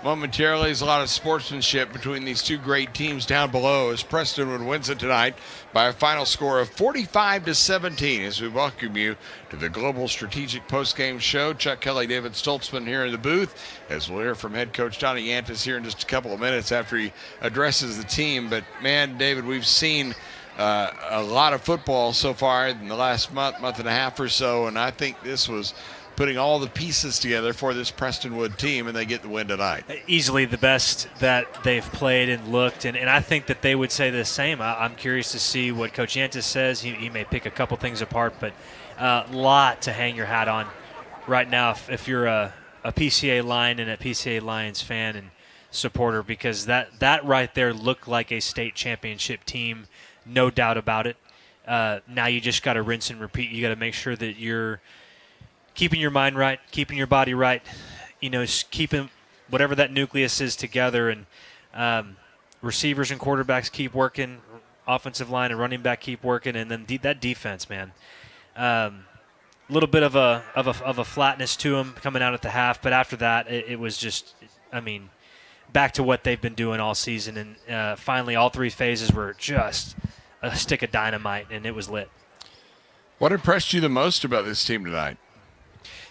momentarily. There's a lot of sportsmanship between these two great teams down below as Prestonwood wins it tonight by a final score of 45-17 as we welcome you to the Global Strategic Postgame Show. Chuck Kelly, David Stoltzman here in the booth as we'll hear from head coach Donnie Yantis here in just a couple of minutes after he addresses the team. But, man, David, we've seen a lot of football so far in the last month and a half or so, and I think this was putting all the pieces together for this Prestonwood team, and they get the win tonight. Easily the best that they've played and looked, and I think that they would say the same. I'm curious to see what Coach Yantis says. He may pick a couple things apart, but a lot to hang your hat on right now if you're a PCA Lion and a PCA Lions fan and supporter, because that right there looked like a state championship team, no doubt about it. Now you just got to rinse and repeat. You got to make sure that you're keeping your mind right, keeping your body right, keeping whatever that nucleus is together, and receivers and quarterbacks keep working, offensive line and running back keep working, and then that defense, man. A little bit of a flatness to them coming out at the half, but after that, it was just, back to what they've been doing all season, and finally all three phases were just a stick of dynamite, and it was lit. What impressed you the most about this team tonight?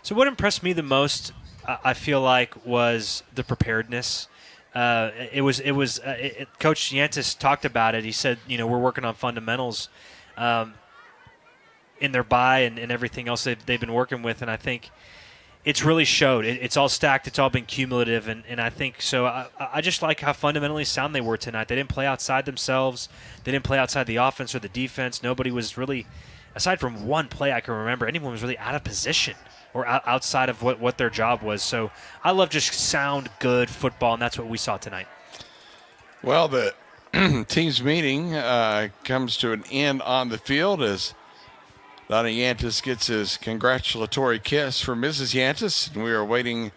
So what impressed me the most, I feel like, was the preparedness. Coach Yantis talked about it. He said, we're working on fundamentals in their bye and everything else they've been working with, and I think it's really showed. It's all stacked. It's all been cumulative, and I think so. I just like how fundamentally sound they were tonight. They didn't play outside themselves. They didn't play outside the offense or the defense. Nobody was really, aside from one play I can remember, anyone was really out of position or outside of what their job was. So I love just sound, good football, and that's what we saw tonight. Well, the team's meeting comes to an end on the field as Donnie Yantis gets his congratulatory kiss from Mrs. Yantis, and we are waiting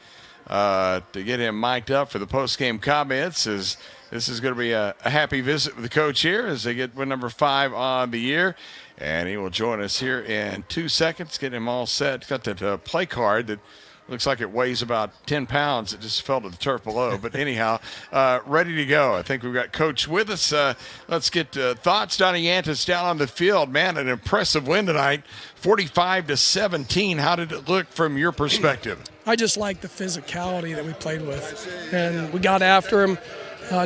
to get him mic'd up for the post-game comments, as this is going to be a happy visit with the coach here as they get win number 5 on the year. And he will join us here in 2 seconds, get him all set. Got that play card that looks like it weighs about 10 pounds. It just fell to the turf below. But anyhow, ready to go. I think we've got Coach with us. Let's get thoughts. Donnie Yantis down on the field. Man, an impressive win tonight, 45-17. How did it look from your perspective? I just like the physicality that we played with. And we got after him.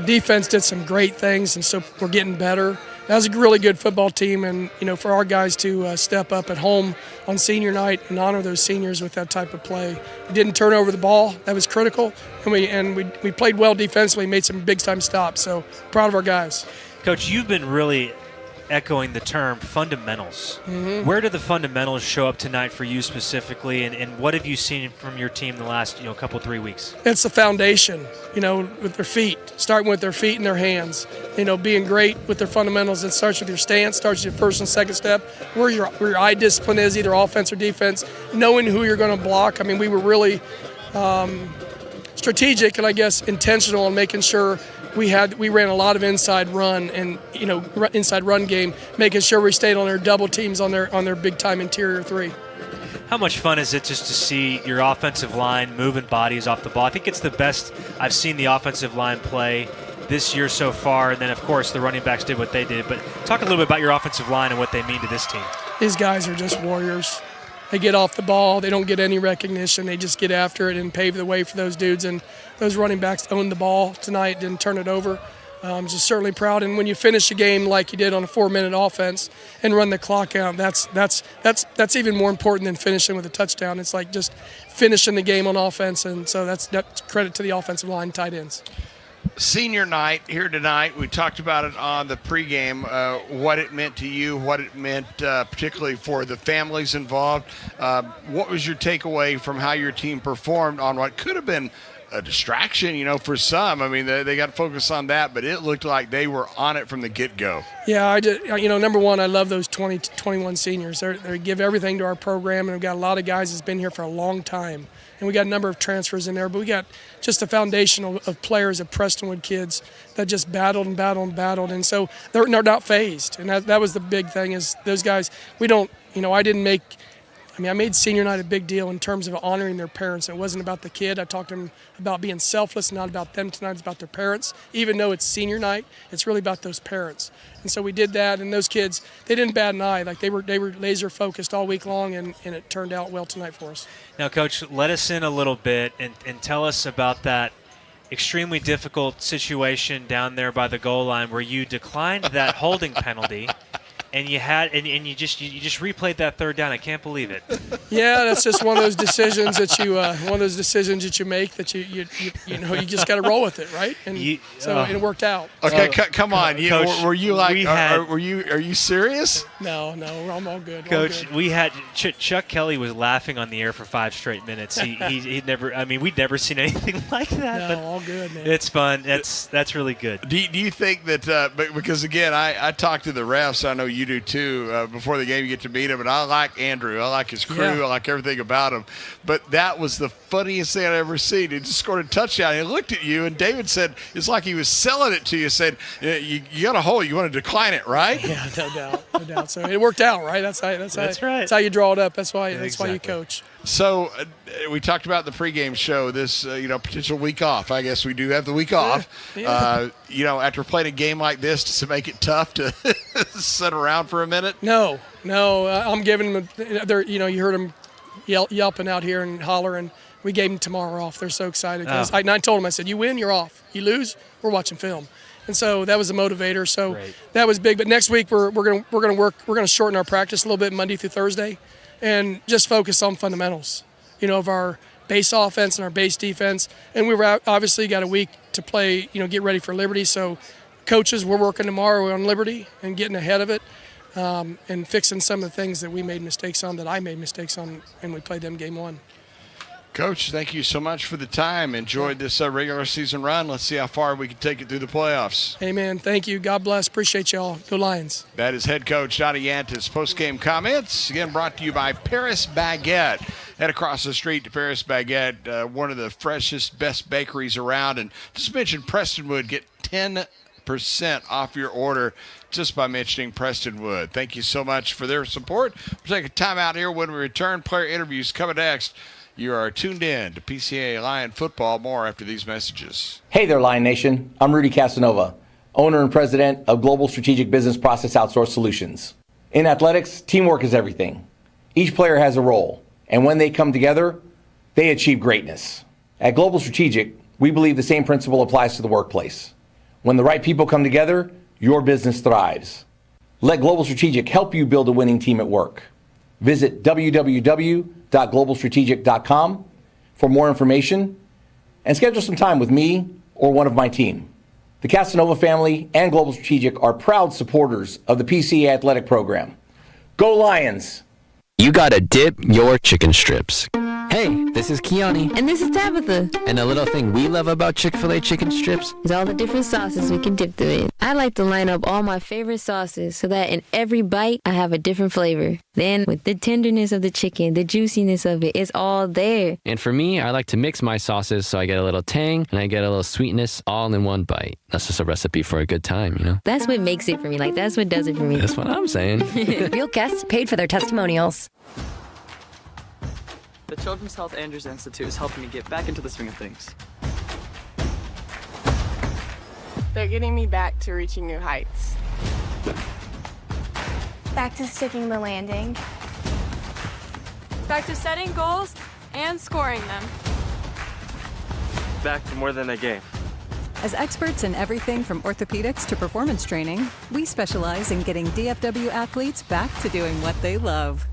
Defense did some great things, and so we're getting better. That was a really good football team, and for our guys to step up at home on senior night and honor those seniors with that type of play. We didn't turn over the ball. That was critical, and we played well defensively, made some big-time stops, so proud of our guys. Coach, you've been really echoing the term fundamentals. Mm-hmm. Where do the fundamentals show up tonight for you specifically, and what have you seen from your team the last couple 3 weeks? It's the foundation, with their feet, starting with their feet and their hands. Being great with their fundamentals. It starts with your stance, starts with your first and second step, where your eye discipline is, either offense or defense, knowing who you're going to block. We were really strategic and I guess intentional in making sure we ran a lot of inside run and inside run game, making sure we stayed on their double teams on their big time interior 3. How much fun is it just to see your offensive line moving bodies off the ball? I think it's the best I've seen the offensive line play this year so far, and then of course the running backs did what they did. But talk a little bit about your offensive line and what they mean to this team. These guys are just warriors. They get off the ball. They don't get any recognition. They just get after it and pave the way for those dudes. And those running backs owned the ball tonight, didn't turn it over. I'm just certainly proud. And when you finish a game like you did on a 4-minute offense and run the clock out, that's even more important than finishing with a touchdown. It's like just finishing the game on offense. And so that's credit to the offensive line, tight ends. Senior night here tonight. We talked about it on the pregame, what it meant to you, what it meant particularly for the families involved. What was your takeaway from how your team performed on what could have been a distraction, for some? They got to focus on that, but it looked like they were on it from the get-go. Yeah, number one, I love those 20 to 21 seniors. They give everything to our program, and we've got a lot of guys that's been here for a long time. And we got a number of transfers in there, but we got just a foundation of players, of Prestonwood kids that just battled and battled and battled. And so they're not phased. And that was the big thing is those guys, I made senior night a big deal in terms of honoring their parents. It wasn't about the kid. I talked to them about being selfless, not about them tonight. It's about their parents. Even though it's senior night, it's really about those parents. And so we did that, and those kids, they didn't bat an eye. Like they were laser focused all week long, and it turned out well tonight for us. Now, Coach, let us in a little bit and tell us about that extremely difficult situation down there by the goal line where you declined that holding penalty. And you just replayed that third down. I can't believe it. Yeah, that's just one of those decisions that you make that you just got to roll with it, right? And it worked out. Okay, come on. Coach, were you like? Are you serious? No, I'm all good. Coach, all good. we had Chuck Kelly was laughing on the air for 5 straight minutes. He'd never. We'd never seen anything like that. No, all good, man. It's fun. That's really good. Do you think that? Because again, I talked to the refs. I know you you do too. Before the game, you get to meet him, and I like Andrew. I like his crew. Yeah. I like everything about him. But that was the funniest thing I'd ever seen. He just scored a touchdown. He looked at you, and David said it's like he was selling it to you. Said, "You got a hole. You want to decline it, right?" Yeah, no doubt. So it worked out, right? That's right. That's how you draw it up. That's why you coach. So we talked about the pregame show, this potential week off. I guess we do have the week off. Yeah. After playing a game like this, does it make it tough to sit around for a minute? No. I'm giving them. You heard them yelping out here and hollering. We gave them tomorrow off. They're so excited. I told them, I said, you win, you're off. You lose, we're watching film. And so that was a motivator. So that was big. But next week we're gonna work. We're gonna shorten our practice a little bit Monday through Thursday, and just focus on fundamentals. Of our base offense and our base defense. And we were obviously got a week to play. Get ready for Liberty. So coaches, we're working tomorrow on Liberty and getting ahead of it, and fixing some of the things that we made mistakes on, that I made mistakes on, and we played them game one. Coach, thank you so much for the time. Enjoyed this regular season run. Let's see how far we can take it through the playoffs. Amen. Thank you. God bless. Appreciate y'all. Go Lions. That is head coach Donnie Yantis. Post-game comments, again, brought to you by Paris Baguette. Head across the street to Paris Baguette, one of the freshest, best bakeries around. And just mention Prestonwood. Get 10% off your order just by mentioning Prestonwood. Thank you so much for their support. We'll take a time out here. When we return, player interviews coming next. You are tuned in to PCA Lion Football. More after these messages. Hey there, Lion Nation. I'm Rudy Casanova, owner and president of Global Strategic Business Process Outsource Solutions. In athletics, teamwork is everything. Each player has a role, and when they come together, they achieve greatness. At Global Strategic, we believe the same principle applies to the workplace. When the right people come together, your business thrives. Let Global Strategic help you build a winning team at work. Visit www.globalstrategic.com for more information and schedule some time with me or one of my team. The Casanova family and Global Strategic are proud supporters of the PCA athletic program. Go Lions! You gotta dip your chicken strips. Hey, this is Kiani. And this is Tabitha. And a little thing we love about Chick-fil-A chicken strips is all the different sauces we can dip them in. I like to line up all my favorite sauces so that in every bite I have a different flavor. Then with the tenderness of the chicken, the juiciness of it, it's all there. And for me, I like to mix my sauces so I get a little tang and I get a little sweetness all in one bite. That's just a recipe for a good time, That's what makes it for me. That's what does it for me. That's what I'm saying. Real guests paid for their testimonials. The Children's Health Andrews Institute is helping me get back into the swing of things. They're getting me back to reaching new heights. Back to sticking the landing. Back to setting goals and scoring them. Back to more than a game. As experts in everything from orthopedics to performance training, we specialize in getting DFW athletes back to doing what they love.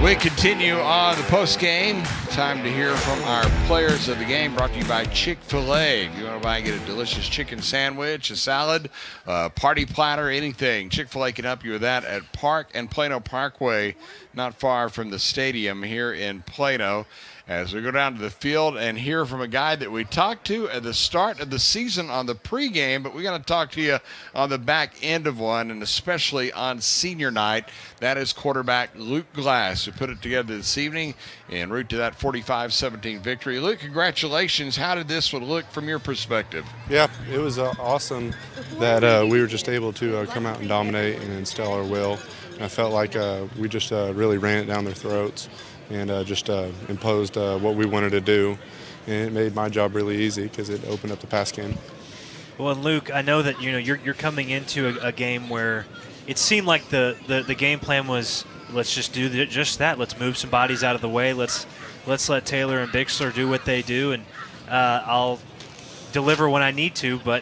We continue on the post game. Time to hear from our players of the game, brought to you by Chick-fil-A. If you want to buy and get a delicious chicken sandwich, a salad, a party platter, anything, Chick-fil-A can help you with that at Park and Plano Parkway, not far from the stadium here in Plano. As we go down to the field and hear from a guy that we talked to at the start of the season on the pregame, but we're going to talk to you on the back end of one, and especially on senior night. That is quarterback Luke Glass, who put it together this evening en route to that 45-17 victory. Luke, congratulations. How did this one look from your perspective? Yeah, it was awesome that we were just able to come out and dominate and instill our will. And I felt like we just really ran it down their throats and just imposed what we wanted to do. And it made my job really easy because it opened up the pass game. Well, and Luke, I know that you're coming into a game where it seemed like the game plan was, let's just do just that. Let's move some bodies out of the way. Let's let Taylor and Bixler do what they do, and I'll deliver when I need to. But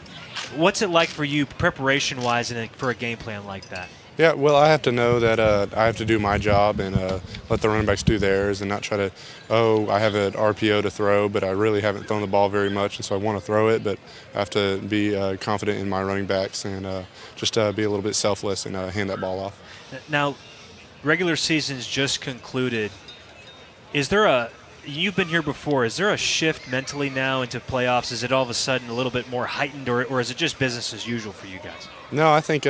what's it like for you preparation-wise for a game plan like that? Yeah, well, I have to know that I have to do my job and let the running backs do theirs and not try to, I have an RPO to throw, but I really haven't thrown the ball very much, and so I want to throw it, but I have to be confident in my running backs and just be a little bit selfless and hand that ball off. Now, regular season's just concluded. Is there you've been here before. Is there a shift mentally now into playoffs? Is it all of a sudden a little bit more heightened, or is it just business as usual for you guys? No, I think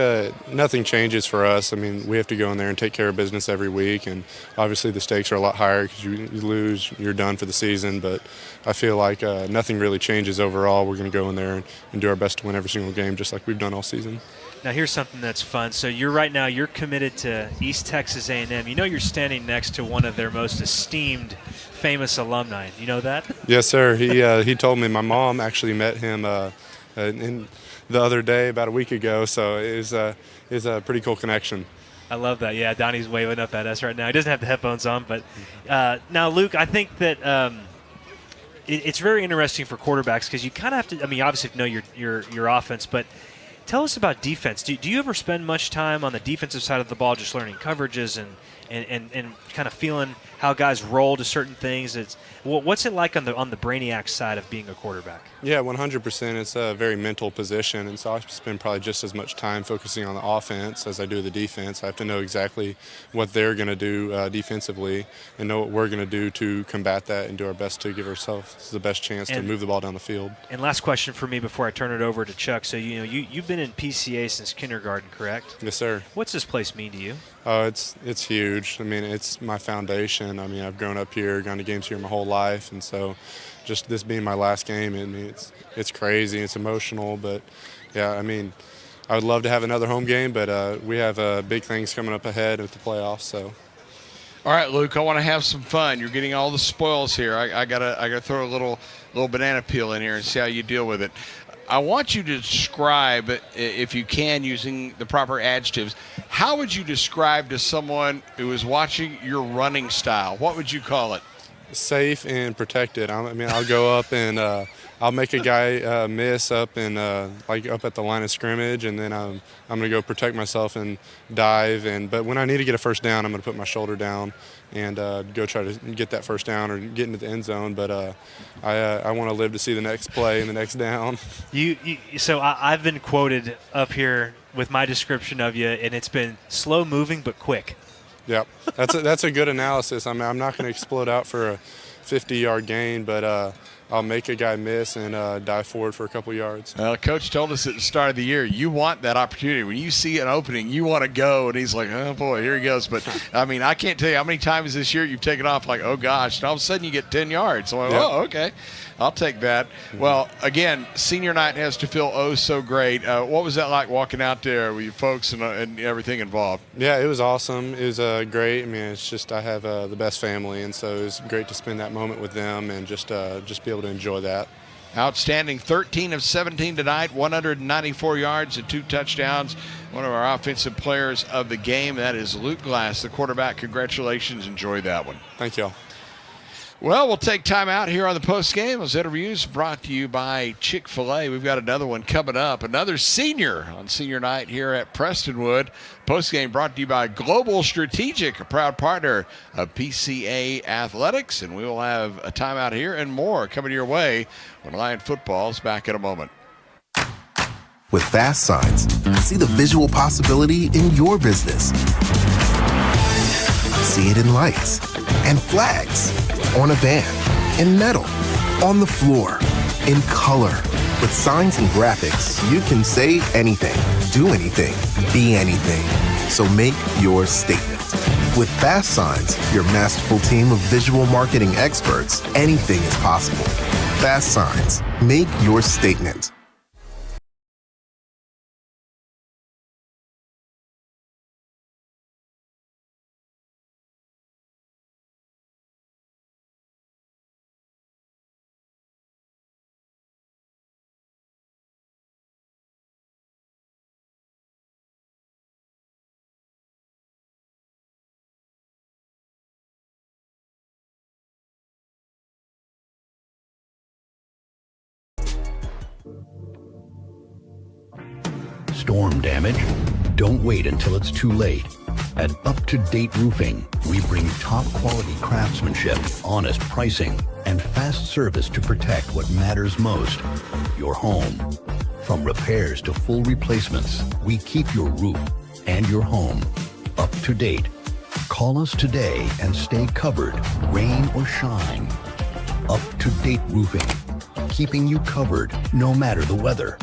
nothing changes for us. I mean, we have to go in there and take care of business every week, and obviously the stakes are a lot higher because you lose, you're done for the season. But I feel like nothing really changes overall. We're going to go in there and do our best to win every single game, just like we've done all season. Now here's something that's fun. So you're committed to East Texas A&M. You know you're standing next to one of their most esteemed, famous alumni. You know that? Yes, sir. He told me. My mom actually met him in the other day, about a week ago. So it is a pretty cool connection. I love that. Yeah, Donnie's waving up at us right now. He doesn't have the headphones on, but now, Luke, I think that it's very interesting for quarterbacks because you kind of have to. I mean, obviously, know your offense, but tell us about defense. Do you ever spend much time on the defensive side of the ball, just learning coverages and kind of feeling how guys roll to certain things? What's it like on the brainiac side of being a quarterback? Yeah, 100%. It's a very mental position, and so I spend probably just as much time focusing on the offense as I do the defense. I have to know exactly what they're going to do defensively and know what we're going to do to combat that and do our best to give ourselves the best chance to move the ball down the field. And last question for me before I turn it over to Chuck. So you've been in PCA since kindergarten, correct? Yes, sir. What's this place mean to you? Oh, it's huge. I mean, it's my foundation. I mean, I've grown up here, gone to games here my whole life, and so just this being my last game, I mean, it's crazy, it's emotional, but yeah, I mean, I would love to have another home game, but we have big things coming up ahead with the playoffs. So, all right, Luke, I want to have some fun. You're getting all the spoils here. I gotta throw a little banana peel in here and see how you deal with it. I want you to describe, if you can, using the proper adjectives, how would you describe to someone who is watching your running style? What would you call it? Safe and protected. I mean, I'll go up and I'll make a guy miss up and up at the line of scrimmage, and then I'm going to go protect myself and dive. But when I need to get a first down, I'm going to put my shoulder down and go try to get that first down or get into the end zone. But I want to live to see the next play and the next down. So I've been quoted up here with my description of you, and it's been slow moving but quick. Yep, that's a good analysis. I mean, I'm not going to explode out for a 50-yard gain, but I'll make a guy miss and dive forward for a couple yards. Coach told us at the start of the year, you want that opportunity. When you see an opening, you want to go, and he's like, oh, boy, here he goes. But, I mean, I can't tell you how many times this year you've taken off like, oh, gosh, and all of a sudden you get 10 yards. So I'm like, oh, okay, I'll take that. Well, again, senior night has to feel oh so great. What was that like walking out there with you folks and everything involved? Yeah, it was awesome. It was great. I mean, it's just I have the best family, and so it was great to spend that moment with them and just be able to enjoy that. Outstanding. 13 of 17 tonight, 194 yards and 2 touchdowns. One of our offensive players of the game, that is Luke Glass, the quarterback. Congratulations. Enjoy that one. Thank you all. Well, we'll take time out here on the postgame. Those interviews brought to you by Chick-fil-A. We've got another one coming up. Another senior on senior night here at Prestonwood. Postgame brought to you by Global Strategic, a proud partner of PCA Athletics. And we will have a timeout here and more coming your way when Lion football's back in a moment. With fast signs, see the visual possibility in your business. See it in lights and flags, on a van, in metal, on the floor, in color. With signs and graphics, you can say anything, do anything, be anything. So make your statement. With Fast Signs, your masterful team of visual marketing experts, anything is possible. Fast Signs, make your statement. Storm damage? Don't wait until it's too late. At Up to Date Roofing, we bring top quality craftsmanship, honest pricing, and fast service to protect what matters most, your home. From repairs to full replacements, we keep your roof and your home up to date. Call us today and stay covered, rain or shine. Up-to-date roofing, keeping you covered no matter the weather.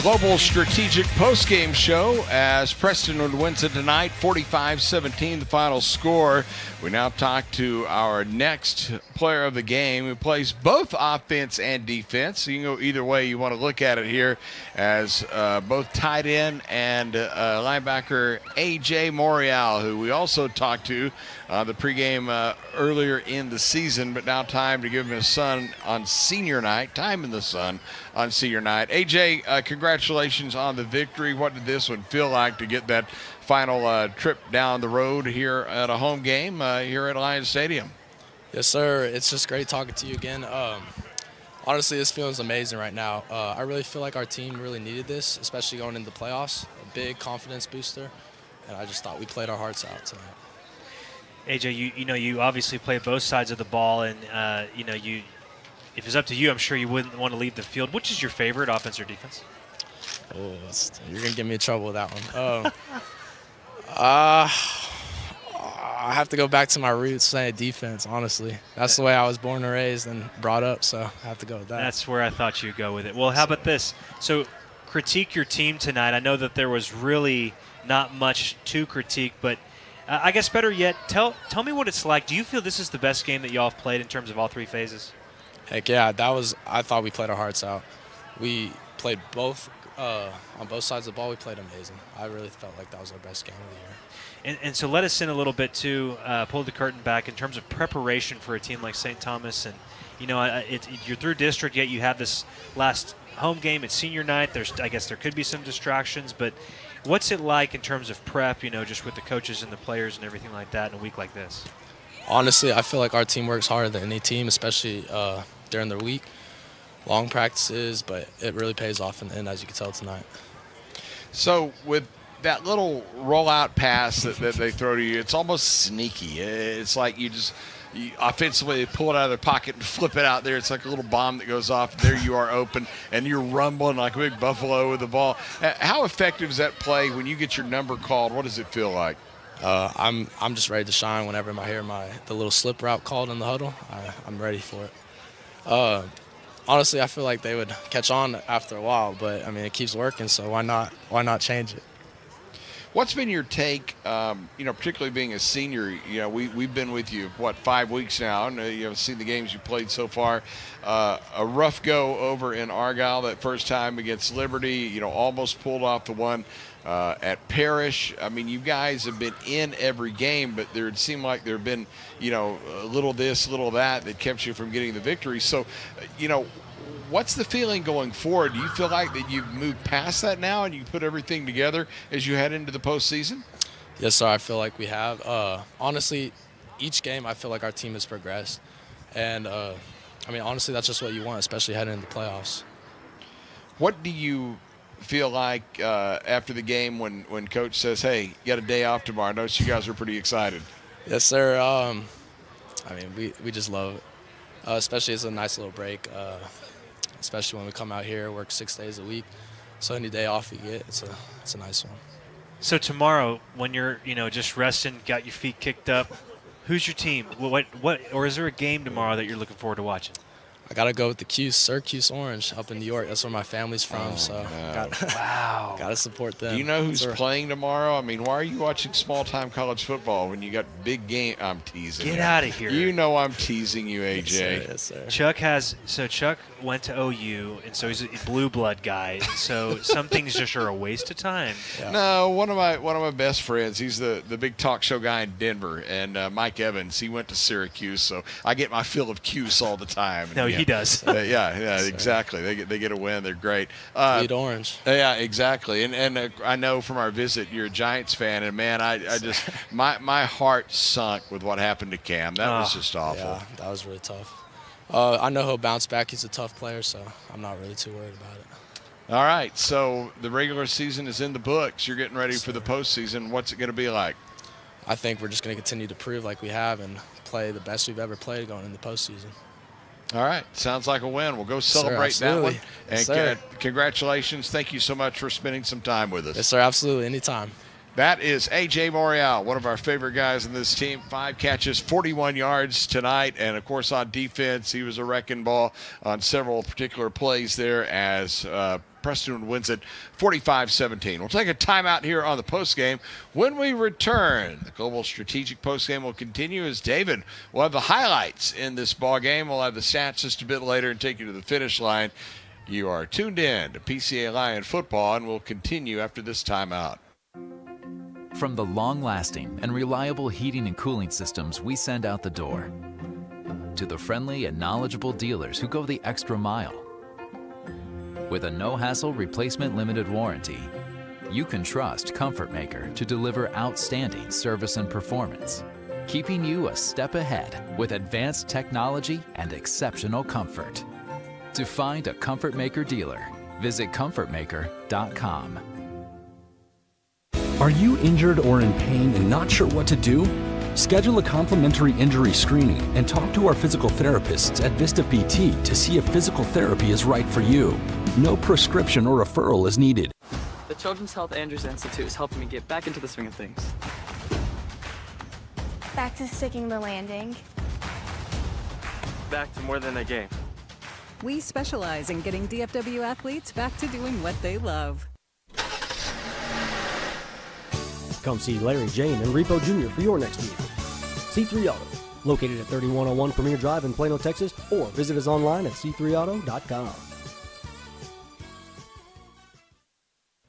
Global Strategic Postgame Show as Prestonwood wins it tonight, 45-17, the final score. We now talk to our next player of the game who plays both offense and defense. So you can go either way you want to look at it here, as both tight end and linebacker A.J. Morial, who we also talked to the pregame earlier in the season, but now time to give him his son on senior night, time in the sun on senior night. A.J., congratulations on the victory. What did this one feel like to get that final trip down the road here at a home game here at Lions Stadium? Yes, sir. It's just great talking to you again. Honestly, this feels amazing right now. I really feel like our team really needed this, especially going into the playoffs. A big confidence booster, and I just thought we played our hearts out tonight. AJ, you obviously play both sides of the ball, and if it's up to you, I'm sure you wouldn't want to leave the field. Which is your favorite, offense or defense? Oh, you're gonna get me in trouble with that one. I have to go back to my roots, saying defense. Honestly, that's the way I was born and raised and brought up, so I have to go with that. That's where I thought you'd go with it. Well, how about this? So, critique your team tonight. I know that there was really not much to critique, but I guess better yet, tell me what it's like. Do you feel this is the best game that y'all have played in terms of all three phases? Heck yeah, I thought we played our hearts out. We played both on both sides of the ball. We played amazing. I really felt like that was our best game of the year. And so let us in a little bit too. Pull the curtain back in terms of preparation for a team like St. Thomas, and you're through district, yet you have this last home game at senior night. I guess there could be some distractions, but what's it like in terms of prep? Just with the coaches and the players and everything like that in a week like this. Honestly, I feel like our team works harder than any team, especially during the week. Long practices, but it really pays off in the end, as you can tell tonight. So with that little rollout pass that they throw to you, it's almost sneaky. It's like you offensively pull it out of their pocket and flip it out there. It's like a little bomb that goes off. There you are open, and you're rumbling like a big buffalo with the ball. How effective is that play when you get your number called? What does it feel like? I'm just ready to shine whenever I hear the little slip route called in the huddle. I'm ready for it. Honestly, I feel like they would catch on after a while, but I mean it keeps working, so why not change it? What's been your take, particularly being a senior? We've been with you, 5 weeks now, and seen the games you played so far. A rough go over in Argyle that first time against Liberty, almost pulled off the one at Parrish. I mean, you guys have been in every game, but it seemed like there have been, a little this, little that kept you from getting the victory. So, what's the feeling going forward? Do you feel like that you've moved past that now and you put everything together as you head into the postseason? Yes, sir. I feel like we have. Honestly, each game I feel like our team has progressed. And, honestly, that's just what you want, especially heading into the playoffs. What do you feel like after the game when Coach says, hey, you got a day off tomorrow? I noticed you guys were pretty excited. Yes, sir. We just love it, especially it's a nice little break. Especially when we come out here, work 6 days a week. So any day off we get, it's a nice one. So tomorrow, when you're just resting, got your feet kicked up, who's your team? What or is there a game tomorrow that you're looking forward to watching? I got to go with the Syracuse Orange up in New York. That's where my family's from, Wow. Got to support them. Do you know who's playing tomorrow? I mean, why are you watching small-time college football when you got big game? I'm teasing you. Get out of here. You know I'm teasing you, AJ. Yes, sir. Chuck went to OU, and so he's a blue blood guy. So some things just are a waste of time. Yeah. No, one of my best friends, he's the big talk show guy in Denver, and Mike Evans, he went to Syracuse, so I get my fill of Cuse all the time. No, he does. Yeah, exactly. They get a win. They're great. Bleed orange. Yeah, exactly. And I know from our visit you're a Giants fan, and man, I just my heart sunk with what happened to Cam. That was just awful. Yeah, that was really tough. I know he'll bounce back. He's a tough player, so I'm not really too worried about it. All right, so the regular season is in the books. You're getting ready for the postseason. What's it going to be like? I think we're just going to continue to prove like we have and play the best we've ever played going in the postseason. All right. Sounds like a win. We'll go celebrate that one. Yes, and congratulations. Thank you so much for spending some time with us. Yes, sir. Absolutely. Anytime. That is A.J. Morial, one of our favorite guys in this team. 5 catches, 41 yards tonight. And, of course, on defense, he was a wrecking ball on several particular plays there as Prestonwood wins it 45-17. We'll take a timeout here on the postgame. When we return, the Global Strategic postgame will continue as David will have the highlights in this ball game. We'll have the stats just a bit later and take you to the finish line. You are tuned in to PCA Lion football, and we'll continue after this timeout. From the long-lasting and reliable heating and cooling systems we send out the door, to the friendly and knowledgeable dealers who go the extra mile. With a no-hassle replacement limited warranty, you can trust Comfort Maker to deliver outstanding service and performance, keeping you a step ahead with advanced technology and exceptional comfort. To find a Comfort Maker dealer, visit comfortmaker.com. Are you injured or in pain and not sure what to do? Schedule a complimentary injury screening and talk to our physical therapists at Vista PT to see if physical therapy is right for you. No prescription or referral is needed. The Children's Health Andrews Institute is helping me get back into the swing of things. Back to sticking the landing. Back to more than a game. We specialize in getting DFW athletes back to doing what they love. Come see Larry, Jane, and Repo Jr. for your next vehicle. C3 Auto, located at 3101 Premier Drive in Plano, Texas, or visit us online at c3auto.com.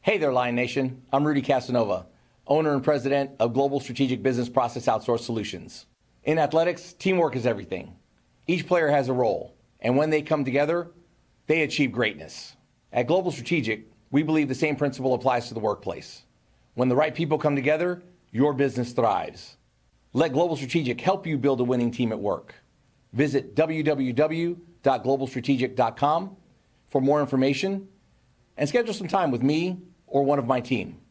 Hey there, Lion Nation. I'm Rudy Casanova, owner and president of Global Strategic Business Process Outsource Solutions. In athletics, teamwork is everything. Each player has a role, and when they come together, they achieve greatness. At Global Strategic, we believe the same principle applies to the workplace. When the right people come together, your business thrives. Let Global Strategic help you build a winning team at work. Visit www.globalstrategic.com for more information and schedule some time with me or one of my team.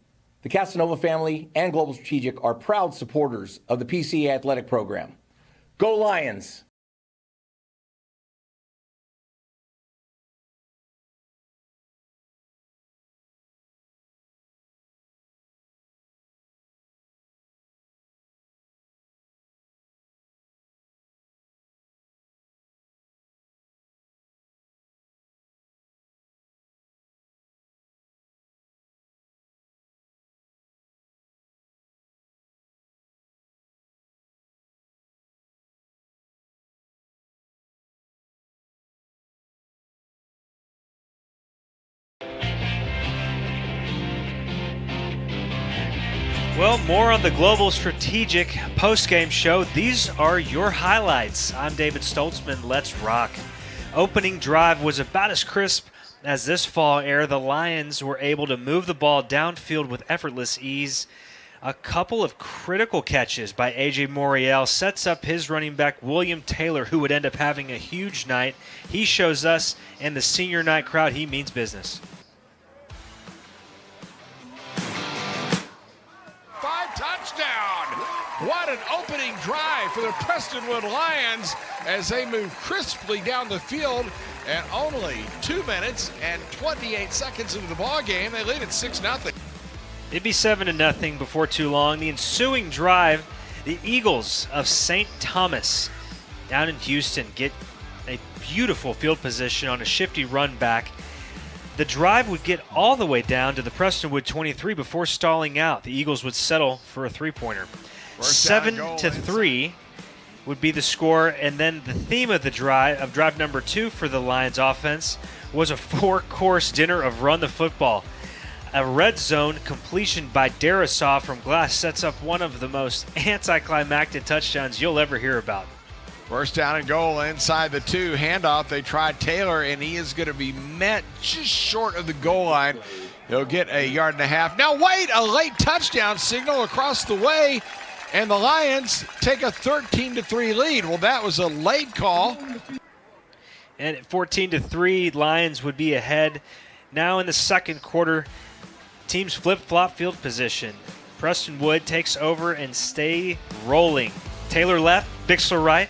The Casanova family and Global Strategic are proud supporters of the PCA athletic program. Go Lions! Well, more on the Global Strategic postgame show. These are your highlights. I'm David Stoltzman. Let's rock. Opening drive was about as crisp as this fall air. The Lions were able to move the ball downfield with effortless ease. A couple of critical catches by A.J. Morial sets up his running back, William Taylor, who would end up having a huge night. He shows us and the senior night crowd he means business. Touchdown! What an opening drive for the Prestonwood Lions as they move crisply down the field. And only 2 minutes and 28 seconds into the ball game, they lead at 6-0. It'd be 7-0 before too long. The ensuing drive, the Eagles of St. Thomas down in Houston get a beautiful field position on a shifty run back. The drive would get all the way down to the Prestonwood 23 before stalling out. The Eagles would settle for a three-pointer. 7-3 would be the score, and then the theme of the drive number 2 for the Lions offense was a 4-course dinner of run the football. A red zone completion by Darisaw from Glass sets up one of the most anticlimactic touchdowns you'll ever hear about. First down and goal inside the 2. Handoff. They tried Taylor, and he is going to be met just short of the goal line. He'll get a yard and a half. Now wait, a late touchdown signal across the way, and the Lions take a 13-3 lead. Well, that was a late call. And at 14-3, Lions would be ahead. Now in the second quarter, teams flip-flop field position. Prestonwood takes over and stay rolling. Taylor left, Bixler right,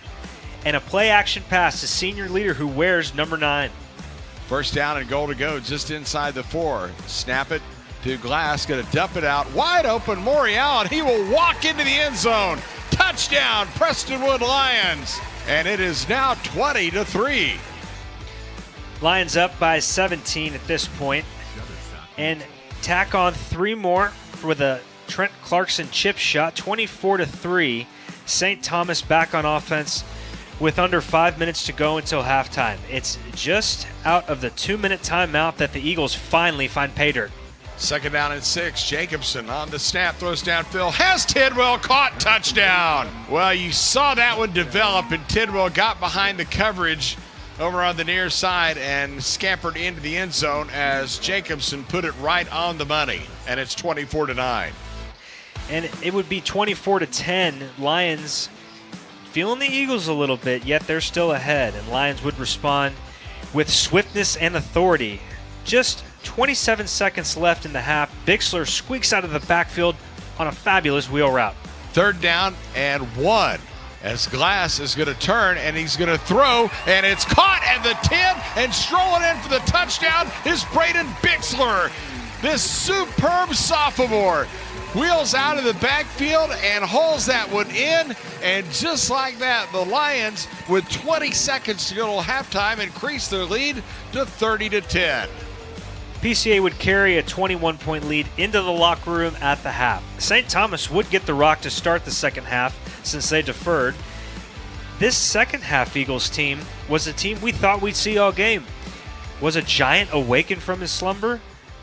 and a play-action pass to senior leader who wears number 9. First down and goal to go just inside the 4. Snap it, to Glass, going to dump it out. Wide open, Morial, and he will walk into the end zone. Touchdown, Prestonwood Lions. And it is now 20-3. Lions up by 17 at this point. And tack on 3 more with a Trent Clarkson chip shot, 24-3. St. Thomas back on offense with under 5 minutes to go until halftime. It's just out of the 2-minute timeout that the Eagles finally find pay dirt. 2nd down and 6. Jacobson on the snap, throws downfield, has Tidwell caught, touchdown. Well, you saw that one develop, and Tidwell got behind the coverage over on the near side and scampered into the end zone as Jacobson put it right on the money, and it's 24-9. And it would be 24-10. Lions feeling the Eagles a little bit, yet they're still ahead, and Lions would respond with swiftness and authority. Just 27 seconds left in the half. Bixler squeaks out of the backfield on a fabulous wheel route. 3rd down and 1 as Glass is going to turn and he's going to throw, and it's caught at the 10, and strolling in for the touchdown is Braden Bixler. This superb sophomore wheels out of the backfield and hauls that one in, and just like that, the Lions, with 20 seconds to go to halftime, increase their lead to 30-10. PCA would carry a 21-point lead into the locker room at the half. St. Thomas would get the rock to start the second half since they deferred. This second half Eagles team was a team we thought we'd see all game. Was a Giant awakened from his slumber?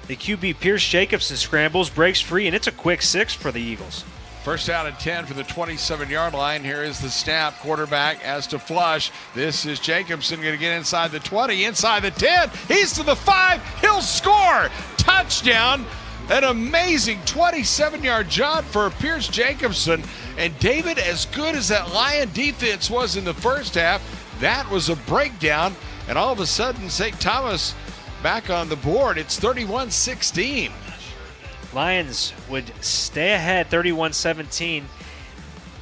The QB Pierce Jacobson scrambles, breaks free, and it's a quick 6 for the Eagles. 1st down and 10 for the 27-yard line. Here is the snap. Quarterback as to flush. This is Jacobson going to get inside the 20, inside the 10. He's to the 5. He'll score. Touchdown. An amazing 27-yard job for Pierce Jacobson. And David, as good as that Lion defense was in the first half, that was a breakdown. And all of a sudden, St. Thomas back on the board. It's 31-16. Lions would stay ahead 31-17,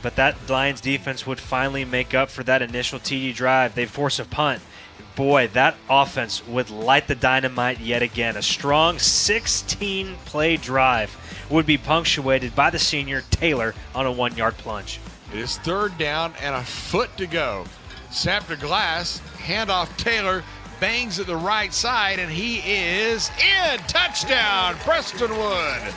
but that Lions defense would finally make up for that initial TD drive. They'd force a punt. Boy, that offense would light the dynamite yet again. A strong 16-play drive would be punctuated by the senior Taylor on a 1-yard plunge. It is 3rd down and a foot to go. Snap to Glass, handoff Taylor, bangs at the right side, and he is in. Touchdown, Prestonwood.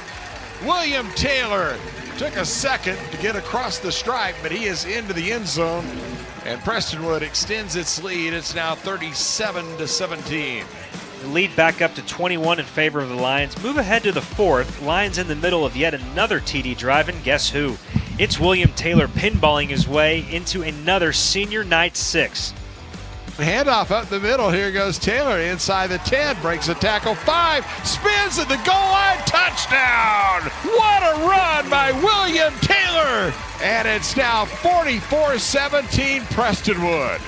William Taylor took a second to get across the stripe, but he is into the end zone, and Prestonwood extends its lead. It's now 37-17. The lead back up to 21 in favor of the Lions. Move ahead to the 4th. Lions in the middle of yet another TD drive, and guess who? It's William Taylor pinballing his way into another senior night 6. Handoff up the middle. Here goes Taylor inside the 10. Breaks a tackle. 5. Spins at the goal line. Touchdown. What a run by William Taylor. And it's now 44-17 Prestonwood.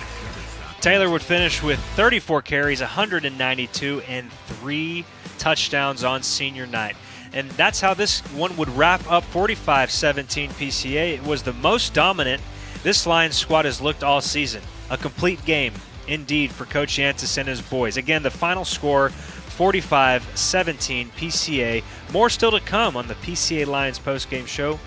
Taylor would finish with 34 carries, 192, and 3 touchdowns on senior night. And that's how this one would wrap up 45-17 PCA. It was the most dominant this Lions squad has looked all season. A complete game. Indeed, for Coach Yantis and his boys. Again, the final score, 45-17 PCA. More still to come on the PCA Lions postgame show.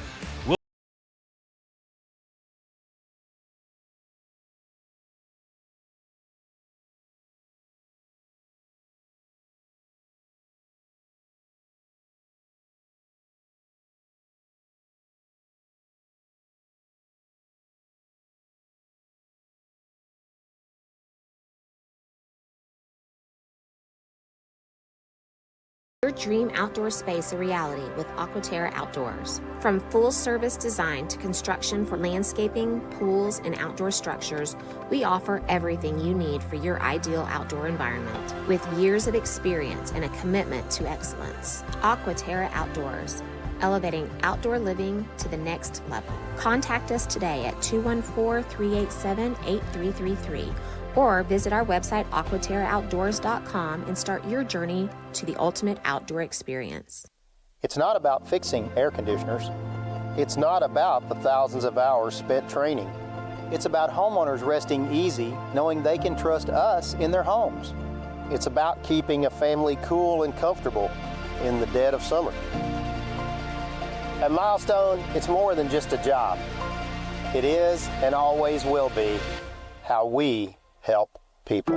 Your dream outdoor space a reality with Aquaterra Outdoors. From full-service design to construction for landscaping, pools, and outdoor structures, we offer everything you need for your ideal outdoor environment. With years of experience and a commitment to excellence, Aquaterra Outdoors, elevating outdoor living to the next level. Contact us today at 214-387-8333 or visit our website aquaterraoutdoors.com and start your journey to the ultimate outdoor experience. It's not about fixing air conditioners. It's not about the thousands of hours spent training. It's about homeowners resting easy, knowing they can trust us in their homes. It's about keeping a family cool and comfortable, in the dead of summer. At Milestone, it's more than just a job. It is and always will be how we help people.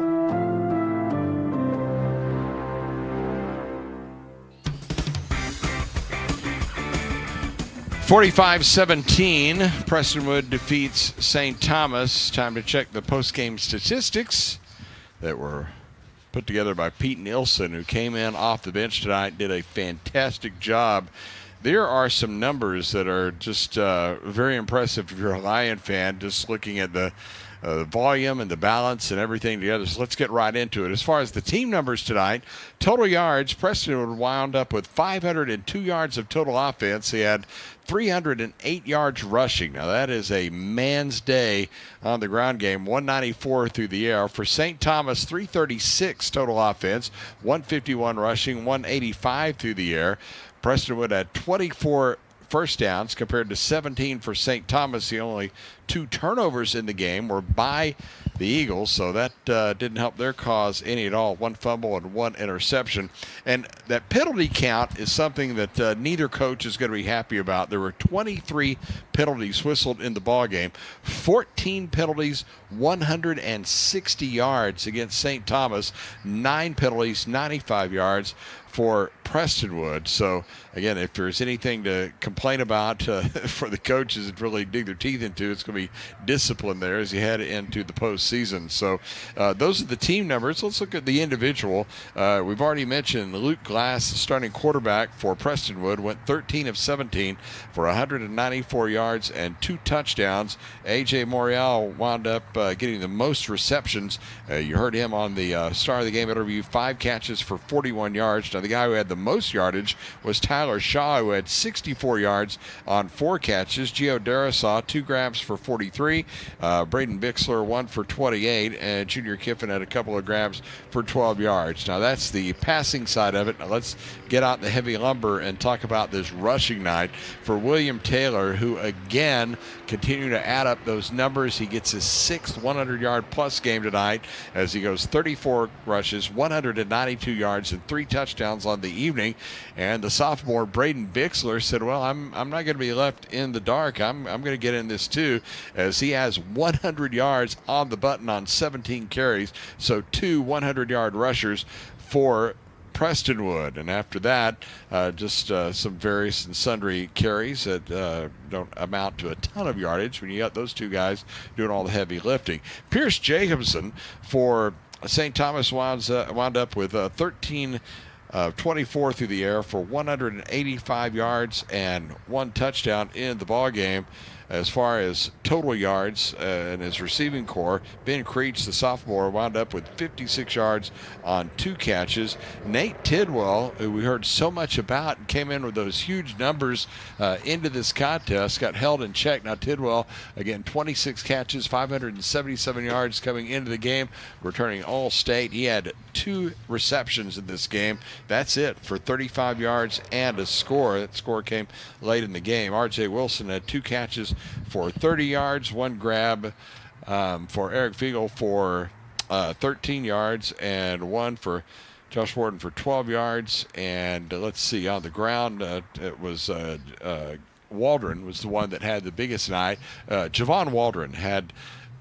45-17, Prestonwood defeats St. Thomas. Time to check the post-game statistics that were put together by Pete Nielsen, who came in off the bench tonight, did a fantastic job. There are some numbers that are just very impressive if you're a Lion fan, just looking at the volume and the balance and everything together. So let's get right into it. As far as the team numbers tonight, total yards, Prestonwood wound up with 502 yards of total offense. They had 308 yards rushing. Now that is a man's day on the ground game. 194 through the air. For St. Thomas, 336 total offense, 151 rushing, 185 through the air. Prestonwood had 24 first downs compared to 17 for St. Thomas. The only 2 turnovers in the game were by the Eagles, so that didn't help their cause any at all. 1 fumble and 1 interception. And that penalty count is something that neither coach is going to be happy about. There were 23 penalties whistled in the ballgame, 14 penalties, 160 yards against St. Thomas, 9 penalties, 95 yards for Prestonwood. So again, if there's anything to complain about for the coaches and really dig their teeth into, it's going to be discipline there as you head into the postseason. So those are the team numbers. Let's look at the individual. We've already mentioned Luke Glass, the starting quarterback for Prestonwood, went 13 of 17 for 194 yards and 2 touchdowns. A.J. Morial wound up getting the most receptions. You heard him on the Star of the Game interview, 5 catches for 41 yards. Now the guy who had the most yardage was Tyler Shaw, who had 64 yards on 4 catches. Gio Darasaw, 2 grabs for 43. Braden Bixler, 1 for 28. And Junior Kiffin had a couple of grabs for 12 yards. Now that's the passing side of it. Now let's get out the heavy lumber and talk about this rushing night for William Taylor, who again continue to add up those numbers. He gets his 6th 100-yard plus game tonight as he goes 34 rushes, 192 yards, and 3 touchdowns on the evening. And the sophomore Braden Bixler said, well, I'm not going to be left in the dark. I'm going to get in this too, as he has 100 yards on the button on 17 carries. So 2 100-yard rushers for Prestonwood. And after that, just some various and sundry carries that don't amount to a ton of yardage when you got those 2 guys doing all the heavy lifting. Pierce Jacobson for St. Thomas wound up with 13 24 through the air for 185 yards and 1 touchdown in the ball game. As far as total yards in his receiving core, Ben Creech, the sophomore, wound up with 56 yards on 2 catches. Nate Tidwell, who we heard so much about and came in with those huge numbers into this contest, got held in check. Now Tidwell, again, 26 catches, 577 yards coming into the game, returning All-State. He had 2 receptions in this game. That's it for 35 yards and a score. That score came late in the game. R.J. Wilson had 2 catches for 30 yards, 1 grab for Eric Fiegel for 13 yards, and 1 for Josh Warden for 12 yards. And let's see, on the ground, it was Waldron was the one that had the biggest night. Javon Waldron had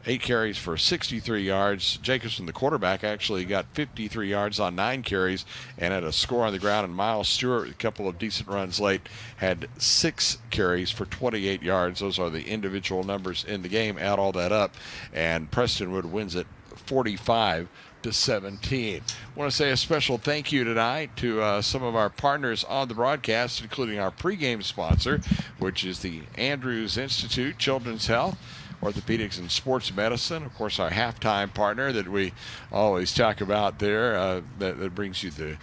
8 carries for 63 yards. Jacobson, the quarterback, actually got 53 yards on 9 carries and had a score on the ground. And Miles Stewart, a couple of decent runs late, had 6 carries for 28 yards. Those are the individual numbers in the game. Add all that up, and Prestonwood wins it 45-17. I want to say a special thank you tonight to some of our partners on the broadcast, including our pregame sponsor, which is the Andrews Institute, Children's Health, Orthopedics and Sports Medicine. Of course, our halftime partner that we always talk about there, that brings you the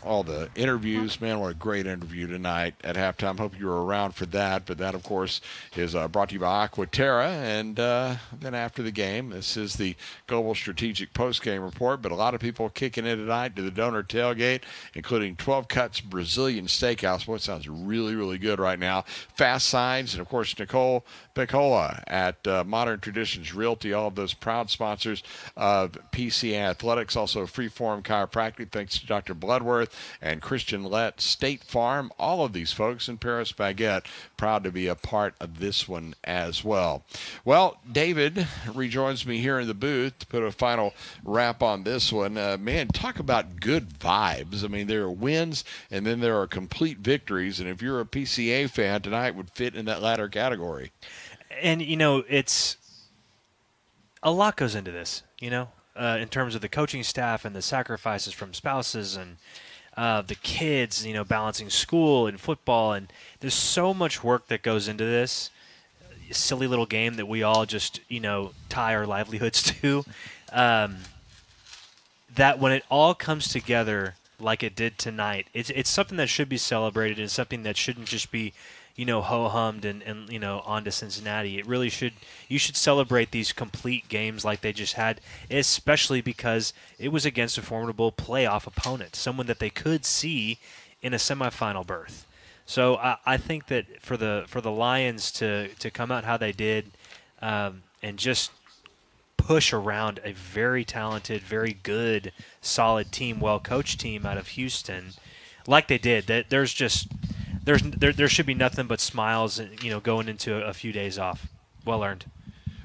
all the interviews. Man, what a great interview tonight at halftime. Hope you were around for that. But that, of course, is brought to you by Aquaterra. And then after the game, this is the Global Strategic Postgame Report. But a lot of people kicking in tonight to the donor tailgate, including 12 Cuts Brazilian Steakhouse. Boy, it sounds really, really good right now. Fast Signs, and, of course, Nicole Picola at Modern Traditions Realty. All of those proud sponsors of PC Athletics. Also, Freeform Chiropractic, thanks to Dr. Bloodworth. North, and Christian Lett, State Farm, all of these folks, and Paris Baguette, proud to be a part of this one as well. Well, David rejoins me here in the booth to put a final wrap on this one. Man, talk about good vibes. I mean, there are wins, and then there are complete victories, and if you're a PCA fan, tonight would fit in that latter category. And, it's a lot goes into this, in terms of the coaching staff and the sacrifices from spouses and the kids, balancing school and football. And there's so much work that goes into this silly little game that we all just, tie our livelihoods to. That when it all comes together like it did tonight, it's something that should be celebrated. It's something that shouldn't just be ho-hummed and on to Cincinnati. It really should. You should celebrate these complete games like they just had, especially because it was against a formidable playoff opponent, someone that they could see in a semifinal berth. So I think that for the Lions to come out how they did and just push around a very talented, very good, solid team, well-coached team out of Houston, like they did, that there should be nothing but smiles, going into a few days off. Well earned.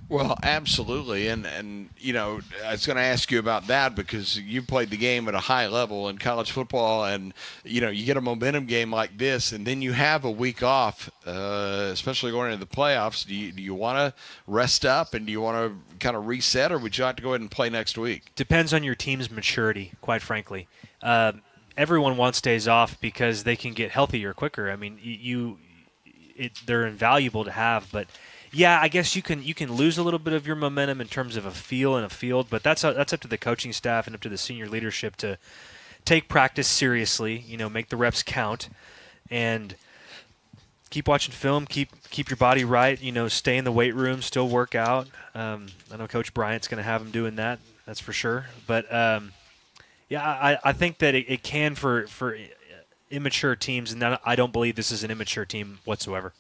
Well, absolutely, and I was going to ask you about that because you played the game at a high level in college football, and you get a momentum game like this, and then you have a week off, especially going into the playoffs. Do you want to rest up, and do you want to kind of reset, or would you like to go ahead and play next week? Depends on your team's maturity, quite frankly. Everyone wants days off because they can get healthier quicker. I mean, they're invaluable to have, but yeah, I guess you can lose a little bit of your momentum in terms of a feel in a field, but that's up to the coaching staff and up to the senior leadership to take practice seriously. Make the reps count, and keep watching film. Keep your body right. Stay in the weight room, still work out. I know Coach Bryant's going to have him doing that. That's for sure. But yeah, I think that it can for immature teams, and I don't believe this is an immature team whatsoever.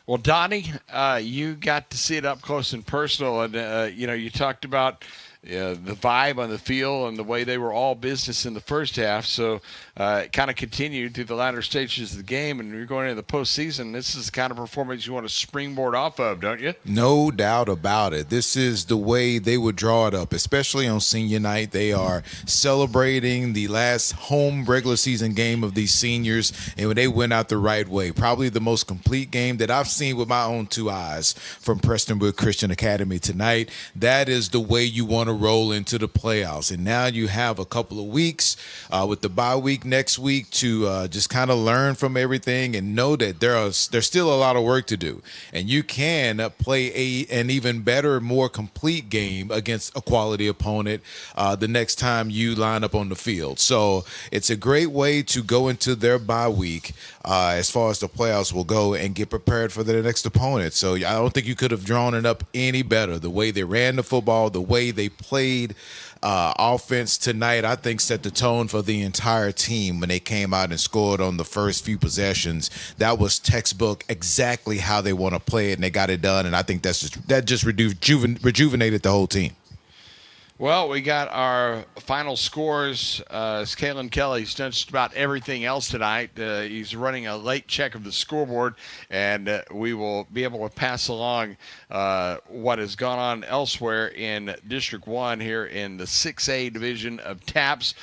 Well, Donnie, you got to see it up close and personal, and you talked about the vibe on the field and the way they were all business in the first half. So it kind of continued through the latter stages of the game, and you're going into the postseason. This is the kind of performance you want to springboard off of, don't you? No doubt about it. This is the way they would draw it up, especially on senior night. They are celebrating the last home regular season game of these seniors, and they went out the right way. Probably the most complete game that I've seen with my own two eyes from Prestonwood Christian Academy tonight. That is the way you want to roll into the playoffs. And now you have a couple of weeks with the bye week next week to just kind of learn from everything and know that there's still a lot of work to do. And you can play an even better, more complete game against a quality opponent the next time you line up on the field. So it's a great way to go into their bye week as far as the playoffs will go and get prepared for their next opponent. So I don't think you could have drawn it up any better. The way they ran the football, the way they played offense tonight, I think set the tone for the entire team when they came out and scored on the first few possessions. That was textbook exactly how they want to play it, and they got it done. And I think that just rejuvenated the whole team. Well, we got our final scores. Kalen Kelly's done just about everything else tonight. He's running a late check of the scoreboard, and we will be able to pass along what has gone on elsewhere in District 1 here in the 6A division of TAPS.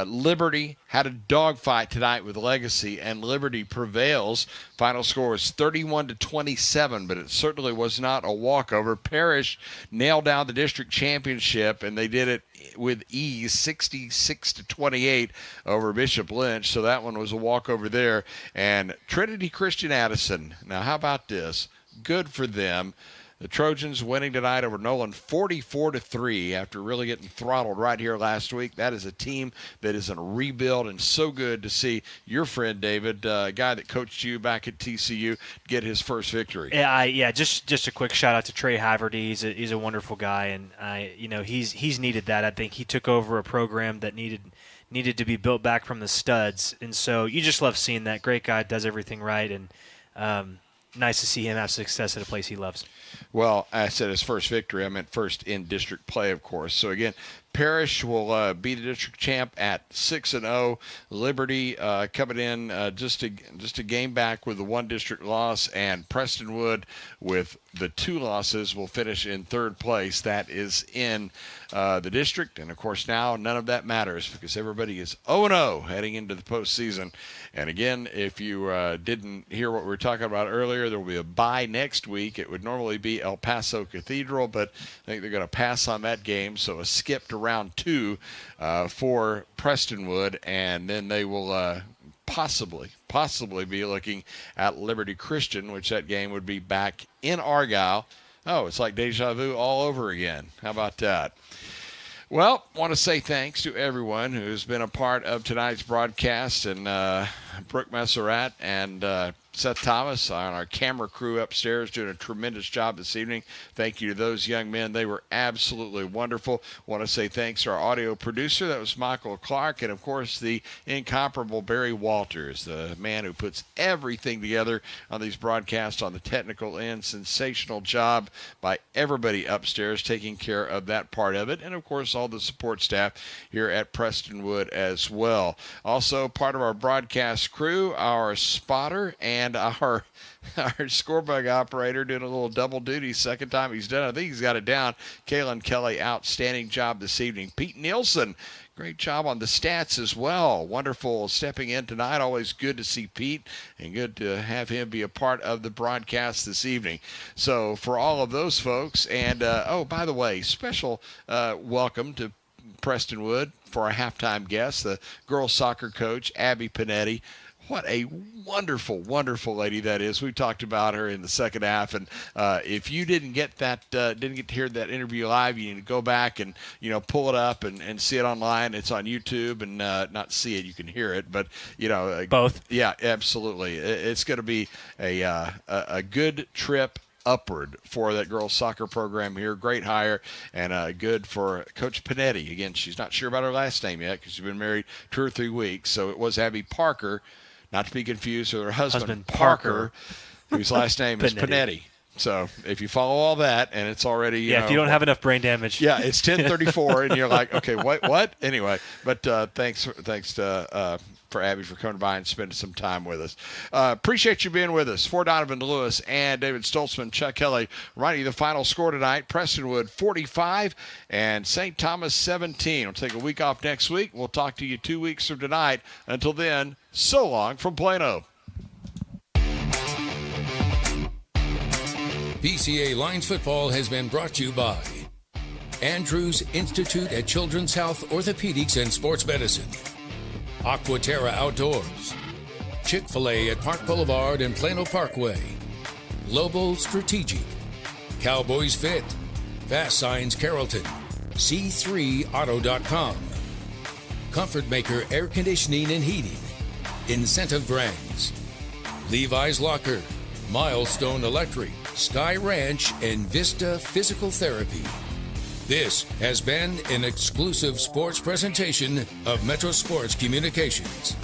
Liberty had a dogfight tonight with Legacy, and Liberty prevails. Final score is 31-27, but it certainly was not a walkover. Parrish nailed down the district championship, and they did it with ease, 66-28 over Bishop Lynch. So that one was a walkover there. And Trinity Christian Addison. Now, how about this? Good for them. The Trojans winning tonight over Nolan 44-3 after really getting throttled right here last week. That is a team that is in a rebuild, and so good to see your friend David, a guy that coached you back at TCU, get his first victory. Yeah, just a quick shout out to Trey Haverty. He's a wonderful guy, and he's needed that. I think he took over a program that needed to be built back from the studs, and so you just love seeing that. Great guy, does everything right, and nice to see him have success at a place he loves. Well, I said his first victory. I meant first in district play, of course. So, again, Parrish will be the district champ at 6-0. Liberty coming in just a game back with the 1 district loss, and Prestonwood with the 2 losses will finish in 3rd place. That is in the district, and of course now none of that matters because everybody is 0-0 heading into the postseason. And again, if you didn't hear what we were talking about earlier, there will be a bye next week. It would normally be El Paso Cathedral, but I think they're going to pass on that game, so a skip to round 2 for Prestonwood, and then they will possibly be looking at Liberty Christian, which that game would be back in Argyle. Oh, it's like deja vu all over again. How about that? Well, I want to say thanks to everyone who's been a part of tonight's broadcast, and Brooke Messerat and Seth Thomas on our camera crew upstairs doing a tremendous job this evening. Thank you to those young men. They were absolutely wonderful. Want to say thanks to our audio producer. That was Michael Clark. And, of course, the incomparable Barry Walters, the man who puts everything together on these broadcasts on the technical end. Sensational job by everybody upstairs taking care of that part of it. And, of course, all the support staff here at Prestonwood as well. Also, part of our broadcast crew, our spotter, and our scorebug operator doing a little double duty. Second time he's done it. I think he's got it down. Kalen Kelly, outstanding job this evening. Pete Nielsen, great job on the stats as well. Wonderful stepping in tonight. Always good to see Pete and good to have him be a part of the broadcast this evening. So for all of those folks, and oh, by the way, special welcome to Prestonwood for our halftime guest, the girls soccer coach, Abby Panetti. What a wonderful, wonderful lady that is. We talked about her in the second half, and if you didn't get to hear that interview live, you need to go back and pull it up and see it online. It's on YouTube, and not see it, you can hear it, but both. Yeah, absolutely. It's going to be a good trip upward for that girls soccer program here. Great hire, and good for Coach Panetti. Again, she's not sure about her last name yet because she's been married 2 or 3 weeks. So it was Abby Parker, not to be confused with her husband Parker, whose last name is Panetti. So if you follow all that, and it's already if you don't have enough brain damage, it's 10:34, and you're like, okay, what? Anyway, but thanks for Abby for coming by and spending some time with us. Appreciate you being with us. For Donovan Lewis and David Stoltzman, Chuck Kelly, reminding you the final score tonight: Prestonwood 45 and St. Thomas 17. We'll take a week off next week. We'll talk to you 2 weeks from tonight. Until then, so long from Plano. PCA Lions football has been brought to you by Andrews Institute at Children's Health Orthopedics and Sports Medicine, Aquaterra Outdoors, Chick-fil-A at Park Boulevard and Plano Parkway, Global Strategic, Cowboys Fit, Fast Signs Carrollton, C3Auto.com, Comfort Maker Air Conditioning and Heating, Incentive Brands, Levi's Locker, Milestone Electric, Sky Ranch, and Vista Physical Therapy. This has been an exclusive sports presentation of Metro Sports Communications.